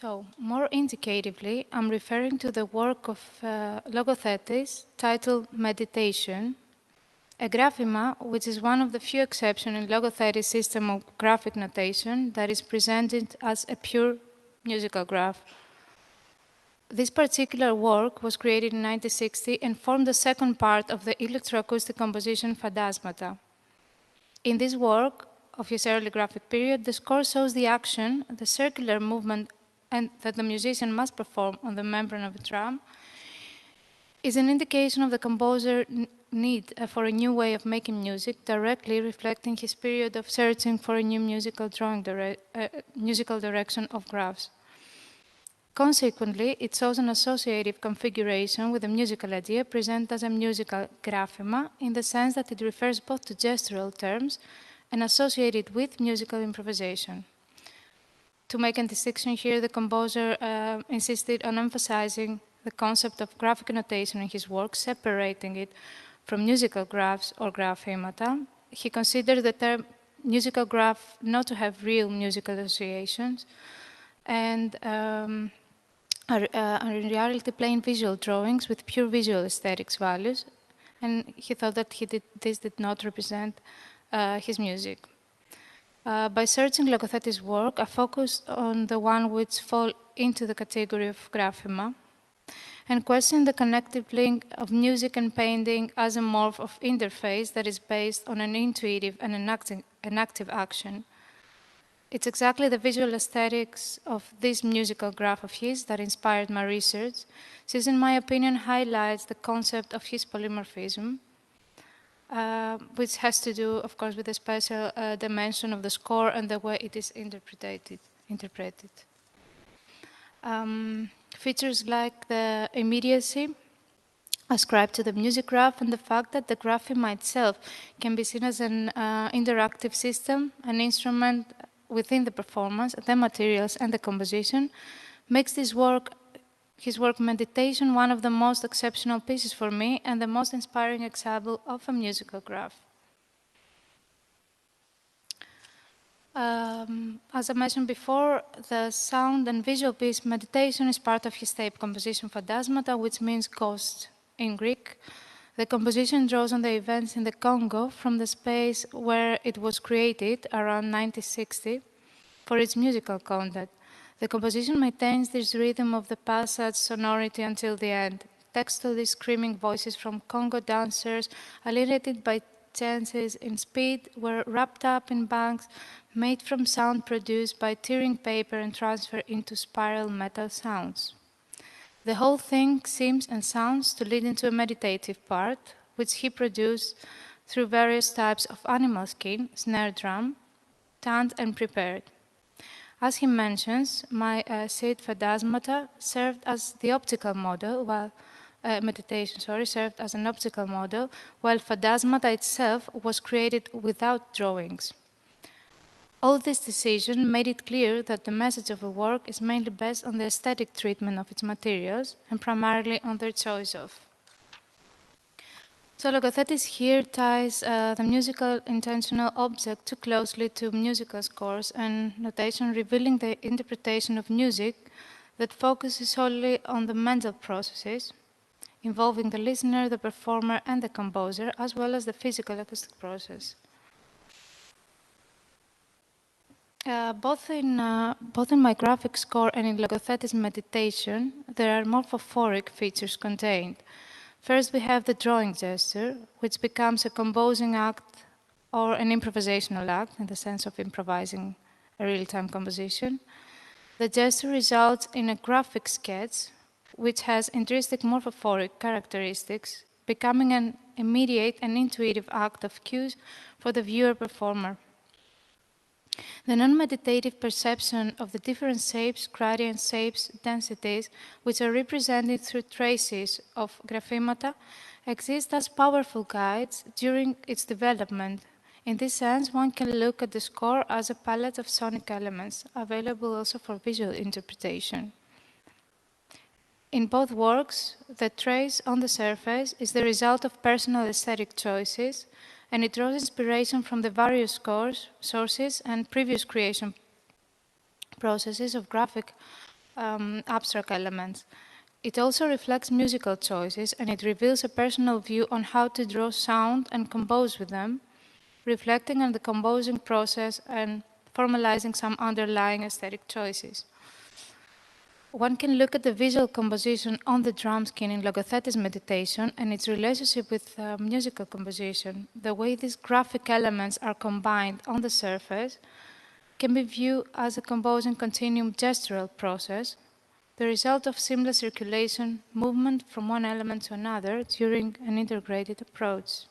So, more indicatively, I'm referring to the work of Logothetis titled Meditation, a graphema which is one of the few exceptions in Logothetis' system of graphic notation that is presented as a pure musical graph. This particular work was created in 1960 and formed the second part of the electroacoustic composition Phantasmata. In this work of his early graphic period, the score shows the action, the circular movement and that the musician must perform on the membrane of a drum, is an indication of the composer's need for a new way of making music, directly reflecting his period of searching for a new musical direction of graphs. Consequently, it shows an associative configuration with a musical idea presented as a musical graphema in the sense that it refers both to gestural terms and associated with musical improvisation. To make a distinction here, the composer insisted on emphasizing the concept of graphic notation in his work, separating it from musical graphs or graphemata. He considered the term musical graph not to have real musical associations and are in reality plain visual drawings with pure visual aesthetics values, and he thought that this did not represent his music. By searching Logothetis' work, I focused on the one which fall into the category of graphema and questioned the connective link of music and painting as a morph of interface that is based on an intuitive and an active action. It's exactly the visual aesthetics of this musical graph of his that inspired my research, since in my opinion highlights the concept of his polymorphism, which has to do, of course, with the spatial dimension of the score and the way it is interpreted. Features like the immediacy ascribed to the music graph and the fact that the graphema itself can be seen as an interactive system, an instrument within the performance, the materials, and the composition, makes his work Meditation one of the most exceptional pieces for me and the most inspiring example of a musical graph. As I mentioned before, the sound and visual piece Meditation is part of his tape composition Phantasmata, which means ghost in Greek. The composition draws on the events in the Congo from the space where it was created around 1960 for its musical content. The composition maintains this rhythm of the passage sonority until the end. Textually screaming voices from Congo dancers, alienated by changes in speed, were wrapped up in banks made from sound produced by tearing paper and transferred into spiral metal sounds. The whole thing seems and sounds to lead into a meditative part, which he produced through various types of animal skin, snare drum, tanned and prepared. As he mentions, my seed Phantasmata served as the optical model, while Meditation served as an optical model, while Phantasmata itself was created without drawings. All this decision made it clear that the message of a work is mainly based on the aesthetic treatment of its materials and primarily on their choice of. So Logothetis here ties the musical intentional object too closely to musical scores and notation, revealing the interpretation of music that focuses solely on the mental processes involving the listener, the performer, and the composer, as well as the physical acoustic process. Both in my graphic score and in Logothetis Meditation, there are morphophoric features contained. First, we have the drawing gesture, which becomes a composing act or an improvisational act, in the sense of improvising a real-time composition. The gesture results in a graphic sketch, which has intrinsic morphophoric characteristics, becoming an immediate and intuitive act of cues for the viewer-performer. The non-meditative perception of the different shapes, gradients, shapes, densities, which are represented through traces of graphemata, exist as powerful guides during its development. In this sense, one can look at the score as a palette of sonic elements, available also for visual interpretation. In both works, the trace on the surface is the result of personal aesthetic choices, and it draws inspiration from the various sources and previous creation processes of graphic abstract elements. It also reflects musical choices, and it reveals a personal view on how to draw sound and compose with them, reflecting on the composing process and formalizing some underlying aesthetic choices. One can look at the visual composition on the drum skin in Logothetis Meditation and its relationship with musical composition. The way these graphic elements are combined on the surface can be viewed as a composing continuum gestural process, the result of seamless circulation, movement from one element to another during an integrated approach.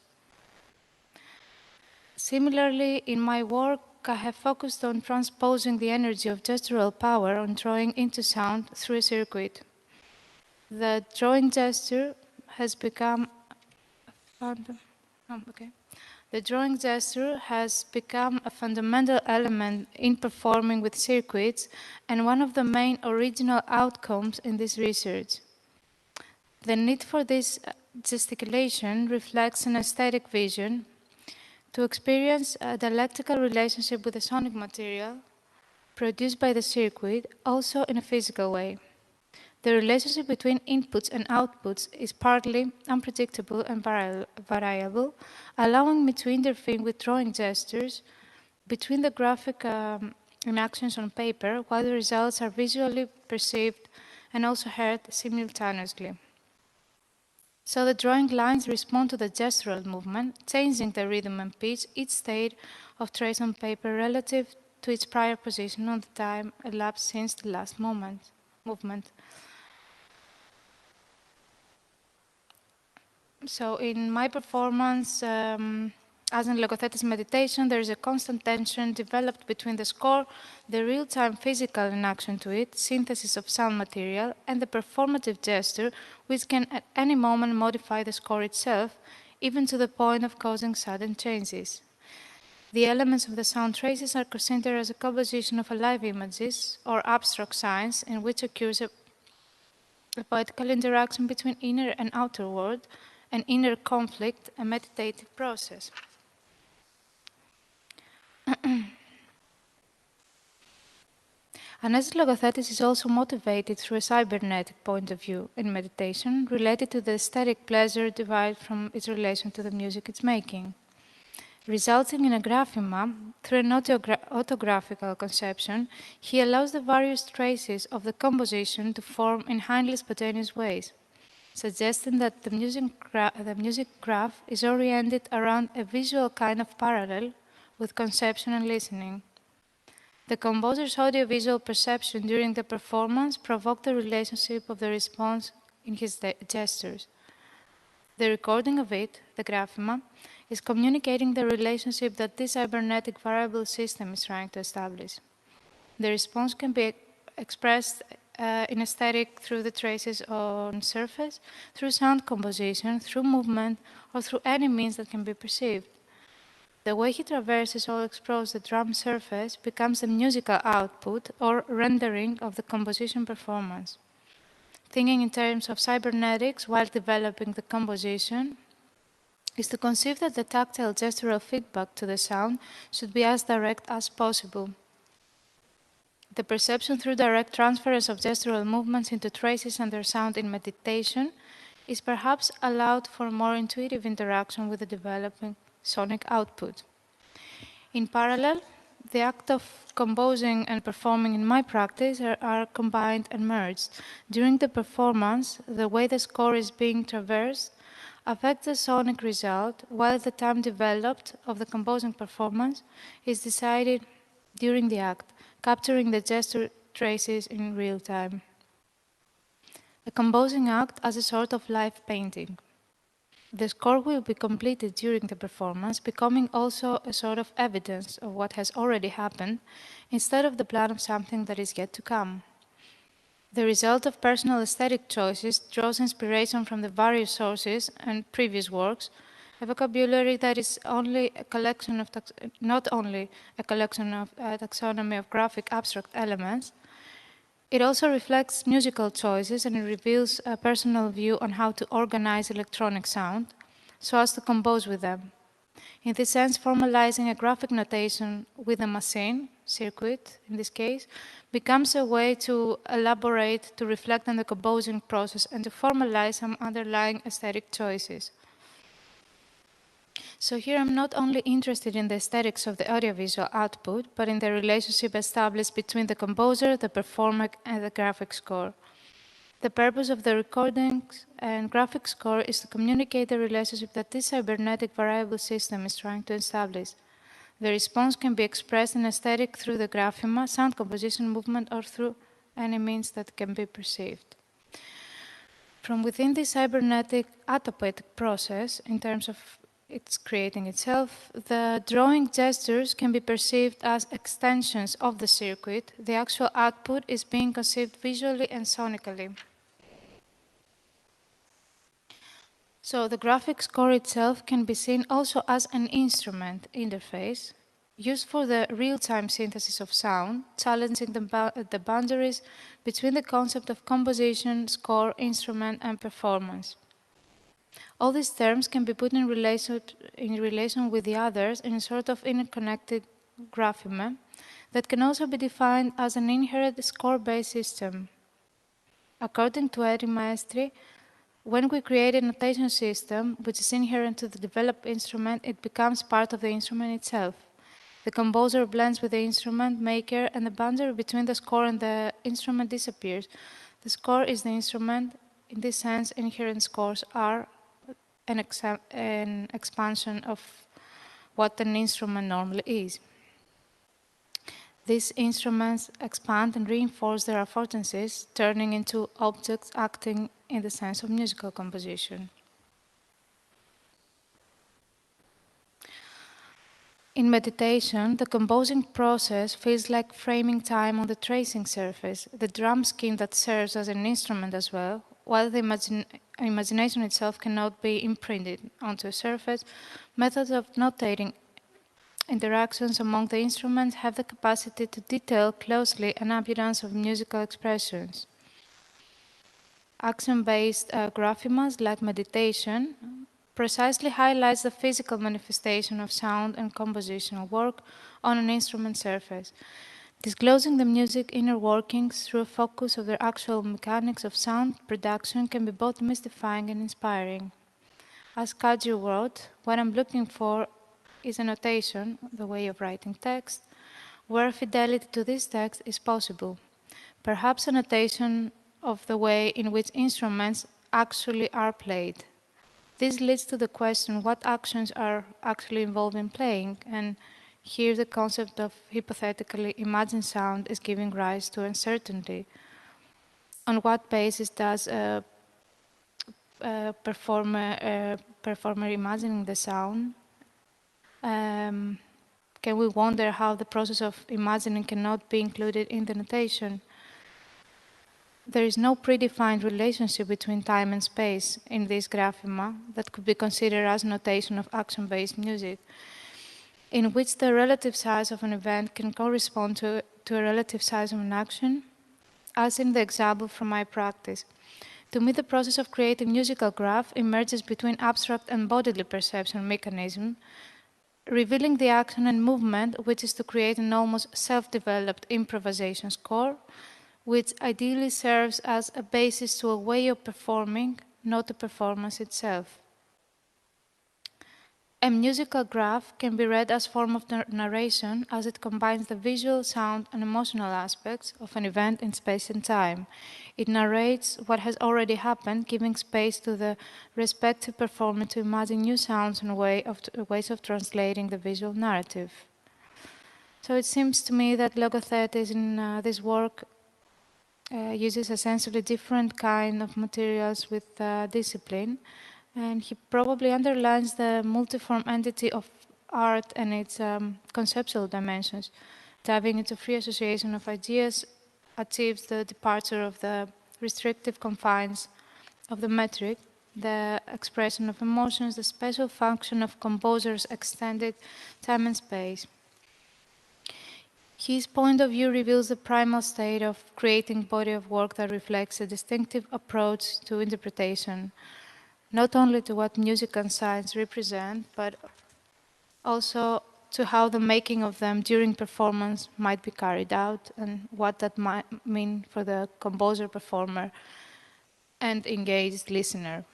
Similarly, in my work, I have focused on transposing the energy of gestural power on drawing into sound through a circuit. The drawing gesture has become a fundamental element in performing with circuits and one of the main original outcomes in this research. The need for this gesticulation reflects an aesthetic vision to experience a dialectical relationship with the sonic material produced by the circuit, also in a physical way. The relationship between inputs and outputs is partly unpredictable and variable, allowing me to intervene with drawing gestures between the graphic inactions on paper, while the results are visually perceived and also heard simultaneously. So the drawing lines respond to the gestural movement, changing the rhythm and pitch each state of trace on paper relative to its prior position on the time elapsed since the last movement. So in my performance, as in Logothetis meditation, there is a constant tension developed between the score, the real-time physical inaction to it, synthesis of sound material, and the performative gesture, which can at any moment modify the score itself, even to the point of causing sudden changes. The elements of the sound traces are considered as a composition of alive images or abstract signs in which occurs a poetical interaction between inner and outer world, an inner conflict, a meditative process. Anestis Logothetis is also motivated through a cybernetic point of view in meditation related to the aesthetic pleasure derived from its relation to the music it's making. Resulting in a graphema, through an autographical conception, he allows the various traces of the composition to form in highly spontaneous ways, suggesting that the music graph is oriented around a visual kind of parallel with conception and listening. The composer's audiovisual perception during the performance provoked the relationship of the response in his gestures. The recording of it, the graphema, is communicating the relationship that this cybernetic variable system is trying to establish. The response can be expressed in aesthetic through the traces on surface, through sound composition, through movement, or through any means that can be perceived. The way he traverses or explores the drum surface becomes the musical output or rendering of the composition performance. Thinking in terms of cybernetics while developing the composition is to conceive that the tactile gestural feedback to the sound should be as direct as possible. The perception through direct transference of gestural movements into traces and their sound in meditation is perhaps allowed for more intuitive interaction with the developing sonic output. In parallel, the act of composing and performing in my practice are combined and merged. During the performance, the way the score is being traversed affects the sonic result, while the time developed of the composing performance is decided during the act, capturing the gesture traces in real time. The composing act as a sort of live painting. The score will be completed during the performance, becoming also a sort of evidence of what has already happened, instead of the plan of something that is yet to come. The result of personal aesthetic choices draws inspiration from the various sources and previous works, a vocabulary that is only a collection of not only a collection of taxonomy of graphic abstract elements. It also reflects musical choices and it reveals a personal view on how to organize electronic sound so as to compose with them. In this sense, formalizing a graphic notation with a machine, circuit in this case, becomes a way to elaborate, to reflect on the composing process and to formalize some underlying aesthetic choices. So here I'm not only interested in the aesthetics of the audiovisual output, but in the relationship established between the composer, the performer, and the graphic score. The purpose of the recordings and graphic score is to communicate the relationship that this cybernetic variable system is trying to establish. The response can be expressed in aesthetic through the graphema, sound composition, movement, or through any means that can be perceived. From within this cybernetic autopoietic process, in terms of its creating itself, the drawing gestures can be perceived as extensions of the circuit. The actual output is being conceived visually and sonically. So the graphic score itself can be seen also as an instrument interface used for the real-time synthesis of sound, challenging the boundaries between the concept of composition, score, instrument, and performance. All these terms can be put in relation with the others in a sort of interconnected grapheme that can also be defined as an inherent score-based system. According to Eddie Maestri, when we create a notation system which is inherent to the developed instrument, it becomes part of the instrument itself. The composer blends with the instrument maker, and the boundary between the score and the instrument disappears. The score is the instrument. In this sense, inherent scores are an expansion of what an instrument normally is. These instruments expand and reinforce their affordances, turning into objects acting in the sense of musical composition. In meditation, the composing process feels like framing time on the tracing surface, the drum scheme that serves as an instrument as well. While the imagination itself cannot be imprinted onto a surface, methods of notating interactions among the instruments have the capacity to detail closely an appearance of musical expressions. Action-based graphemas, like meditation, precisely highlights the physical manifestation of sound and compositional work on an instrument surface, disclosing the music inner workings through a focus of their actual mechanics of sound production can be both mystifying and inspiring. As Hajdu wrote, what I'm looking for is a notation, the way of writing text, where fidelity to this text is possible. Perhaps a notation of the way in which instruments actually are played. This leads to the question what actions are actually involved in playing, and here the concept of hypothetically imagined sound is giving rise to uncertainty. On what basis does a performer imagining the sound? Can we wonder how the process of imagining cannot be included in the notation? There is no predefined relationship between time and space in this graphema that could be considered as notation of action-based music, in which the relative size of an event can correspond to a relative size of an action, as in the example from my practice. To me, the process of creating musical graph emerges between abstract and bodily perception mechanism, revealing the action and movement, which is to create an almost self-developed improvisation score, which ideally serves as a basis to a way of performing, not the performance itself. A musical graph can be read as a form of narration, as it combines the visual, sound, and emotional aspects of an event in space and time. It narrates what has already happened, giving space to the respective performer to imagine new sounds and ways of translating the visual narrative. So it seems to me that Logothetis in this work uses essentially different kind of materials with discipline, and he probably underlines the multiform entity of art and its conceptual dimensions. Diving into free association of ideas achieves the departure of the restrictive confines of the metric, the expression of emotions, the special function of composers' extended time and space. His point of view reveals the primal state of creating body of work that reflects a distinctive approach to interpretation, not only to what music and science represent, but also to how the making of them during performance might be carried out and what that might mean for the composer, performer, and engaged listener.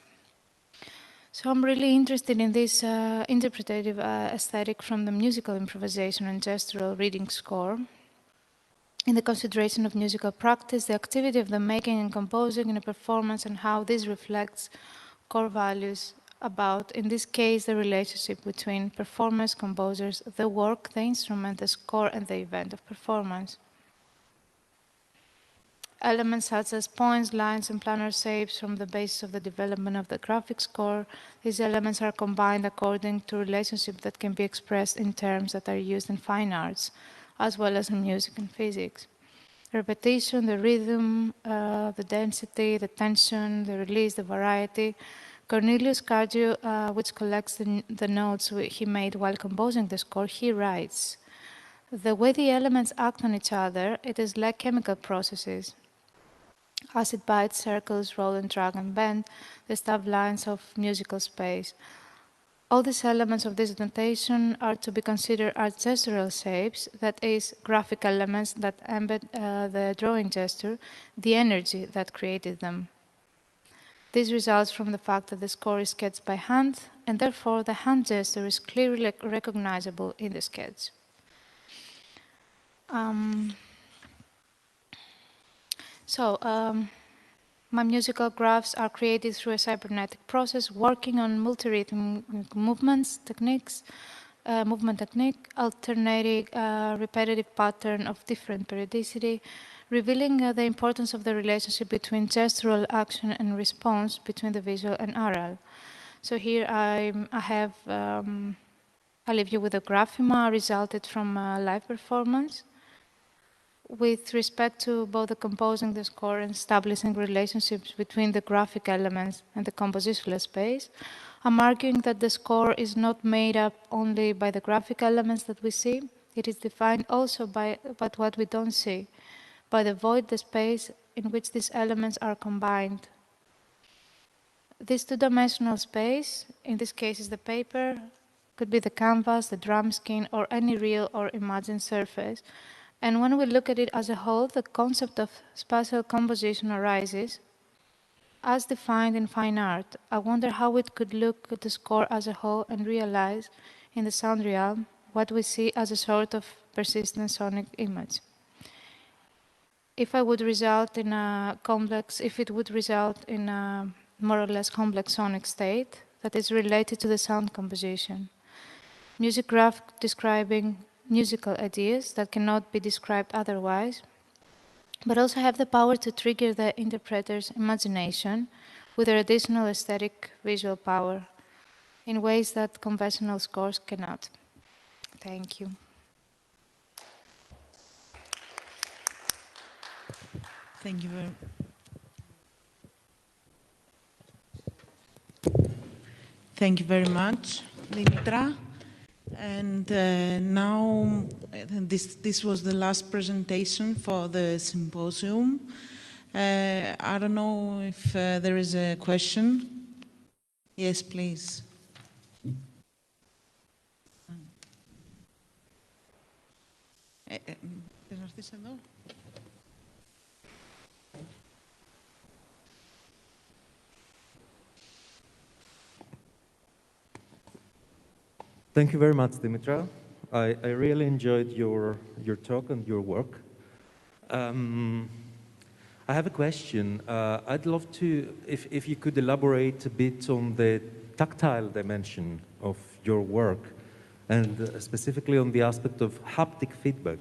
So I'm really interested in this interpretative aesthetic from the musical improvisation and gestural reading score. In the consideration of musical practice, the activity of the making and composing in a performance and how this reflects core values about, in this case, the relationship between performers, composers, the work, the instrument, the score, and the event of performance. Elements such as points, lines, and planar shapes form the basis of the development of the graphic score. These elements are combined according to relationships that can be expressed in terms that are used in fine arts, as well as in music and physics. Repetition, the rhythm, the density, the tension, the release, the variety. Cornelius Hajdu, which collects the notes he made while composing the score, he writes, "The way the elements act on each other, it is like chemical processes. Acid bites, circles, roll and drag and bend, the staff lines of musical space. All these elements of this notation are to be considered as gestural shapes, that is, graphic elements that embed the drawing gesture, the energy that created them. This results from the fact that the score is sketched by hand, and therefore the hand gesture is clearly recognizable in the sketch. My musical graphs are created through a cybernetic process, working on multi-rhythmic movements, techniques, movement technique, alternating repetitive pattern of different periodicity, revealing the importance of the relationship between gestural action and response between the visual and oral. So here I leave you with a graphema resulted from a live performance. With respect to both the composing the score and establishing relationships between the graphic elements and the compositional space, I'm arguing that the score is not made up only by the graphic elements that we see, it is defined also by what we don't see, by the void, the space in which these elements are combined. This two-dimensional space, in this case is the paper, could be the canvas, the drum skin, or any real or imagined surface. And when we look at it as a whole, the concept of spatial composition arises as defined in fine art. I wonder how it could look at the score as a whole and realize in the sound realm what we see as a sort of persistent sonic image. If it would result in a more or less complex sonic state that is related to the sound composition. Music graph describing musical ideas that cannot be described otherwise, but also have the power to trigger the interpreter's imagination with their additional aesthetic visual power in ways that conventional scores cannot. Thank you. Thank you very much. Thank you very much, Dimitra. And now, this was the last presentation for the symposium. I don't know if there is a question. Yes, please. Thank you very much, Dimitra. I really enjoyed your talk and your work. I have a question. I'd love to, if you could elaborate a bit on the tactile dimension of your work, and specifically on the aspect of haptic feedback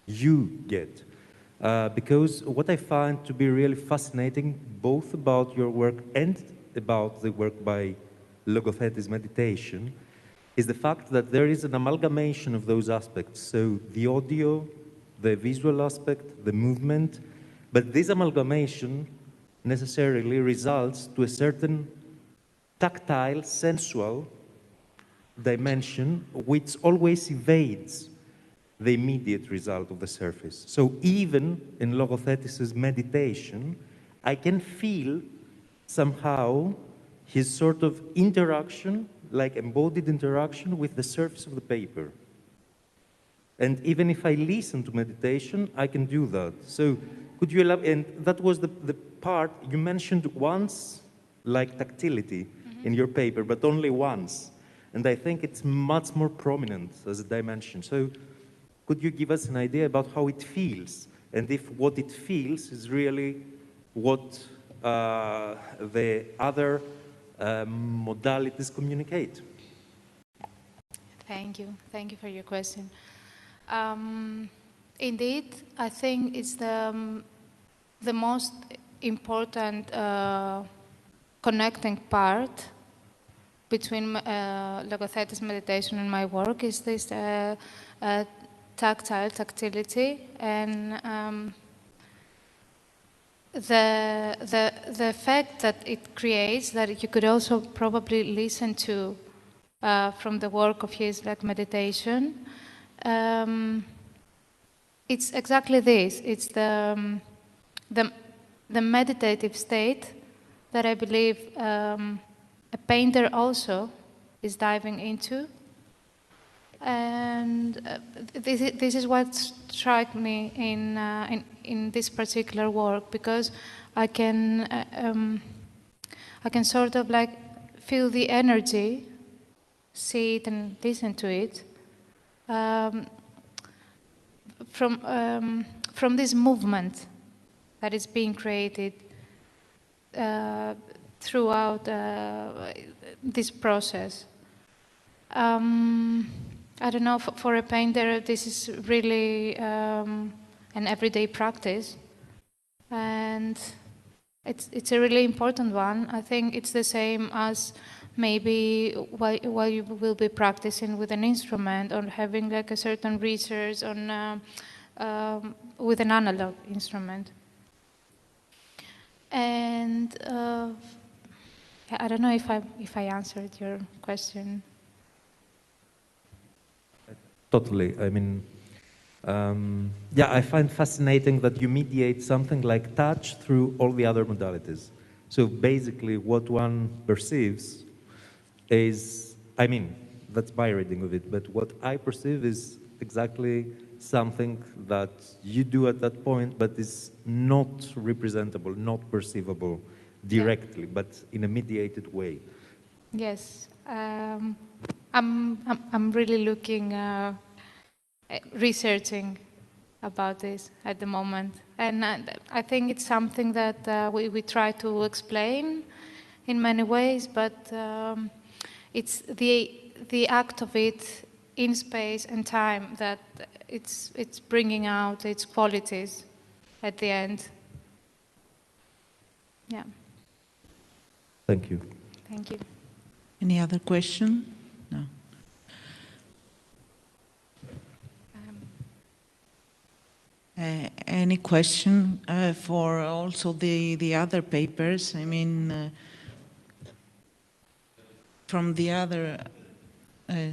you get. Because what I find to be really fascinating, both about your work and about the work by Logothetis meditation, is the fact that there is an amalgamation of those aspects. So the audio, the visual aspect, the movement, but this amalgamation necessarily results to a certain tactile, sensual dimension which always evades the immediate result of the surface. So even in Logothetis' meditation, I can feel somehow his sort of interaction, like embodied interaction with the surface of the paper. And even if I listen to meditation, I can do that. So could you elaborate? And that was the part you mentioned once, like tactility in your paper, but only once. And I think it's much more prominent as a dimension. So could you give us an idea about how it feels? And if what it feels is really what the other modalities communicate? Thank you. Thank you for your question. Indeed, I think it's the most important connecting part between Logothetis meditation and my work is this tactility, and the effect that it creates, that you could also probably listen to from the work of his meditation. It's exactly this. It's the meditative state that I believe a painter also is diving into. And this is what struck me in this particular work, because I can sort of like feel the energy, see it and listen to it, from this movement that is being created throughout this process. I don't know, for a painter, this is really an everyday practice, and it's a really important one. I think it's the same as maybe while you will be practicing with an instrument or having like a certain research on with an analog instrument. And I don't know if I answered your question. Totally. I mean, yeah, I find fascinating that you mediate something like touch through all the other modalities. So basically what one perceives is, I mean, that's my reading of it, but what I perceive is exactly something that you do at that point, but is not representable, not perceivable directly, but in a mediated way. Yes, I'm really looking, researching about this at the moment, and I think it's something that we try to explain in many ways, but it's the act of it in space and time that it's bringing out its qualities at the end. Yeah. Thank you. Thank you. Any other question? No. Any question for also the other papers? I mean, from the other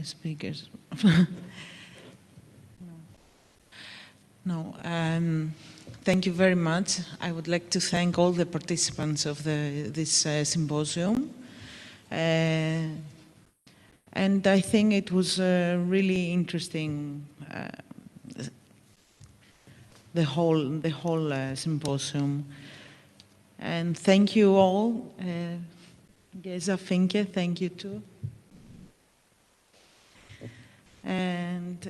speakers. No. Thank you very much. I would like to thank all the participants of this symposium. And I think it was really interesting, the whole symposium. And thank you all. Gesa Finke, thank you too. And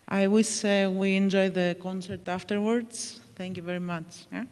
I wish we enjoy the concert afterwards. Thank you very much. Yeah?